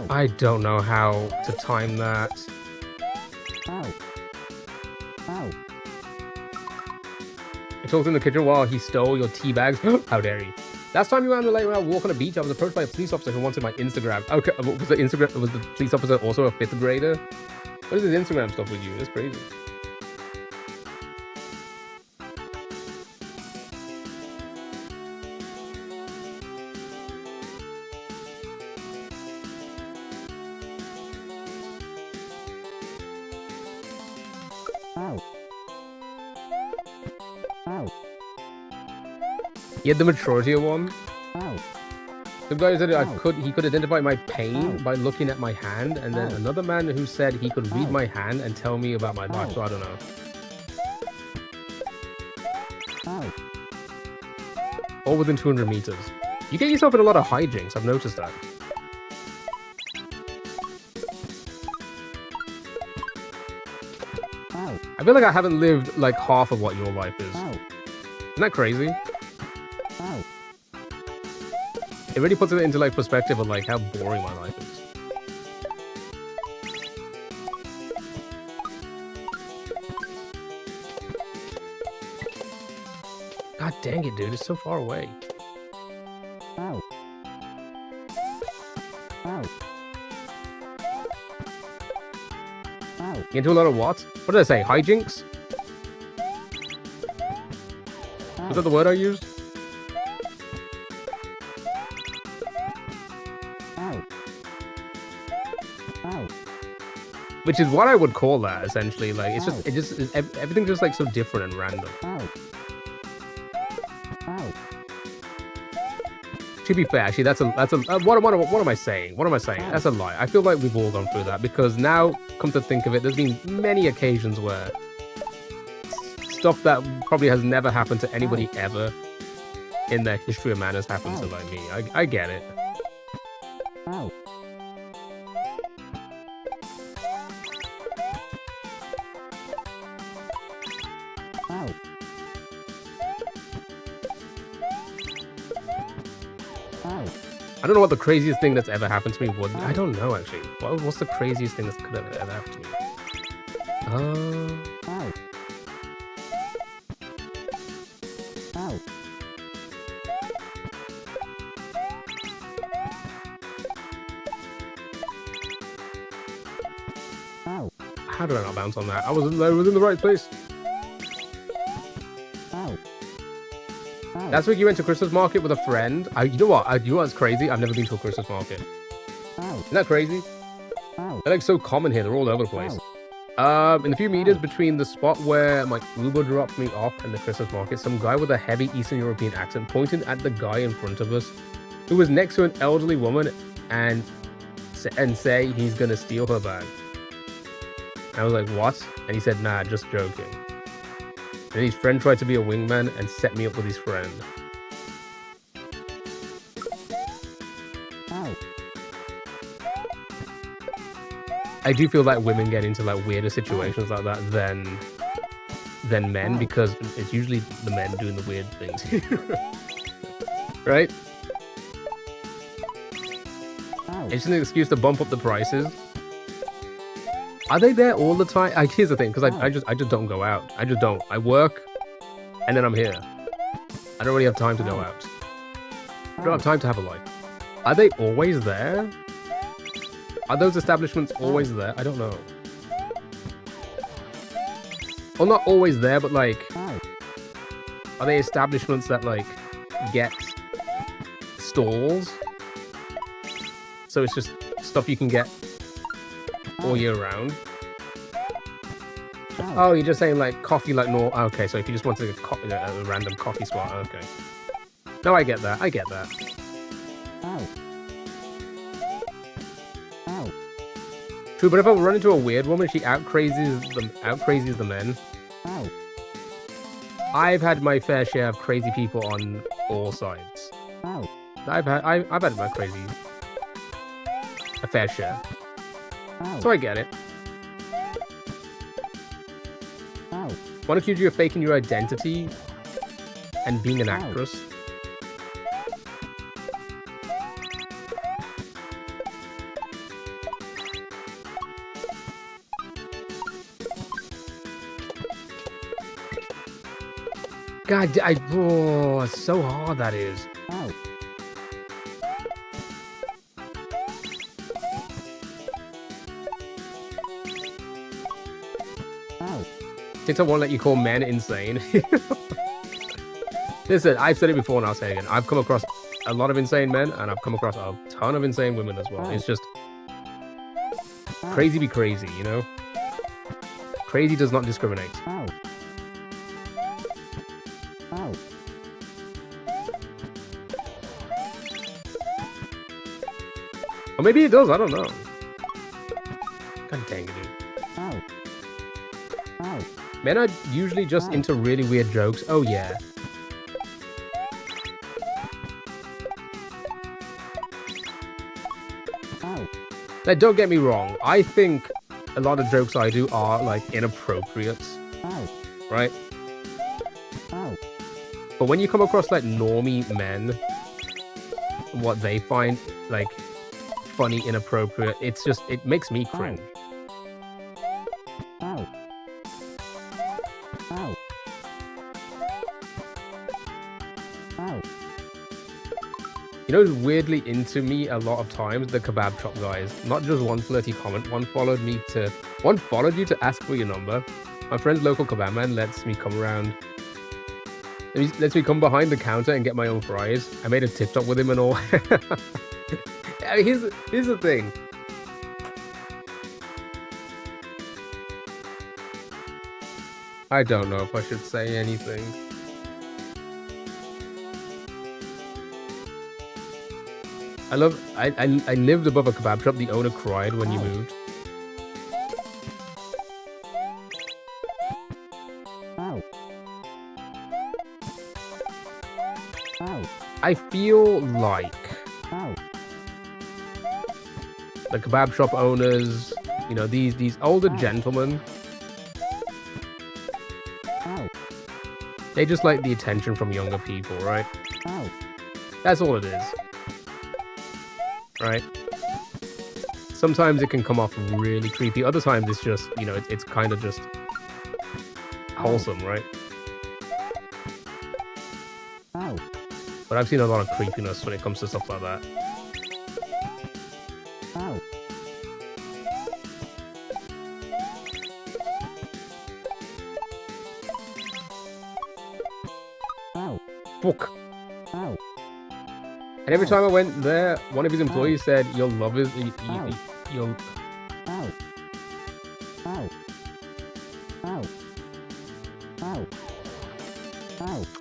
[SPEAKER 1] I don't know how to time that. I talked in the kitchen while he stole your tea bags. How dare he? Last time you were on the late when I walk on a beach, I was approached by a police officer who wanted my Instagram. Okay, was the police officer also a 5th grader? What is his Instagram stuff with you? That's crazy. He had the maturity one. The guy said he could identify my pain by looking at my hand, and then another man who said he could read my hand and tell me about my life. So I don't know. All within 200 meters. You get yourself in a lot of hijinks. I've noticed that. I feel like I haven't lived like half of what your life is. Isn't that crazy? It really puts it into like perspective of like how boring my life is. God dang it, dude! It's so far away. You into a lot of what? What did I say? Hijinks? Was that the word I used? Which is what I would call that, essentially. Like, everything's just like so different and random. To be fair, actually, what am I saying? What am I saying? That's a lie. I feel like we've all gone through that, because now, come to think of it, there's been many occasions where stuff that probably has never happened to anybody ever in their history of man has happened to like me. I get it. I don't know what the craziest thing that's ever happened to me would. I don't know, actually. What's the craziest thing that could have ever happened to me? How did I not bounce on that? I was in the right place. Last week you went to Christmas market with a friend. You know what? You know what's crazy? I've never been to a Christmas market. Isn't that crazy? They're like so common here. They're all over the place. In the few meters between the spot where my Uber dropped me off and the Christmas market, some guy with a heavy Eastern European accent pointed at the guy in front of us, who was next to an elderly woman, and say he's gonna steal her bag. I was like, what? And he said, nah, just joking. And his friend tried to be a wingman and set me up with his friend. I do feel like women get into like weirder situations like that than men, because it's usually the men doing the weird things. Right? It's an excuse to bump up the prices. Are they there all the time? Here's the thing, because I just don't go out. I just don't. I work, and then I'm here. I don't really have time to go out. I don't have time to have a life. Are they always there? Are those establishments always there? I don't know. Well, not always there, but like, are they establishments that like get stalls? So it's just stuff you can get all year round. Oh, you're just saying like coffee, like no. Okay, so if you just wanted a random coffee spot, okay. No, I get that. I get that. True, but if I run into a weird woman, she out-crazies the men. I've had my fair share of crazy people on all sides. I've had my a fair share. So I get it. One accused you of faking your identity and being an actress. God, oh, it's so hard that is. Since I won't let you call men insane. Listen, I've said it before and I'll say it again. I've come across a lot of insane men and I've come across a ton of insane women as well. It's just crazy be crazy, you know? Crazy does not discriminate. Or maybe it does, I don't know. God dang it, dude. Men are usually just into really weird jokes. Oh, yeah. Now, don't get me wrong. I think a lot of jokes I do are, like, inappropriate. Right? But when you come across, like, normie men, what they find, like, funny, inappropriate, it's just, it makes me cringe. You know, weirdly into me a lot of times, the kebab shop guys. Not just one flirty comment, one followed you to ask for your number. My friend's local kebab man lets me come around. Lets me come behind the counter and get my own fries. I made a TikTok with him and all. I mean, here's the thing. I don't know if I should say anything. I lived above a kebab shop. The owner cried when you moved. I feel like the kebab shop owners, you know, these older gentlemen, they just like the attention from younger people, right? That's all it is. Right? Sometimes it can come off really creepy. Other times it's just, you know, it's kind of just wholesome, right? But I've seen a lot of creepiness when it comes to stuff like that. Fuck. And every time I went there, one of his employees said, "You'll love his, you'll."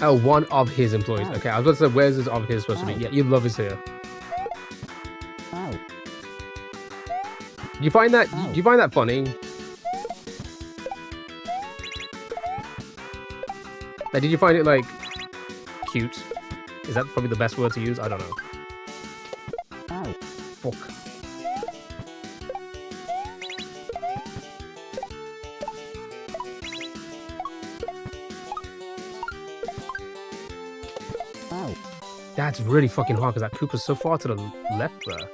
[SPEAKER 1] Oh, one of his employees. Okay, I was about to say, where's this of his supposed to be? Yeah, you'll love his hair. Do you find that? Do you find that funny? Like, did you find it like cute? Is that probably the best word to use? I don't know. Fuck. That's really fucking hard because that Koopa's so far to the left there.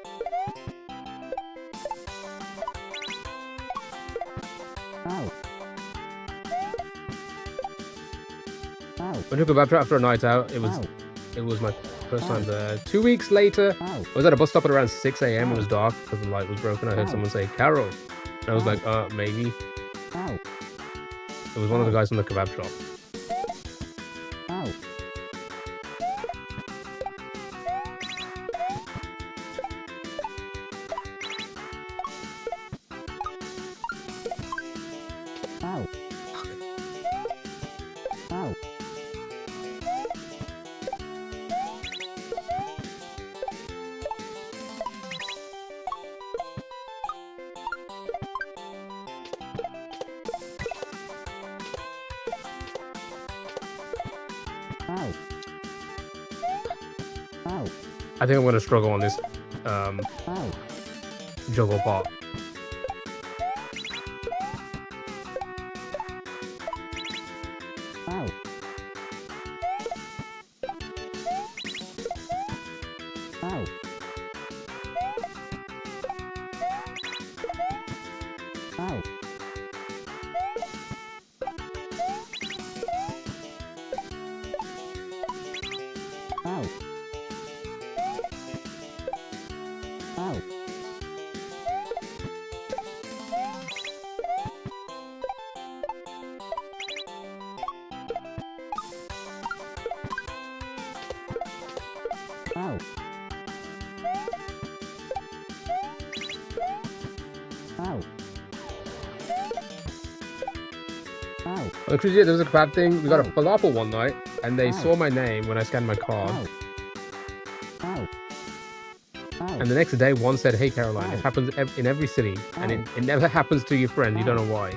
[SPEAKER 1] When I took a kebab after a night out, it was my first time there. 2 weeks later, I was at a bus stop at around 6 AM. It was dark because the light was broken. I heard someone say, "Carol." And I was like, maybe. It was one of the guys from the kebab shop. I think I'm going to struggle on this juggle part. There was a kebab thing. We got a falafel one night, and they saw my name when I scanned my card. And the next day, one said, "Hey, Caroline, it happens in every city, and it never happens to your friend. You don't know why."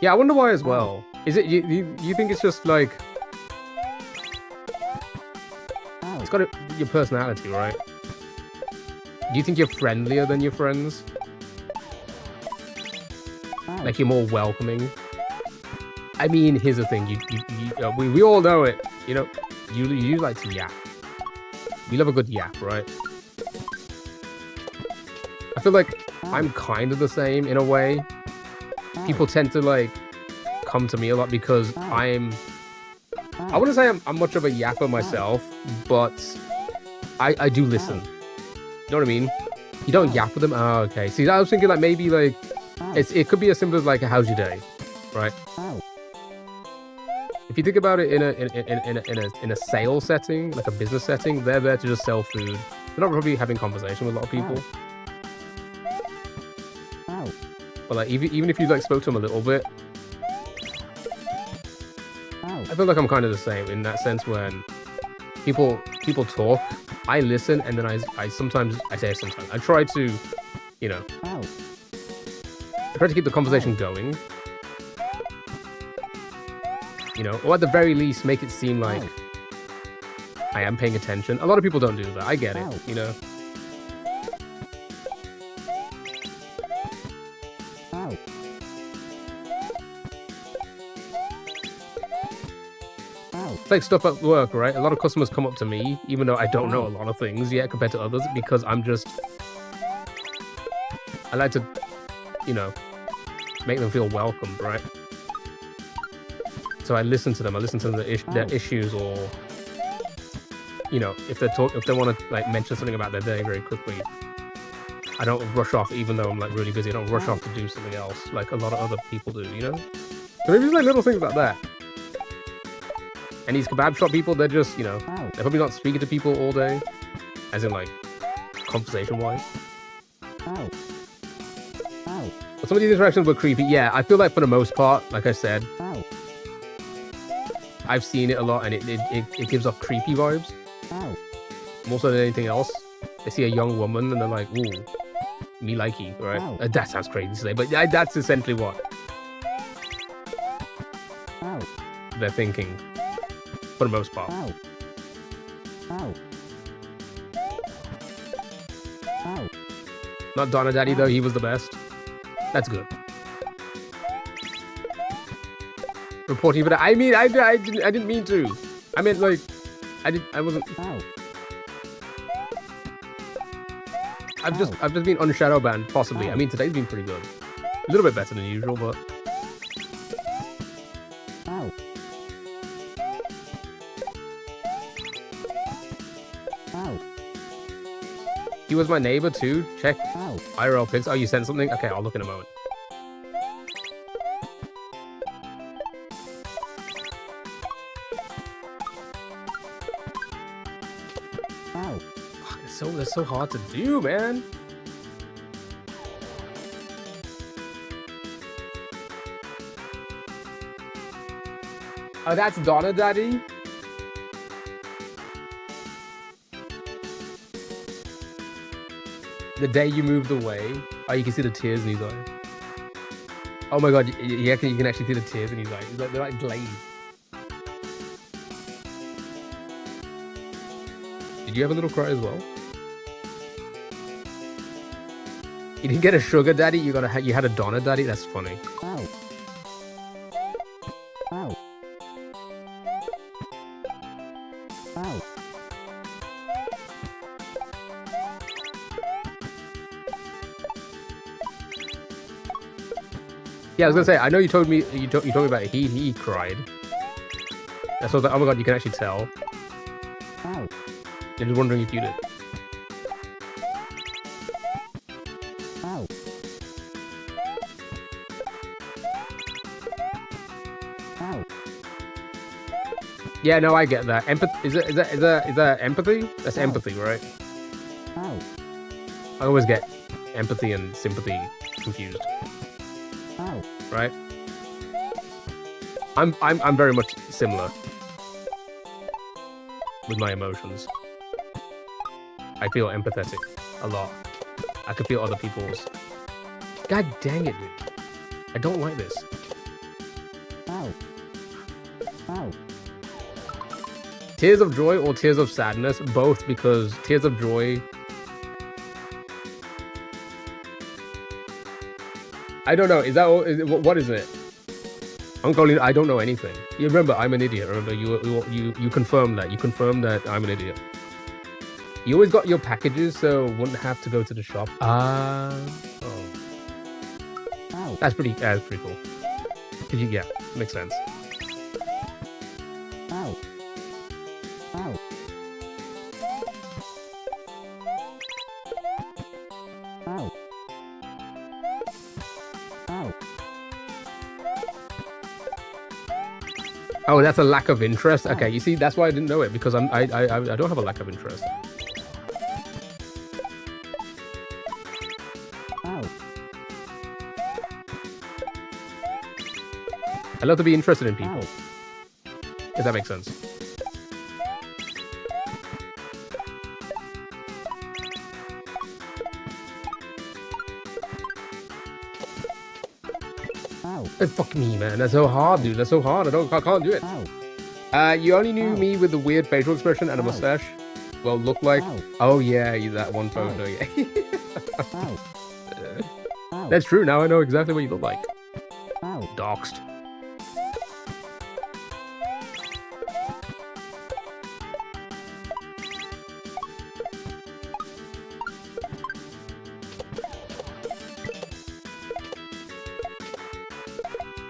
[SPEAKER 1] Yeah, I wonder why as well. Is it you think it's just like it's got your personality, right? Do you think you're friendlier than your friends? Like you're more welcoming? I mean, here's the thing. We all know it. You know, you like to yap. You love a good yap, right? I feel like I'm kind of the same in a way. People tend to like come to me a lot because I wouldn't say I'm much of a yapper myself, but I do listen. You know what I mean? You don't yap with them. Oh, okay. See, I was thinking like maybe like it could be as simple as like how's your day, right? If you think about it in a sales setting, like a business setting, they're there to just sell food. They're not probably having conversation with a lot of people. But like even if you like spoke to them a little bit, I feel like I'm kind of the same in that sense. When people talk, I listen, and then I try to, you know, I try to keep the conversation going, you know, or at the very least make it seem like I am paying attention. A lot of people don't do that. I get it, you know. It's like stuff at work, right? A lot of customers come up to me, even though I don't know a lot of things yet compared to others, because I like to, you know, make them feel welcomed, right? So I listen to them. I listen to their issues, or, you know, if they want to like mention something about their day very quickly, I don't rush off, even though I'm like really busy. I don't rush off to do something else like a lot of other people do, you know? So maybe it's like little things like that. And these kebab shop people, they're just, you know, they're probably not speaking to people all day, as in like conversation-wise. But some of these interactions were creepy. Yeah, I feel like for the most part, like I said, I've seen it a lot, and it gives off creepy vibes. More so than anything else. They see a young woman and they're like, ooh, me likey, right? That sounds crazy to say, but that's essentially what they're thinking. For the most part. Not Donna Daddy though, he was the best. That's good. Reporting, but I mean, I didn't mean to. I meant like, I wasn't. I've just been on shadow banned, possibly. I mean, today's been pretty good. A little bit better than usual, but. He was my neighbor too. Check IRL pics. Oh, you sent something? Okay, I'll look in a moment. That's so hard to do, man. Oh, that's Donna Daddy? The day you moved away. Oh, you can see the tears in his eyes. Oh my god, yeah, you can actually see the tears in his eyes. They're like glazed. Did you have a little cry as well? You didn't get a sugar daddy, you had a Donna Daddy? That's funny. Yeah, I was gonna say, I know you told me about he cried. That's what. Oh my god, you can actually tell. I'm just wondering if you did. Yeah, no, I get that. Empathy is that empathy? That's empathy, right? I always get empathy and sympathy confused. Right? I'm very much similar with my emotions. I feel empathetic a lot. I can feel other people's. God dang it, dude. I don't like this. Tears of joy or tears of sadness? Both, because tears of joy... I don't know. Is that all? What is it? Uncle, I don't know anything. You remember, I'm an idiot. Remember, you confirmed that. You confirmed that I'm an idiot. You always got your packages, so wouldn't have to go to the shop. Oh. That's pretty cool. Yeah, makes sense. Oh, that's a lack of interest. Okay, you see, that's why I didn't know it, because I don't have a lack of interest. I love to be interested in people. If that makes sense. Fuck me, man. That's so hard, dude. That's so hard. I can't do it. You only knew me with the weird facial expression and a mustache. Well, look like. Oh yeah, that one photo. Yeah. That's true. Now I know exactly what you look like. Doxed.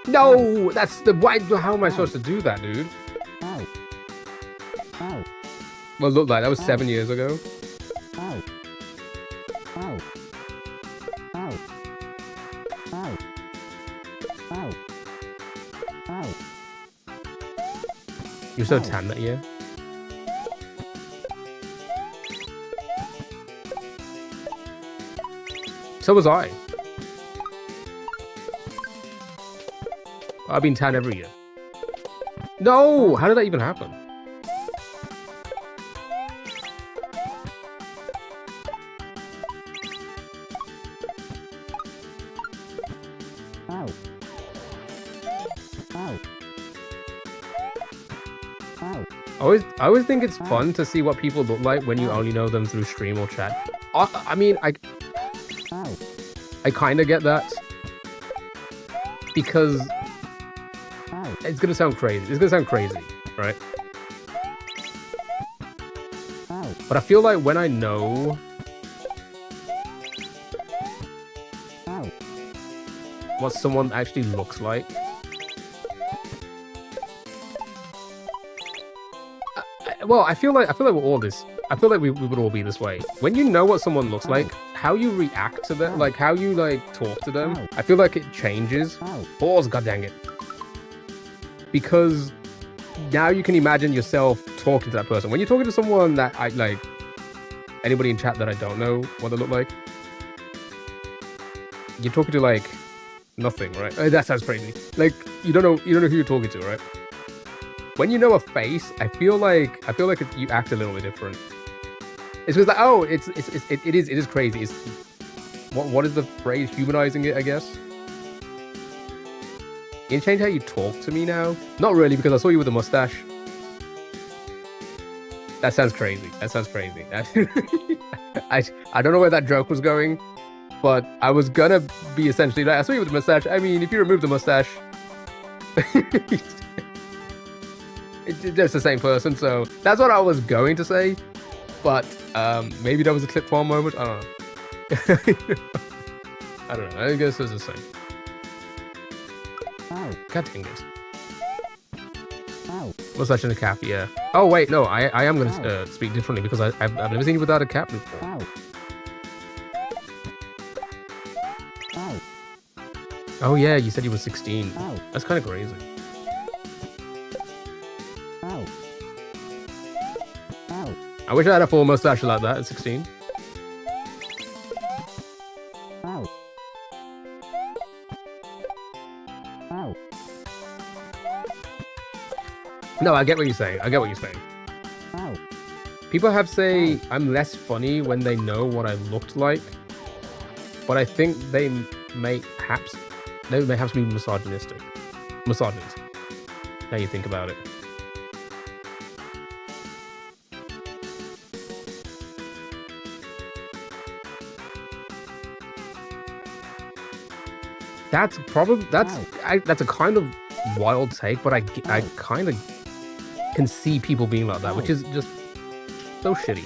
[SPEAKER 1] No, that's the why. How am I supposed to do that, dude? Well, look, like that was 7 years ago. You were so tan that year. So was I. I've been tan every year. No! How did that even happen? I always think it's fun to see what people look like when you only know them through stream or chat. I mean, I kind of get that. Because it's gonna sound crazy. It's gonna sound crazy, right? But I feel like when I know what someone actually looks like, well, I feel like we're all this. I feel like we would all be this way. When you know what someone looks like, how you react to them, like how you like talk to them, I feel like it changes. Pause, god dang it. Because now you can imagine yourself talking to that person. When you're talking to someone that I like, anybody in chat that I don't know what they look like, you're talking to like nothing, right? That sounds crazy. Like you don't know who you're talking to, right? When you know a face, I feel like you act a little bit different. It's because like, oh, it is crazy. It's what is the phrase? Humanizing it, I guess. You can change how you talk to me now. Not really, because I saw you with a mustache. That sounds crazy. That sounds crazy. I don't know where that joke was going, but I was gonna be essentially like, I saw you with a mustache. I mean, if you remove the mustache. It's the same person, so that's what I was going to say. But maybe that was a clip farm moment. I don't know. I don't know. I guess it's the same. God dang it. Mustache and a cap, yeah. Oh wait, no, I am gonna speak differently because I've never seen you without a cap before. Oh yeah, you said you were 16. That's kind of crazy. I wish I had a full mustache like that at 16. No, I get what you're saying. I get what you're saying. People have say I'm less funny when they know what I looked like, but I think they may perhaps be misogynistic. Misogynist. How you think about it? That's probably that's a kind of wild take, but I kind of can see people being like that, which is just so shitty.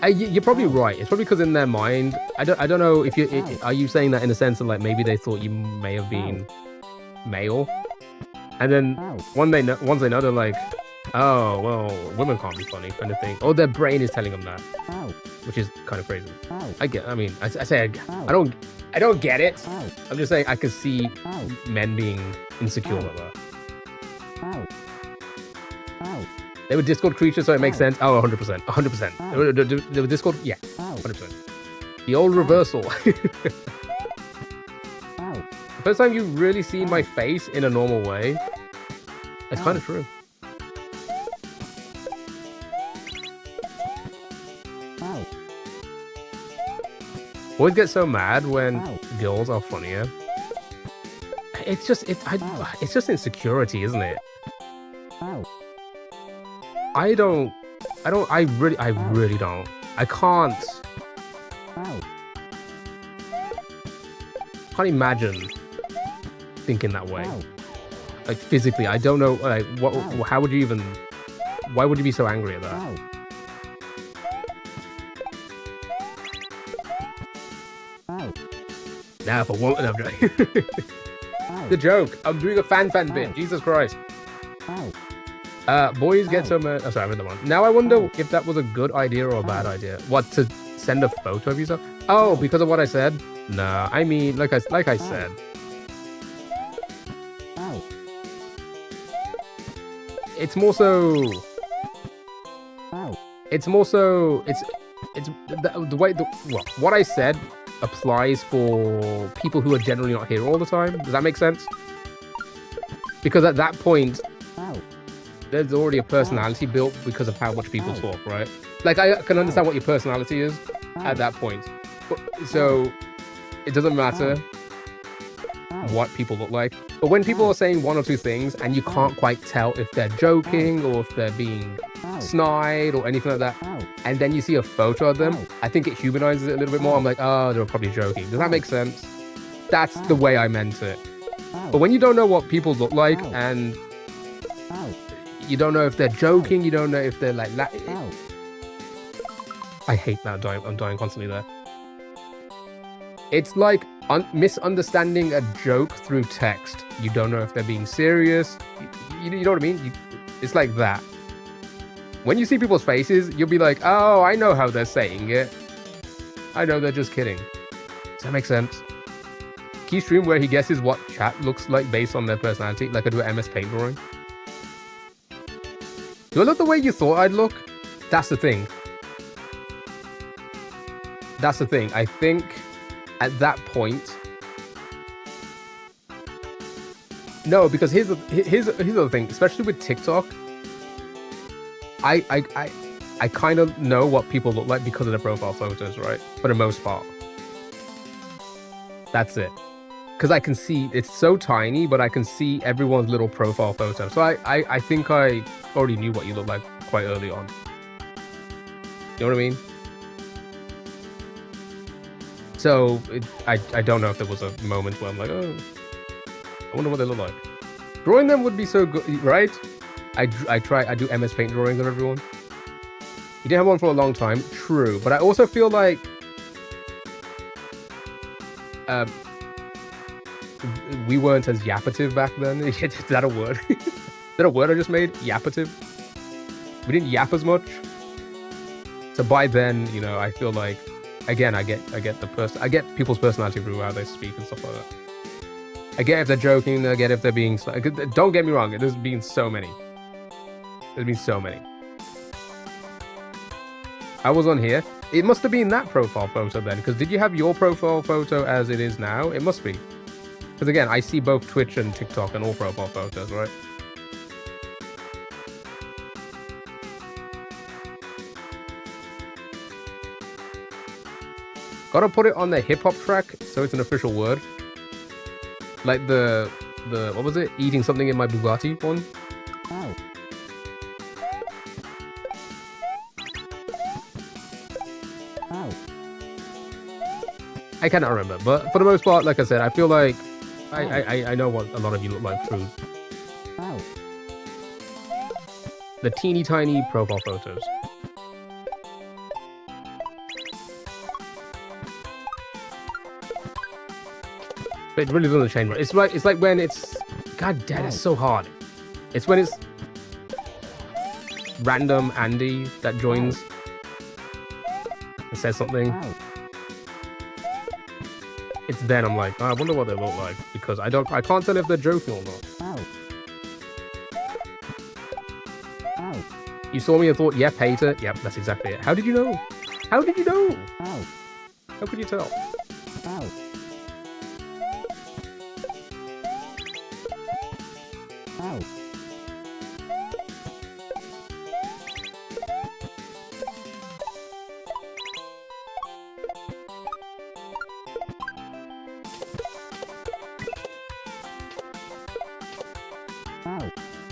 [SPEAKER 1] You're probably right. It's probably because in their mind, I don't know if you are you saying that in the sense of like maybe they thought you may have been male, and then once they know they're like, oh well, women can't be funny kind of thing, or their brain is telling them that, which is kind of crazy. I don't get it. I'm just saying I could see men being insecure like that. They were Discord creatures, so it makes sense. Oh, 100%. 100%. They were Discord, yeah, 100%. The old reversal. First time you really see my face in a normal way. It's kind of true. Always get so mad when girls are funnier. It's just insecurity, isn't it? I really don't. I can't imagine thinking that way. Like physically, I don't know. Like, how would you even? Why would you be so angry at that? Now, if a woman, no, I'm joking. The joke. I'm doing a fan bit. Jesus Christ. Boys get some. Oh, sorry, I read the one. Now I wonder if that was a good idea or a bad idea. What, to send a photo of yourself? Oh, because of what I said? Nah, I mean, like I said. It's more so. The way what I said applies for people who are generally not here all the time. Does that make sense? Because at that point, there's already a personality built because of how much people talk, right? Like, I can understand what your personality is at that point. So, it doesn't matter what people look like. But when people are saying one or two things and you can't quite tell if they're joking or if they're being snide or anything like that, and then you see a photo of them, I think it humanizes it a little bit more. I'm like, oh, they're probably joking. Does that make sense? That's the way I meant it. But when you don't know what people look like and you don't know if they're joking, you don't know if they're like... I hate that. I'm dying constantly there. It's like misunderstanding a joke through text. You don't know if they're being serious. You know what I mean? It's like that. When you see people's faces, you'll be like, oh, I know how they're saying it. I know they're just kidding. Does that make sense? Key stream where he guesses what chat looks like based on their personality, like I do an MS Paint drawing. Do I look the way you thought I'd look? That's the thing. That's the thing. I think at that point... No, because here's the other thing. Especially with TikTok, I kind of know what people look like because of their profile photos, right? For the most part. That's it. Because I can see, it's so tiny, but I can see everyone's little profile photo. So I think I already knew what you look like quite early on. You know what I mean? So I don't know if there was a moment where I'm like, oh, I wonder what they look like. Drawing them would be so good, right? I do MS Paint drawings of everyone. You didn't have one for a long time, true. But I also feel like we weren't as yappative back then. Is that a word? Is that a word I just made? Yappative? We didn't yap as much. So by then, you know, I feel like, again, I get people's personality through how they speak and stuff like that. I get if they're joking, I get if they're being... Don't get me wrong, there's been so many. There's been so many. I was on here. It must have been that profile photo then, because did you have your profile photo as it is now? It must be. Because again, I see both Twitch and TikTok and all profile photos, right? Gotta put it on the hip-hop track so it's an official word. Like the what was it? Eating something in my Bugatti one?
[SPEAKER 4] Oh. Oh.
[SPEAKER 1] I cannot remember, but for the most part, like I said, I feel like I know what a lot of you look like through the teeny tiny profile photos. But it really doesn't change much. It's like when it's... God damn, it's so hard. It's when it's random Andy that joins and says something. It's then I'm like, oh, I wonder what they look like, because I can't tell if they're joking or not. You saw me and thought, yep, hater. Yep, that's exactly it. How did you know? How did you know? How could you tell?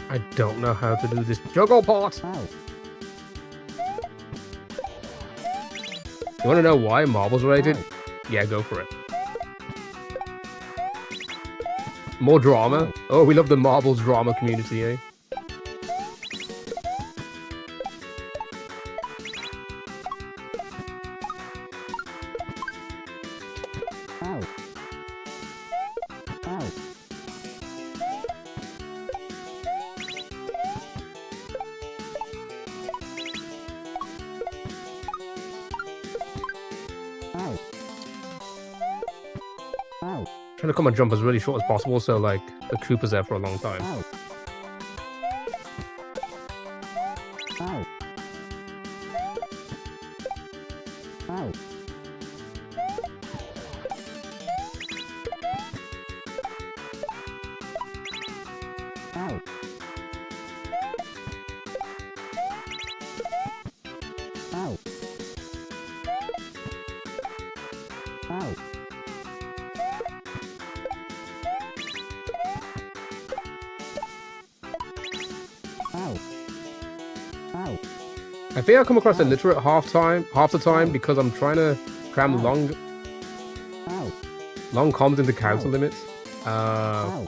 [SPEAKER 1] I don't know how to do this juggle part. You want to know why marbles related? Yeah, go for it. More drama? Oh, we love the marbles drama community, eh? Trying to cut my jump as really short as possible, so like the Cooper's there for a long time. I think I come across illiterate half the time because I'm trying to cram long comms into counter limits. Don't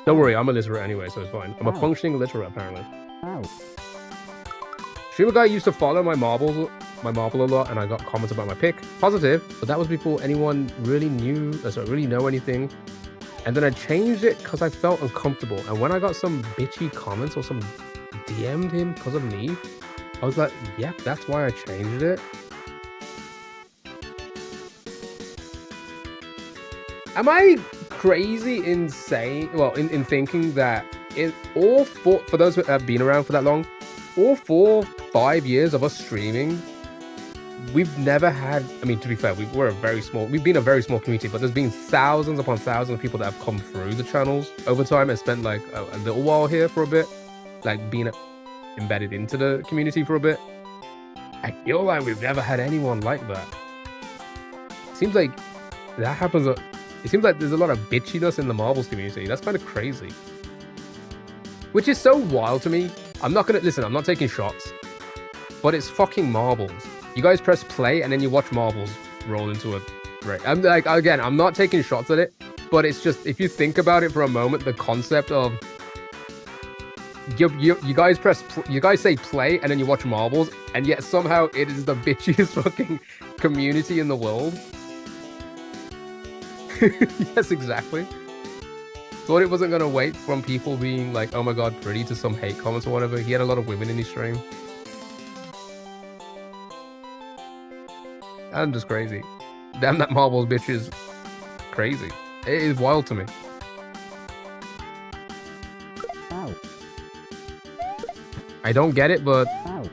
[SPEAKER 1] worry, I'm illiterate anyway, so it's fine. I'm a functioning illiterate apparently. Streamer guy used to follow my marble a lot, and I got comments about my pick. Positive, but that was before anyone really really know anything. And then I changed it because I felt uncomfortable. And when I got some bitchy comments or some DM'd him because of me, I was like, yep, that's why I changed it. Am I crazy insane? Well, in thinking that for those who have been around for that long, all 4-5 years of us streaming, we've never had, I mean, to be fair, we've been a very small community, but there's been thousands upon thousands of people that have come through the channels over time and spent like a little while here for a bit, like being embedded into the community for a bit. I feel like we've never had anyone like that. Seems like that happens. It seems like there's a lot of bitchiness in the marbles community. That's kind of crazy. Which is so wild to me. I'm not taking shots, but it's fucking marbles. You guys press play and then you watch marbles roll into a... Right. I'm like, again, I'm not taking shots at it. But it's just, if you think about it for a moment, the concept of you guys you guys say play and then you watch marbles, and yet somehow it is the bitchiest fucking community in the world. Yes, exactly. Thought it wasn't gonna wait from people being like, oh my god, pretty, to some hate comments or whatever. He had a lot of women in his stream. I'm just crazy. Damn, that marbles bitch is crazy. It is wild to me.
[SPEAKER 4] Ow.
[SPEAKER 1] I don't get it, but
[SPEAKER 4] Ow.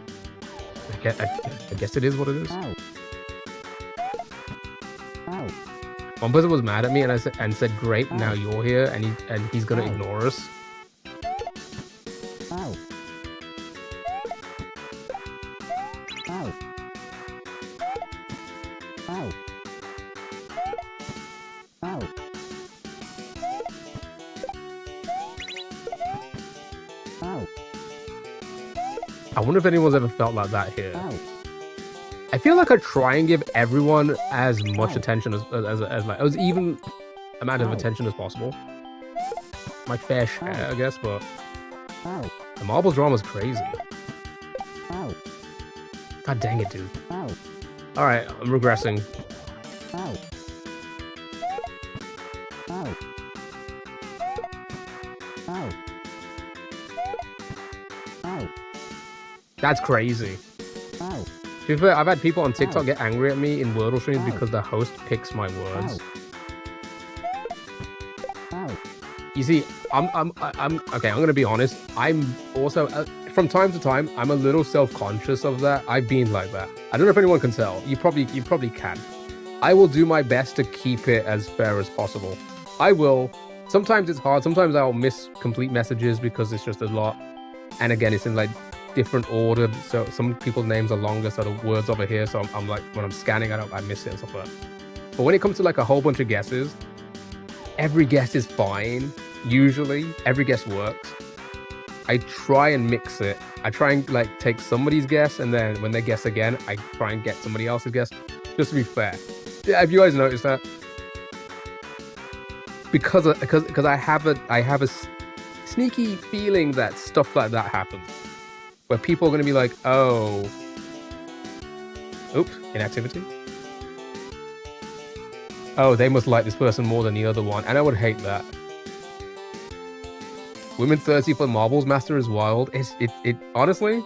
[SPEAKER 1] I guess it is what it is.
[SPEAKER 4] Ow. Ow.
[SPEAKER 1] One person was mad at me and said, great, now you're here, and he's gonna
[SPEAKER 4] Ow.
[SPEAKER 1] ignore us.
[SPEAKER 4] Ow. Ow. Ow. Ow. Ow.
[SPEAKER 1] I wonder if anyone's ever felt like that here.
[SPEAKER 4] Ow.
[SPEAKER 1] I feel like I try and give everyone as much
[SPEAKER 4] Ow.
[SPEAKER 1] attention as even amount of
[SPEAKER 4] Ow.
[SPEAKER 1] attention as possible. My fair share,
[SPEAKER 4] Ow.
[SPEAKER 1] I guess, but
[SPEAKER 4] Ow.
[SPEAKER 1] the marbles drama is crazy.
[SPEAKER 4] Ow.
[SPEAKER 1] God dang it, dude.
[SPEAKER 4] Ow.
[SPEAKER 1] All right, I'm regressing.
[SPEAKER 4] Ow. Ow. Ow. Ow.
[SPEAKER 1] That's crazy.
[SPEAKER 4] Ow.
[SPEAKER 1] To be fair, I've had people on TikTok
[SPEAKER 4] Ow.
[SPEAKER 1] get angry at me in Wordle streams
[SPEAKER 4] Ow.
[SPEAKER 1] because the host picks my words.
[SPEAKER 4] Ow.
[SPEAKER 1] You see, I'm okay. I'm gonna be honest. I'm also from time to time, I'm a little self-conscious of that. I've been like that. I don't know if anyone can tell. You probably can. I will do my best to keep it as fair as possible. I will. Sometimes it's hard. Sometimes I'll miss complete messages because it's just a lot. And again, it's in like different order. So some people's names are longer, so the words over here. So I'm like, when I'm scanning, I miss it and stuff like that. But when it comes to like a whole bunch of guesses, every guess is fine. Usually, every guess works. I try and mix it. I try and like take somebody's guess, and then when they guess again, I try and get somebody else's guess, just to be fair. Yeah, have you guys noticed that? Because I have a sneaky feeling that stuff like that happens, where people are going to be like, oh, oops, inactivity. Oh, they must like this person more than the other one, and I would hate that. Women 30 for marbles master is wild. It honestly,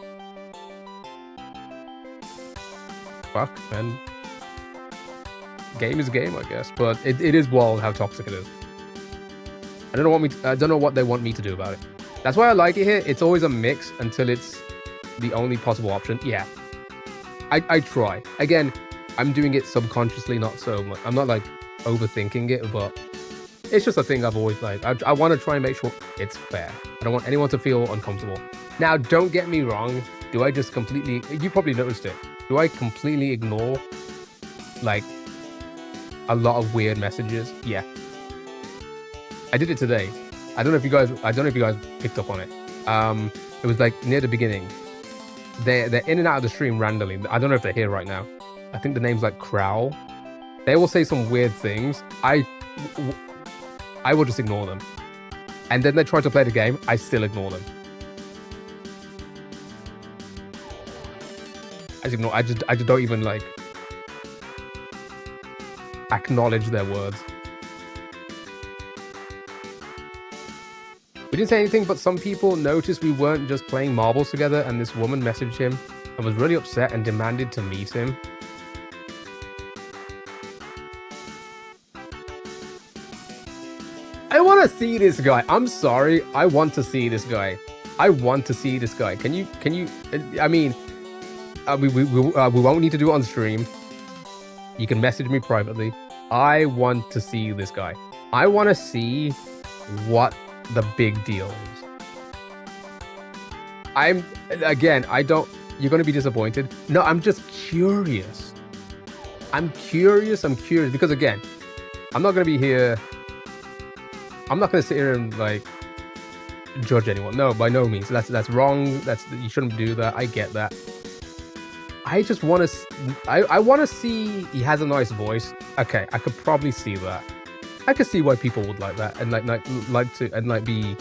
[SPEAKER 1] fuck, man. Game is game, I guess, but it is wild how toxic it is. I don't know what they want me to do about it. That's why I like it here. It's always a mix until it's the only possible option. Yeah, I try. Again, I'm doing it subconsciously, not so much. I'm not like overthinking it, but it's just a thing I've always like. I want to try and make sure it's fair. I don't want anyone to feel uncomfortable. Now, don't get me wrong. Do I just completely... You probably noticed it. Do I completely ignore, like, a lot of weird messages? Yeah. I did it today. I don't know if you guys picked up on it. It was like near the beginning. They're in and out of the stream randomly. I don't know if they're here right now. I think the name's like Crowl. They will say some weird things. I will just ignore them. And then they try to play the game. I still ignore them. I just don't even like acknowledge their words. We didn't say anything, but some people noticed we weren't just playing marbles together, and this woman messaged him and was really upset and demanded to meet him. I want to see this guy. I'm sorry. I want to see this guy. I want to see this guy. Can you, I mean, we won't need to do it on stream. You can message me privately. I want to see this guy. I want to see what the big deal is. You're going to be disappointed. No, I'm just curious. I'm curious because again, I'm not going to be here. I'm not going to sit here and like judge anyone. No, by no means. That's wrong. You shouldn't do that. I get that. I just want to. I want to see. He has a nice voice. Okay, I could probably see that. I could see why people would like that and like to and like be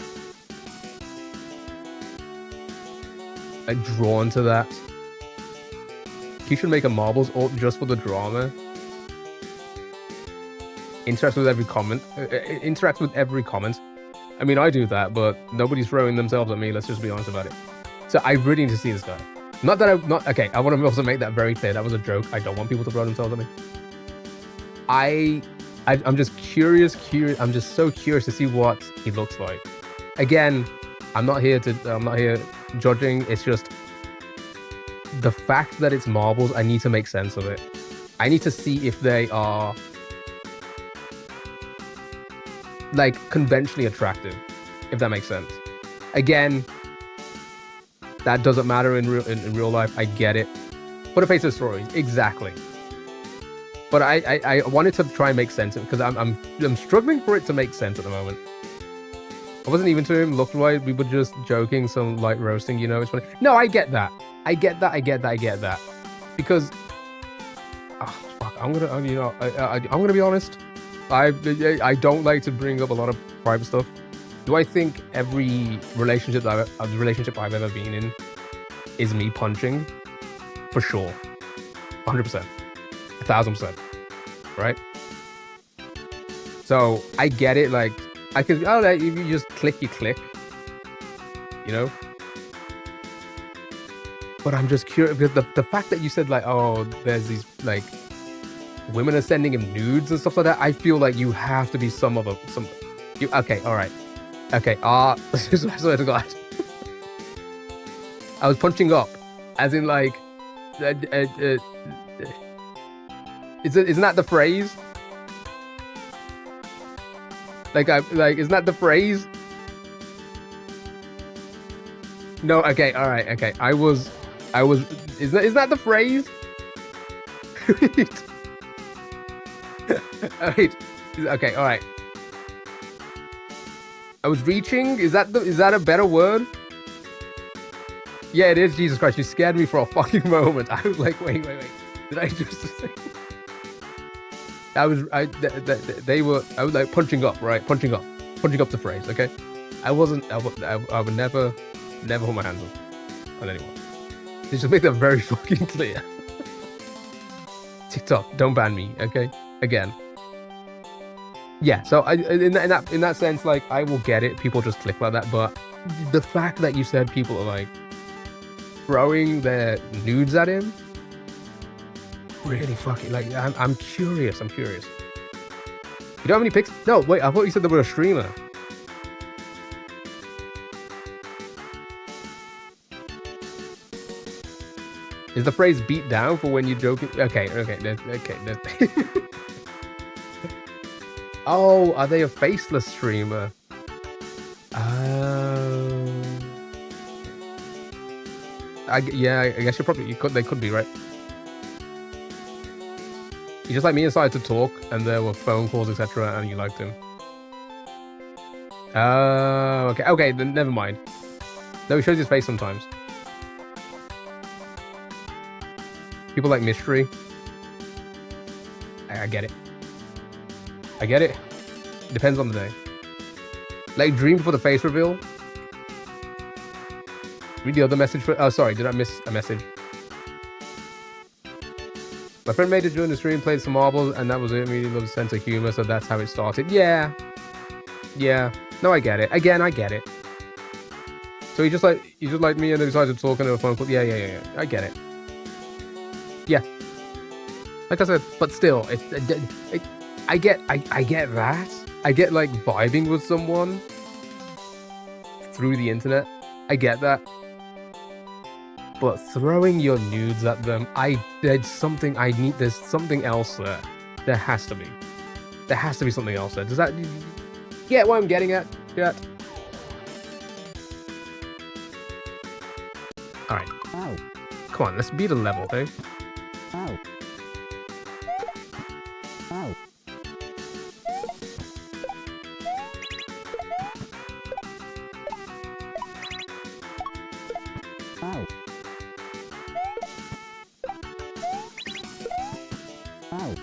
[SPEAKER 1] like drawn to that. You should make a marbles alt just for the drama. Interacts with every comment. Interacts with every comment. I mean, I do that, but nobody's throwing themselves at me. Let's just be honest about it. So I really need to see this guy. Not that I'm not okay. I want to also make that very clear. That was a joke. I don't want people to throw themselves at me. I'm just curious. I'm just so curious to see what he looks like. Again, I'm not here judging. It's just the fact that it's marbles. I need to make sense of it. I need to see if they are like conventionally attractive, if that makes sense. Again, that doesn't matter in real life. I get it. Put a face to the stories, exactly. But I wanted to try and make sense of it because I'm struggling for it to make sense at the moment. I wasn't even to him looked like we were just joking, some light roasting, you know. It's funny. No, I get that. I get that. Because, oh, fuck, I'm gonna be honest. I don't like to bring up a lot of private stuff. Do I think every relationship I've ever been in is me punching? For sure. 100%. 1000%. Right? So I get it, like I could if you just click, you click. You know? But I'm just curious because the fact that you said like, oh, there's these like women are sending him nudes and stuff like that, I feel like you have to be okay, alright. Okay, I swear to God. I was punching up. As in like isn't that the phrase? Isn't that the phrase? No, okay, alright, okay. Isn't that the phrase? Alright. Okay, alright. I was reaching? Is that a better word? Yeah, it is. Jesus Christ, you scared me for a fucking moment. I was like, wait. Did I just say? I was like punching up, right? Punching up the phrase, okay? I would never put my hands on anyone. Just make that very fucking clear. TikTok, don't ban me, okay? Again. Yeah, so in that sense, like, I will get it. People just click like that, but the fact that you said people are like throwing their nudes at him, really fucking like, I'm curious. You don't have any pics? No, wait, I thought you said there were a streamer. Is the phrase beat down for when you're joking? Okay. Oh, are they a faceless streamer? I guess they could be, right? You just like me decided to talk, and there were phone calls, etc., and you liked him. Okay, then never mind. No, he shows his face sometimes. People like mystery. I get it. Depends on the day. Like dream before the face reveal. Read the other message for. Oh, sorry, did I miss a message? My friend made it during the stream, played some marbles, and that was it. Really loved the sense of humor, so that's how it started. Yeah. No, I get it. Again, I get it. So he just like me, and they decided to talk on a phone call. Yeah. I get it. Yeah. Like I said, but still, I get that. I get like vibing with someone through the internet. I get that. But throwing your nudes at them, there's something else there. There has to be. There has to be something else there. Does that get what I'm getting at? Yeah. Alright.
[SPEAKER 4] Ow.
[SPEAKER 1] Come on, let's beat a level, okay?
[SPEAKER 4] Ow. Ow. Ow. Ow.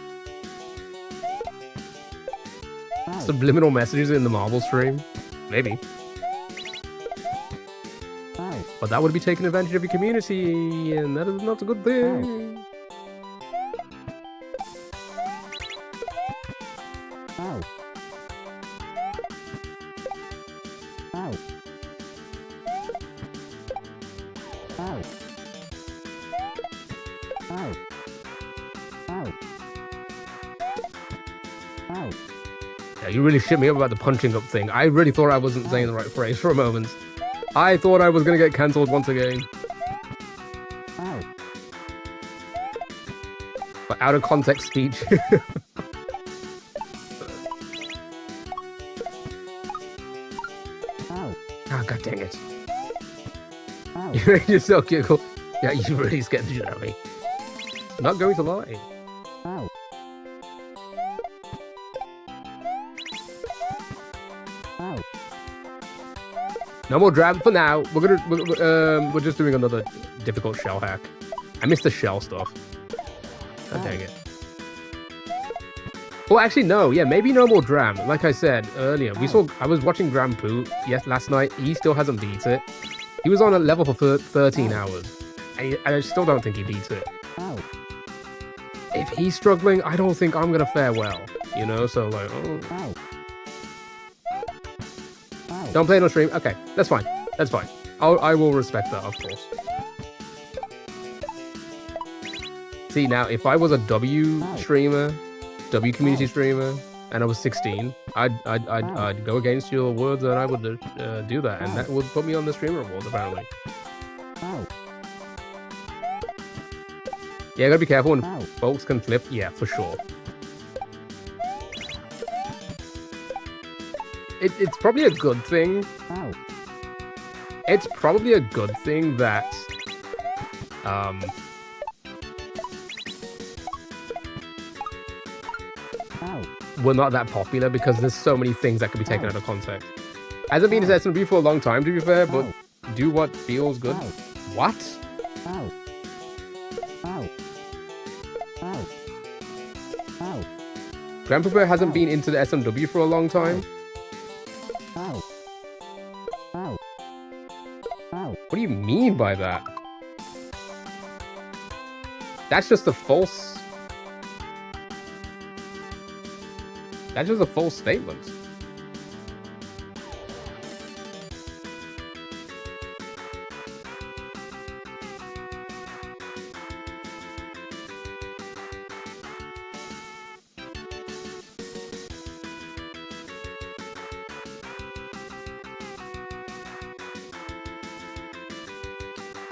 [SPEAKER 1] Subliminal messages in the marble stream? Maybe. But that would be taking advantage of your community, and that is not a good thing. Yeah, you really shit me up about the punching up thing. I really thought I wasn't saying the right phrase for a moment. I thought I was gonna get cancelled once again. But out of context speech. Oh, god dang it. You made yourself giggle. Yeah, you really scared the shit out of me. Not going to lie. No more Dram for now. We're just doing another difficult shell hack. I missed the shell stuff. God dang it. Well, actually, no. Yeah, maybe no more Dram. Like I said earlier, I was watching Dram Poo last night. He still hasn't beat it. He was on a level for 13 hours. I still don't think he beats it. If he's struggling, I don't think I'm gonna fare well. You know, so like, oh. Don't play it on stream? Okay, that's fine. That's fine. I will respect that, of course. See, now, if I was a W streamer, W community streamer, and I was 16, I'd go against your words and I would do that, and that would put me on the streamer awards, apparently. Yeah, gotta be careful when folks can flip. Yeah, for sure. It's probably a good thing. It's probably a good thing that we're not that popular, because there's so many things that could be taken out of context. Hasn't been to SMB for a long time, to be fair, but do what feels good. What? Grandpa hasn't been into the SMW for a long time. What do you mean by that? That's just a false... That's just a false statement.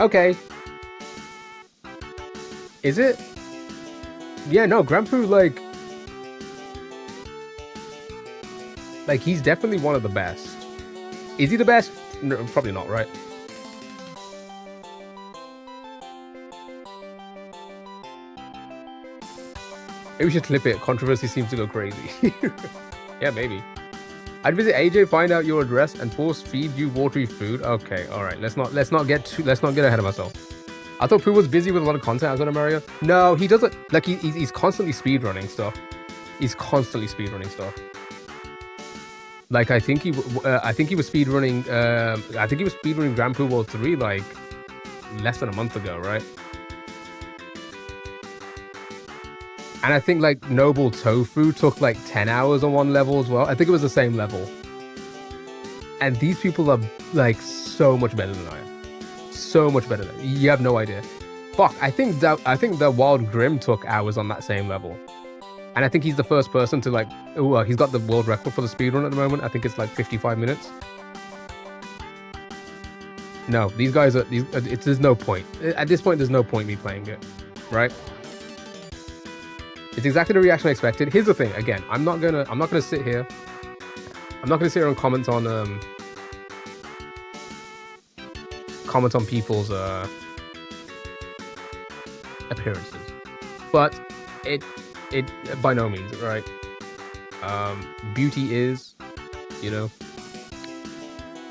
[SPEAKER 1] Okay. Is it? Yeah, no, Grandpa, like, he's definitely one of the best. Is he the best? No, probably not, right? Maybe we should clip it. Controversy seems to go crazy. Yeah, maybe. I'd visit AJ, find out your address, and force feed you watery food. Okay, all right. Let's not get ahead of ourselves. I thought Pooh was busy with a lot of content outside of Mario. No, he doesn't. Like he's constantly speedrunning stuff. He's constantly speedrunning stuff. Like I think he was speedrunning. I think he was speedrunning Grand Poo World 3 like less than a month ago, right? And I think like Noble Tofu took like 10 hours on one level as well. I think it was the same level. And these people are like so much better than I am. So much better than you have no idea. Fuck, I think the Wild Grim took hours on that same level. And I think he's the first person to like, he's got the world record for the speedrun at the moment. I think it's like 55 minutes. No, these guys are, there's no point. At this point, there's no point me playing it, right? It's exactly the reaction I expected. Here's the thing, again, I'm not gonna sit here. I'm not gonna sit here and comment on people's appearances. But it by no means, right? Beauty is, you know,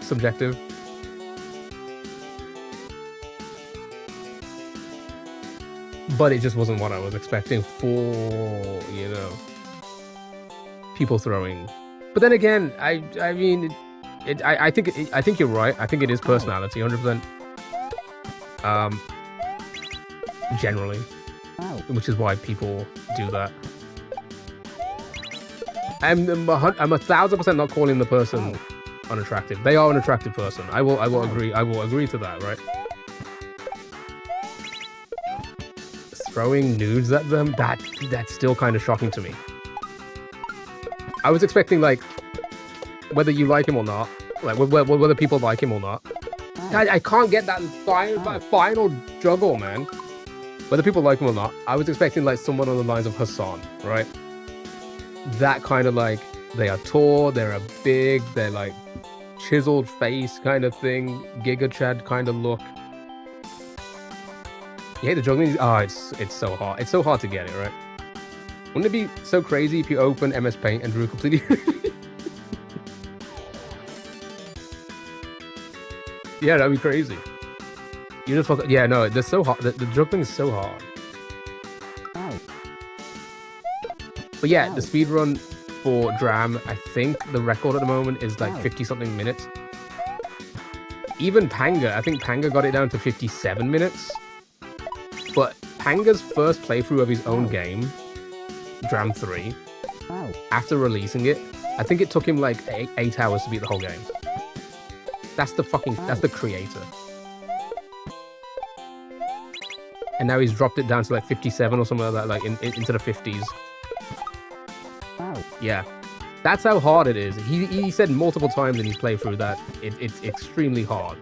[SPEAKER 1] subjective. But it just wasn't what I was expecting for, you know, people throwing But then again, I mean, I think you're right. I think it is personality, 100%. Generally, which is why people do that. I'm 1,000% not calling the person unattractive. They are an attractive person. I will agree. I will agree to that, right? Throwing nudes at them, that's still kind of shocking to me. I was expecting, like, whether you like him or not, like whether people like him or not. I can't get that final juggle, man. Whether people like him or not, I was expecting like someone on the lines of Hassan, right? That kind of like, they are tall, they're a big, they're like chiseled face kind of thing, Giga Chad kind of look. You hate the juggling? Oh, it's so hard. It's so hard to get it, right? Wouldn't it be so crazy if you open MS Paint and drew completely? Yeah, that'd be crazy. You just fuck. Yeah, no, they're so hard. The juggling is so hard. But yeah, the speedrun for Dram, I think the record at the moment is like 50-something minutes. Even Panga, I think Panga got it down to 57 minutes. But Panga's first playthrough of his own game, Dram 3, after releasing it, I think it took him like 8 hours to beat the whole game. That's the creator. And now he's dropped it down to like 57 or something like that, like into the 50s. Yeah. That's how hard it is. He said multiple times in his playthrough that it's extremely hard.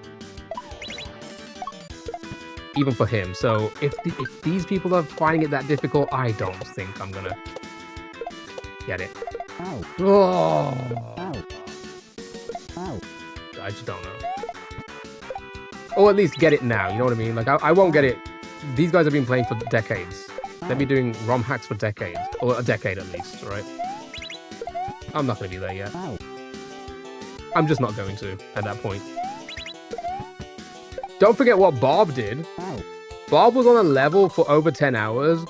[SPEAKER 1] Even for him. So if these people are finding it that difficult, I don't think I'm gonna get it. Oh. I just don't know. Or at least get it now, you know what I mean? Like, I won't get it. These guys have been playing for decades. They've been doing ROM hacks for decades. Or a decade at least, right? I'm not going to be there yet. I'm just not going to at that point. Don't forget what Bob did. Bob was on a level for over 10 hours.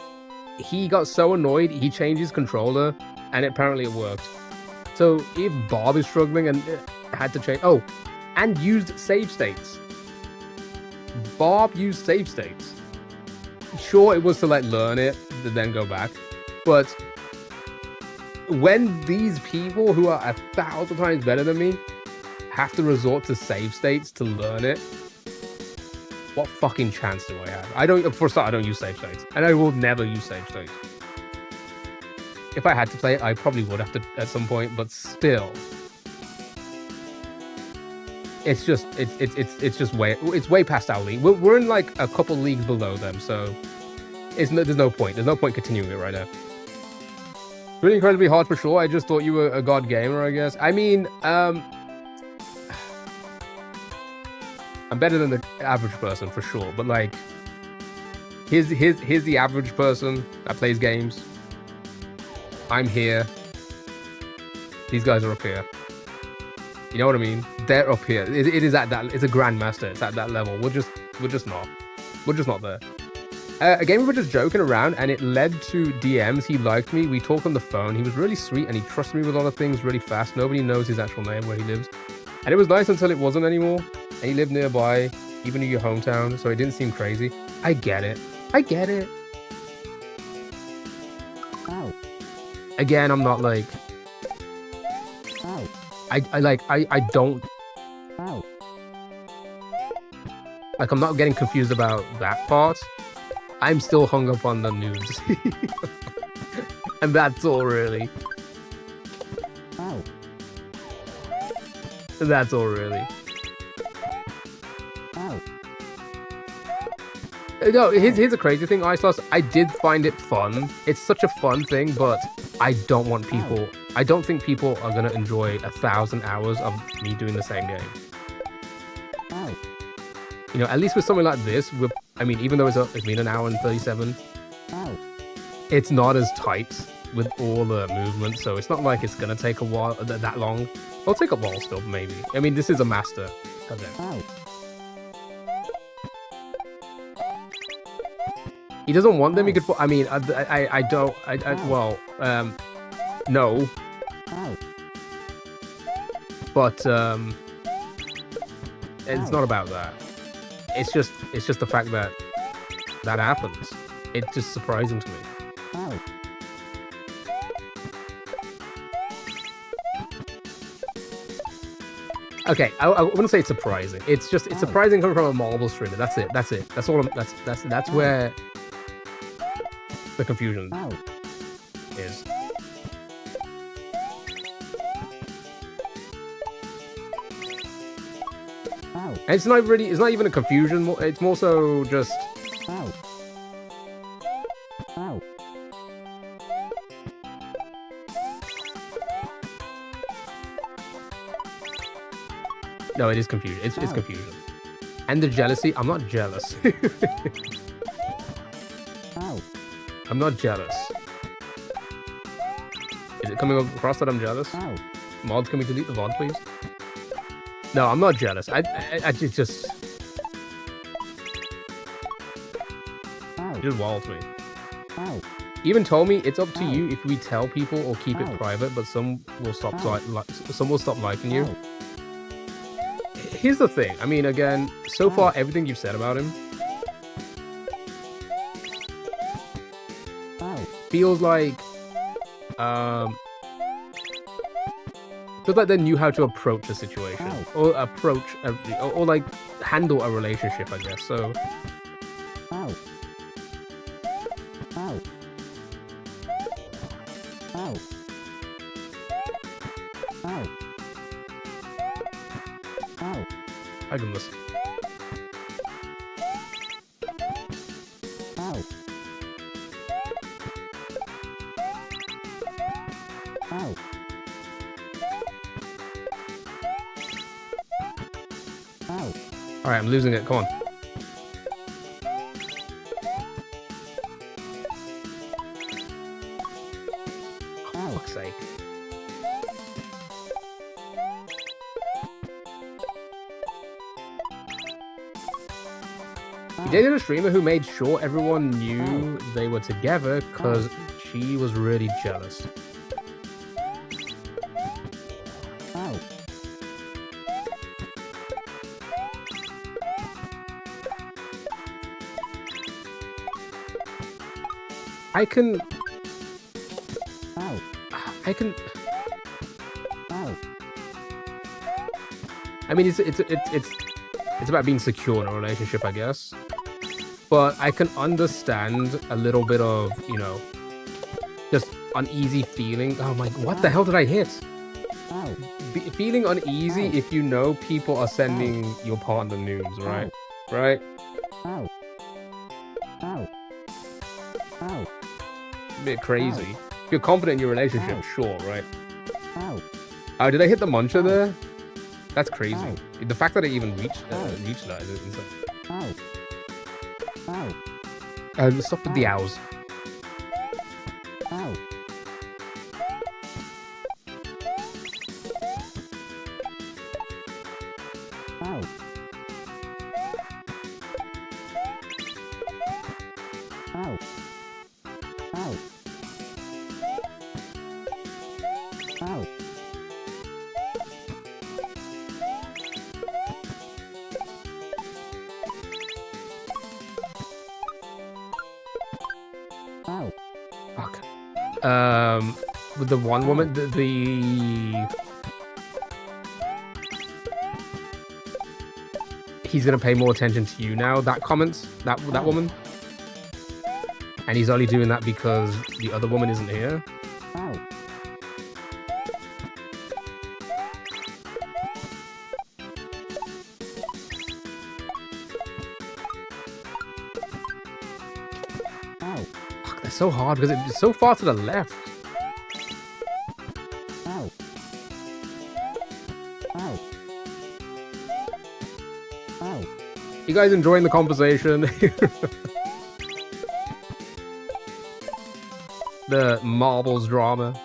[SPEAKER 1] He got so annoyed, he changed his controller, and apparently it worked. So if Bob is struggling and had to change... Oh, and used save states. Bob used save states. Sure, it was to like learn it, to then go back. But when these people who are 1,000 times better than me have to resort to save states to learn it, what fucking chance do I have? For a start, I don't use save states. And I will never use save states. If I had to play it, I probably would have to at some point, but still. It's just way past our league. We're in like a couple leagues below them, so there's no point. There's no point continuing it right now. Really incredibly hard for sure. I just thought you were a god gamer, I guess. I mean, I'm better than the average person for sure, but like, here's the average person that plays games. I'm here. These guys are up here. You know what I mean? They're up here. It is at that. It's a grandmaster. It's at that level. We're just not. We're just not there. A game we were just joking around, and it led to DMs. He liked me. We talked on the phone. He was really sweet, and he trusted me with a lot of things really fast. Nobody knows his actual name, where he lives, and it was nice until it wasn't anymore. And he lived nearby, even in your hometown, so it didn't seem crazy. I get it. I get it. Again, I'm not like. I don't. Like, I'm not getting confused about that part. I'm still hung up on the news. And that's all, really. That's all, really. No, here's a crazy thing, Iceloss. I did find it fun. It's such a fun thing, but I don't want people... I don't think people are going to enjoy 1,000 hours of me doing the same game. You know, at least with something like this, I mean, even though it's been an hour and 37, it's not as tight with all the movements, so it's not like it's going to take a while, that long. It'll take a while still, maybe. I mean, this is a master event. He doesn't want them, he could put... I mean, I don't... well, no. But it's not about that. It's just the fact that that happens. It's just surprising to me.
[SPEAKER 4] Oh.
[SPEAKER 1] Okay, I wouldn't say it's surprising. It's surprising coming from a marble streamer. That's it. That's all. That's where the confusion is. And it's not even a confusion. It's more so just. No, it is confusion. It's confusion. And the jealousy. I'm not jealous. I'm not jealous. Is it coming across that I'm jealous? Mods, can we delete the VOD, please? No, I'm not jealous. I just... It just walls me. Even told me it's up to you if we tell people or keep it private, but some will stop liking you. Here's the thing. I mean, again, so far everything you've said about him feels like they knew how to approach a situation or or like handle a relationship, I guess. So I can listen. Alright, I'm losing it. Come on. Oh, fuck's sake. He dated a streamer who made sure everyone knew they were together because she was really jealous. I can. I mean, it's about being secure in a relationship, I guess. But I can understand a little bit of, you know, just uneasy feeling. Oh my! What the hell did I hit? Feeling uneasy if you know people are sending your partner nudes, right? Right? A bit crazy. If you're confident in your relationship, sure, right? Oh, did I hit the muncher there? That's crazy. The fact that I even reached that is insane. Stop with the owls. With the one woman, he's gonna pay more attention to you now. That comment, that woman, and he's only doing that because the other woman isn't here. Fuck, they're so hard because it's so far to the left. You guys enjoying the conversation? The marbles drama.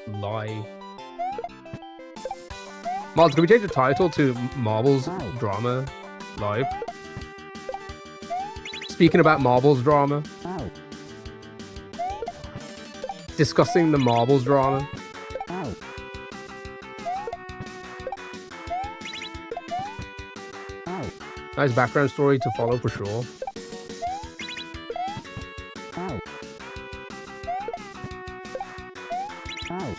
[SPEAKER 1] Live. Mods, can we change the title to Marbles Drama Live? Speaking about marbles drama. Discussing the marbles drama. Nice background story to follow for sure.
[SPEAKER 4] Ow. Ow.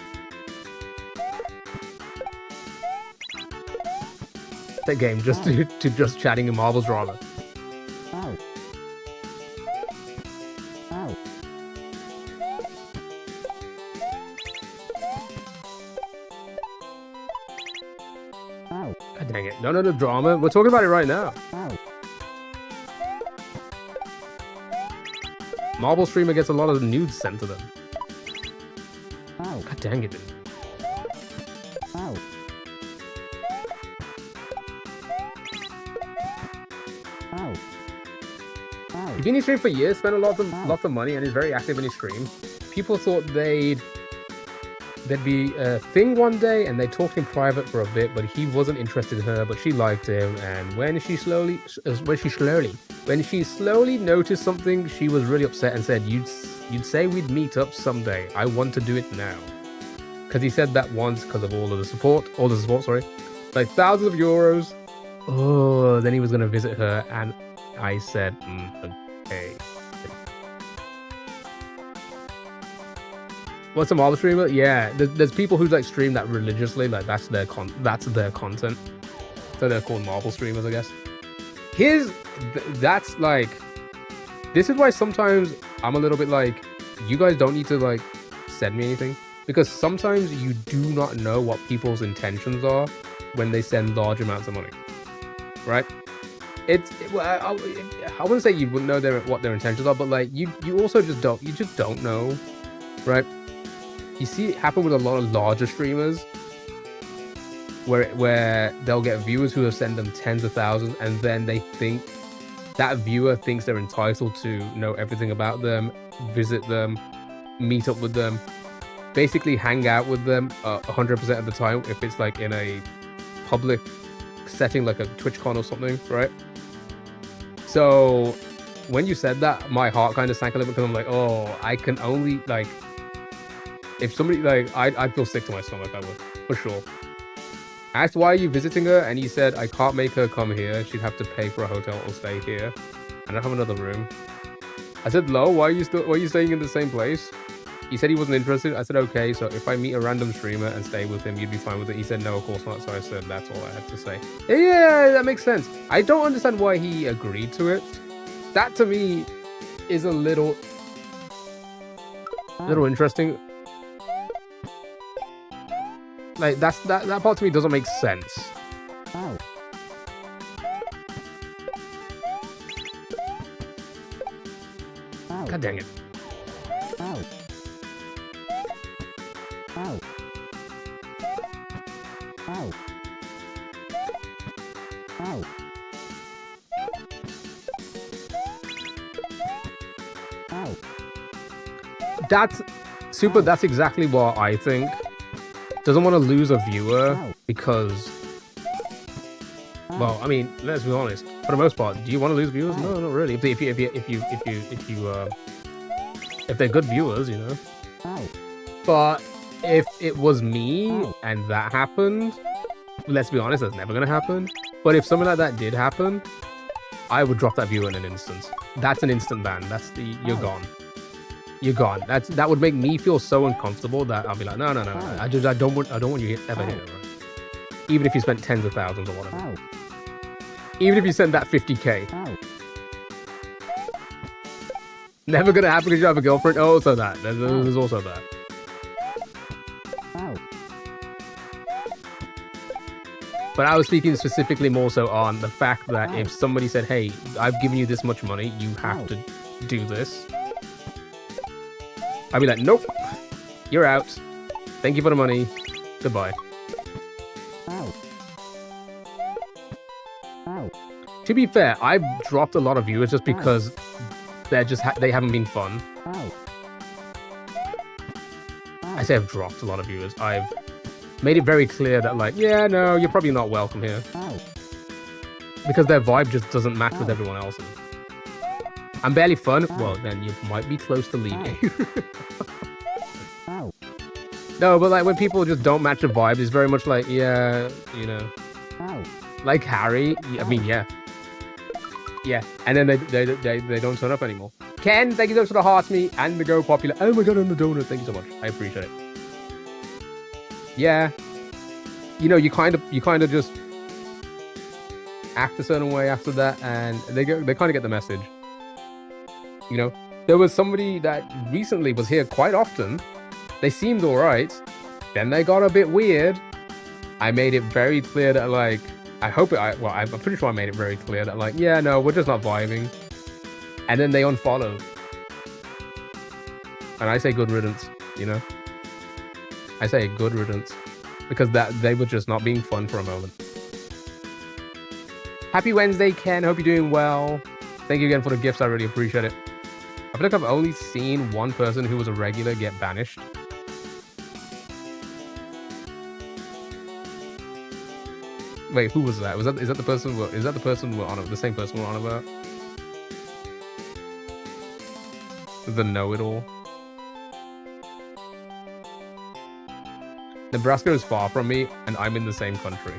[SPEAKER 1] That game just to just chatting in Marvel's drama.
[SPEAKER 4] Ow. Ow. Ow.
[SPEAKER 1] God dang it. No drama. We're talking about it right now.
[SPEAKER 4] Ow.
[SPEAKER 1] Marvel streamer gets a lot of nudes sent to them.
[SPEAKER 4] Ow.
[SPEAKER 1] God dang it, dude.
[SPEAKER 4] Ow. Ow. Ow.
[SPEAKER 1] He's been in his stream for years, spent lots of money, and is very active in his stream. People thought there'd be a thing one day, and they talked in private for a bit, but he wasn't interested in her, but she liked him. And when she slowly noticed something, she was really upset and said, "You'd say we'd meet up someday. I want to do it now." Because he said that once because of all the support, sorry, like thousands of euros. Oh, then he was gonna visit her, and I said, okay. What's a Marvel streamer? Yeah, there's people who like stream that religiously, like that's their content. So they're called Marvel streamers, I guess. That's like, this is why sometimes I'm a little bit like, you guys don't need to like send me anything, because sometimes you do not know what people's intentions are when they send large amounts of money, right? I wouldn't say you wouldn't know what their intentions are, but like you also just don't know, right? You see it happen with a lot of larger streamers where they'll get viewers who have sent them tens of thousands, and then they think that viewer thinks they're entitled to know everything about them, visit them, meet up with them, basically hang out with them 100% of the time if it's like in a public setting like a TwitchCon or something, right? So when you said that, my heart kind of sank a little bit, because I'm like, oh, I can only like, if somebody like, I'd feel sick to my stomach, I would, for sure. I asked, why are you visiting her? And he said, I can't make her come here. She'd have to pay for a hotel or stay here. I don't have another room. I said, Lo, why are you staying in the same place? He said he wasn't interested. I said, okay, so if I meet a random streamer and stay with him, you'd be fine with it. He said, no, of course not. So I said, that's all I had to say. Yeah, that makes sense. I don't understand why he agreed to it. That to me is a little interesting. Like that part to me doesn't make sense.
[SPEAKER 4] Ow. Ow.
[SPEAKER 1] God dang it.
[SPEAKER 4] Ow. Ow. Ow. Ow. Ow.
[SPEAKER 1] That's exactly what I think. Doesn't want to lose a viewer because, well, I mean, let's be honest. For the most part, do you want to lose viewers? No, not really. If they're good viewers, you know. But if it was me and that happened, let's be honest, that's never gonna happen. But if something like that did happen, I would drop that viewer in an instant. That's an instant ban. You're gone. You're gone. That would make me feel so uncomfortable that I'll be like, no. I don't want you ever here, right? Even if you spent tens of thousands or whatever. Even if you send that 50k. Never gonna happen because you have a girlfriend. Oh, also that. There's also that. But I was speaking specifically more so on the fact that if somebody said, hey, I've given you this much money, you have to do this. I'd be like, nope, you're out. Thank you for the money. Goodbye. To be fair, I've dropped a lot of viewers just because they haven't been fun. I say I've dropped a lot of viewers. I've made it very clear that, like, yeah, no, you're probably not welcome here. Because their vibe just doesn't match with everyone else's. I'm barely fun? Well, then you might be close to leaving. No, but like when people just don't match the vibe, it's very much like, yeah, you know. Like Harry, I mean, yeah. Yeah, and then they don't turn up anymore. Ken, thank you so much for the hearts me and the Go Popular. Oh my god, and the donut. Thank you so much. I appreciate it. Yeah, you know, you kind of just act a certain way after that, and they kind of get the message. You know, there was somebody that recently was here quite often. They seemed all right. Then they got a bit weird. I made it very clear that, like, I'm pretty sure I made it very clear that, like, yeah, no, we're just not vibing. And then they unfollow. And I say good riddance, you know? I say good riddance. Because they were just not being fun for a moment. Happy Wednesday, Ken. Hope you're doing well. Thank you again for the gifts. I really appreciate it. I feel like I've only seen one person who was a regular get banished. Wait, who was that? Is that the person? The same person we're on about? The know-it-all. Nebraska is far from me, and I'm in the same country.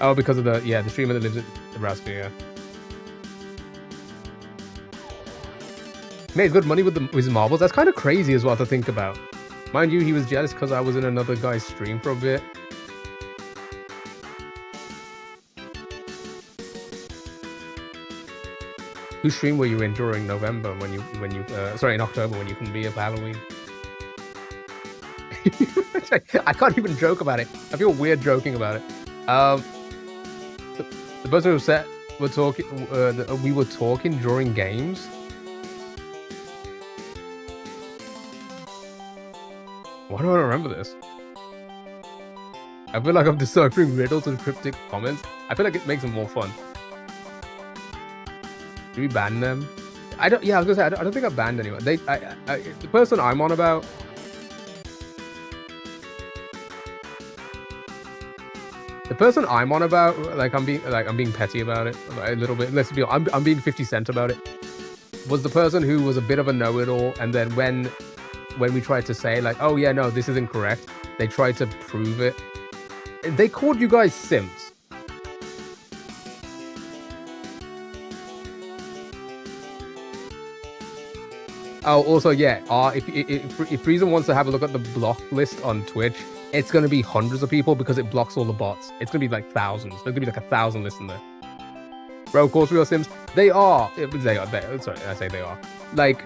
[SPEAKER 1] Oh, because of the streamer that lives in Nebraska, yeah. Made good money with his marbles. That's kind of crazy as well to think about. Mind you, he was jealous because I was in another guy's stream for a bit. Whose stream were you in during November in October when you couldn't be here for Halloween? I can't even joke about it. I feel weird joking about it. The person who said we were talking during games. Why do I remember this? I feel like I'm deciphering riddles and cryptic comments. I feel like it makes them more fun. Do we ban them? I was gonna say I don't think I banned anyone. The person I'm on about. The person I'm on about, I'm being petty about it a little bit. Let's be honest, I'm being 50 Cent about it. Was the person who was a bit of a know-it-all, and then when we tried to say like, oh yeah, no, this isn't correct, they tried to prove it. They called you guys simps. Oh, also, yeah, if Reason wants to have a look at the block list on Twitch, it's going to be hundreds of people because it blocks all the bots. It's going to be like thousands. There's going to be like 1,000 lists in there. Bro, of course we are Sims. They are. Sorry, I say they are. Like,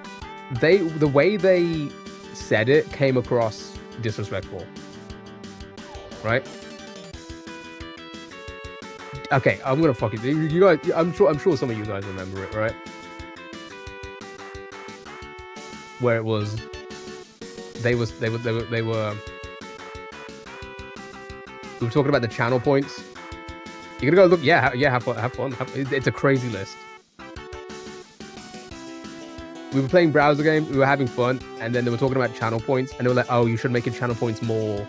[SPEAKER 1] the way they said it came across disrespectful. Right? Okay, I'm going to fuck it. You guys, I'm sure some of you guys remember it, right? Where it was, we were talking about the channel points. You're gonna go look, have fun. It's a crazy list. We were playing browser games, we were having fun, and then they were talking about channel points, and they were like, oh, you should make your channel points more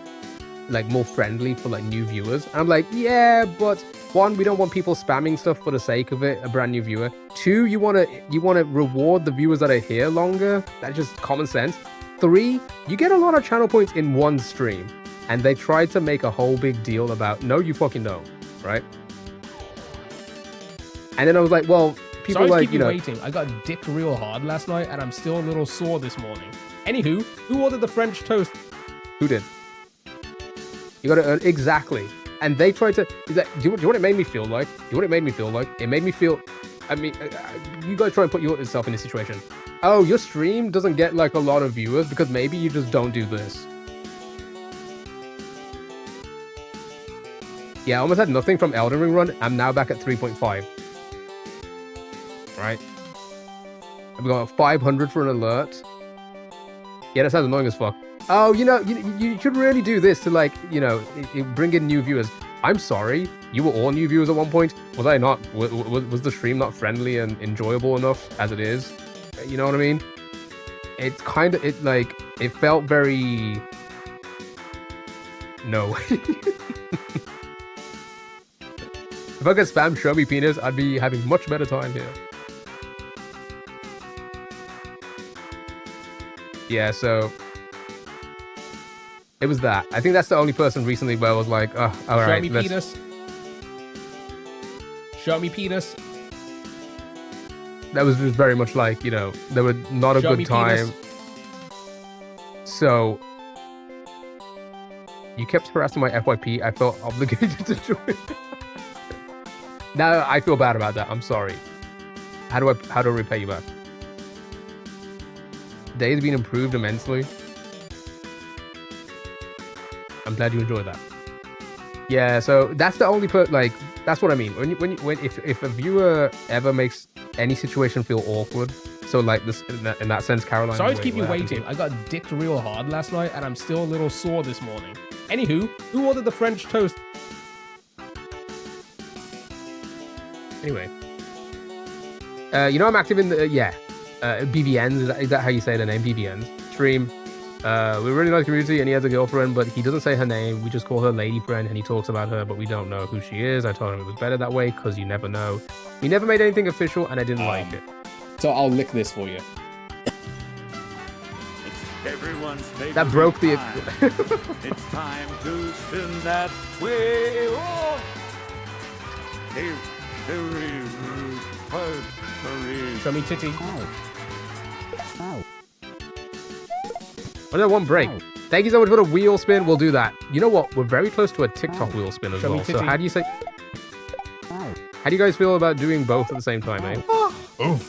[SPEAKER 1] friendly for like new viewers. And I'm like, yeah, but one, we don't want people spamming stuff for the sake of it, a brand new viewer. Two, you wanna reward the viewers that are here longer. That's just common sense. Three, you get a lot of channel points in one stream. And they tried to make a whole big deal about, no, you fucking don't, right? And then I was like, well, people
[SPEAKER 5] Sorry to keep you waiting. I got dipped real hard last night, and I'm still a little sore this morning. Anywho, who ordered the French toast?
[SPEAKER 1] Who did? You got to earn exactly. And they tried to. Do you know what it made me feel like? It made me feel. I mean, you guys try and put yourself in this situation. Oh, your stream doesn't get like a lot of viewers because maybe you just don't do this. Yeah, I almost had nothing from Elden Ring run. I'm now back at 3.5. Right? We got 500 for an alert. Yeah, that sounds annoying as fuck. Oh, you should really do this to bring in new viewers. I'm sorry, you were all new viewers at one point. Was I not? Was the stream not friendly and enjoyable enough as it is? You know what I mean? It's kind of it felt very. No. If I could spam show me penis, I'd be having much better time here. Yeah, so it was that. I think that's the only person recently where I was like, oh, all right.
[SPEAKER 5] Show me penis. Show me penis.
[SPEAKER 1] That was just very much like, you know, they were not a
[SPEAKER 5] Show me
[SPEAKER 1] good time.
[SPEAKER 5] penis.
[SPEAKER 1] So you kept harassing my FYP. I felt obligated to join. Now I feel bad about that. I'm sorry. How do I repay you back? Day's been improved immensely. I'm glad you enjoyed that. Yeah, so that's the only that's what I mean. If a viewer ever makes any situation feel awkward, so like this in that sense, Caroline.
[SPEAKER 5] Sorry to keep you waiting. I got dicked real hard last night, and I'm still a little sore this morning. Anywho, who ordered the French toast?
[SPEAKER 1] Anyway, you know I'm active in the BBNs. Is that how you say the name? BBNs stream. We really like the community, and he has a girlfriend, but he doesn't say her name. We just call her lady friend, and he talks about her, but we don't know who she is. I told him it was better that way because you never know. He never made anything official, and I didn't like it.
[SPEAKER 5] So I'll lick this for you.
[SPEAKER 6] Everyone's favorite
[SPEAKER 1] That broke the.
[SPEAKER 6] It's time to spin that wheel.
[SPEAKER 5] Show me titty.
[SPEAKER 1] Oh no, one break. Thank you so much for the wheel spin. We'll do that. You know what? We're very close to a TikTok wheel spin as
[SPEAKER 5] Show me
[SPEAKER 1] well. So
[SPEAKER 5] titty.
[SPEAKER 1] how do you say? How do you guys feel about doing both at the same time, eh?
[SPEAKER 5] Oh.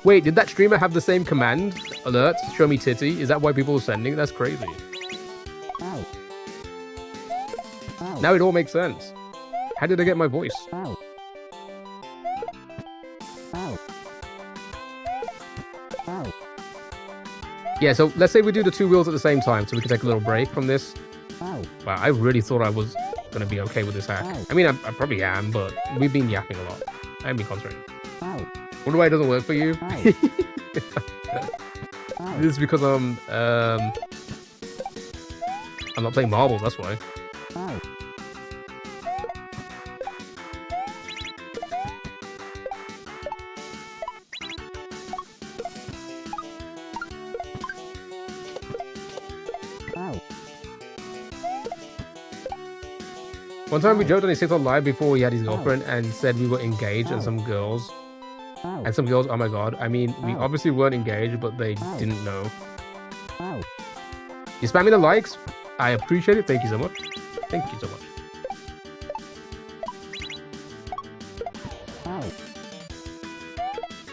[SPEAKER 1] Wait, did that streamer have the same command? Alert, show me titty. Is that why people were sending it? That's crazy. Now it all makes sense. How did I get my voice? Yeah, so let's say we do the two wheels at the same time so we can take a little break from this. Wow, I really thought I was going to be okay with this hack. I mean, I probably am, but we've been yapping a lot. I haven't been concentrating. Wonder why it doesn't work for you? This is because I'm not playing marbles, that's why. One time we joked on his TikTok live before he had his girlfriend and said we were engaged and some girls, oh my god, I mean, we obviously weren't engaged, but they didn't know. You spamming the likes? I appreciate it, thank you so much. Thank you so much.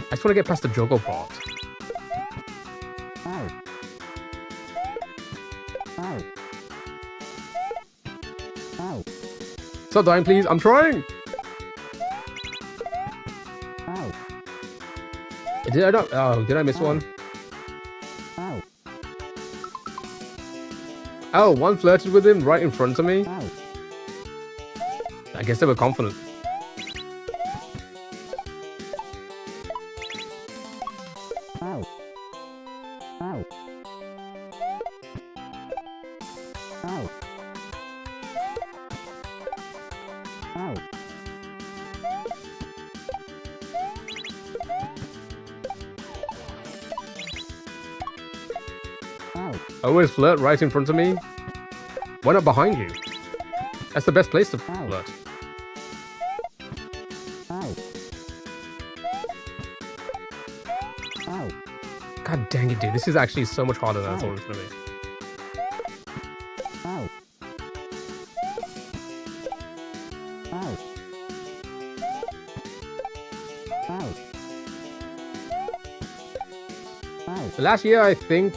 [SPEAKER 1] I just want to get past the juggle part. Stop dying, please. I'm trying. Did I not? Oh, did I miss one? Oh, one flirted with him right in front of me. I guess they were confident. Always flirt right in front of me? Why not behind you? That's the best place to flirt. God dang it, dude. This is actually so much harder than I thought it was going to be. Last year, I think,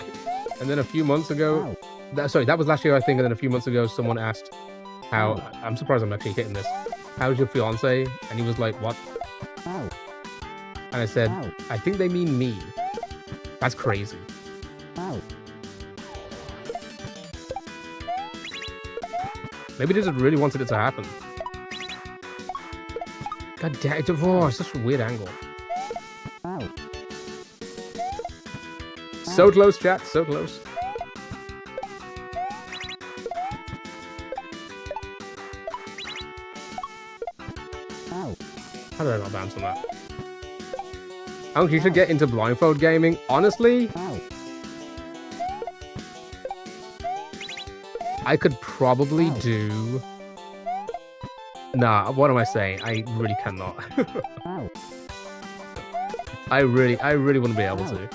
[SPEAKER 1] and then a few months ago, that was last year, I think, and then a few months ago, someone asked how, I'm surprised I'm actually hitting this, how's your fiance? And he was like, what? And I said, I think they mean me. That's crazy. Maybe they just really wanted it to happen. God damn it, divorce, such a weird angle. So close, chat, so close. How did I not bounce on that? I think you should get into blindfold gaming. Honestly, I could probably do... Nah, what am I saying? I really cannot.
[SPEAKER 4] Ow.
[SPEAKER 1] I really wouldn't be able to.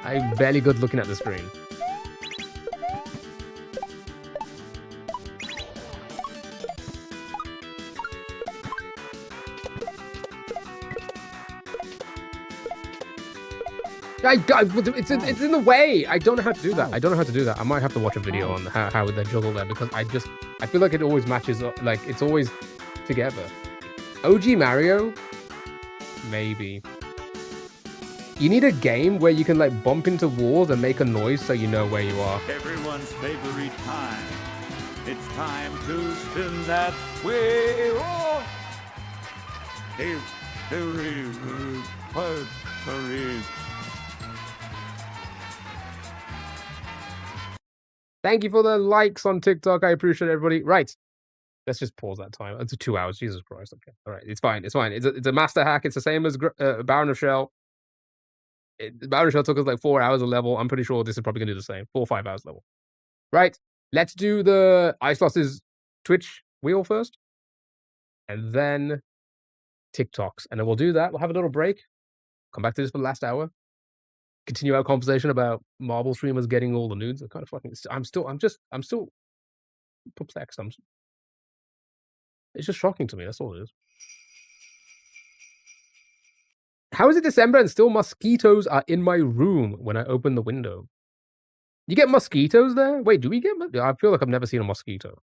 [SPEAKER 1] I'm barely good looking at the screen. It's in the way. I don't know how to do that. I don't know how to do that. I might have to watch a video on how they juggle that, because I feel like it always matches up. Like, it's always together. OG Mario, maybe. You need a game where you can like bump into walls and make a noise so you know where you are.
[SPEAKER 6] Everyone's favorite time. It's time to spin that wheel.
[SPEAKER 1] Thank you for the likes on TikTok. I appreciate everybody. Right. Let's just pause that time. It's 2 hours. Jesus Christ. Okay. All right. It's fine. It's fine. It's a master hack. It's the same as Baron of Shell. Baron of Shell took us like 4 hours a level. I'm pretty sure this is probably going to do the same. 4 or 5 hours level. Right. Let's do the Ice Loss's Twitch wheel first. And then TikToks. And then we'll do that. We'll have a little break. Come back to this for the last hour. Continue our conversation about marble streamers getting all the nudes. I'm kind of fucking. I'm still perplexed. It's just shocking to me. That's all it is. How is it December and still mosquitoes are in my room when I open the window? You get mosquitoes there? Wait, do we get? I feel like I've never seen a mosquito.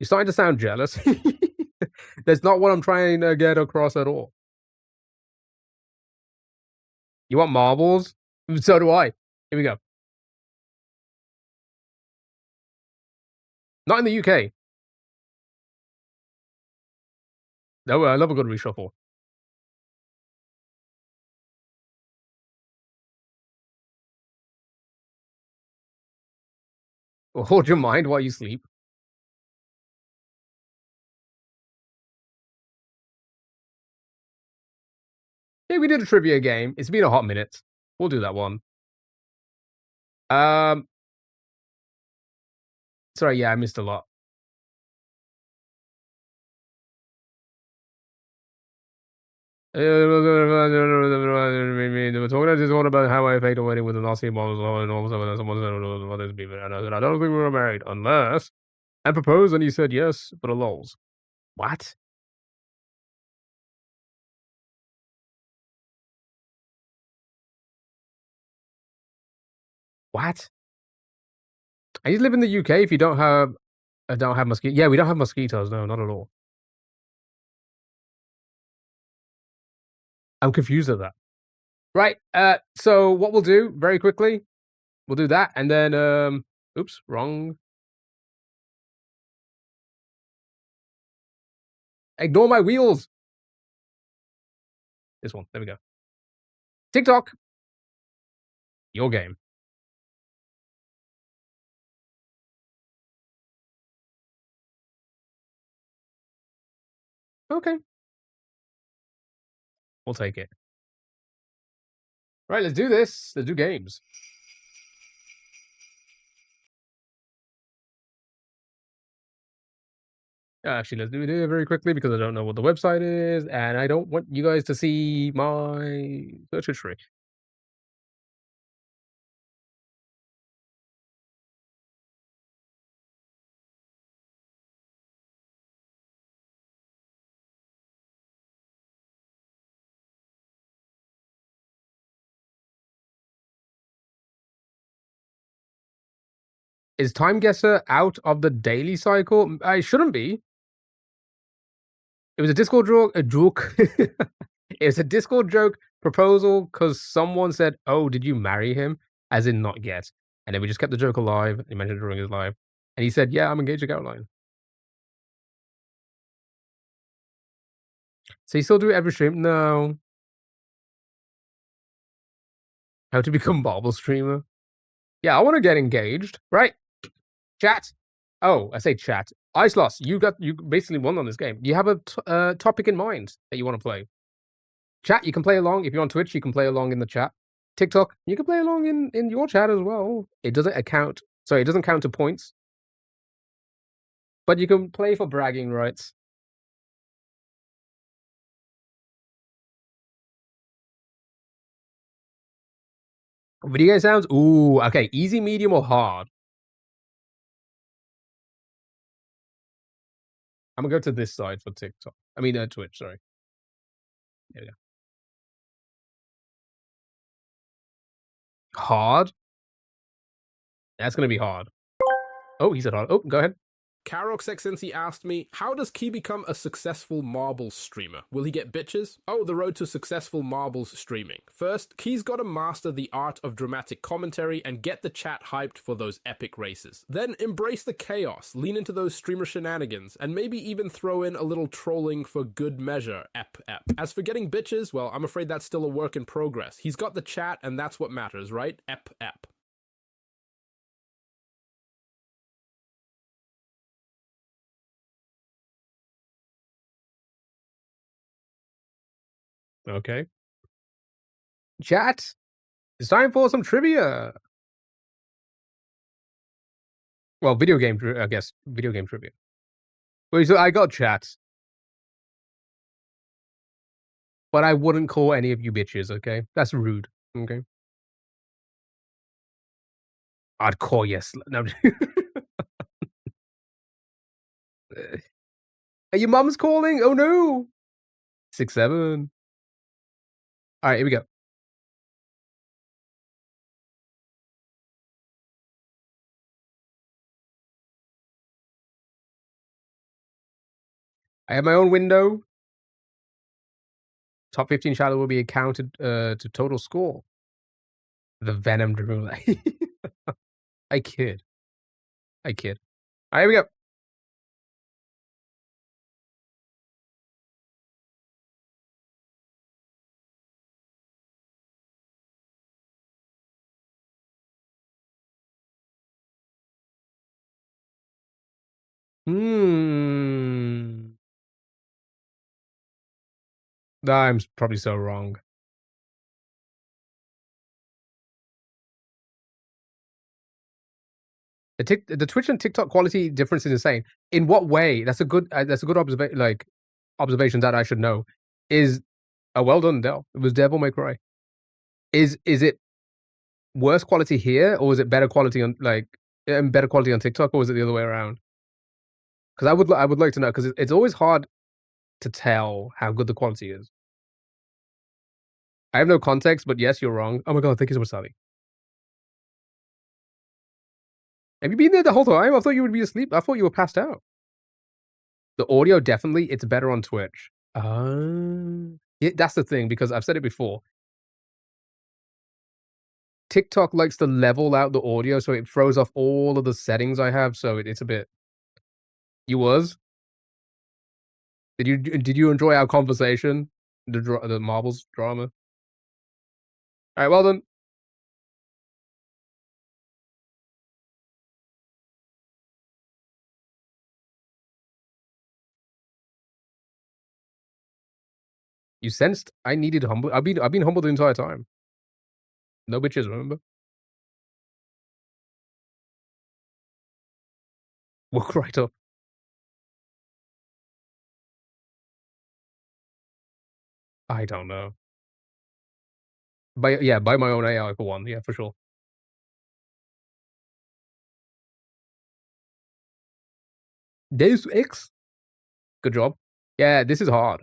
[SPEAKER 1] You're starting to sound jealous. That's not what I'm trying to get across at all. You want marbles? So do I. Here we go. Not in the UK. No, I love a good reshuffle. Well, hold your mind while you sleep. Yeah, we did a trivia game. It's been a hot minute. We'll do that one. Sorry, yeah, I missed a lot. We're talking this one about how I faked a wedding with an Aussie model, and all of a sudden someone said, "What is beef?" And I said, "I don't think we were married unless." I proposed, and he said yes, but a lols. What? What? I used to live in the UK. If you don't have mosquitoes. Yeah, we don't have mosquitoes. No, not at all. I'm confused at that. Right. So what we'll do very quickly, we'll do that, and then oops, wrong. Ignore my wheels. This one. There we go. TikTok. Your game. Okay. We'll take it. Right, let's do this. Let's do games. Actually, let's do it very quickly because I don't know what the website is, and I don't want you guys to see my search history. Is Time Guesser out of the daily cycle? I shouldn't be. It was a Discord joke. It was a Discord joke proposal because someone said, "Oh, did you marry him?" As in, not yet. And then we just kept the joke alive. He mentioned it during his live, and he said, "Yeah, I'm engaged to Caroline." So you still do it every stream? No. How to become Marble streamer? Yeah, I want to get engaged, right? Chat. Oh, I say chat. Ice Loss, you basically won on this game. Do you have a topic in mind that you want to play? Chat, you can play along. If you're on Twitch, you can play along in the chat. TikTok, you can play along in your chat as well. It doesn't count to points. But you can play for bragging rights. Video game sounds? Ooh, okay. Easy, medium, or hard? I'm gonna go to this side for TikTok. I mean, Twitch, sorry. There we go. Hard? That's gonna be hard. Oh, he said hard. Oh, go ahead.
[SPEAKER 3] KarokSexNC asked me, how does Key become a successful marbles streamer? Will he get bitches? Oh, the road to successful marbles streaming. First, Key's gotta master the art of dramatic commentary and get the chat hyped for those epic races. Then embrace the chaos, lean into those streamer shenanigans, and maybe even throw in a little trolling for good measure, ep. As for getting bitches, well, I'm afraid that's still a work in progress. He's got the chat and that's what matters, right? Ep.
[SPEAKER 1] Okay. Chat, it's time for some trivia. Well, video game, I guess. Video game trivia. Wait, so I got chat. But I wouldn't call any of you bitches, okay? That's rude, okay? I'd call you no. Your mum's calling? Oh, no. 6-7. All right, here we go. I have my own window. Top 15 shadow will be accounted to total score. The Venom Drool. I kid. All right, here we go. I'm probably so wrong. The Twitch and TikTok quality difference is insane. In what way? That's a good observation that I should know. Is well done, Del. It was Devil May Cry. Is it worse quality here, or is it better quality on better quality on TikTok, or is it the other way around? Because I would like to know, because it's always hard to tell how good the quality is. I have no context, but yes, you're wrong. Oh my god, thank you so much, Sally. Have you been there the whole time? I thought you would be asleep. I thought you were passed out. The audio, definitely, it's better on Twitch. Yeah, that's the thing, because I've said it before. TikTok likes to level out the audio, so it throws off all of the settings I have, so it's a bit... You was? Did you enjoy our conversation? The marbles drama? Alright, well done. You sensed I needed humble. I've been humble the entire time. No bitches, remember? Walk right up. I don't know. Buy my own AI for one. Yeah, for sure. Deus Ex? Good job. Yeah, this is hard.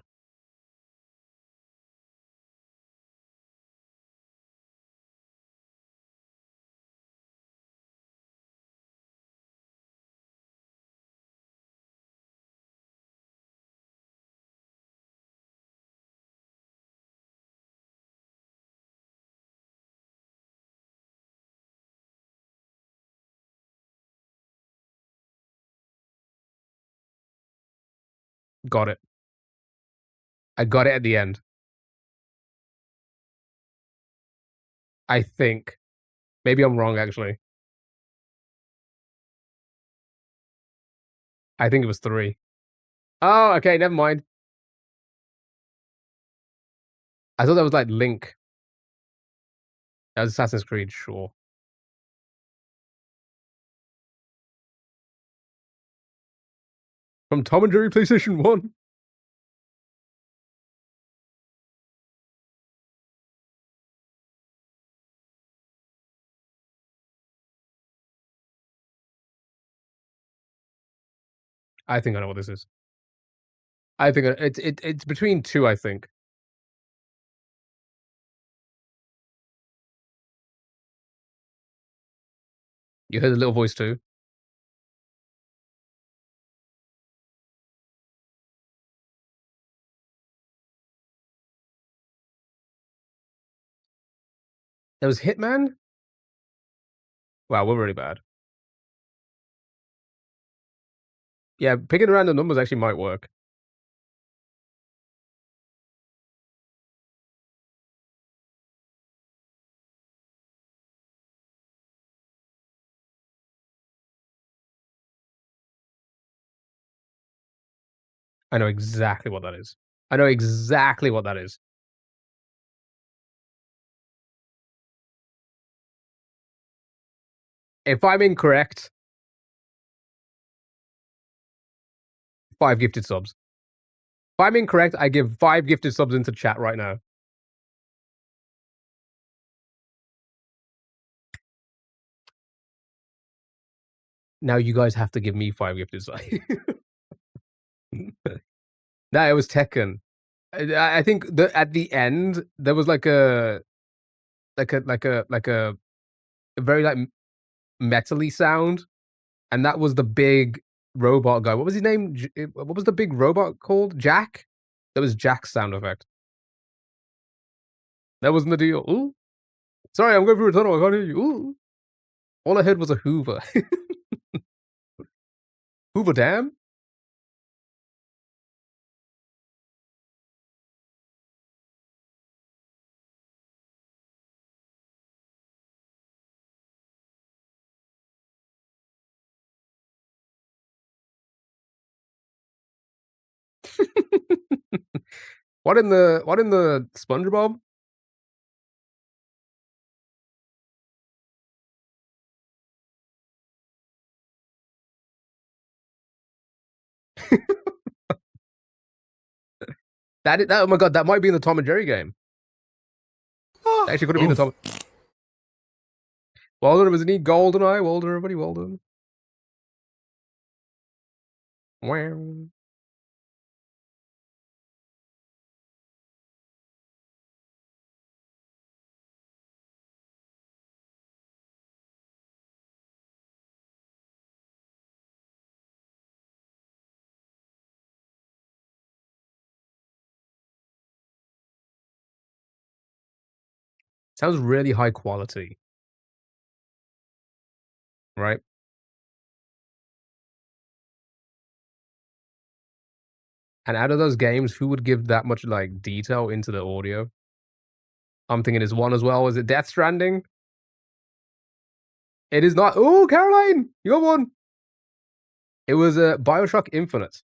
[SPEAKER 1] Got it. I got it at the end. I think. Maybe I'm wrong, actually. I think it was 3. Oh, okay, never mind. I thought that was like Link. That was Assassin's Creed, sure. From Tom and Jerry PlayStation 1. I think I know what this is. I think it's between two, I think. You heard the little voice too? That was Hitman? Wow, we're really bad. Yeah, picking around the numbers actually might work. I know exactly what that is. I know exactly what that is. If I'm incorrect, 5 gifted subs. If I'm incorrect, I give 5 gifted subs into chat right now. Now you guys have to give me 5 gifted subs. No, it was Tekken. I think at the end there was like a very like metally sound, and that was the big robot guy. What was his name? What was the big robot called? Jack. That was Jack's sound effect. That wasn't the deal. Ooh, sorry, I'm going through a tunnel. I can't hear you. Ooh, all I heard was a Hoover. Hoover Dam. What in the SpongeBob? That oh my god, that might be in the Tom and Jerry game. That actually could have been the Tom. Well done, it was a neat golden eye. Well done, everybody. Well done. Wow. Sounds really high quality, right? And out of those games, who would give that much like detail into the audio? I'm thinking it's one as well. Is it Death Stranding? It is not. Oh, Caroline, you got one. It was Bioshock Infinite.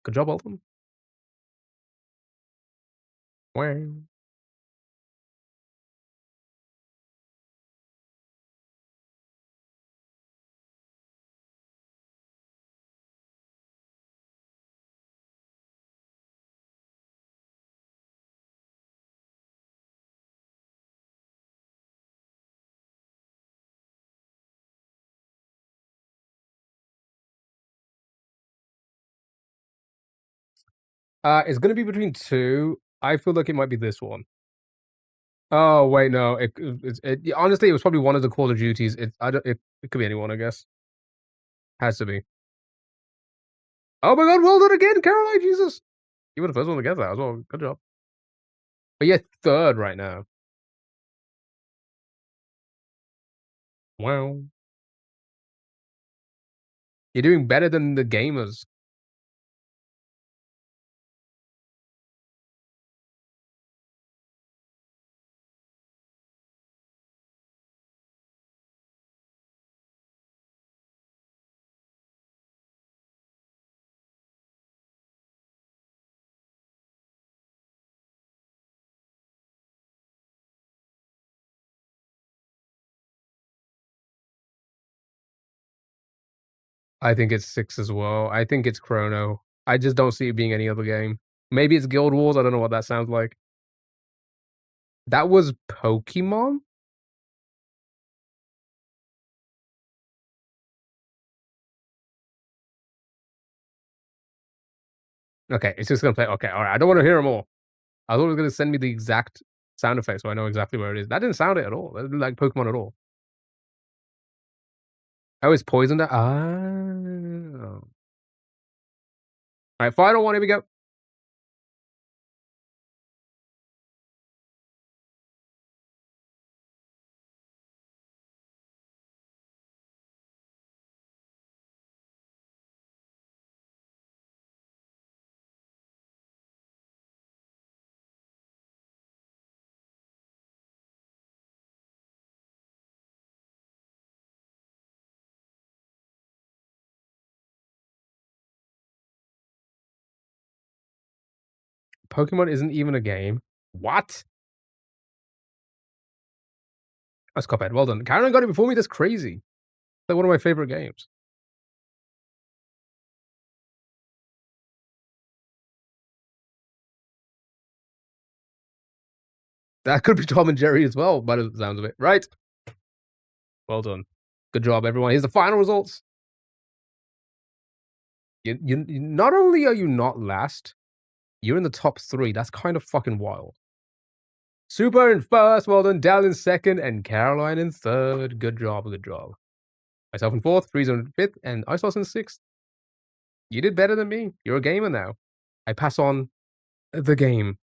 [SPEAKER 1] Good job, Alton. Wow. It's gonna be between two. I feel like it might be this one. Oh wait, no. Honestly, it was probably one of the Call of Duties. It could be anyone, I guess. Has to be. Oh my god, well done again, Caroline. Jesus, you were the first one to get that as well. Good job. But yeah, third right now. Wow, you're doing better than the gamers. I think it's 6 as well. I think it's Chrono. I just don't see it being any other game. Maybe it's Guild Wars, I don't know what that sounds like. That was Pokemon? Okay, it's just gonna play. Okay, alright, I don't wanna hear them all. I thought it was gonna send me the exact sound effect so I know exactly where it is. That didn't sound it at all. That didn't like Pokemon at all. Oh, it's poisoned. Oh. Alright, final one, here we go. Pokemon isn't even a game. What? That's Cuphead. Well done. Karen got it before me. That's crazy. Like one of my favorite games. That could be Tom and Jerry as well, by the sounds of it. Right. Well done. Good job, everyone. Here's the final results. You not only are you not last, you're in the top 3. That's kind of fucking wild. Super in first, well done. Dal in second, and Caroline in third. Good job, good job. Myself in fourth, Frieza in fifth, and Isos in sixth. You did better than me. You're a gamer now. I pass on the game.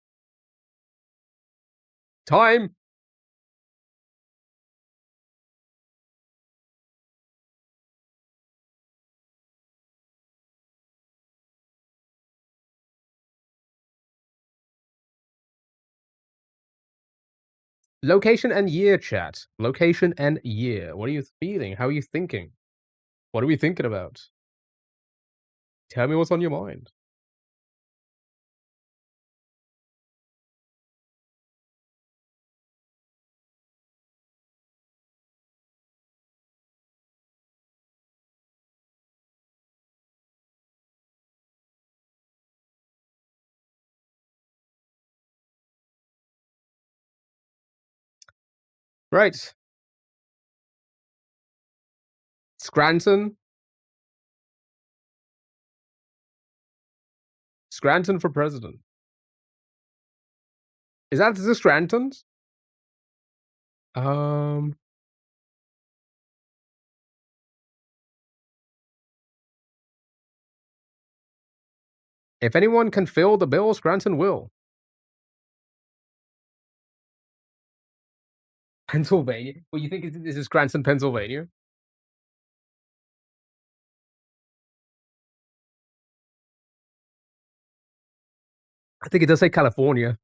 [SPEAKER 1] Time! Location and year, chat. Location and year. What are you feeling? How are you thinking? What are we thinking about? Tell me what's on your mind. Right. Scranton. Scranton for president. Is that the Scrantons? If anyone can fill the bill, Scranton will. Pennsylvania? Well, you think this is Scranton, Pennsylvania? I think it does say California.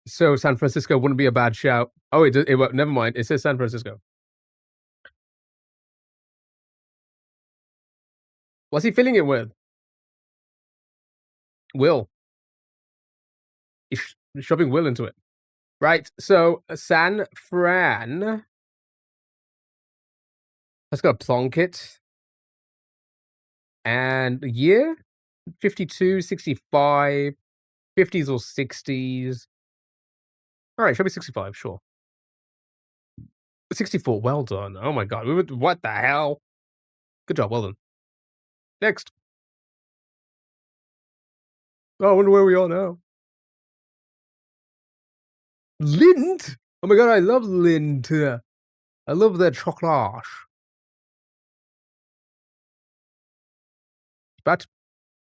[SPEAKER 1] So San Francisco wouldn't be a bad shout. Oh, never mind. It says San Francisco. What's he filling it with? Will. He's shoving Will into it. Right, so San Fran. Let's go Plunkett. And year? 52, 65, 50s or 60s. Alright, show me 65, sure. 64, well done. Oh my god, what the hell? Good job, well done. Next. Oh, I wonder where we are now. Lindt? Oh my god, I love Lindt. I love their chocolate.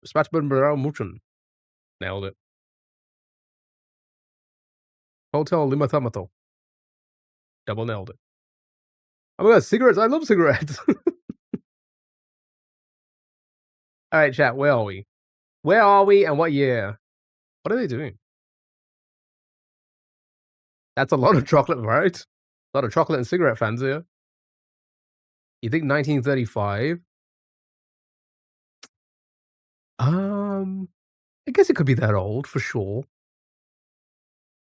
[SPEAKER 1] Spatzbenberau Nailed it. Hotel Limathamato. Double nailed it. Oh my god, cigarettes. I love cigarettes. Alright, chat, where are we? Where are we and what year? What are they doing? That's a lot of chocolate, right? A lot of chocolate and cigarette fans here. You think 1935? I guess it could be that old for sure.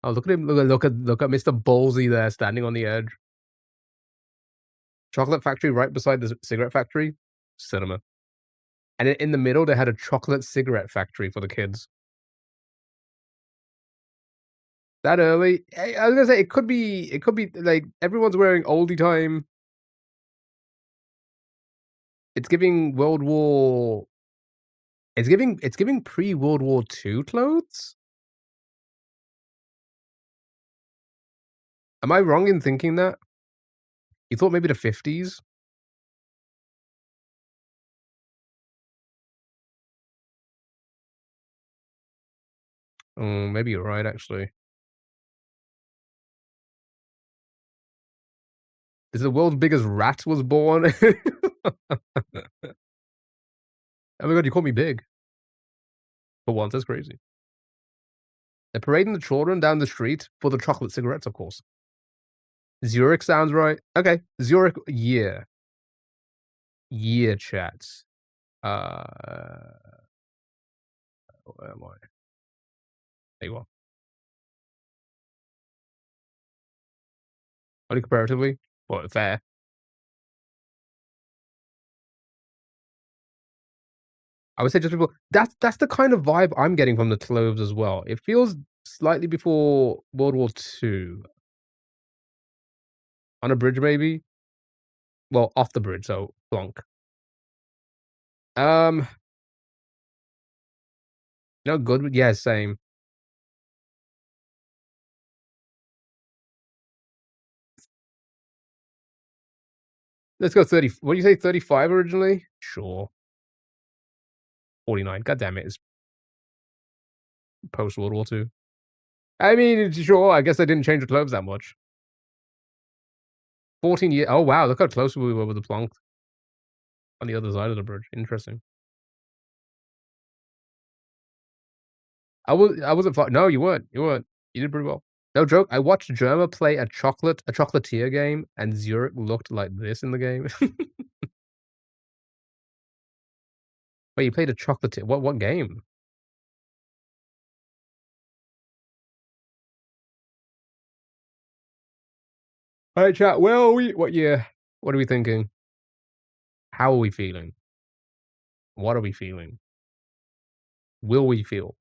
[SPEAKER 1] Oh, look at him! Look at Mr. Ballsy there, standing on the edge. Chocolate factory right beside the cigarette factory. cinema. And in the middle, they had a chocolate cigarette factory for the kids. That early? I was gonna say, it could be, like, everyone's wearing oldie time. It's giving World War it's giving pre-World War II clothes? Am I wrong in thinking that? You thought maybe the 50s? Oh, maybe you're right, actually. Is the world's biggest rat was born? Oh my god, you called me big. For once, that's crazy. They're parading the children down the street for the chocolate cigarettes, of course. Zurich sounds right. Okay, Zurich, year. Year, chats. Where am I? There you are. Only comparatively? Well, fair. I would say just before. That's the kind of vibe I'm getting from the clothes as well. It feels slightly before World War II. On a bridge, maybe? Well, off the bridge, so plonk. Um, no good. Yeah, same. Let's go 30. What do you say? 35 originally? Sure. 49. God damn it! It's post World War II. I mean, sure. I guess they didn't change the clothes that much. 14 years. Oh wow! Look how close we were with the plonk on the other side of the bridge. Interesting. I wasn't far. No, you weren't. You weren't. You did pretty well. No joke. I watched Germa play a chocolatier game, and Zurich looked like this in the game. Wait, you played a chocolatier? What game? All right, chat. Where are we? What year? What are we thinking? How are we feeling? What are we feeling? Will we feel?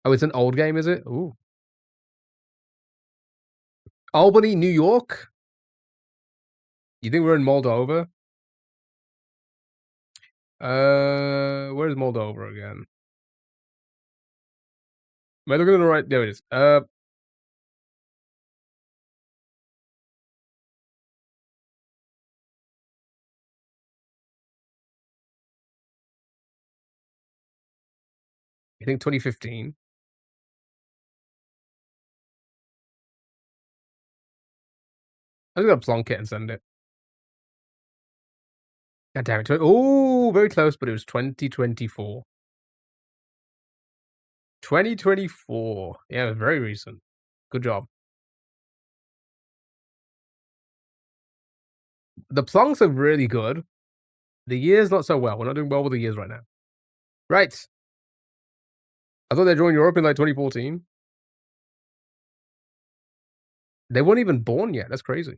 [SPEAKER 1] Oh, it's an old game, is it? Ooh. Albany, New York? You think we're in Moldova? Where's Moldova again? Am I looking at the right? There it is. I think 2015. I'm just gonna plonk it and send it. God damn it. Oh, very close, but it was 2024. 2024. Yeah, very recent. Good job. The plonks are really good. The years, not so well. We're not doing well with the years right now. Right. I thought they joined Europe in like 2014. They weren't even born yet. That's crazy.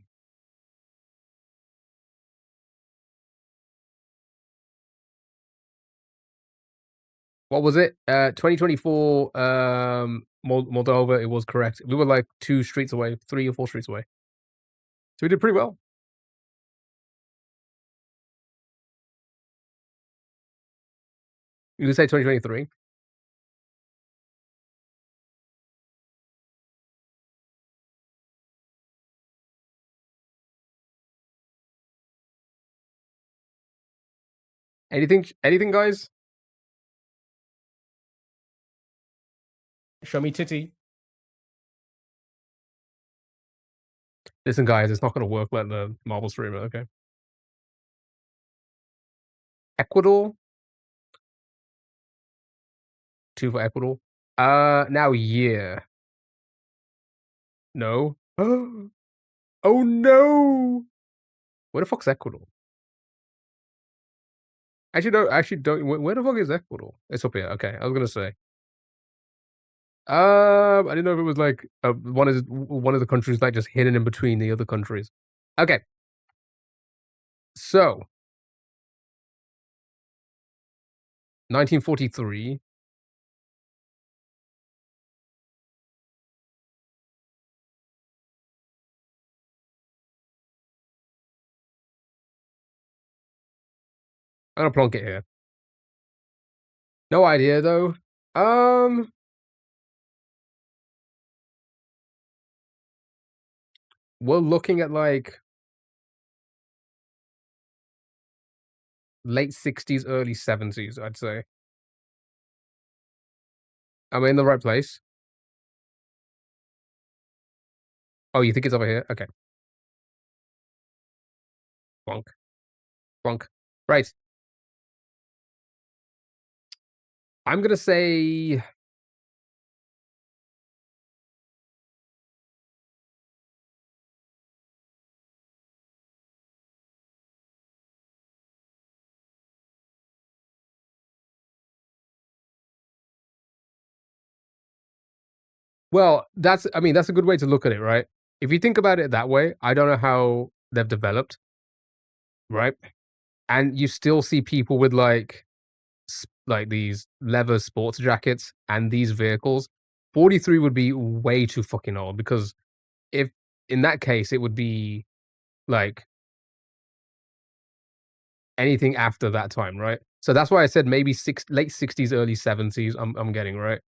[SPEAKER 1] What was it? 2024, Moldova, it was correct. We were like 2 streets away, 3 or 4 streets away. So we did pretty well. You could say 2023. Anything, guys?
[SPEAKER 5] Show me titty.
[SPEAKER 1] Listen, guys, it's not gonna work like the Marvel streamer, okay? Ecuador? 2 for Ecuador. Now year. No. Oh no! Where the fuck's Ecuador? Actually don't. Where the fuck is Ecuador? It's up here. Okay, I was gonna say. I didn't know if it was like one of the countries like just hidden in between the other countries. Okay. So 1943. I'm gonna plonk it here. No idea though. We're looking at like late 60s, early 70s, I'd say. Am I in the right place? Oh, you think it's over here? Okay. Plonk. Plonk. Right. I'm gonna say well, I mean, that's a good way to look at it, right? If you think about it that way, I don't know how they've developed, right? And you still see people with like these leather sports jackets and these vehicles. 43 would be way too fucking old because if in that case it would be like anything after that time, right? So that's why I said maybe late 60s, early 70s. I'm getting right.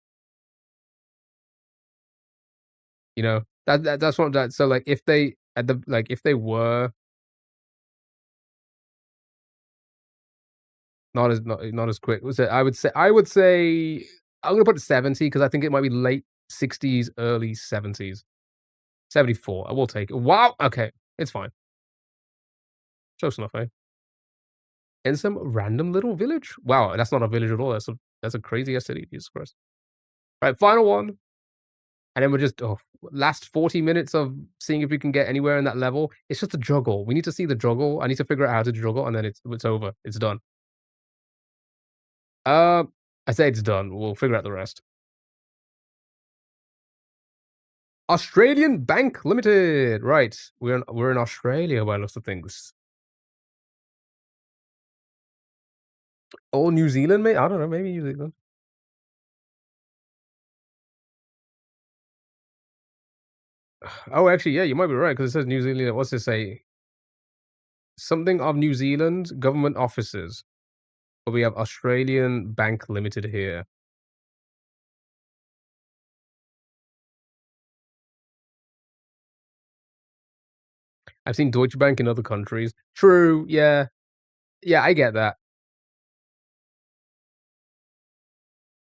[SPEAKER 1] You know that's what that. So like if they at the like if they were not as quick, was it? I would say I'm gonna put 70 because I think it might be late 60s, early 70s. 74. I will take it. Wow. Okay, it's fine. Close enough, eh? In some random little village. Wow, that's not a village at all. That's a crazy ass city. Jesus Christ. Right, final one. And then we're just last 40 minutes of seeing if we can get anywhere in that level. It's just a juggle. We need to see the juggle. I need to figure out how to juggle, and then it's over. It's done. I say it's done. We'll figure out the rest. Australian Bank Limited. Right. We're in Australia by lots of things. Or New Zealand, mate. I don't know. Maybe New Zealand. Oh, actually, yeah, you might be right because it says New Zealand. What's it say? Something of New Zealand government offices. But we have Australian Bank Limited here. I've seen Deutsche Bank in other countries. True, yeah. Yeah, I get that.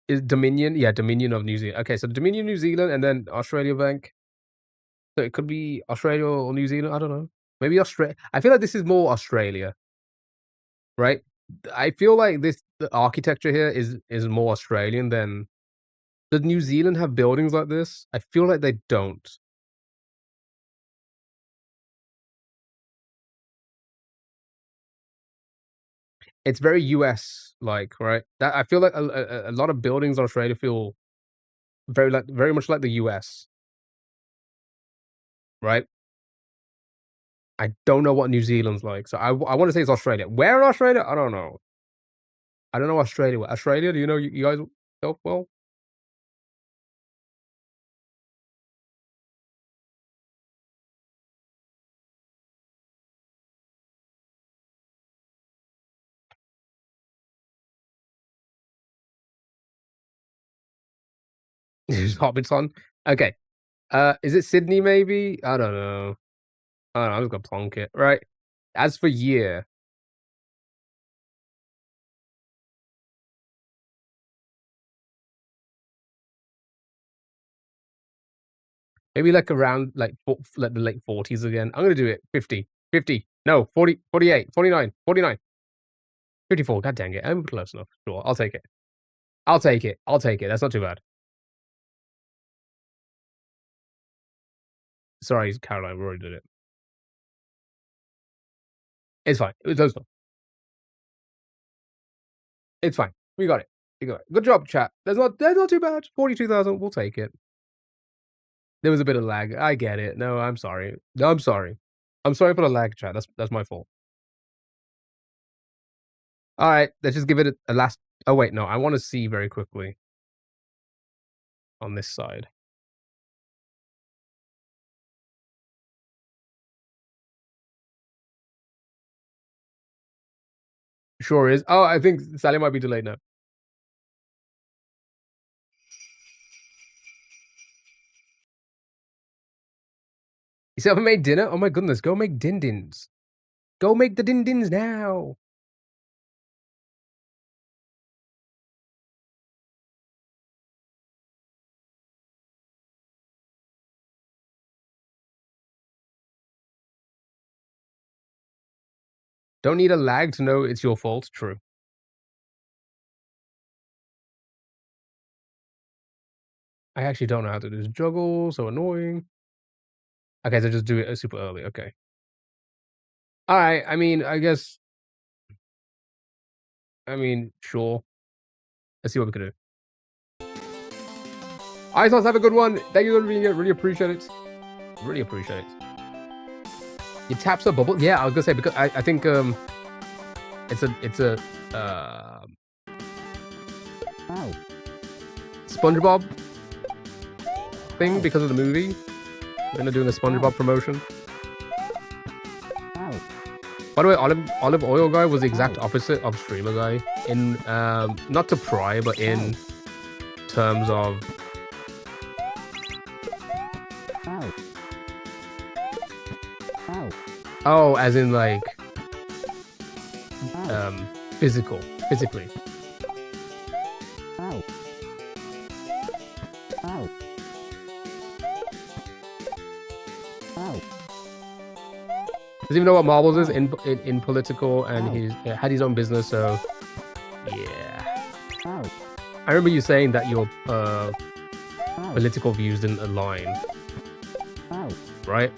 [SPEAKER 1] Is Dominion? Yeah, Dominion of New Zealand. Okay, so Dominion New Zealand and then Australia Bank. So it could be Australia or New Zealand. I don't know. Maybe Australia. I feel like this is more Australia, right? I feel like the architecture here is more Australian than. Does New Zealand have buildings like this? I feel like they don't. It's very US like, right? That I feel like a lot of buildings in Australia feel very much like the US, right? I don't know what New Zealand's like, so I want to say it's Australia. Where in Australia? I don't know. I don't know Australia. Australia? Do you know you guys know well? Hobbiton. Okay. Is it Sydney? Maybe. I don't know. I don't know. I'm just gonna plonk it. Right. As for year, maybe like around like the late 40s again. I'm gonna do it. 50. 50. No, 40, 48, 49, 49. 54. God dang it. I'm close enough. Sure. I'll take it. I'll take it. I'll take it. That's not too bad. Sorry, Caroline. We already did it. It's fine. It was close enough. It's fine. We got it. We got it. Good job, chat. That's not too bad. 42,000. We'll take it. There was a bit of lag. I get it. No, I'm sorry. No, I'm sorry. I'm sorry for the lag, chat. That's my fault. All right. Let's just give it a last Oh, wait, no, I want to see very quickly on this side. Sure is. Oh, I think Sally might be delayed now. You still haven't made dinner? Oh my goodness, go make din-dins. Go make the din-dins now. Don't need a lag to know it's your fault. True. I actually don't know how to do this juggle, so annoying. Okay, so just do it super early, okay. Alright, I mean, I guess... I mean, sure. Let's see what we can do. Isos, have a good one. Thank you for being here. Really appreciate it. Really appreciate it. Your taps are bubble. Yeah, I was gonna say because I think it's a SpongeBob thing because of the movie. We're gonna do a SpongeBob promotion. By the way, olive oil guy was the exact opposite of streamer guy in not to pry, but in terms of oh, as in like physically. Does he even know what marbles is in political, and he's had his own business, so yeah. I remember you saying that your political views didn't align, right?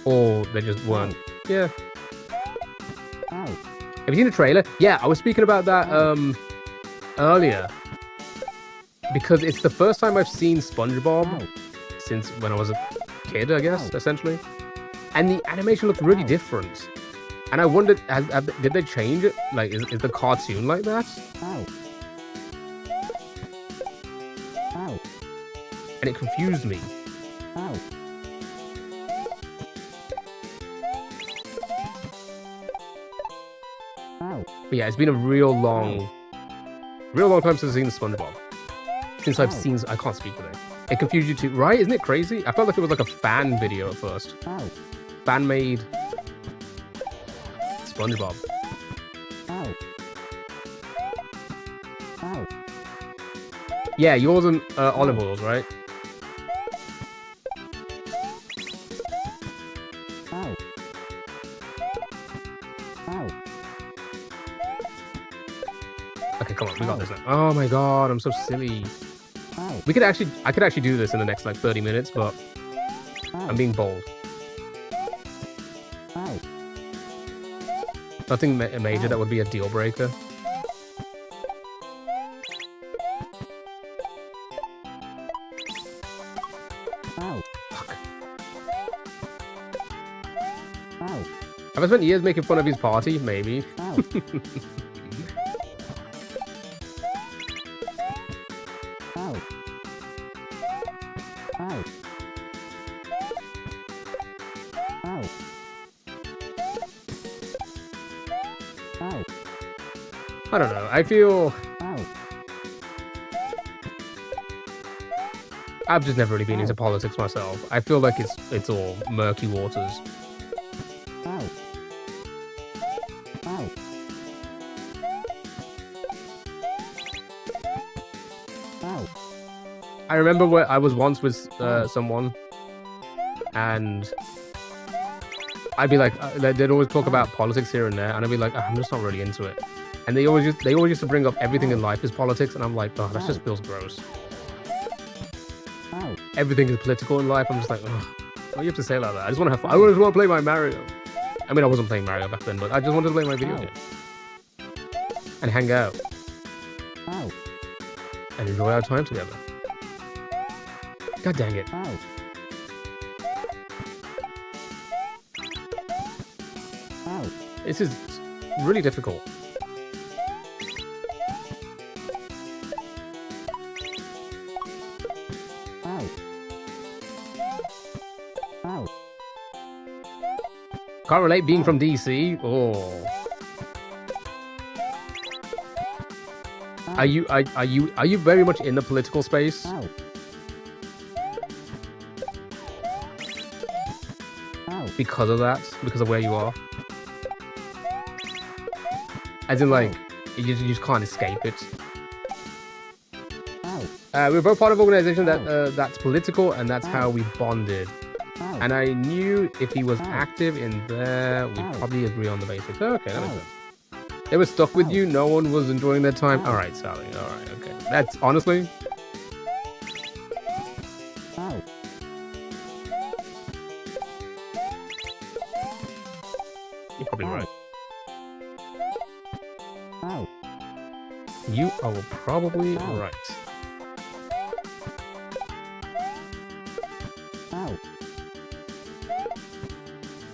[SPEAKER 1] Or they just weren't. Yeah. Have you seen the trailer? Yeah, I was speaking about that earlier. Because it's the first time I've seen SpongeBob since when I was a kid, I guess, essentially. And the animation looked really different. And I wondered, did they change it? Like, is the cartoon like that? And it confused me. But yeah, it's been a real long time since I've seen SpongeBob. Since I've seen, I can't speak today. It confused you too, right? Isn't it crazy? I felt like it was like a fan video at first. Fan-made SpongeBob. Yeah, yours and olive oils, right? Okay, come on, we got this now. Oh my god, I'm so silly. I could actually do this in the next like 30 minutes, but I'm being bold. Nothing major that would be a deal breaker. Fuck. Have I spent years making fun of his party? Maybe. I don't know. I feel I've just never really been into politics myself. I feel like it's all murky waters. I remember where I was once with someone, and I'd be like, they'd always talk about politics here and there, and I'd be like, I'm just not really into it. And they always used to bring up everything in life is politics, and I'm like, oh, that just feels gross. Everything is political in life. I'm just like, oh, why do you have to say it like that? I just want to have fun. I just want to play my Mario. I mean, I wasn't playing Mario back then, but I just wanted to play my video game and hang out and enjoy our time together. God dang it. This is really difficult. Can't relate being from DC. Oh. Are you very much in the political space?
[SPEAKER 4] Ow. Ow.
[SPEAKER 1] Because of that? Because of where you are? As in, like, you just can't escape it.
[SPEAKER 4] Ow.
[SPEAKER 1] We're both part of an organization that that's political, and that's how we bonded.
[SPEAKER 4] Ow.
[SPEAKER 1] And I knew if he was active in there, we'd
[SPEAKER 4] Ow.
[SPEAKER 1] probably agree on the basics. Oh, okay, that makes
[SPEAKER 4] Ow.
[SPEAKER 1] sense. They were stuck with
[SPEAKER 4] Ow.
[SPEAKER 1] you, no one was enjoying their time.
[SPEAKER 4] Ow.
[SPEAKER 1] Alright, Sally, alright, okay. That's, honestly,
[SPEAKER 4] Ow.
[SPEAKER 1] you're probably
[SPEAKER 4] Ow.
[SPEAKER 1] right.
[SPEAKER 4] Ow.
[SPEAKER 1] You are probably
[SPEAKER 4] Ow.
[SPEAKER 1] right.
[SPEAKER 4] Ow.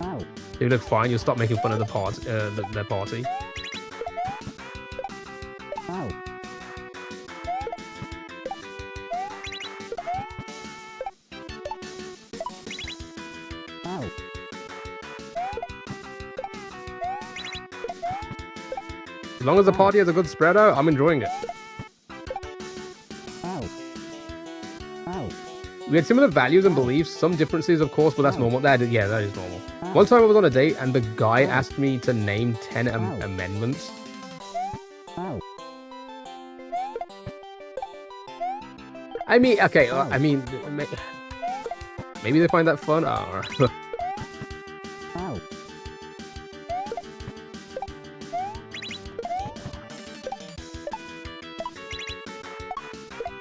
[SPEAKER 4] Ow.
[SPEAKER 1] You look fine, you'll stop making fun of the their party.
[SPEAKER 4] Ow. Ow.
[SPEAKER 1] As long as the party has a good spread out, I'm enjoying it.
[SPEAKER 4] Ow. Ow.
[SPEAKER 1] We had similar values and beliefs, some differences, of course, but that's normal. That is normal. One time I was on a date and the guy asked me to name 10 amendments.
[SPEAKER 4] Ow.
[SPEAKER 1] I mean, okay, I mean, maybe they find that fun. Oh, alright.
[SPEAKER 4] Ow.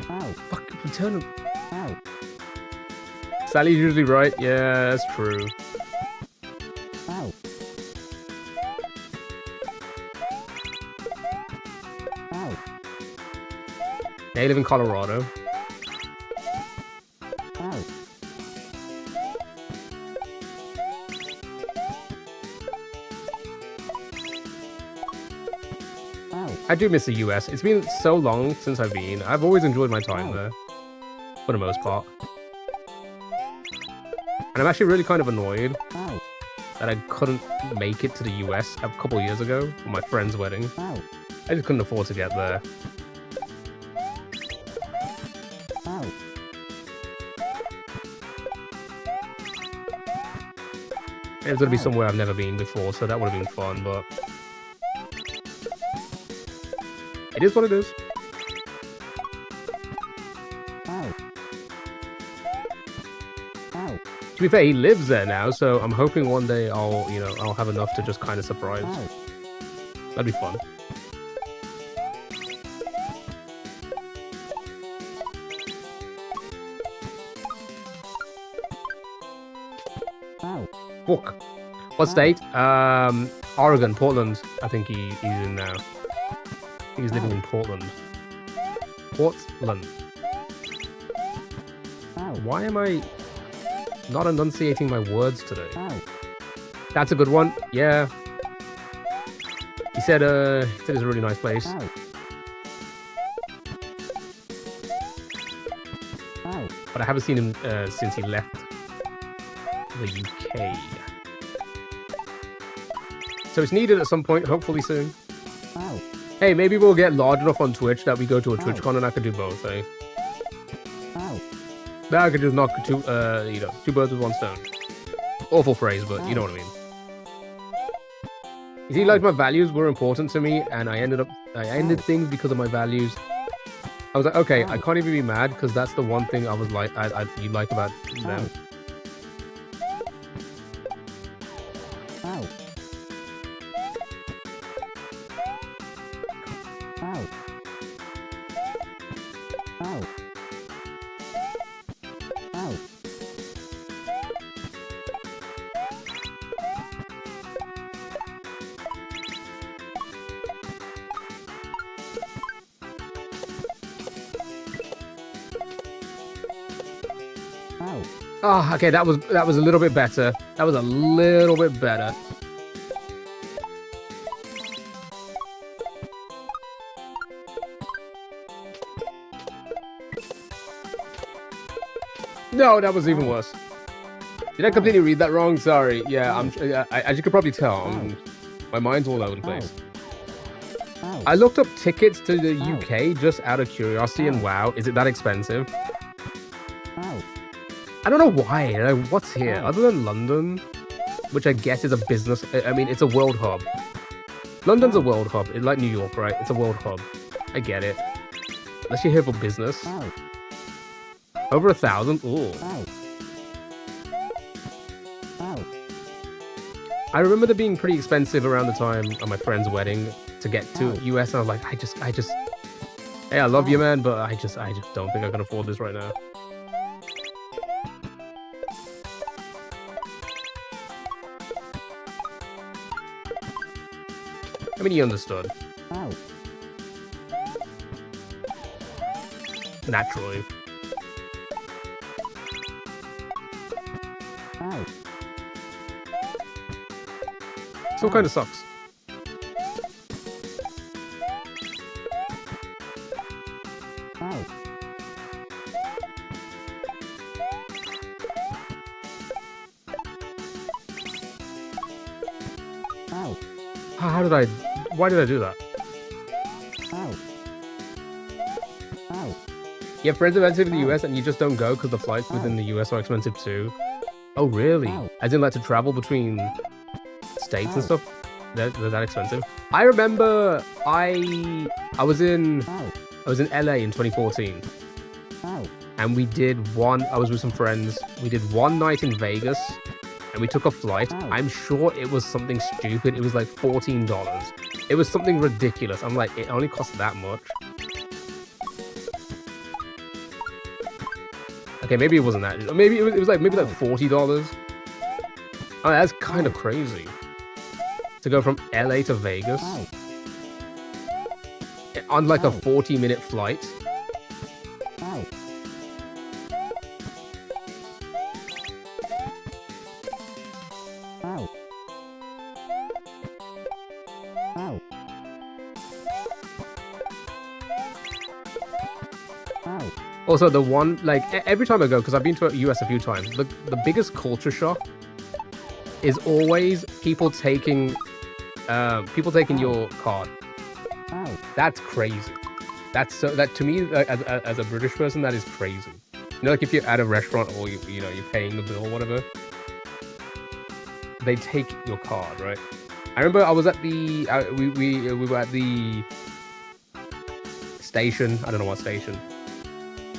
[SPEAKER 4] Ow.
[SPEAKER 1] Fuck, return him.
[SPEAKER 4] Ow.
[SPEAKER 1] Sally's usually right. Yeah, that's true.
[SPEAKER 4] Ow. Ow.
[SPEAKER 1] They live in Colorado.
[SPEAKER 4] Ow. Ow.
[SPEAKER 1] I do miss the US. It's been so long since I've been. I've always enjoyed my time there. For the most part. And I'm actually really kind of annoyed
[SPEAKER 4] Ow.
[SPEAKER 1] that I couldn't make it to the US a couple years ago for my friend's wedding.
[SPEAKER 4] Ow.
[SPEAKER 1] I just couldn't afford to get there.
[SPEAKER 4] Ow.
[SPEAKER 1] It was going to be somewhere I've never been before, so that would have been fun, but... It is what it is.
[SPEAKER 4] Ow. Ow.
[SPEAKER 1] To be fair, he lives there now, so I'm hoping one day I'll have enough to just kind of surprise.
[SPEAKER 4] Ow.
[SPEAKER 1] That'd be fun.
[SPEAKER 4] Ow.
[SPEAKER 1] Fuck. What state? Oregon, Portland. I think he's in now. I think he's living in Portland. Portland.
[SPEAKER 4] Ow.
[SPEAKER 1] Why am I not enunciating my words today?
[SPEAKER 4] Ow.
[SPEAKER 1] That's a good one. Yeah. He said it's a really nice place.
[SPEAKER 4] Ow. Ow.
[SPEAKER 1] But I haven't seen him since he left the UK. So it's needed at some point, hopefully soon.
[SPEAKER 4] Ow.
[SPEAKER 1] Hey, maybe we'll get large enough on Twitch that we go to a TwitchCon and I could do both, eh?
[SPEAKER 4] Ow.
[SPEAKER 1] Then I could just knock two birds with one stone. Awful phrase, but you know what I mean. You see, like, my values were important to me, and I ended things because of my values. I was like, okay, I can't even be mad because that's the one thing I was like, you like about them.
[SPEAKER 4] Ow. Ow. Ow. Ow. Ow.
[SPEAKER 1] Oh, okay, that was a little bit better. That was a little bit better. No, that was even worse. Did I completely read that wrong? Sorry. Yeah, as you could probably tell, my mind's all over the place. I looked up tickets to the UK just out of curiosity, and wow, is it that expensive? I don't know why. Like, what's here? Other than London, which I guess is a business... I mean, it's a world hub. London's a world hub. It's like New York, right? It's a world hub. I get it. Unless you're here for business. Over 1,000? Ooh. I remember them being pretty expensive around the time of my friend's wedding to get to US, and I was like, I just... Hey, I love you, man, but I just don't think I can afford this right now. I mean, he understood. Naturally. Still kind of sucks. How did I... Why did I do that? You have friends expensive in the US and you just don't go because the flights within the US are expensive too? Oh, really? As in, like, to travel between states and stuff? They're that expensive? I remember I was in LA in 2014. And we did I was with some friends. We did one night in Vegas. And we took a flight. I'm sure it was something stupid. It was like $14. It was something ridiculous. I'm like, it only cost that much. Okay, maybe it wasn't that. Maybe it was like $40. Oh, that's kind of crazy. To go from LA to Vegas on like a 40-minute flight. Also, the one, like, every time I go, because I've been to the US a few times, the biggest culture shock is always people taking your card. That's crazy. That to me, as a British person, that is crazy. You know, like if you're at a restaurant or you know, you're paying the bill or whatever, they take your card, right? I remember I was at the we were at the station. I don't know what station.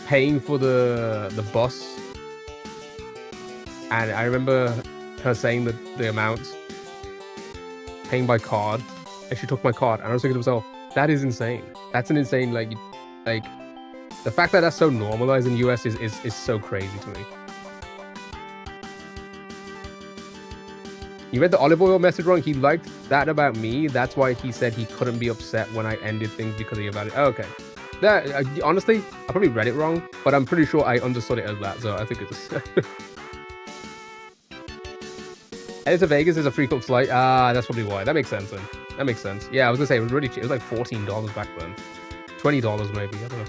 [SPEAKER 1] Paying for the bus, and I remember her saying the amount, paying by card, and she took my card, and I was thinking to myself, that is insane. That's an insane, like the fact that that's so normalized in the US is so crazy to me. You read the olive oil message wrong. He liked that about me. That's why he said he couldn't be upset when I ended things because he about it. Oh, okay. That honestly, I probably read it wrong, but I'm pretty sure I understood it as that, so I think it's... Headed to Vegas is a frequent flight. Ah, that's probably why. That makes sense then. That makes sense. Yeah, I was gonna say, it was really cheap. It was like $14 back then. $20 maybe, I don't know.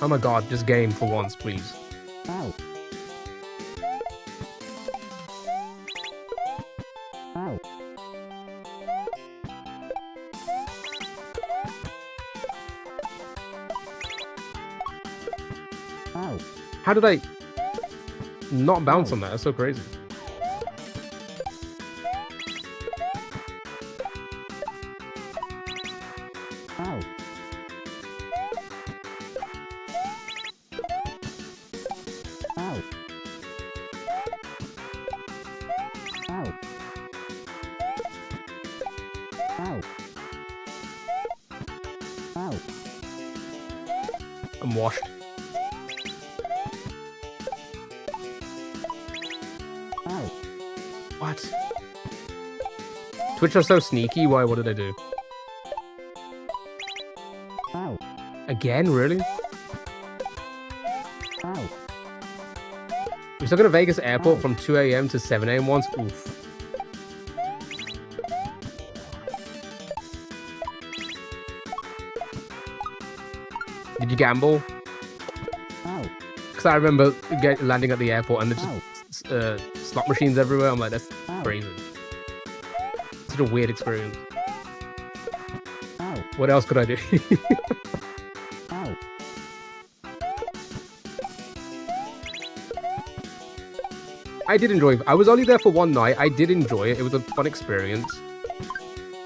[SPEAKER 1] Oh my god, just game for once, please. How did I not bounce on that? That's so crazy. I'm washed. What? Twitch are so sneaky. Why? What did I do? Again? Really? We're stuck in a Vegas airport from 2 AM to 7 AM once. Oof. Did you gamble?
[SPEAKER 4] Ow.
[SPEAKER 1] Because I remember landing at the airport and there's
[SPEAKER 4] Ow.
[SPEAKER 1] just slot machines everywhere. I'm like, that's
[SPEAKER 4] Ow.
[SPEAKER 1] crazy. Such a weird experience.
[SPEAKER 4] Ow.
[SPEAKER 1] What else could I do?
[SPEAKER 4] Ow.
[SPEAKER 1] I did enjoy it. I was only there for one night. I did enjoy it. It was a fun experience.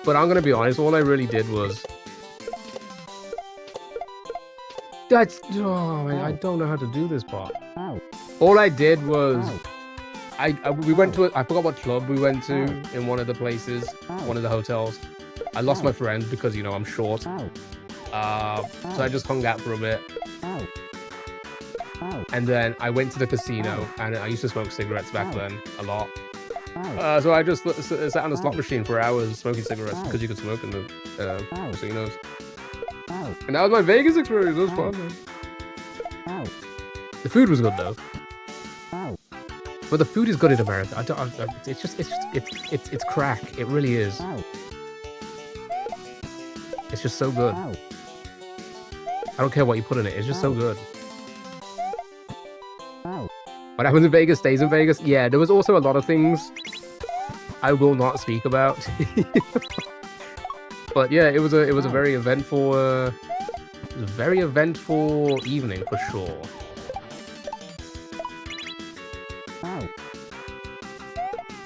[SPEAKER 1] But I'm going to be honest, all I really did was... I don't know how to do this part.
[SPEAKER 4] Ow.
[SPEAKER 1] All I did was...
[SPEAKER 4] Ow.
[SPEAKER 1] we went to... I forgot what club we went to in one of the places. One of the hotels. I lost my friend because, you know, I'm short.
[SPEAKER 4] Ow.
[SPEAKER 1] So I just hung out for a bit.
[SPEAKER 4] Ow. Ow.
[SPEAKER 1] And then I went to the casino, and I used to smoke cigarettes back then, a lot.
[SPEAKER 4] Ow.
[SPEAKER 1] So I just sat on the slot machine for hours smoking cigarettes because you could smoke in the casinos.
[SPEAKER 4] Ow.
[SPEAKER 1] And that was my Vegas experience. It was fun, man.
[SPEAKER 4] Ow.
[SPEAKER 1] The food was good though.
[SPEAKER 4] Ow.
[SPEAKER 1] But the food is good in America. It's crack. It really is.
[SPEAKER 4] Ow.
[SPEAKER 1] It's just so good.
[SPEAKER 4] Ow.
[SPEAKER 1] I don't care what you put in it. It's just so good.
[SPEAKER 4] Ow.
[SPEAKER 1] What happens in Vegas stays in Vegas. Yeah, there was also a lot of things I will not speak about. But yeah, it was a very eventful evening for sure.
[SPEAKER 4] Ow.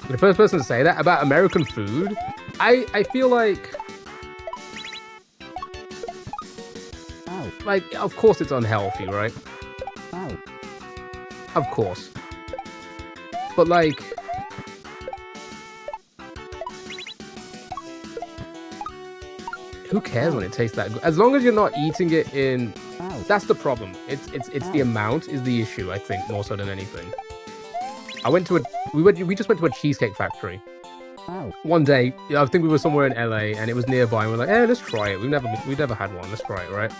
[SPEAKER 1] The first person to say that about American food, I feel like of course it's unhealthy, right?
[SPEAKER 4] Ow.
[SPEAKER 1] Of course. But like who cares when it tastes that good? As long as you're not eating it in... That's the problem. It's the amount is the issue, I think, more so than anything. I went to we just went to a cheesecake factory. One day, I think we were somewhere in LA and it was nearby and we're like, hey, let's try it. We've never had one. Let's try it, right?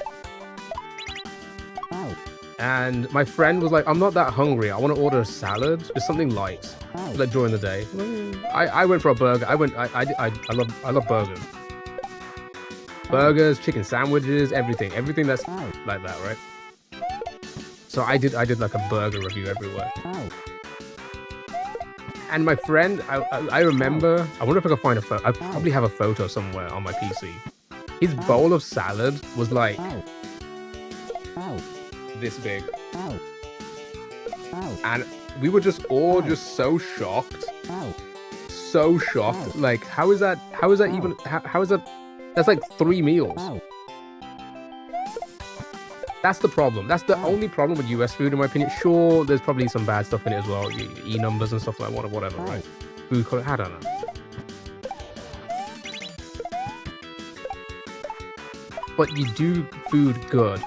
[SPEAKER 1] And my friend was like, I'm not that hungry. I want to order a salad, just something light, like during the day. I went for a burger. I love burgers. Burgers, chicken sandwiches, everything that's like that, right? So I did like a burger review everywhere. And my friend, I remember, I wonder if I can find a photo. I probably have a photo somewhere on my PC. His bowl of salad was like this big. And we were just all just so shocked. So shocked. Like, how is that even, how is that? That's like 3 meals. That's the problem. That's the only problem with US food, in my opinion. Sure, there's probably some bad stuff in it as well. E numbers and stuff like whatever, right? Food color, I don't know. But you do food good.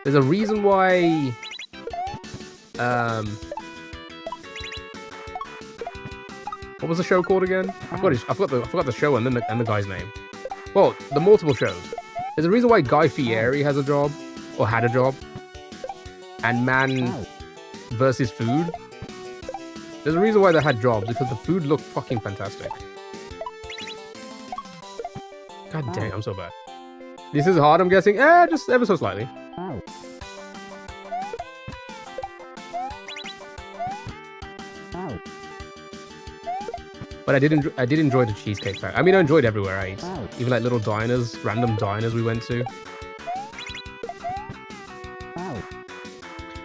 [SPEAKER 1] There's a reason why... what was the show called again? I forgot the show and then the guy's name. Well, the multiple shows. There's a reason why Guy Fieri has a job, or had a job, and Man versus Food. There's a reason why they had jobs, because the food looked fucking fantastic. God dang, I'm so bad. This is hard, I'm guessing. Just ever so slightly. But I did enjoy the Cheesecake Factory. I mean, I enjoyed everywhere I ate. Even like little diners, random diners we went to.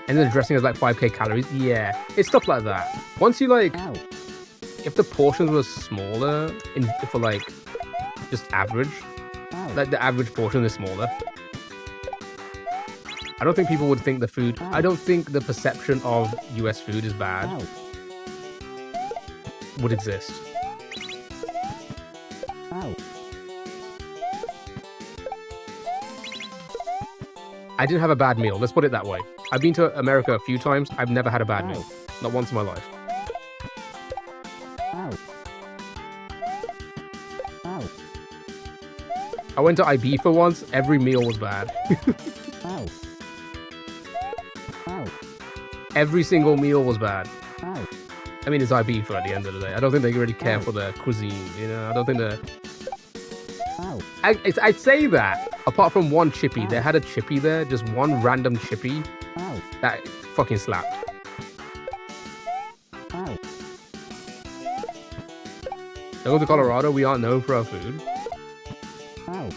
[SPEAKER 1] And then the dressing is like 5k calories. Yeah, it's stuff like that. Once you like, if the portions were smaller, for like, just average, like the average portion is smaller, I don't think people would think the food, I don't think the perception of US food is bad would exist. I didn't have a bad meal, let's put it that way. I've been to America a few times, I've never had a bad meal. Not once in my life. I went to Ibiza once, every meal was bad. Every single meal was bad. I mean, it's Ibiza at the end of the day. I don't think they really care for their cuisine, you know? I don't think they're... I'd say that apart from one chippy, they had a chippy there, just one random chippy
[SPEAKER 4] Ow.
[SPEAKER 1] that fucking slapped.
[SPEAKER 4] Ow.
[SPEAKER 1] Go to Colorado, we aren't known for our food.
[SPEAKER 4] Ow.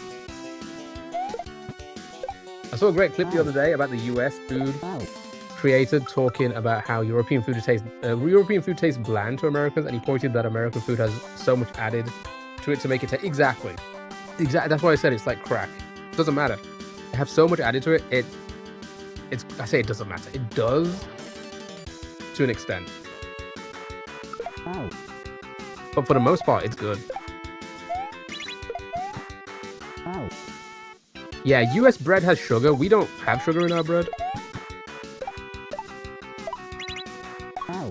[SPEAKER 1] I saw a great clip the other day about the US food
[SPEAKER 4] Ow.
[SPEAKER 1] creator talking about how European food tastes bland to Americans, and he pointed that American food has so much added to it to make it taste exactly. That's why I said it's like crack. It doesn't matter. They have so much added to it. I say it doesn't matter. It does to an extent,
[SPEAKER 4] Ow.
[SPEAKER 1] but for the most part, it's good.
[SPEAKER 4] Ow.
[SPEAKER 1] Yeah, US bread has sugar. We don't have sugar in our bread.
[SPEAKER 4] Ow.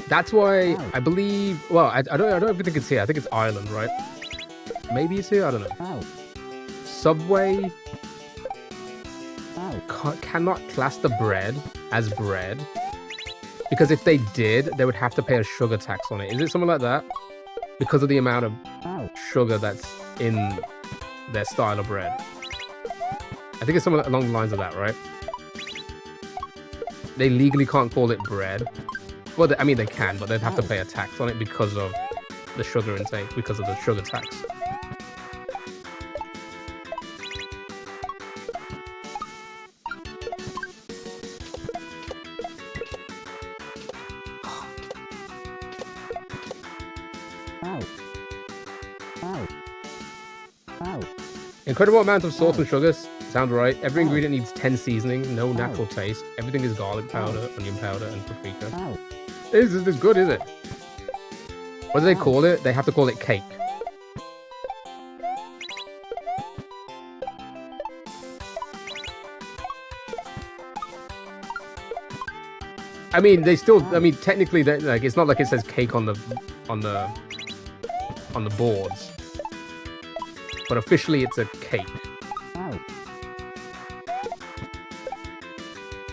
[SPEAKER 1] That's why
[SPEAKER 4] Ow.
[SPEAKER 1] I believe. Well, I don't even think it's here. I think it's Ireland, right? Maybe it's here. I don't know.
[SPEAKER 4] Ow.
[SPEAKER 1] Subway
[SPEAKER 4] Ow.
[SPEAKER 1] cannot class the bread as bread because if they did, they would have to pay a sugar tax on it. Is it something like that? Because of the amount of
[SPEAKER 4] Ow.
[SPEAKER 1] sugar that's in their style of bread. I think it's something along the lines of that, right? They legally can't call it bread. Well, I mean, they can, but they'd have to pay a tax on it because of the sugar intake, because of the sugar tax.
[SPEAKER 4] Ow. Ow. Ow.
[SPEAKER 1] Incredible amount of salt and sugar. Sound right. Every ingredient needs 10 seasoning, no natural taste. Everything is garlic powder, onion powder, and paprika.
[SPEAKER 4] Ow.
[SPEAKER 1] This is good, is it? What do they call it? They have to call it cake. I mean, they still. I mean, technically, like it's not like it says cake on the boards, but officially, it's a cake.
[SPEAKER 4] Ow.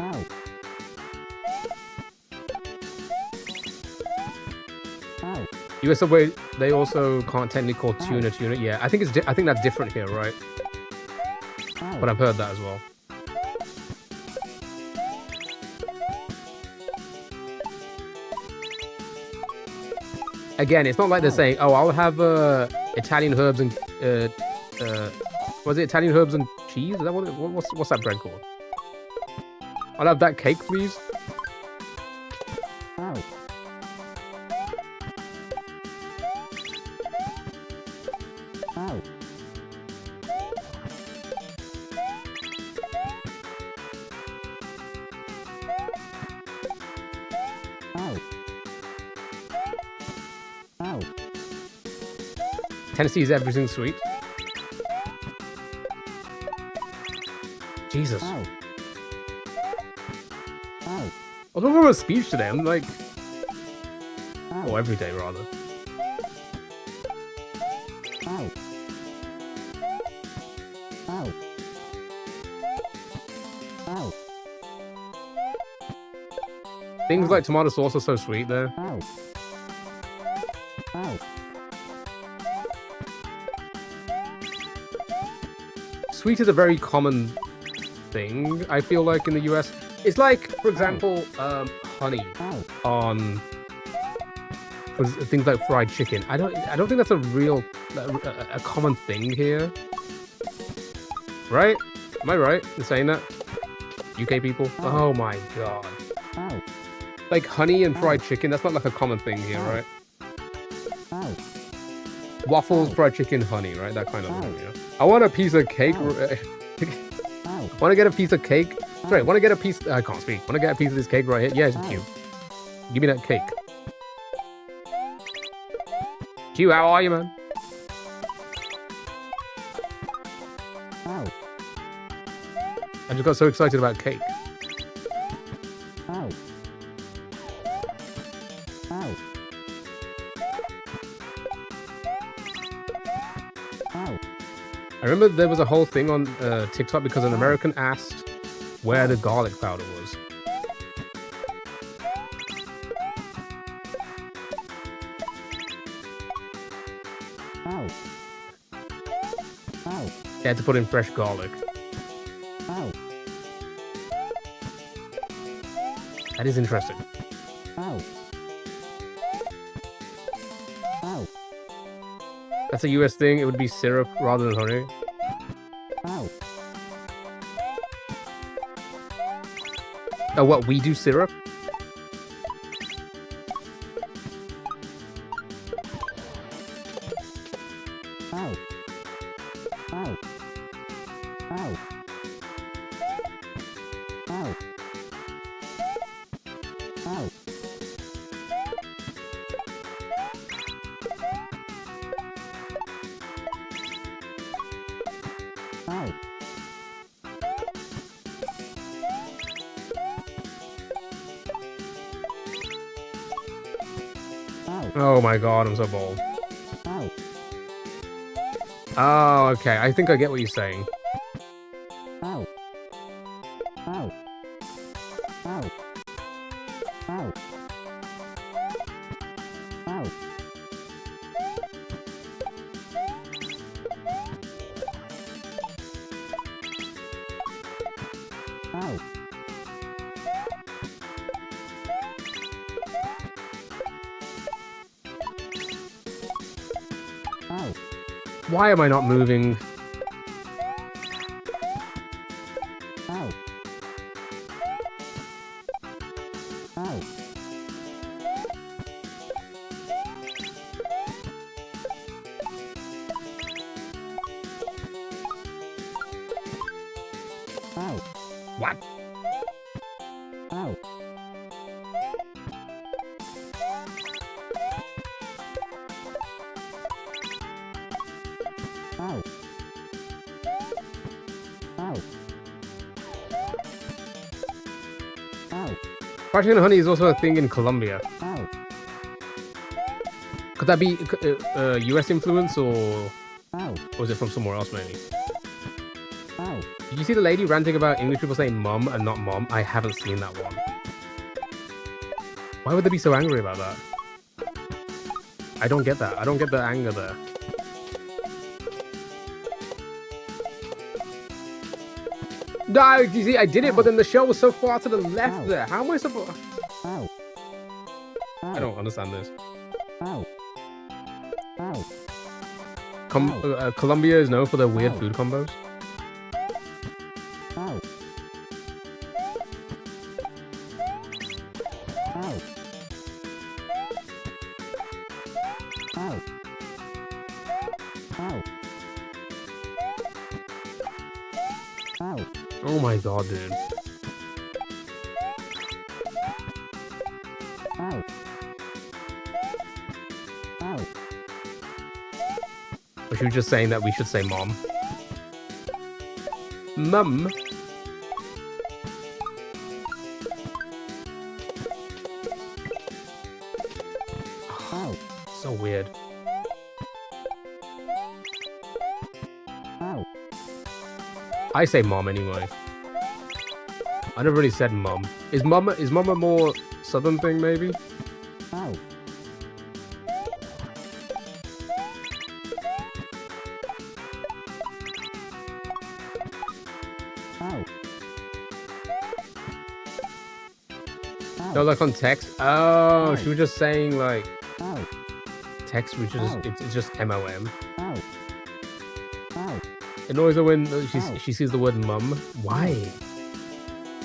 [SPEAKER 4] Ow. Ow.
[SPEAKER 1] US Subway, they also can't technically call tuna tuna. Yeah, I think I think that's different here, right?
[SPEAKER 4] Ow.
[SPEAKER 1] But I've heard that as well. Again, it's not like they're saying, "Oh, I'll have Italian herbs and was it Italian herbs and cheese? Is that what's that bread called? I'll have that cake, please."
[SPEAKER 4] Ow. Ow. Ow. Ow.
[SPEAKER 1] Tennessee's everything sweet. Jesus.
[SPEAKER 4] Ow. Ow.
[SPEAKER 1] I don't remember a speech today. I'm like,
[SPEAKER 4] Ow.
[SPEAKER 1] or every day rather.
[SPEAKER 4] Ow. Ow. Ow.
[SPEAKER 1] Things like tomato sauce are so sweet there.
[SPEAKER 4] Ow. Ow.
[SPEAKER 1] Sweet is a very common thing, I feel like, in the US. It's like, for example, honey
[SPEAKER 4] Ow.
[SPEAKER 1] on things like fried chicken. I don't think that's a common thing here. Right? Am I right in saying that? UK people? Oh my god.
[SPEAKER 4] Ow.
[SPEAKER 1] Like honey and fried chicken, that's not like a common thing here, right?
[SPEAKER 4] Ow.
[SPEAKER 1] Waffles, fried chicken, honey, right? That kind of thing, you know? I want a piece of cake.
[SPEAKER 4] Ow.
[SPEAKER 1] Want to get a piece of cake? Sorry, want to get a piece... I can't speak. Want to get a piece of this cake right here? Yeah, it's cute. Give me that cake. Q, how are you, man?
[SPEAKER 4] Ow.
[SPEAKER 1] I just got so excited about cake.
[SPEAKER 4] Ow. Ow. Ow.
[SPEAKER 1] I remember there was a whole thing on TikTok because an American asked where the garlic powder was.
[SPEAKER 4] Ow. Ow.
[SPEAKER 1] They had to put in fresh garlic.
[SPEAKER 4] Ow.
[SPEAKER 1] That is interesting.
[SPEAKER 4] Ow. Ow.
[SPEAKER 1] That's a US thing. It would be syrup rather than honey.
[SPEAKER 4] Ow.
[SPEAKER 1] Oh, what? We do syrup?
[SPEAKER 4] Ow. Ow. Ow. Ow. Ow. Ow. Ow.
[SPEAKER 1] Oh my god, I'm so bold.
[SPEAKER 4] Ow.
[SPEAKER 1] Oh, okay. I think I get what you're saying.
[SPEAKER 4] Ow. Ow. Ow. Ow. Ow. Ow. Ow.
[SPEAKER 1] Why am I not moving?
[SPEAKER 4] Ow. Ow. Ow.
[SPEAKER 1] What?
[SPEAKER 4] Ow. Ow. Ow. Ow.
[SPEAKER 1] Fried and honey is also a thing in Colombia.
[SPEAKER 4] Ow.
[SPEAKER 1] Could that be US influence or
[SPEAKER 4] Ow.
[SPEAKER 1] is it from somewhere else maybe?
[SPEAKER 4] Ow.
[SPEAKER 1] Did you see the lady ranting about English people saying mum and not mom? I haven't seen that one. Why would they be so angry about that? I don't get that. I don't get the anger there. No, you see, I did it, but then the show was so far to the left there. How am I supposed...
[SPEAKER 4] Ow.
[SPEAKER 1] I don't understand this.
[SPEAKER 4] Ow. Ow.
[SPEAKER 1] Colombia is known for their weird food combos.
[SPEAKER 4] Ow. Ow. Ow. Ow. Ow.
[SPEAKER 1] Oh my god, dude.
[SPEAKER 4] Ow. Ow.
[SPEAKER 1] Or she was just saying that we should say mom. Mum?
[SPEAKER 4] Ow.
[SPEAKER 1] So weird.
[SPEAKER 4] Ow.
[SPEAKER 1] I say mom anyway. I never really said mum. Is mum a more southern thing maybe?
[SPEAKER 4] Ow. Ow. Ow.
[SPEAKER 1] No, like on text. Oh, she was just saying like
[SPEAKER 4] Ow.
[SPEAKER 1] text, which is it's just MOM.
[SPEAKER 4] Ow. Ow.
[SPEAKER 1] It annoys her when
[SPEAKER 4] Ow.
[SPEAKER 1] she sees the word mum. Why?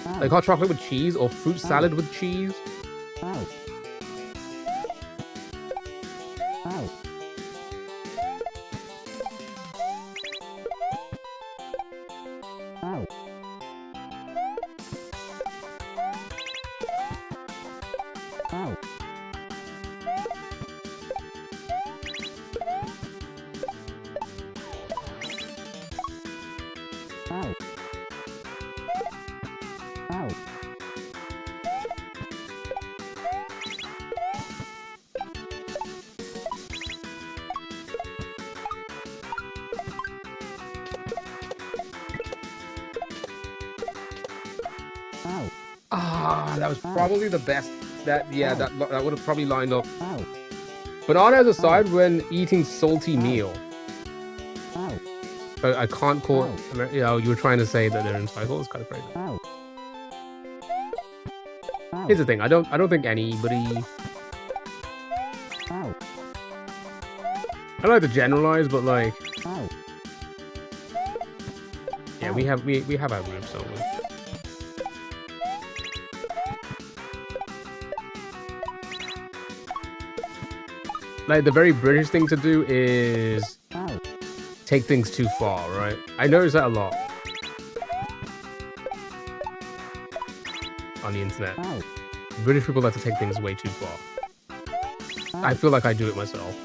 [SPEAKER 4] Ow.
[SPEAKER 1] Like hot chocolate with cheese or fruit salad with cheese?
[SPEAKER 4] Ow. Ow. Ow. Ow. Ow. Ow. Ow.
[SPEAKER 1] Ah, that was probably the best. That would have probably lined up.
[SPEAKER 4] Ow.
[SPEAKER 1] Banana as a side when eating salty meal.
[SPEAKER 4] Ow.
[SPEAKER 1] I can't call. You know, you were trying to say that they're in cycle. It's kind of crazy.
[SPEAKER 4] Ow. Ow.
[SPEAKER 1] Here's the thing. I don't think anybody.
[SPEAKER 4] Ow.
[SPEAKER 1] I don't like to generalize, but like,
[SPEAKER 4] Ow.
[SPEAKER 1] yeah, we have our groups, don't we? Like the very British thing to do is
[SPEAKER 4] Ow.
[SPEAKER 1] take things too far, right? I notice that a lot on the internet.
[SPEAKER 4] Ow.
[SPEAKER 1] British people like to take things way too far.
[SPEAKER 4] Ow.
[SPEAKER 1] I feel like I do it myself.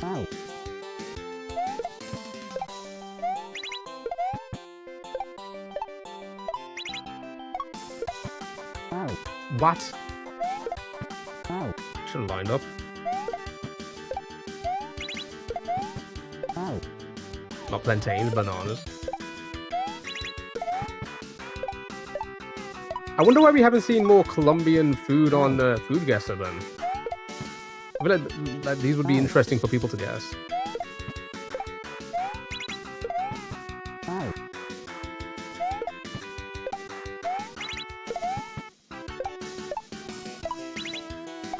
[SPEAKER 4] Ow. Ow.
[SPEAKER 1] What?
[SPEAKER 4] Ow.
[SPEAKER 1] Should have lined up.
[SPEAKER 4] Ow.
[SPEAKER 1] Not plantains, bananas. I wonder why we haven't seen more Colombian food on the Food Guesser then. I feel like these would be interesting for people to guess.
[SPEAKER 4] Ow.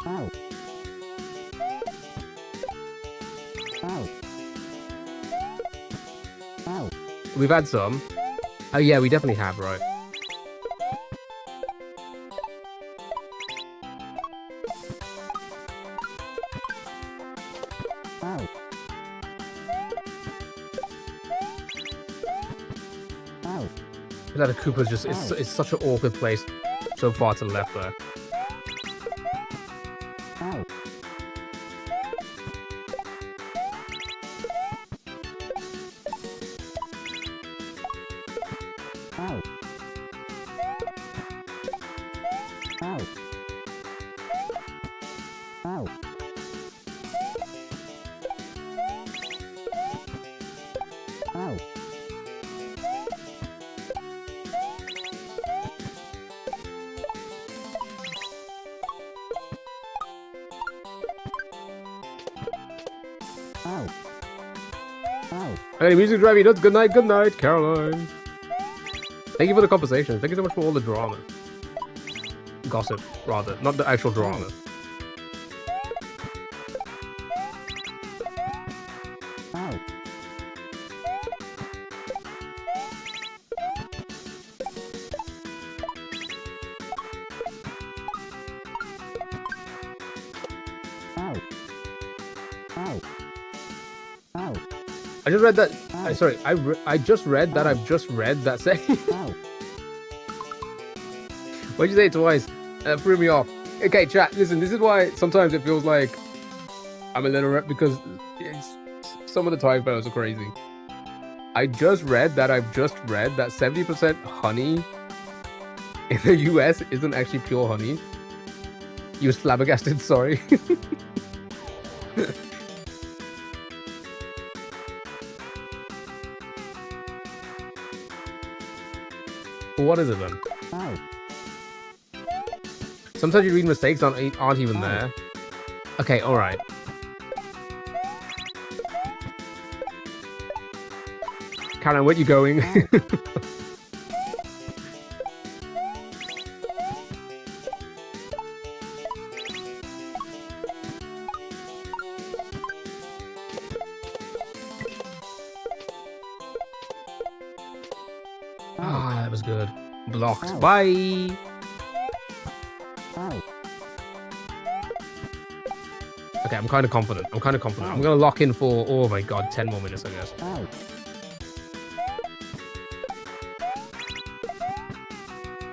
[SPEAKER 4] Ow. Ow. Ow.
[SPEAKER 1] We've had some. Oh yeah, we definitely have, right?
[SPEAKER 4] Ow. Ow.
[SPEAKER 1] That a Koopa's just it's such an awkward place so far to the left there.
[SPEAKER 4] Ow. Ow. Ow. Ow. Ow. Ow. Ow.
[SPEAKER 1] Hey, music driving nuts. Good night, Caroline. Thank you for the conversation. Thank you so much for all the drama. Gossip, rather. Not the actual drama.
[SPEAKER 4] Ow. Ow. Ow. Ow.
[SPEAKER 1] I just read that.
[SPEAKER 4] Ow.
[SPEAKER 1] Sorry, I just read that I've just read that saying.
[SPEAKER 4] Ow.
[SPEAKER 1] Why'd you say it twice? Threw me off. Okay, chat, listen, this is why sometimes it feels like I'm illiterate, because some of the typos are crazy. I just read that I've just read that 70% honey in the US isn't actually pure honey. You was flabbergasted, sorry. What is it then?
[SPEAKER 4] Ow.
[SPEAKER 1] Sometimes you read mistakes aren't even there. Okay, alright. Karen, where you going? Ah, that was good. Blocked.
[SPEAKER 4] Ow.
[SPEAKER 1] Bye!
[SPEAKER 4] Ow.
[SPEAKER 1] Okay, I'm kind of confident. I'm gonna lock in for, oh my god, 10 more minutes, I guess.
[SPEAKER 4] Ow.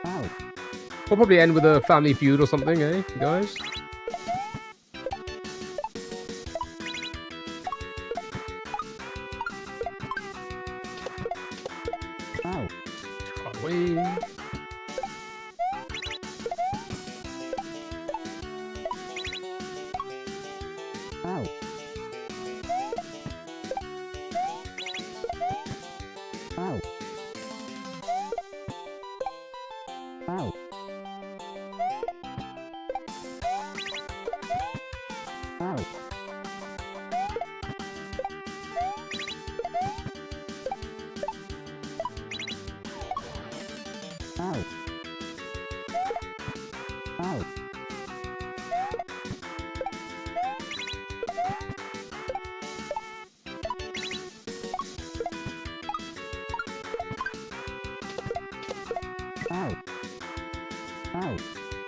[SPEAKER 4] Ow.
[SPEAKER 1] We'll probably end with a family feud or something, eh, guys?
[SPEAKER 4] Ow.
[SPEAKER 1] Far away.
[SPEAKER 4] Ow. Ow. Ow.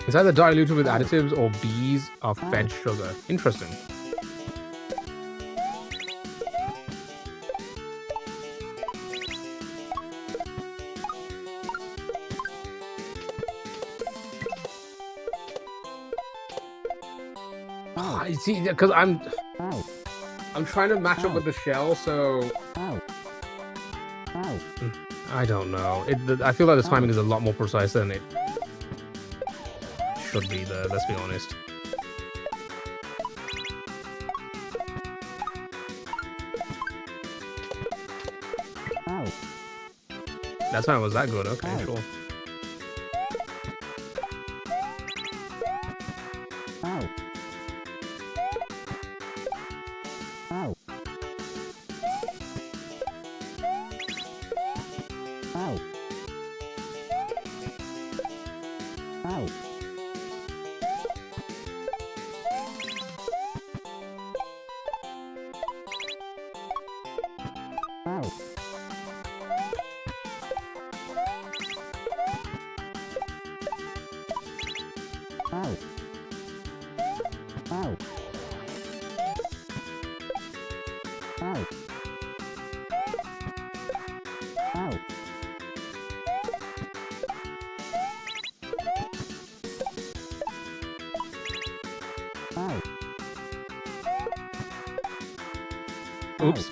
[SPEAKER 1] It's either diluted with additives or bees are fed sugar. Interesting. I see, because I'm trying to match up with the shell, so I don't know. I feel like the timing is a lot more precise than it should be there, let's be honest. That time was that good, okay, sure. Oops.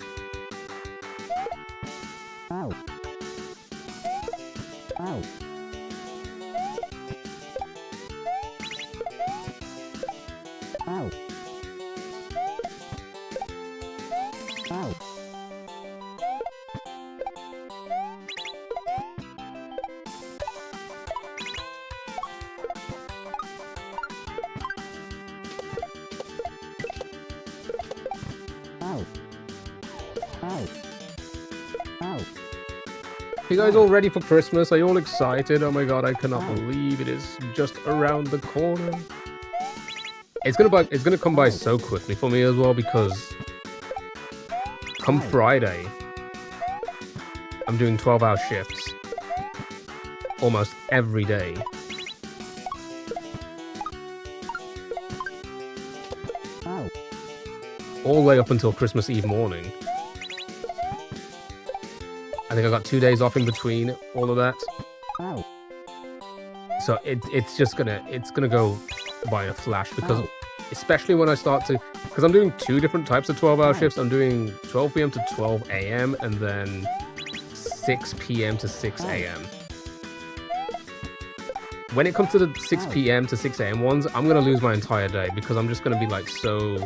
[SPEAKER 1] You guys all ready for Christmas? Are you all excited? Oh my god, I cannot believe it is just around the corner. It's gonna come by so quickly for me as well, because come Friday, I'm doing 12-hour shifts almost every day. All the way up until Christmas Eve morning. I think I got 2 days off in between all of that. So it's gonna go by in a flash, because especially when I start to, because I'm doing 2 different types of 12-hour shifts. I'm doing 12 p.m. to 12 a.m. and then 6 p.m. to 6 a.m. When it comes to the 6 p.m. to 6 a.m. ones, I'm gonna lose my entire day, because I'm just gonna be like because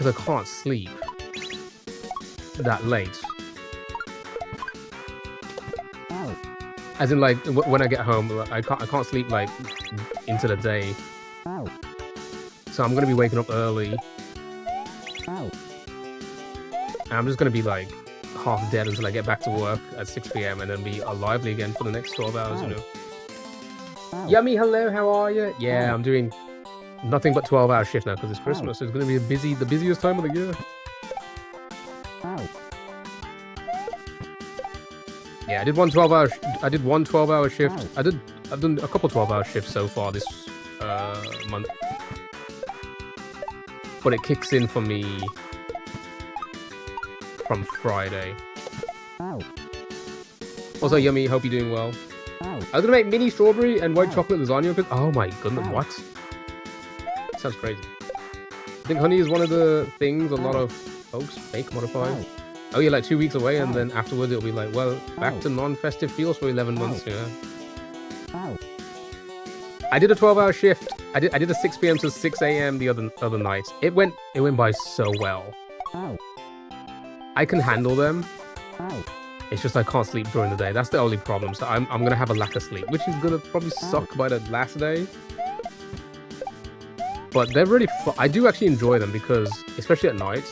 [SPEAKER 1] I can't sleep that late. As in, like, when I get home, I can't sleep, like, into the day. So I'm gonna be waking up early. And I'm just gonna be, like, half dead until I get back to work at 6 p.m. and then be lively again for the next 12 hours, you know. Yummy, hello, how are you? Yeah, I'm doing nothing but 12-hour shift now, because it's Christmas. It's gonna be the busiest time of the year. Yeah, I did one 12-hour shift. I've done a couple 12-hour shifts so far this month. But it kicks in for me from Friday. Also, Yummy, hope you're doing well. I was gonna make mini strawberry and white chocolate lasagna. Oh my goodness, what? Sounds crazy. I think honey is one of the things a lot of folks make modified. Oh yeah, like 2 weeks away, and then afterwards it'll be like, well, back to non-festive feels for 11 months, you know. I did a 12-hour shift. I did a 6 p.m. to 6 a.m. the other night. It went by so well. I can handle them. It's just I can't sleep during the day. That's the only problem. So I'm gonna have a lack of sleep, which is gonna probably suck by the last day. But they're really fun. I do actually enjoy them, because, especially at night,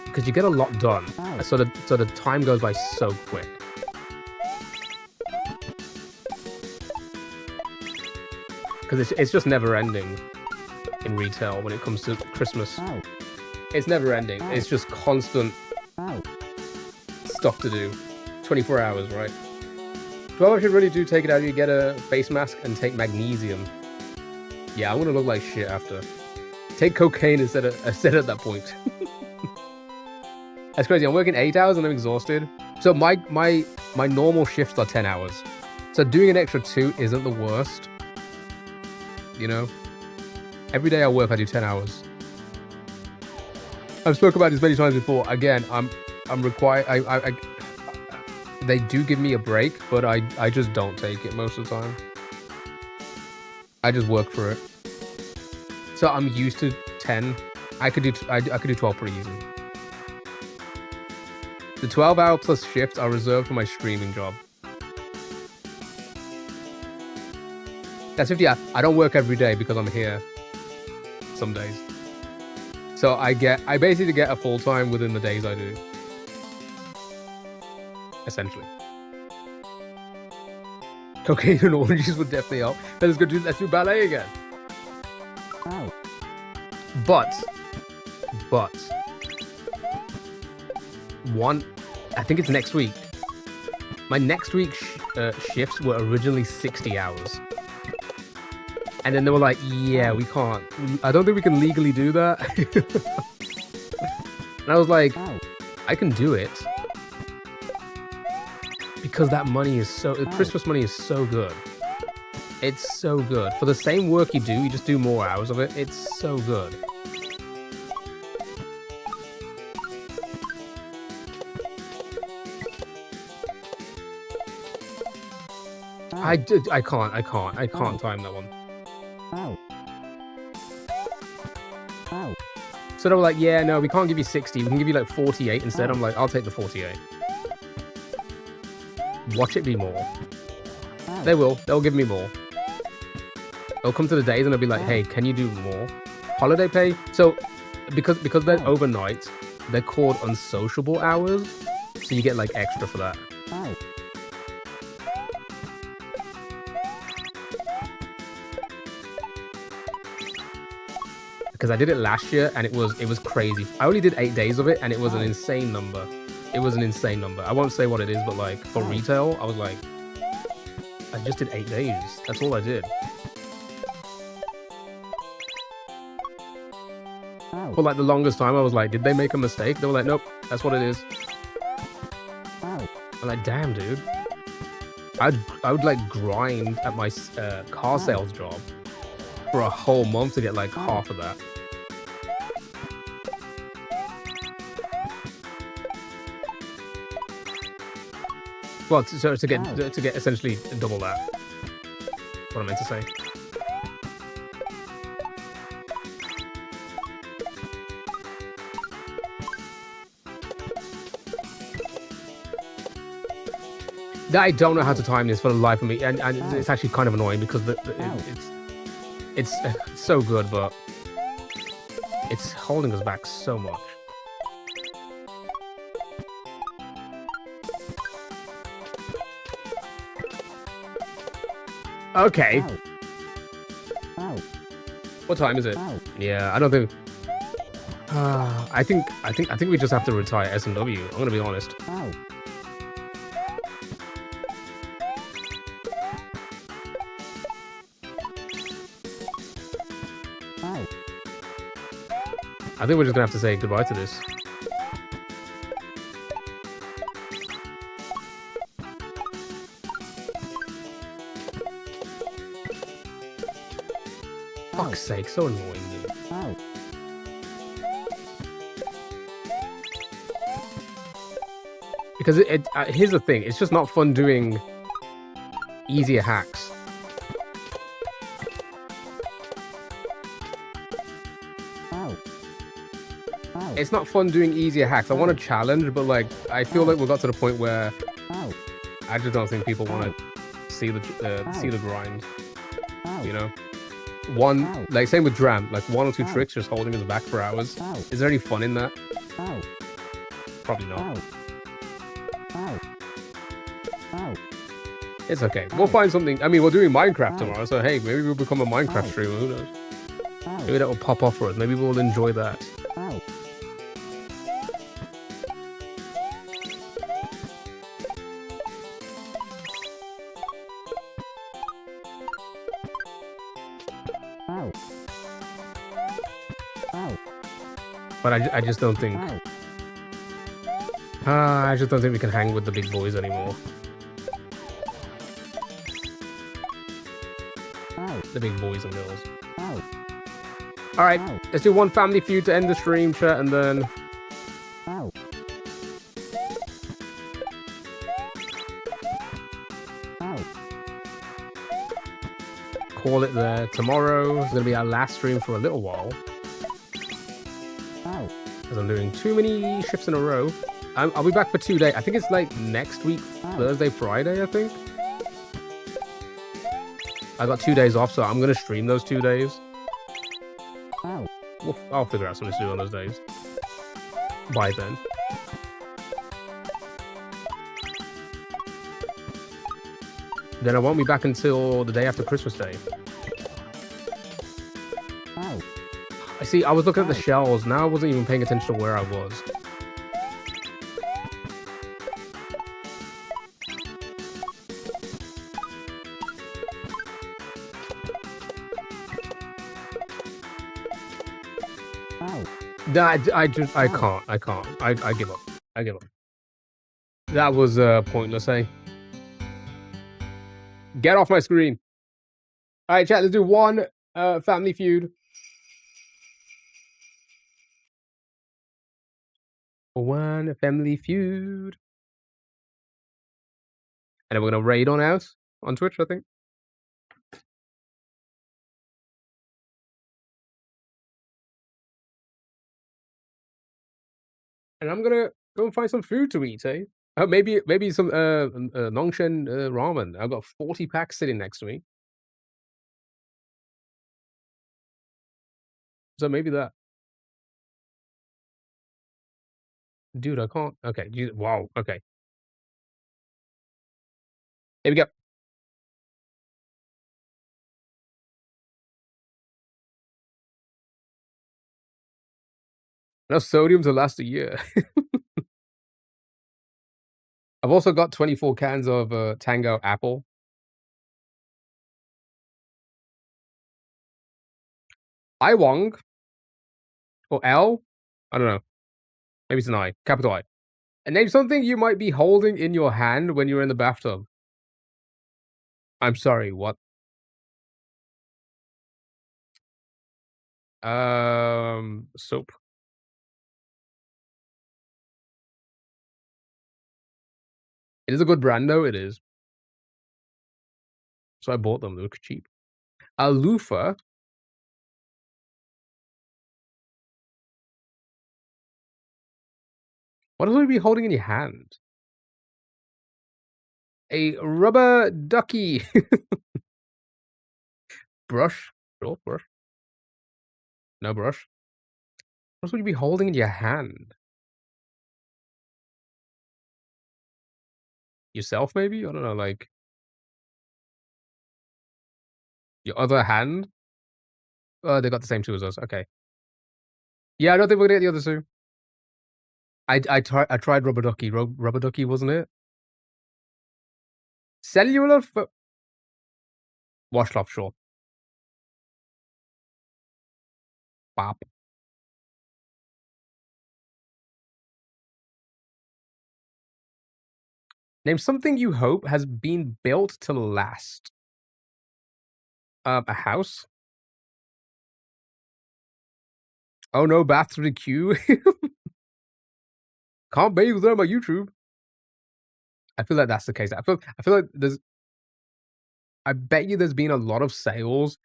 [SPEAKER 1] because you get a lot done, so the time goes by so quick. Because it's just never ending in retail when it comes to Christmas. It's never ending. It's just constant stuff to do. 24 hours, right? 12 should really do take it out. You get a face mask and take magnesium. Yeah, I'm gonna look like shit after. Take cocaine instead at that point. That's crazy. I'm working 8 hours and I'm exhausted. So my normal shifts are 10 hours. So doing an extra 2 isn't the worst. You know? Every day I work, I do 10 hours. I've spoken about this many times before. Again, I'm required. They do give me a break, but I just don't take it most of the time. I just work for it. So I'm used to 10. I could do 12 pretty easily. The 12-hour plus shifts are reserved for my streaming job. That's 50. I don't work every day because I'm here some days. So I basically get a full time within the days I do. Essentially. Cocaine and oranges would definitely help. Let's do ballet again.
[SPEAKER 4] Ow.
[SPEAKER 1] But I think it's next week. My next week's shifts were originally 60 hours. And then they were like, yeah, we can't. I don't think we can legally do that. And I was like,
[SPEAKER 4] Ow.
[SPEAKER 1] I can do it. Because that money is Christmas money is so good. It's so good. For the same work you do, you just do more hours of it. It's so good. I can't time that one.
[SPEAKER 4] Ow. Ow.
[SPEAKER 1] So they were like, yeah, no, we can't give you 60. We can give you like 48 instead. I'm like, I'll take the 48. Watch it be more.
[SPEAKER 4] Ow.
[SPEAKER 1] They will. They'll give me more. They'll come to the days and they'll be like, hey, can you do more? Holiday pay? So, because they're overnight, they're called unsociable hours. So you get like extra for that.
[SPEAKER 4] Ow.
[SPEAKER 1] Because I did it last year and it was crazy. I only did 8 days of it and it was an insane number. It was an insane number. I won't say what it is, but like for retail, I was like, I just did 8 days. That's all I did.
[SPEAKER 4] Ow.
[SPEAKER 1] For like the longest time, I was like, did they make a mistake? They were like, nope, that's what it is.
[SPEAKER 4] Ow.
[SPEAKER 1] I'm like, damn, dude. I would like grind at my car sales job for a whole month to get like half of that. Well, to get essentially double that. What I meant to say. I don't know how to time this for the life of me, and it's actually kind of annoying because it's so good, but it's holding us back so much. Okay.
[SPEAKER 4] Ow. Ow.
[SPEAKER 1] What time is it?
[SPEAKER 4] Ow.
[SPEAKER 1] Yeah, I don't think. I think we just have to retire S&W. I'm gonna be honest.
[SPEAKER 4] Ow. Ow.
[SPEAKER 1] I think we're just gonna have to say goodbye to this. Fuck's sake, so annoying, dude.
[SPEAKER 4] Ow.
[SPEAKER 1] Because here's the thing, it's just not fun doing easier hacks.
[SPEAKER 4] Ow. Ow.
[SPEAKER 1] It's not fun doing easier hacks. I want a challenge, but like I feel like we got to the point where
[SPEAKER 4] Ow.
[SPEAKER 1] I just don't think people want to see the grind.
[SPEAKER 4] Ow.
[SPEAKER 1] You know,
[SPEAKER 4] Ow.
[SPEAKER 1] like same with Dram, like 1 or 2
[SPEAKER 4] Ow.
[SPEAKER 1] tricks just holding us back for hours.
[SPEAKER 4] Ow.
[SPEAKER 1] Is there any fun in that?
[SPEAKER 4] Ow.
[SPEAKER 1] Probably not.
[SPEAKER 4] Ow. Ow. Ow.
[SPEAKER 1] It's okay. We'll find something. I mean, we're doing Minecraft
[SPEAKER 4] Ow.
[SPEAKER 1] tomorrow, so hey, maybe we'll become a Minecraft
[SPEAKER 4] Ow.
[SPEAKER 1] streamer. Who knows?
[SPEAKER 4] Ow.
[SPEAKER 1] Maybe that will pop off for us. Maybe we'll enjoy that.
[SPEAKER 4] Ow.
[SPEAKER 1] But I just don't think...
[SPEAKER 4] Ow.
[SPEAKER 1] I just don't think we can hang with the big boys anymore.
[SPEAKER 4] Ow.
[SPEAKER 1] The big boys and girls.
[SPEAKER 4] Ow.
[SPEAKER 1] Alright,
[SPEAKER 4] Ow.
[SPEAKER 1] let's do one family feud to end the stream, chat, and then...
[SPEAKER 4] Ow. Ow.
[SPEAKER 1] call it there. Tomorrow is going to be our last stream for a little while.
[SPEAKER 4] Ow.
[SPEAKER 1] Because I'm doing too many shifts in a row. I'll be back for 2 days. I think it's like next week, Thursday, Friday, I think. I got 2 days off, so I'm going to stream those 2 days.
[SPEAKER 4] Ow.
[SPEAKER 1] I'll figure out something to do on those days. By then. Then I won't be back until the day after Christmas Day.
[SPEAKER 4] Ow.
[SPEAKER 1] I see, I was looking at the shells. Now I wasn't even paying attention to where I was.
[SPEAKER 4] Ow.
[SPEAKER 1] I can't. I give up. I give up. That was pointless, eh? Get off my screen. Alright, chat, let's do one family feud. One family feud. And then we're gonna raid on out on Twitch, I think. And I'm gonna go and find some food to eat, eh? Maybe some Nongshen ramen. I've got 40 packs sitting next to me. So maybe that. Dude, I can't. Okay, wow, okay. Here we go. Enough sodium to last a year. I've also got 24 cans of Tango Apple. I Wong. Or L? I don't know. Maybe it's an I. Capital I. And name something you might be holding in your hand when you're in the bathtub. I'm sorry, what? Soap. It is a good brand, though. It is. So I bought them. They were cheap. A loofah. What else would you be holding in your hand? A rubber ducky. Brush. Sure, brush. No brush. What else would you be holding in your hand? Yourself, maybe? I don't know, like... Your other hand? They got the same two as us. Okay. Yeah, I don't think we're gonna get the other two. I tried rubber ducky. Rubber ducky, wasn't it? Cellular washcloth, sure. Bop. Name something you hope has been built to last. A house? Oh no, bath to the queue. Can't bathe there on my YouTube. I feel like that's the case. I feel like there's... I bet you there's been a lot of sales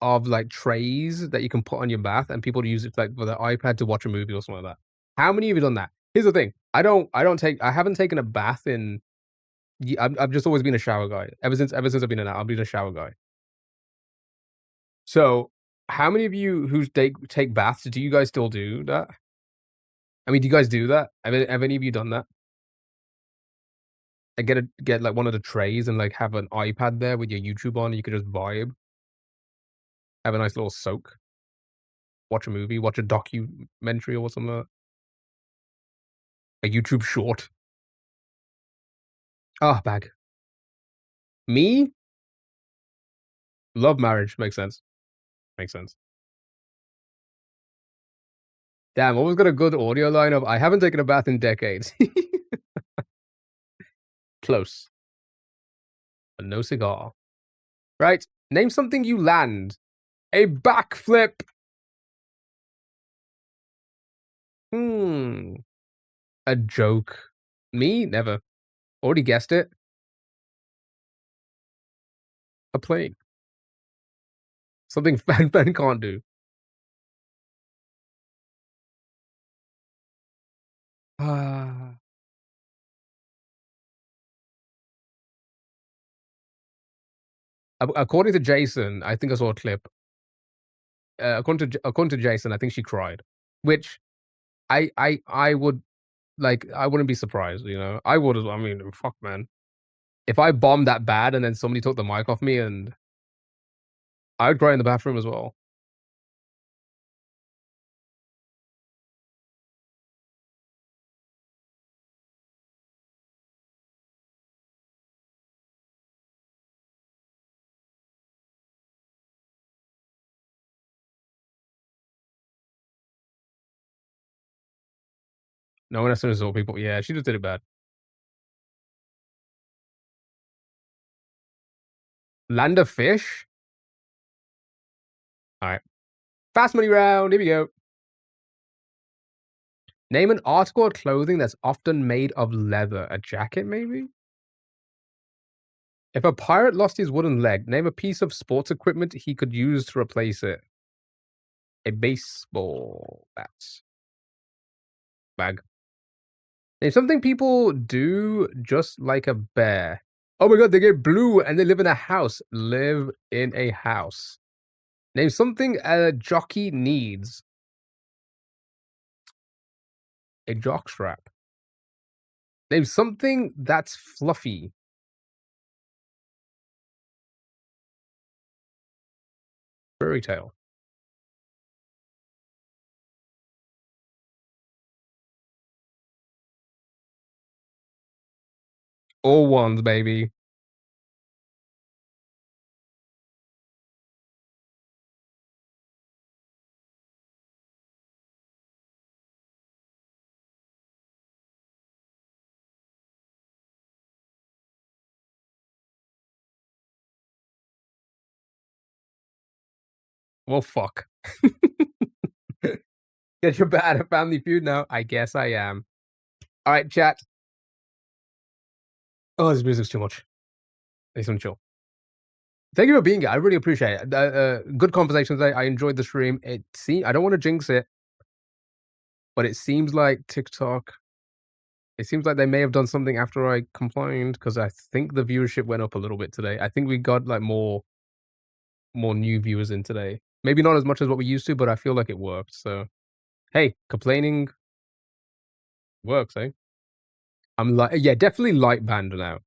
[SPEAKER 1] of like trays that you can put on your bath and people use it like for their iPad to watch a movie or something like that. How many of you done that? Here's the thing. I haven't taken a bath in... I've just always been a shower guy. Ever since I've been in that, I've been a shower guy. So, how many of you who take baths, do you guys still do that? I mean, do you guys do that? Have any of you done that? Like get like one of the trays and like have an iPad there with your YouTube on, and you could just vibe. Have a nice little soak. Watch a movie, watch a documentary or something like that. A YouTube short. Ah, bag. Me? Love marriage. Makes sense. Makes sense. Damn, always got a good audio lineup. I haven't taken a bath in decades. Close. But no cigar. Right. Name something you land. A backflip. A joke. Me? Never. Already guessed it. A plane. Something Fan can't do. According to Jason, I think I saw a clip. According to Jason, I think she cried, which I would like. I wouldn't be surprised, you know. I would. I mean, fuck, man. If I bombed that bad and then somebody took the mic off me, and I would cry in the bathroom as well. No one has to insult people. Yeah, she just did it bad. Land a fish? Alright. Fast money round. Here we go. Name an article of clothing that's often made of leather. A jacket, maybe? If a pirate lost his wooden leg, name a piece of sports equipment he could use to replace it. A baseball bat. Bag. Name something people do just like a bear. Oh my god, they get blue and they live in a house. Live in a house. Name something a jockey needs. A jockstrap. Name something that's fluffy. Fairy tale. All ones, baby. Well, fuck. Get your bad at Family Feud now? I guess I am. Alright, chat. Oh, this music's too much. I need some chill. Thank you for being here. I really appreciate it. Good conversation today. I enjoyed the stream. I don't want to jinx it, but it seems like TikTok. It seems like they may have done something after I complained, because I think the viewership went up a little bit today. I think we got like more new viewers in today. Maybe not as much as what we used to, but I feel like it worked. So, hey, complaining works, eh? I'm like, yeah, definitely light band now.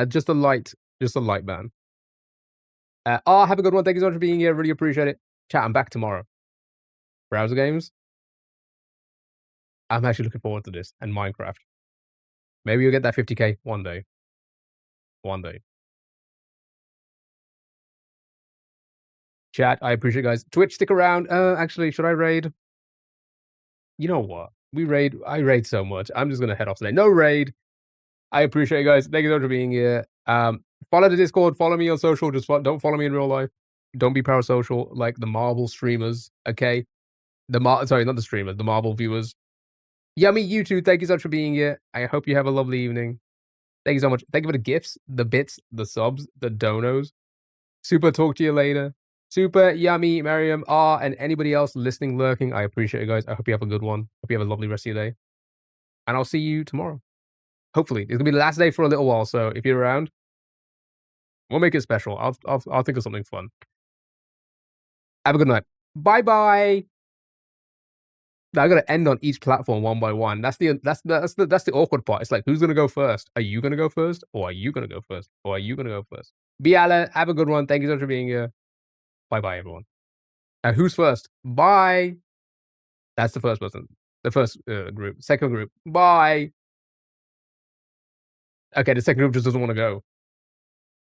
[SPEAKER 1] Just a light band. Have a good one. Thank you so much for being here. Really appreciate it. Chat, I'm back tomorrow. Browser games. I'm actually looking forward to this. And Minecraft. Maybe you'll get that 50k one day. One day. Chat, I appreciate it, guys. Twitch, stick around. Actually, should I raid? You know what? I raid so much. I'm just gonna head off today. No raid. I appreciate you guys. Thank you so much for being here. Follow the Discord. Follow me on social. Just don't follow me in real life. Don't be parasocial like the Marvel streamers. Okay, sorry, not the streamers. The Marvel viewers. Yummy, you too. Thank you so much for being here. I hope you have a lovely evening. Thank you so much. Thank you for the gifts, the bits, the subs, the donos. Super talk to you later. Super yummy, Mariam, and anybody else listening, lurking. I appreciate you guys. I hope you have a good one. Hope you have a lovely rest of your day. And I'll see you tomorrow. Hopefully. It's gonna be the last day for a little while, so if you're around, we'll make it special. I'll think of something fun. Have a good night. Bye-bye. I gotta end on each platform one by one. That's the awkward part. It's like, who's gonna go first? Are you gonna go first? Or are you gonna go first? Or are you gonna go first? Biala, have a good one. Thank you so much for being here. Bye-bye, everyone. Who's first? Bye. That's the first person. The first group. Second group. Bye. Okay, the second group just doesn't want to go.